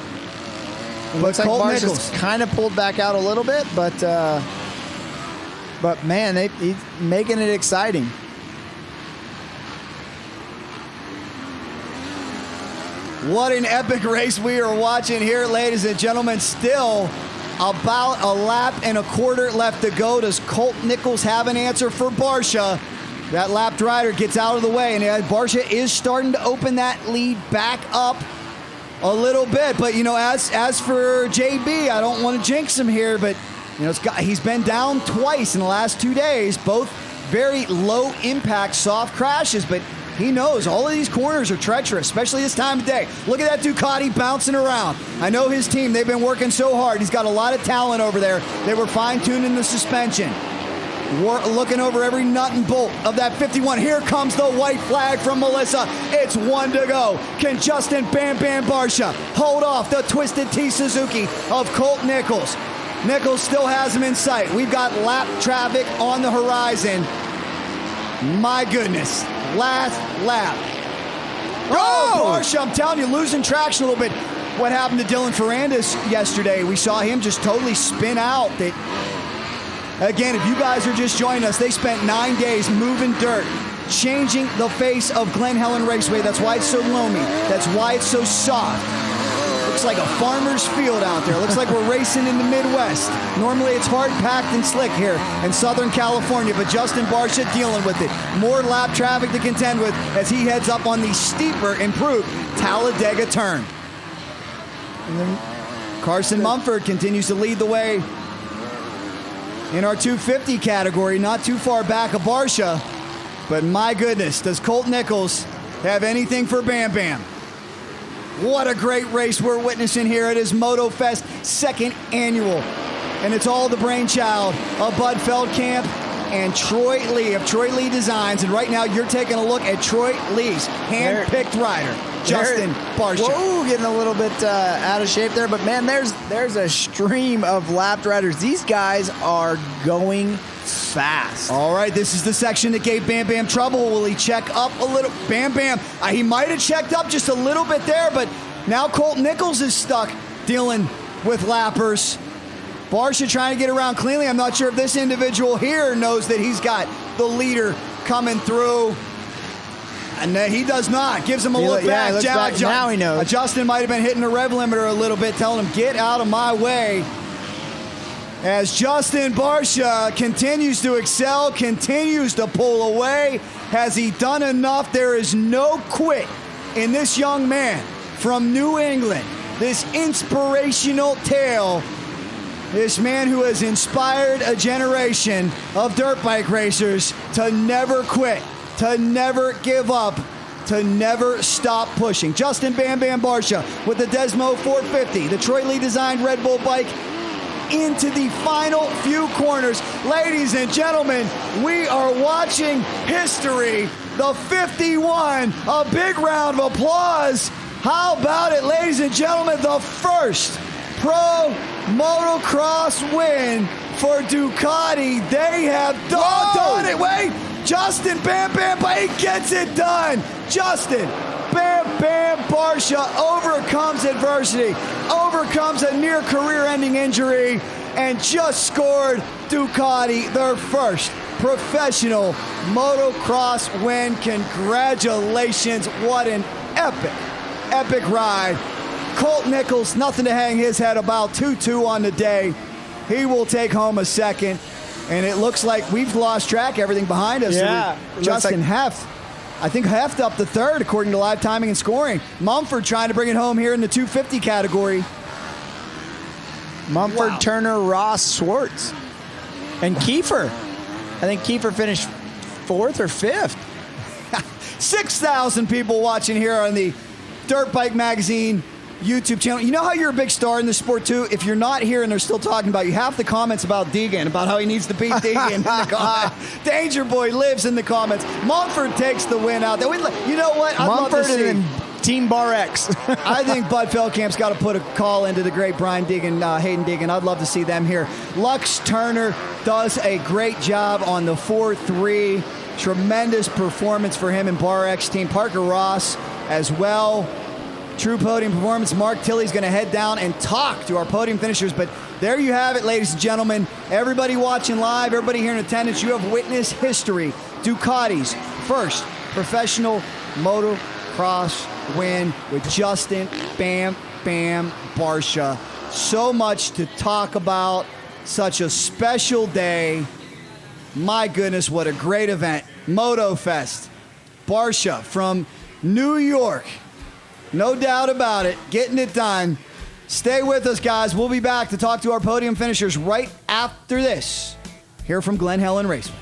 It looks like Barcia's kind of pulled back out a little bit, but man, he's making it exciting. What an epic race we are watching here, ladies and gentlemen. Still about a lap and a quarter left to go. Does Colt Nichols have an answer for Barcia? That lapped rider gets out of the way, and Barcia is starting to open that lead back up a little bit. But, you know, as for JB, I don't want to jinx him here, but you know, he's been down twice in the last 2 days, both very low impact soft crashes, but he knows all of these corners are treacherous, especially this time of day. Look at that Ducati bouncing around. I know his team, they've been working so hard. He's got a lot of talent over there. They were fine-tuning the suspension. Looking over every nut and bolt of that 51. Here comes the white flag from Melissa. It's 1 to go. Can Justin Bam Bam Barcia hold off the Twisted Tea Suzuki of Colt Nichols? Nichols still has him in sight. We've got lap traffic on the horizon. My goodness. Last lap. Oh, Barcia, I'm telling you, losing traction a little bit. What happened to Dylan Ferrandis yesterday? We saw him just totally spin out. Again, if you guys are just joining us, they spent 9 days moving dirt, changing the face of Glen Helen Raceway. That's why it's so loamy. That's why it's so soft. Looks like a farmer's field out there. Looks like we're racing in the Midwest. Normally it's hard packed and slick here in Southern California, but Justin Barcia dealing with it. More lap traffic to contend with as he heads up on the steeper, improved Talladega turn. And then Carson Mumford continues to lead the way. in our 250 category, not too far back of Barcia. But my goodness, does Colt Nichols have anything for Bam Bam? What a great race we're witnessing here at his Motofest second annual. And it's all the brainchild of Bud Feld Camp and Troy Lee of Troy Lee Designs. And right now you're taking a look at Troy Lee's hand-picked rider, Justin Barcia. Whoa, getting a little bit out of shape there. But, man, there's a stream of lapped riders. These guys are going fast. All right, this is the section that gave Bam Bam trouble. Will he check up a little? Bam Bam, he might have checked up just a little bit there, but now Colt Nichols is stuck dealing with lappers. Barcia trying to get around cleanly. I'm not sure if this individual here knows that he's got the leader coming through. And he does not. Gives him a look back. Now he knows. Justin might have been hitting the rev limiter a little bit, telling him, get out of my way. As Justin Barcia continues to excel, continues to pull away. Has he done enough? There is no quit in this young man from New England. This inspirational tale. This man who has inspired a generation of dirt bike racers to never quit, to never give up, to never stop pushing. Justin Bam Bam Barcia with the Desmo 450, the Troy Lee designed Red Bull bike, into the final few corners. Ladies and gentlemen, we are watching history, the 51. A big round of applause. How about it, ladies and gentlemen? The first pro motocross win for Ducati. They have done it. Wait, Justin Bam Bam, but he gets it done. Justin Bam Bam Barcia overcomes adversity, overcomes a near career-ending injury, and just scored Ducati their first professional motocross win. Congratulations. What an epic ride. Colt Nichols, nothing to hang his head about. 2-2 on the day. He will take home a second. And it looks like we've lost track, everything behind us. Yeah. So Justin Heft, I think Heft up the third according to live timing and scoring. Mumford trying to bring it home here in the 250 category. Mumford, Turner, Ross, Schwartz, and Kiefer. I think Kiefer finished 4th or 5th. 6,000 people watching here on the Dirt Bike Magazine YouTube channel. You know how you're a big star in this sport too? If you're not here and they're still talking about you, half the comments about Deegan, about how he needs to beat Deegan in the comments. Danger Boy lives in the comments. Mumford takes the win out there. You know what? I'd love to see. And Team Bar X. I think Bud Feld Camp's got to put a call into the great Brian Deegan, Hayden Deegan. I'd love to see them here. Lux Turner does a great job on the 4-3. Tremendous performance for him and Bar X team. Parker Ross as well. True podium performance. Mark Tilley's going to head down and talk to our podium finishers. But there you have it, ladies and gentlemen. Everybody watching live, everybody here in attendance, you have witnessed history. Ducati's first professional motocross win with Justin Bam Bam Barcia. So much to talk about. Such a special day. My goodness, what a great event. Motofest. Barcia from New York. No doubt about it. Getting it done. Stay with us, guys. We'll be back to talk to our podium finishers right after this. Here from Glen Helen Raceway.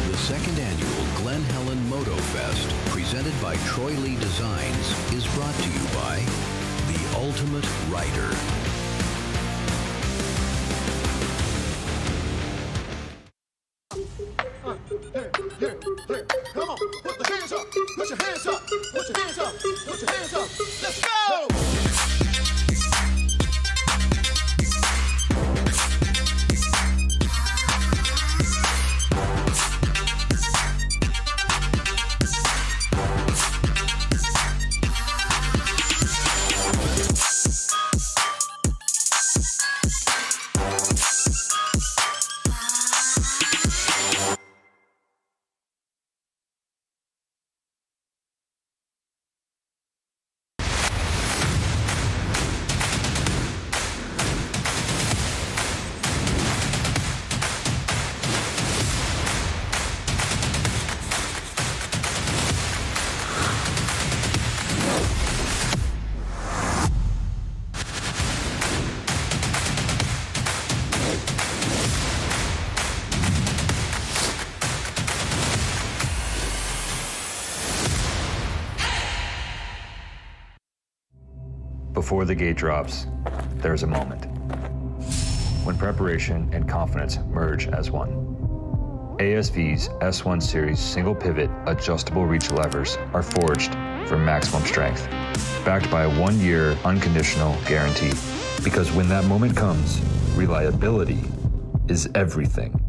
The second annual Glen Helen Motofest, presented by Troy Lee Designs, is brought to you by The Ultimate Rider. Come on, put the hands up, put your hands up, put your hands up, put your hands up. Let's go! Before the gate drops, there's a moment. When preparation and confidence merge as one. ASV's S1 Series single pivot adjustable reach levers are forged for maximum strength, backed by a 1-year unconditional guarantee. Because when that moment comes, reliability is everything.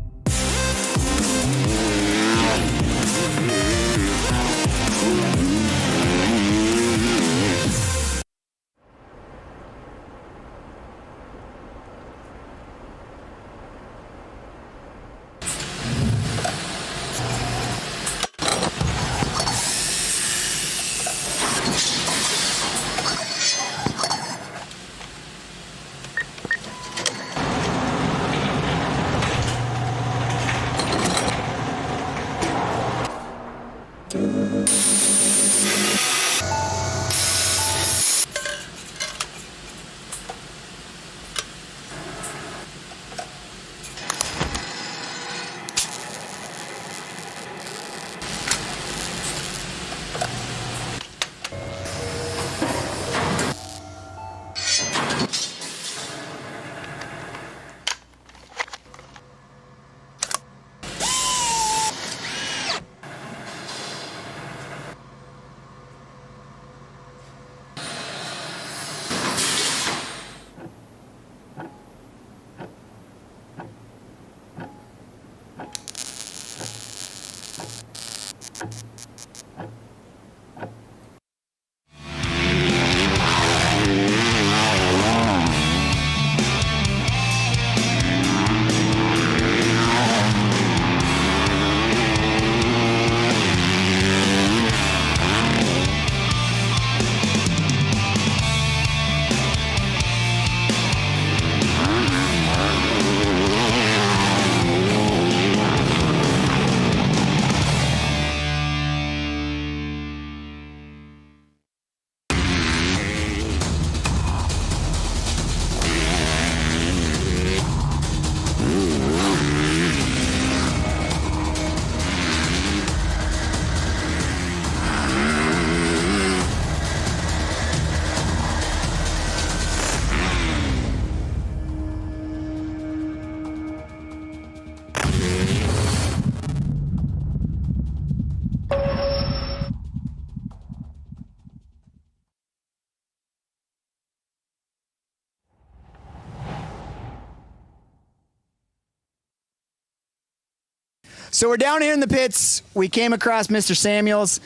So we're down here in the pits. We came across Mr. Samuels.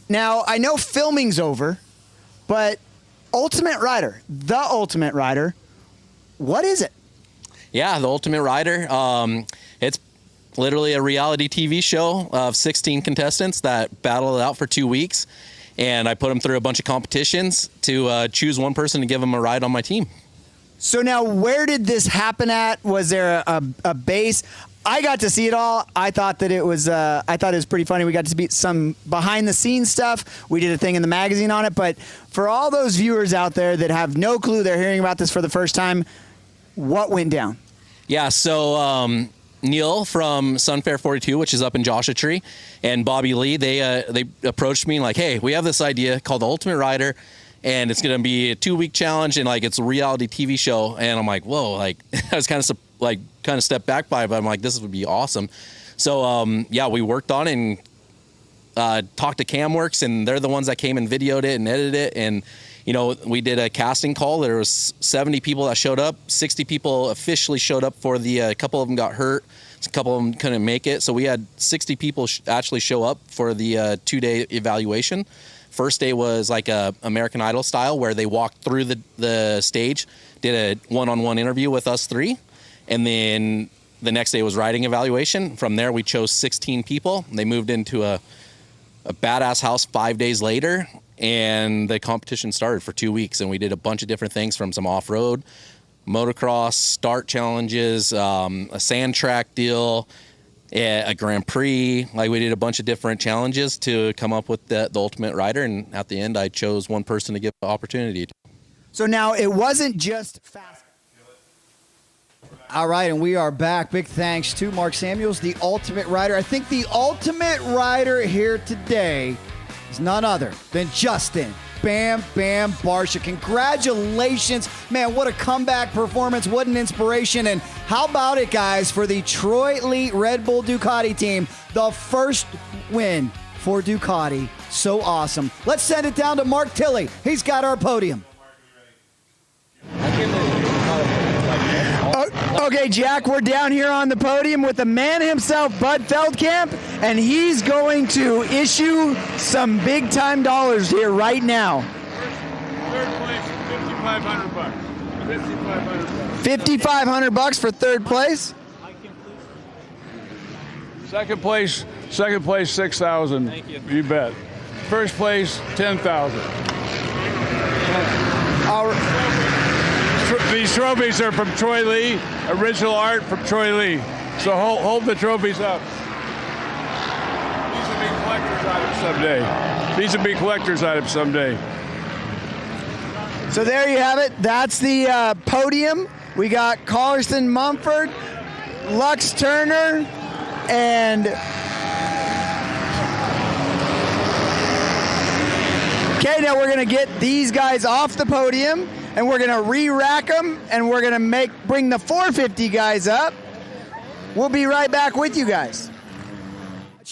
Now, I know filming's over, but Ultimate Rider, the Ultimate Rider, what is it? Yeah, the Ultimate Rider. It's literally a reality TV show of 16 contestants that battle it out for 2 weeks. And I put them through a bunch of competitions to choose one person to give them a ride on my team. So now, where did this happen at? Was there a base? I got to see it all. I thought it was pretty funny. We got to see some behind the scenes stuff. We did a thing in the magazine on it. But for all those viewers out there that have no clue, they're hearing about this for the first time, what went down? Yeah, so Neil from Sunfair 42, which is up in Joshua Tree, and Bobby Lee, they approached me like, hey, we have this idea called the Ultimate Rider, and it's going to be a 2-week challenge, and like it's a reality TV show. And I'm like, whoa, like I was kind of stepped back by it, but I'm like, this would be awesome. So yeah, we worked on it and talked to CamWorks, and they're the ones that came and videoed it and edited it. And you know, we did a casting call. There was 70 people that showed up. 60 people officially showed up for the. A couple of them got hurt. A couple of them couldn't make it. So we had 60 people actually show up for the 2-day evaluation. First day was like a American Idol style, where they walked through the stage, did a one-on-one interview with us three, and then the next day was riding evaluation. From there, we chose 16 people. They moved into a badass house 5 days later, and the competition started for 2 weeks. And we did a bunch of different things, from some off-road, motocross, start challenges, a sand track deal, a Grand Prix. Like, we did a bunch of different challenges to come up with the Ultimate Rider. And at the end, I chose one person to give the opportunity to. So now it wasn't just fast. All right, and we are back. Big thanks to Mark Samuels, the Ultimate Rider. I think the Ultimate Rider here today is none other than Justin Bam Bam Barcia. Congratulations. Man, what a comeback performance. What an inspiration. And how about it, guys, for the Troy Lee Red Bull Ducati team, the first win for Ducati. So awesome. Let's send it down to Mark Tilley. He's got our podium. Okay, Jack, we're down here on the podium with the man himself, Bud Feld Camp, and he's going to issue some big-time dollars here right now. Third place, $5,500. $5,500 for third place. Second place, $6,000. Thank you. You bet. First place, $10,000. These trophies are from Troy Lee, original art from Troy Lee. So hold the trophies up. These will be collector's items someday. So there you have it. That's the podium. We got Carson Mumford, Lux Turner, and okay, now we're going to get these guys off the podium, and we're going to re-rack them, and we're going to bring the 450 guys up. We'll be right back with you guys.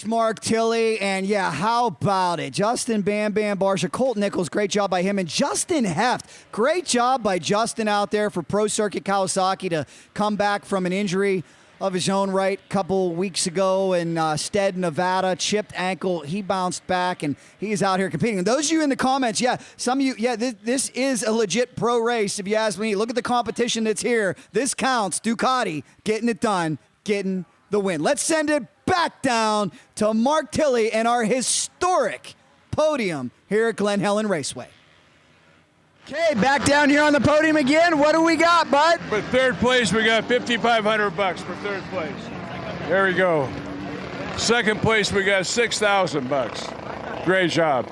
Mark Tilley, and yeah, how about it? Justin Bam Bam Barcia, Colt Nichols, great job by him, and Justin Heft, great job by Justin out there for Pro Circuit Kawasaki to come back from an injury of his own right a couple weeks ago in Stead, Nevada, chipped ankle. He bounced back, and he's out here competing. And those of you in the comments, yeah, some of you, yeah, this is a legit pro race, if you ask me. Look at the competition that's here. This counts. Ducati getting it done, getting the win. Let's send it back down to Mark Tilley and our historic podium here at Glen Helen Raceway. Okay, back down here on the podium again. What do we got, Bud? For third place, we got $5,500 for third place. There we go. Second place, we got $6,000. Great job.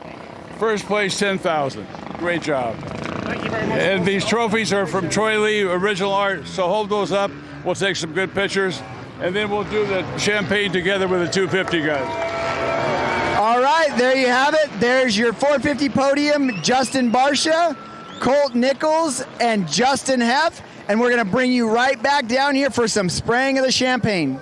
First place, $10,000. Great job. Thank you very much. And these trophies are from Troy Lee, original art. So hold those up. We'll take some good pictures. And then we'll do the champagne together with the 250 guys. All right, there you have it. There's your 450 podium, Justin Barcia, Colt Nichols, and Justin Heft. And we're going to bring you right back down here for some spraying of the champagne.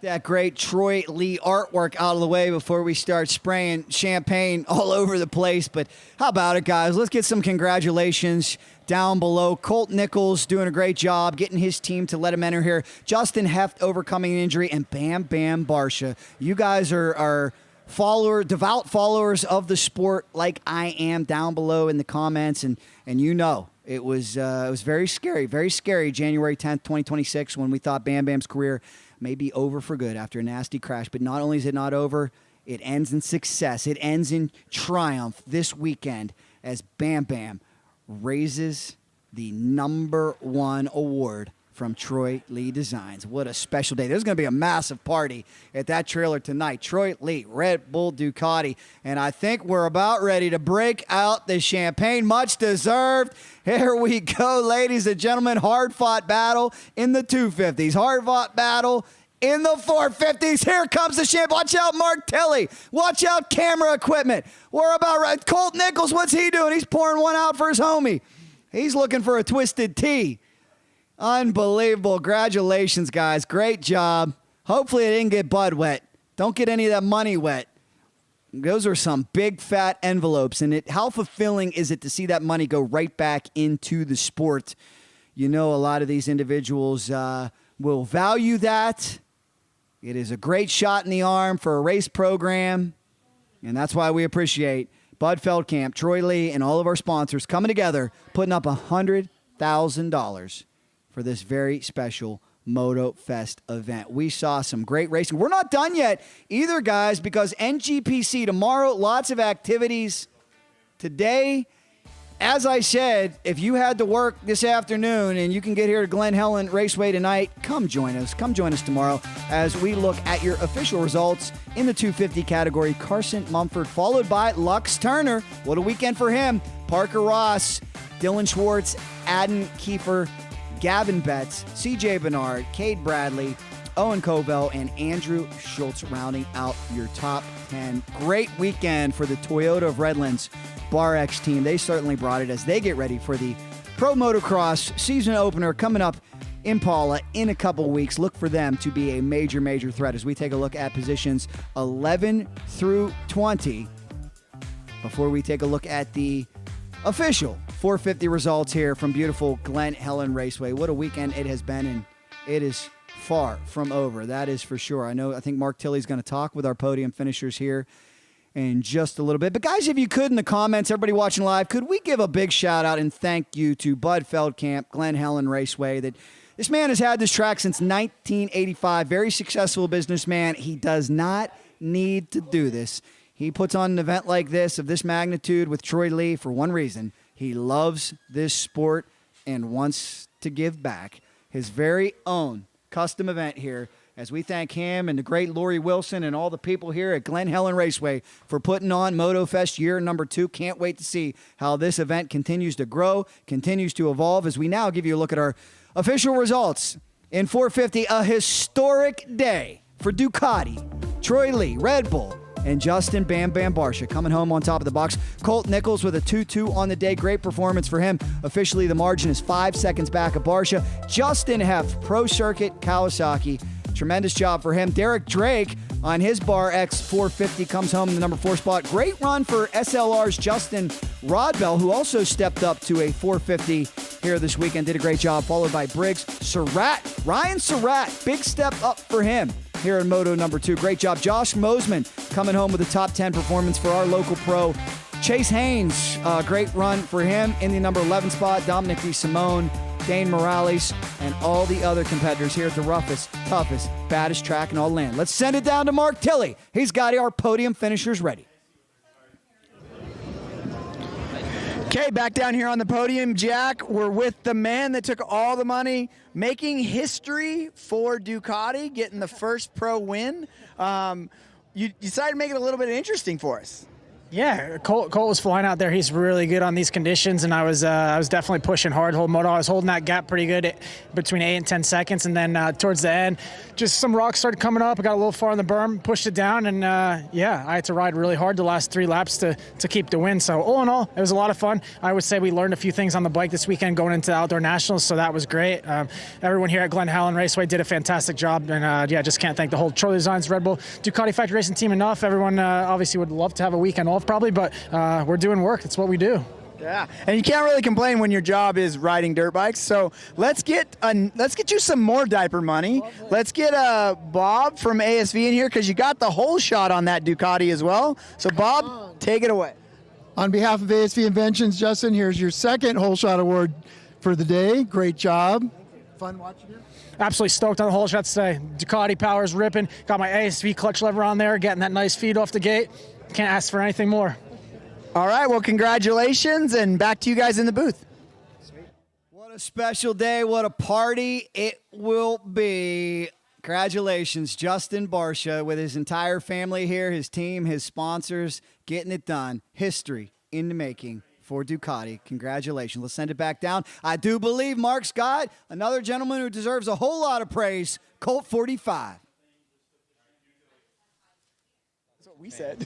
That great Troy Lee artwork out of the way before we start spraying champagne all over the place. But how about it, guys? Let's get some congratulations down below. Colt Nichols doing a great job getting his team to let him enter here. Justin Heft overcoming an injury, and Bam Bam Barcia. You guys are devout followers of the sport like I am down below in the comments, and you know it was very scary January 10th, 2026 when we thought Bam Bam's career may be over for good after a nasty crash. But not only is it not over, it ends in success. It ends in triumph this weekend as Bam Bam raises the #1 award from Troy Lee Designs. What a special day. There's going to be a massive party at that trailer tonight. Troy Lee, Red Bull Ducati. And I think we're about ready to break out the champagne. Much deserved. Here we go, ladies and gentlemen. Hard-fought battle in the 250s. Hard-fought battle in the 450s. Here comes the champagne. Watch out, Mark Tilley. Watch out, camera equipment. We're about right. Colt Nichols, what's he doing? He's pouring one out for his homie. He's looking for a twisted tea. Unbelievable. Congratulations, guys. Great job. Hopefully it didn't get Bud wet. Don't get any of that money wet. Those are some big, fat envelopes. And how fulfilling is it to see that money go right back into the sport? You know, a lot of these individuals will value that. It is a great shot in the arm for a race program. And that's why we appreciate Bud Feld Camp, Troy Lee, and all of our sponsors coming together, putting up $100,000 for this very special Motofest event. We saw some great racing. We're not done yet either, guys, because NGPC tomorrow, lots of activities today. As I said, if you had to work this afternoon and you can get here to Glen Helen Raceway tonight, come join us. Come join us tomorrow as we look at your official results in the 250 category. Carson Mumford, followed by Lux Turner. What a weekend for him. Parker Ross, Dylan Schwartz, Adam Kiefer, Gavin Betts, CJ Bernard, Cade Bradley, Owen Covell, and Andrew Schultz rounding out your top 10. Great weekend for the Toyota of Redlands Bar X team. They certainly brought it as they get ready for the Pro Motocross season opener coming up in Paula in a couple weeks. Look for them to be a major, major threat as we take a look at positions 11 through 20 before we take a look at the official 450 results here from beautiful Glen Helen Raceway. What a weekend it has been, and it is far from over. That is for sure. I think Mark Tilley's going to talk with our podium finishers here in just a little bit. But guys, if you could in the comments, everybody watching live, could we give a big shout out and thank you to Bud Feld Camp, Glen Helen Raceway. That this man has had this track since 1985. Very successful businessman. He does not need to do this. He puts on an event like this of this magnitude with Troy Lee for one reason. He loves this sport and wants to give back. His very own custom event here, as we thank him and the great Lori Wilson and all the people here at Glen Helen Raceway for putting on Motofest year number 2. Can't wait to see how this event continues to grow, continues to evolve, as we now give you a look at our official results in 450, a historic day for Ducati, Troy Lee, Red Bull, and Justin Bam Bam Barcia coming home on top of the box. Colt Nichols with a 2-2 on the day. Great performance for him. Officially, the margin is 5 seconds back of Barcia. Justin Heft, Pro Circuit, Kawasaki. Tremendous job for him. Derek Drake on his Bar X 450 comes home in the number 4 spot. Great run for SLR's Justin Rodbell, who also stepped up to a 450 here this weekend. Did a great job, followed by Briggs. Ryan Surratt, big step up for him here in Moto number 2. Great job. Josh Mosman coming home with a top 10 performance for our local pro. Chase Haynes, great run for him in the number 11 spot. Dominic DeSimone, Dane Morales, and all the other competitors here at the roughest, toughest, baddest track in all the land. Let's send it down to Mark Tilley. He's got our podium finishers ready. Okay, back down here on the podium, Jack. We're with the man that took all the money, making history for Ducati, getting the first pro win. You decided to make it a little bit interesting for us. Yeah, Colt was flying out there. He's really good on these conditions, and I was definitely pushing hard. Moto, I was holding that gap pretty good between 8 and 10 seconds, and then towards the end, just some rocks started coming up. I got a little far on the berm, pushed it down, and I had to ride really hard the last 3 laps to keep the win. So all in all, it was a lot of fun. I would say we learned a few things on the bike this weekend going into the Outdoor Nationals, so that was great. Everyone here at Glen Helen Raceway did a fantastic job, and just can't thank the whole Troy Designs, Red Bull, Ducati Factory Racing team enough. Everyone obviously would love to have a weekend off probably, but we're doing work. It's what we do. Yeah, and you can't really complain when your job is riding dirt bikes. So let's get you some more diaper money. Let's get Bob from ASV in here because you got the whole shot on that Ducati as well. So Bob, take it away. On behalf of ASV Inventions, Justin, here's your second whole shot award for the day. Great job. Fun watching you. Absolutely stoked on the whole shots today. Ducati power's ripping. Got my ASV clutch lever on there, getting that nice feed off the gate. Can't ask for anything more. All right, well, congratulations, and back to you guys in the booth. What a special day. What a party it will be. Congratulations, Justin Barcia, with his entire family here, his team, his sponsors, getting it done. History in the making for Ducati. Congratulations. Let's send it back down. I do believe Mark Scott, another gentleman who deserves a whole lot of praise, Colt 45. That's what we said.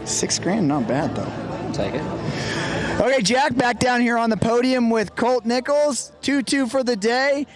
$6,000, not bad though. Take it. Okay, Jack, back down here on the podium with Colt Nichols, 2-2 for the day.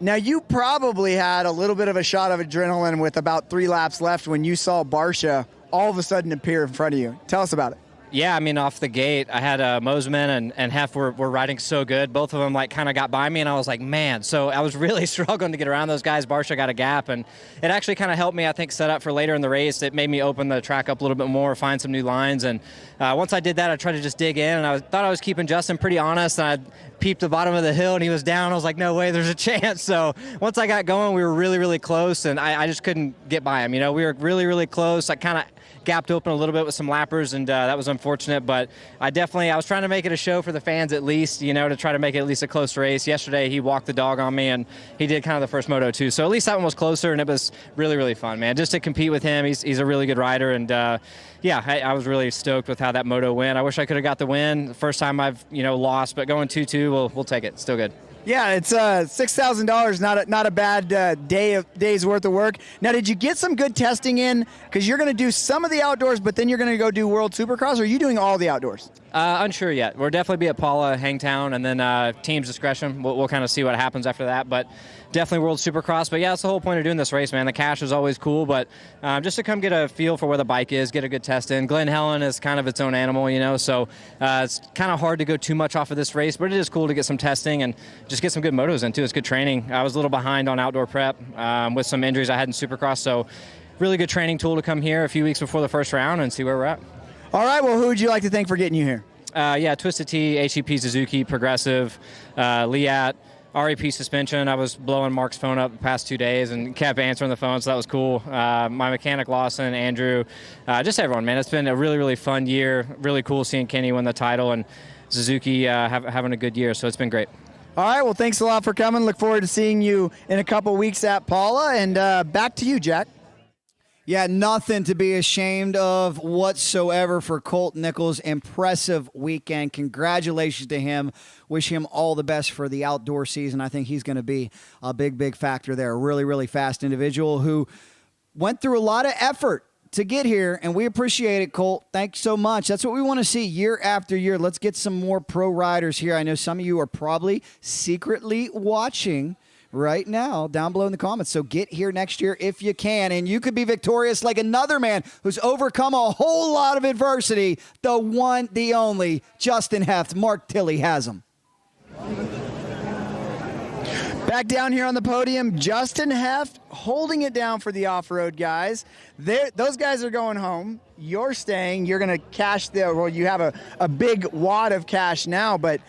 Now, you probably had a little bit of a shot of adrenaline with about 3 laps left when you saw Barcia all of a sudden appear in front of you. Tell us about it. Yeah, I mean, off the gate, I had Mosman and Hef were riding so good. Both of them, kind of got by me, and I was like, man. So I was really struggling to get around those guys. Barcia got a gap, and it actually kind of helped me, I think, set up for later in the race. It made me open the track up a little bit more, find some new lines, and once I did that, I tried to just dig in, and I thought I was keeping Justin pretty honest, and I peeped the bottom of the hill, and he was down. I was like, no way, there's a chance. So once I got going, we were really, really close, and I just couldn't get by him. We were really, really close. I kind of gapped open a little bit with some lappers, and that was unfortunate, but I was trying to make it a show for the fans at least, to try to make it at least a close race. Yesterday, he walked the dog on me, and he did kind of the first Moto too, so at least that one was closer, and it was really, really fun, man. Just to compete with him, he's a really good rider, and I was really stoked with how that Moto went. I wish I could have got the win. The first time I've, lost, but going 2-2, we'll take it. Still good. Yeah, it's $6,000. Not a bad day's worth of work. Now, did you get some good testing in? Because you're going to do some of the outdoors, but then you're going to go do World Supercross. Or are you doing all the outdoors? Unsure yet. We'll definitely be at Paula, Hangtown, and then team's discretion. We'll kind of see what happens after that, but definitely World Supercross. But yeah, that's the whole point of doing this race, man. The cash is always cool, but just to come get a feel for where the bike is, get a good test in. Glen Helen is kind of its own animal, you know, so it's kind of hard to go too much off of this race, but it is cool to get some testing and just get some good motos in too. It's good training. I was a little behind on outdoor prep with some injuries I had in Supercross, so really good training tool to come here a few weeks before the first round and see where we're at. All right, well, who would you like to thank for getting you here? Yeah, Twisted Tea, HEP Suzuki, Progressive, Liat, REP Suspension. I was blowing Mark's phone up the past 2 days and kept answering the phone, so that was cool. My mechanic, Lawson, Andrew, just everyone, man. It's been a really, really fun year. Really cool seeing Kenny win the title and Suzuki having a good year, so it's been great. All right, well, thanks a lot for coming. Look forward to seeing you in a couple weeks at Paula, and back to you, Jack. Yeah, nothing to be ashamed of whatsoever for Colt Nichols. Impressive weekend. Congratulations to him. Wish him all the best for the outdoor season. I think he's going to be a big, big factor there. A really, really fast individual who went through a lot of effort to get here, and we appreciate it, Colt. Thanks so much. That's what we want to see year after year. Let's get some more pro riders here. I know some of you are probably secretly watching right now down below in the comments, so get here next year if you can, and you could be victorious like another man who's overcome a whole lot of adversity. The one, the only Justin Heft. Mark Tilley has him. Back down here on the podium, Justin Heft holding it down for the off-road guys. Those guys are going home. You're staying. You're going to cash you have a big wad of cash now, but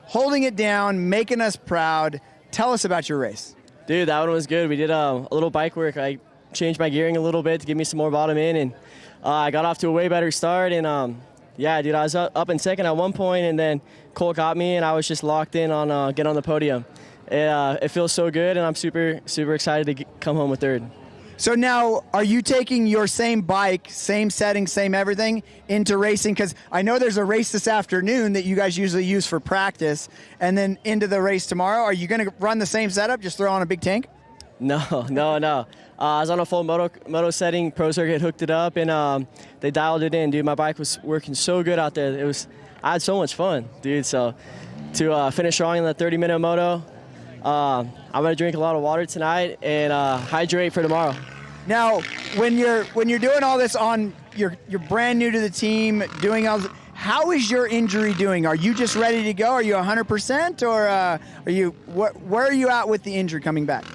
holding it down, making us proud. Tell us about your race. Dude, that one was good. We did a little bike work. I changed my gearing a little bit to give me some more bottom in, and I got off to a way better start. And yeah, dude, I was up in second at one point, and then Cole got me, and I was just locked in on get on the podium. It feels so good, and I'm super, super excited to come home with third. So now, are you taking your same bike, same setting, same everything, into racing? Because I know there's a race this afternoon that you guys usually use for practice, and then into the race tomorrow. Are you going to run the same setup, just throw on a big tank? No. I was on a full moto setting. Pro Circuit hooked it up, and they dialed it in, dude. My bike was working so good out there. I had so much fun, dude. So to finish strong in the 30-minute moto, I'm going to drink a lot of water tonight and hydrate for tomorrow. Now, when you're doing all this you're brand new to the team, doing all this, how is your injury doing? Are you just ready to go? Are you 100%, or where are you at with the injury coming back?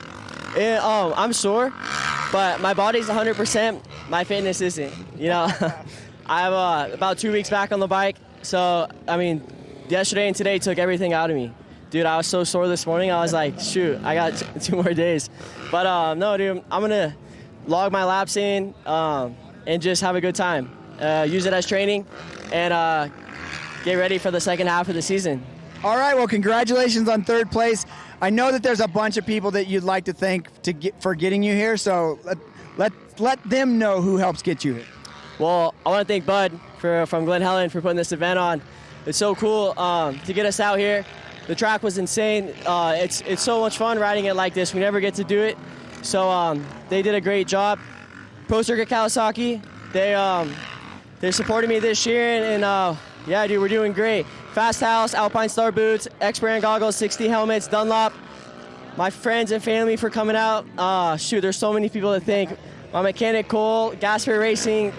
I'm sore, but my body's 100%. My fitness isn't. You know, I have about 2 weeks back on the bike. So, I mean, yesterday and today took everything out of me. Dude, I was so sore this morning. I was like, shoot, I got 2 more days. But no, dude, I'm going to log my laps in and just have a good time. Use it as training and get ready for the second half of the season. All right, well, congratulations on third place. I know that there's a bunch of people that you'd like to thank for getting you here, so let them know who helps get you here. Well, I want to thank Bud from Glen Helen for putting this event on. It's so cool to get us out here. The track was insane. It's so much fun riding it like this. We never get to do it. So they did a great job. Pro Circuit Kawasaki, they supported me this year, and yeah, dude, we're doing great. Fast House, Alpine Star boots, X-Brand goggles, 60 helmets, Dunlop. My friends and family for coming out. Shoot, there's so many people to thank. My mechanic Cole, Gasper Racing,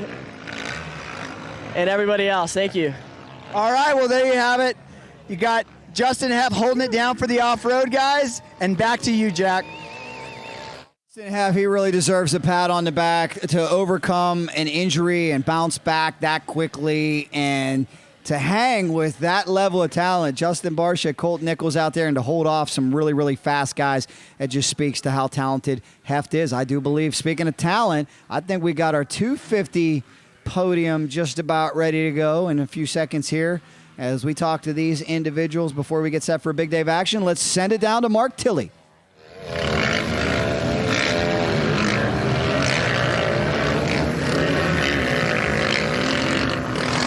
and everybody else. Thank you. All right, well, there you have it. You got Justin Heft holding it down for the off-road guys, and back to you, Jack. Justin Heft, he really deserves a pat on the back to overcome an injury and bounce back that quickly and to hang with that level of talent. Justin Barcia, Colt Nichols out there, and to hold off some really, really fast guys. It just speaks to how talented Heft is. I do believe, speaking of talent, I think we got our 250 podium just about ready to go in a few seconds here. As we talk to these individuals before we get set for a big day of action, let's send it down to Mark Tilley.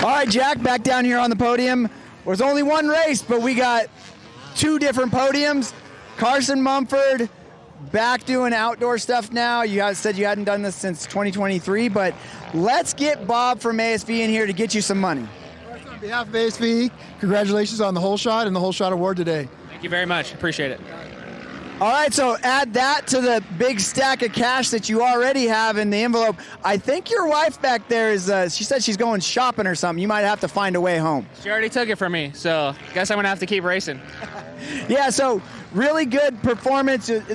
All right, Jack, back down here on the podium. There's only one race, but we got 2 different podiums. Carson Mumford back doing outdoor stuff now. You guys said you hadn't done this since 2023, but let's get Bob from ASV in here to get you some money. On behalf of ASV, congratulations on the Whole Shot and the Whole Shot Award today. Thank you very much. Appreciate it. All right, so add that to the big stack of cash that you already have in the envelope. I think your wife back there is, she said she's going shopping or something. You might have to find a way home. She already took it from me, so guess I'm going to have to keep racing. Yeah, so really good performance. It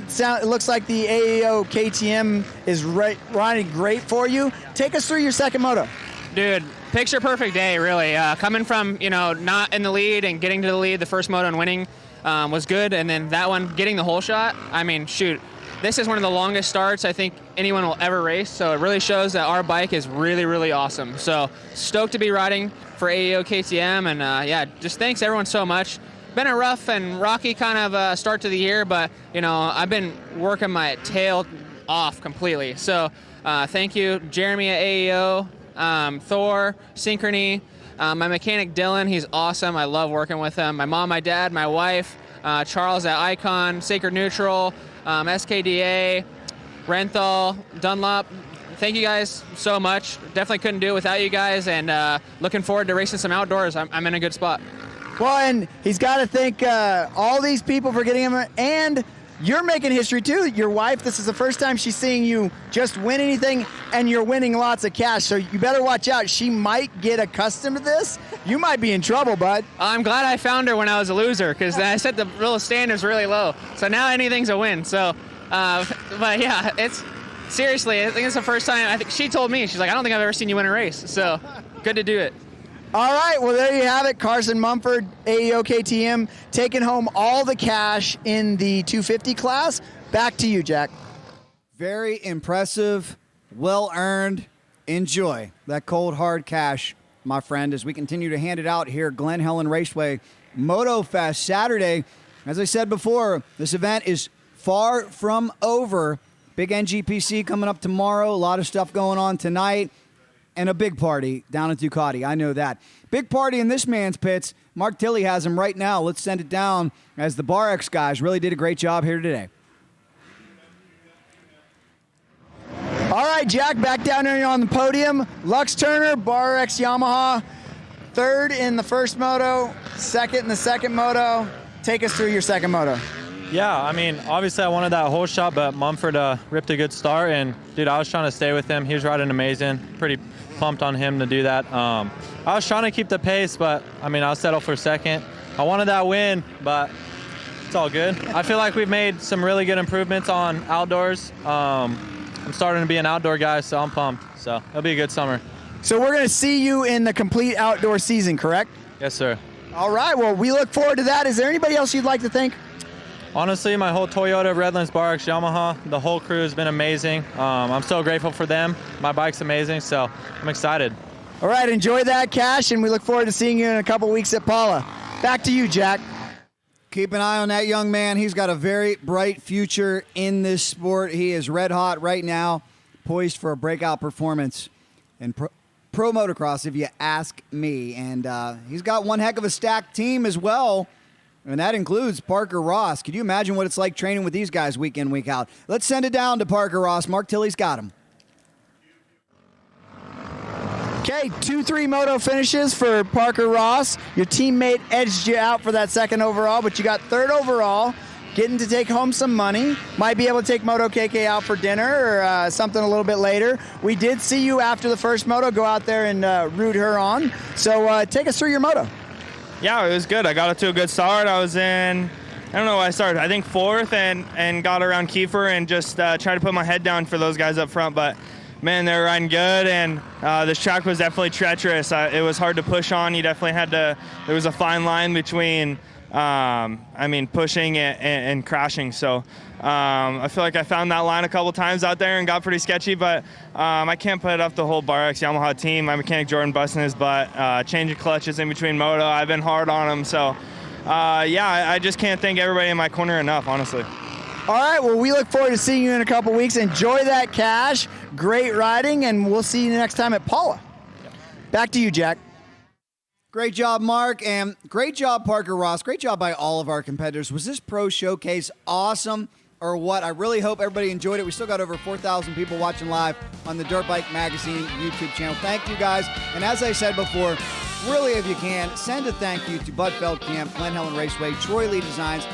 looks like the AEO KTM is riding great for you. Take us through your second moto. Dude, picture perfect day, really. Coming from, not in the lead and getting to the lead, the first moto and winning was good. And then that one, getting the whole shot, I mean, shoot. This is one of the longest starts I think anyone will ever race, so it really shows that our bike is really, really awesome. So stoked to be riding for AEO KTM, and just thanks everyone so much. Been a rough and rocky kind of start to the year, but I've been working my tail off completely. So thank you, Jeremy at AEO, Thor, Synchrony, my mechanic Dylan, he's awesome. I love working with him. My mom, my dad, my wife, Charles at Icon, Sacred Neutral, SKDA, Renthal, Dunlop. Thank you guys so much. Definitely couldn't do it without you guys, and looking forward to racing some outdoors. I'm in a good spot. Well, and he's got to thank all these people for getting him, and you're making history too. Your wife, this is the first time she's seeing you just win anything, and you're winning lots of cash, so you better watch out. She might get accustomed to this. You might be in trouble, bud. I'm glad I found her when I was a loser, because I set the real standards really low. So now anything's a win. So, but yeah, it's seriously, I think it's the first time. I think she told me, she's like, I don't think I've ever seen you win a race. So good to do it. All right, well, there you have it. Carson Mumford, AEO KTM, taking home all the cash in the 250 class. Back to you, Jack. Very impressive, well-earned. Enjoy that cold, hard cash, my friend, as we continue to hand it out here at Glen Helen Raceway Motofest Saturday. As I said before, this event is far from over. Big NGPC coming up tomorrow. A lot of stuff going on tonight. And a big party down at Ducati. I know that. Big party in this man's pits. Mark Tilley has him right now. Let's send it down as the Barcia guys really did a great job here today. All right, Jack, back down here on the podium. Lux Turner, Barcia Yamaha, third in the first moto, second in the second moto. Take us through your second moto. Yeah, I mean, obviously I wanted that whole shot, but Mumford ripped a good start, and dude, I was trying to stay with him. He was riding amazing. Pretty pumped on him to do that. I was trying to keep the pace, but I mean, I'll settle for second. I wanted that win, but it's all good. I feel like we've made some really good improvements on outdoors. I'm starting to be an outdoor guy, so I'm pumped. So it'll be a good summer. So we're going to see you in the complete outdoor season, correct? Yes, sir. All right, well, we look forward to that. Is there anybody else you'd like to thank? Honestly, my whole Toyota, Redlands, Barcia, Yamaha, the whole crew has been amazing. I'm so grateful for them. My bike's amazing, so I'm excited. All right, enjoy that cash, and we look forward to seeing you in a couple weeks at Paula. Back to you, Jack. Keep an eye on that young man. He's got a very bright future in this sport. He is red hot right now, poised for a breakout performance in pro motocross, if you ask me. And he's got one heck of a stacked team as well. And that includes Parker Ross. Could you imagine what it's like training with these guys week in, week out? Let's send it down to Parker Ross. Mark Tilley's got him. Okay, 2-3 moto finishes for Parker Ross. Your teammate edged you out for that second overall, but you got third overall, getting to take home some money. Might be able to take Moto KK out for dinner or something a little bit later. We did see you after the first moto go out there and root her on. So take us through your moto. Yeah, it was good. I got it to a good start. I was in, I don't know where I started, I think fourth, and got around Kiefer and just tried to put my head down for those guys up front. But, man, they were riding good, and this track was definitely treacherous. It was hard to push on. You definitely had to, there was a fine line between, pushing and crashing. So I feel like I found that line a couple times out there and got pretty sketchy, but I can't put up the whole Barcia Yamaha team. My mechanic Jordan busting his butt, changing clutches in between moto. I've been hard on him. So, I just can't thank everybody in my corner enough, honestly. All right, well, we look forward to seeing you in a couple weeks. Enjoy that cash. Great riding, and we'll see you next time at Paula. Back to you, Jack. Great job, Mark, and great job, Parker Ross. Great job by all of our competitors. Was this pro showcase awesome or what? I really hope everybody enjoyed it. We still got over 4,000 people watching live on the Dirt Bike Magazine YouTube channel. Thank you, guys. And as I said before, really, if you can, send a thank you to Bud Feld Camp, Glen Helen Raceway, Troy Lee Designs.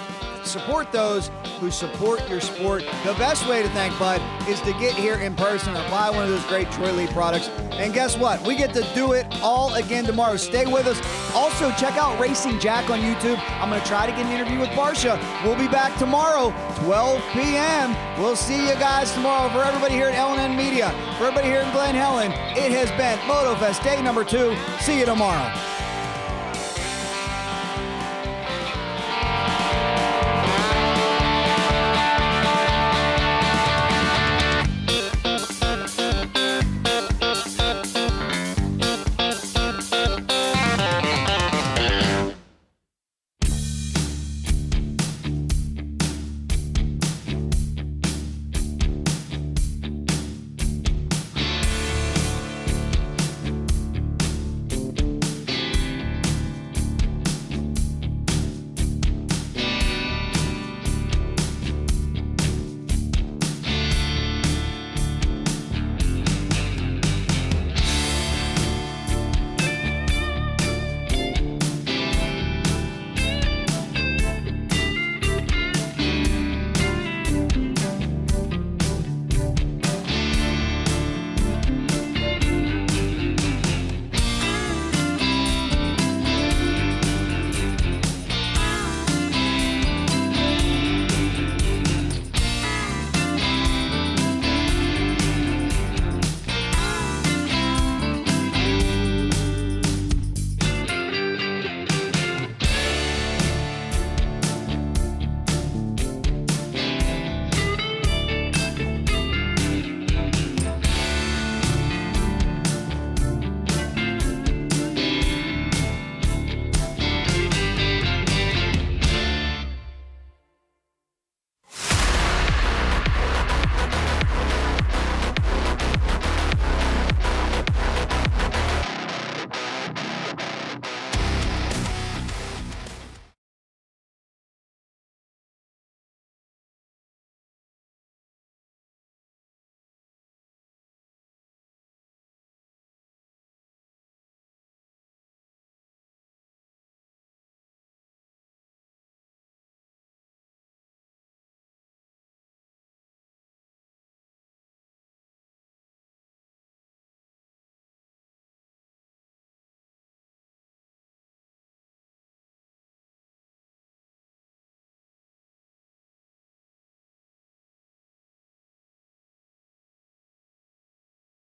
Support those who support your sport. The best way to thank Bud is to get here in person or buy one of those great Troy Lee products. And guess what? We get to do it all again tomorrow. Stay with us. Also, check out Racing Jack on YouTube. I'm going to try to get an interview with Barcia. We'll be back tomorrow, 12 p.m. We'll see you guys tomorrow. For everybody here at L&N Media, for everybody here in Glen Helen, it has been Motofest Day number 2. See you tomorrow.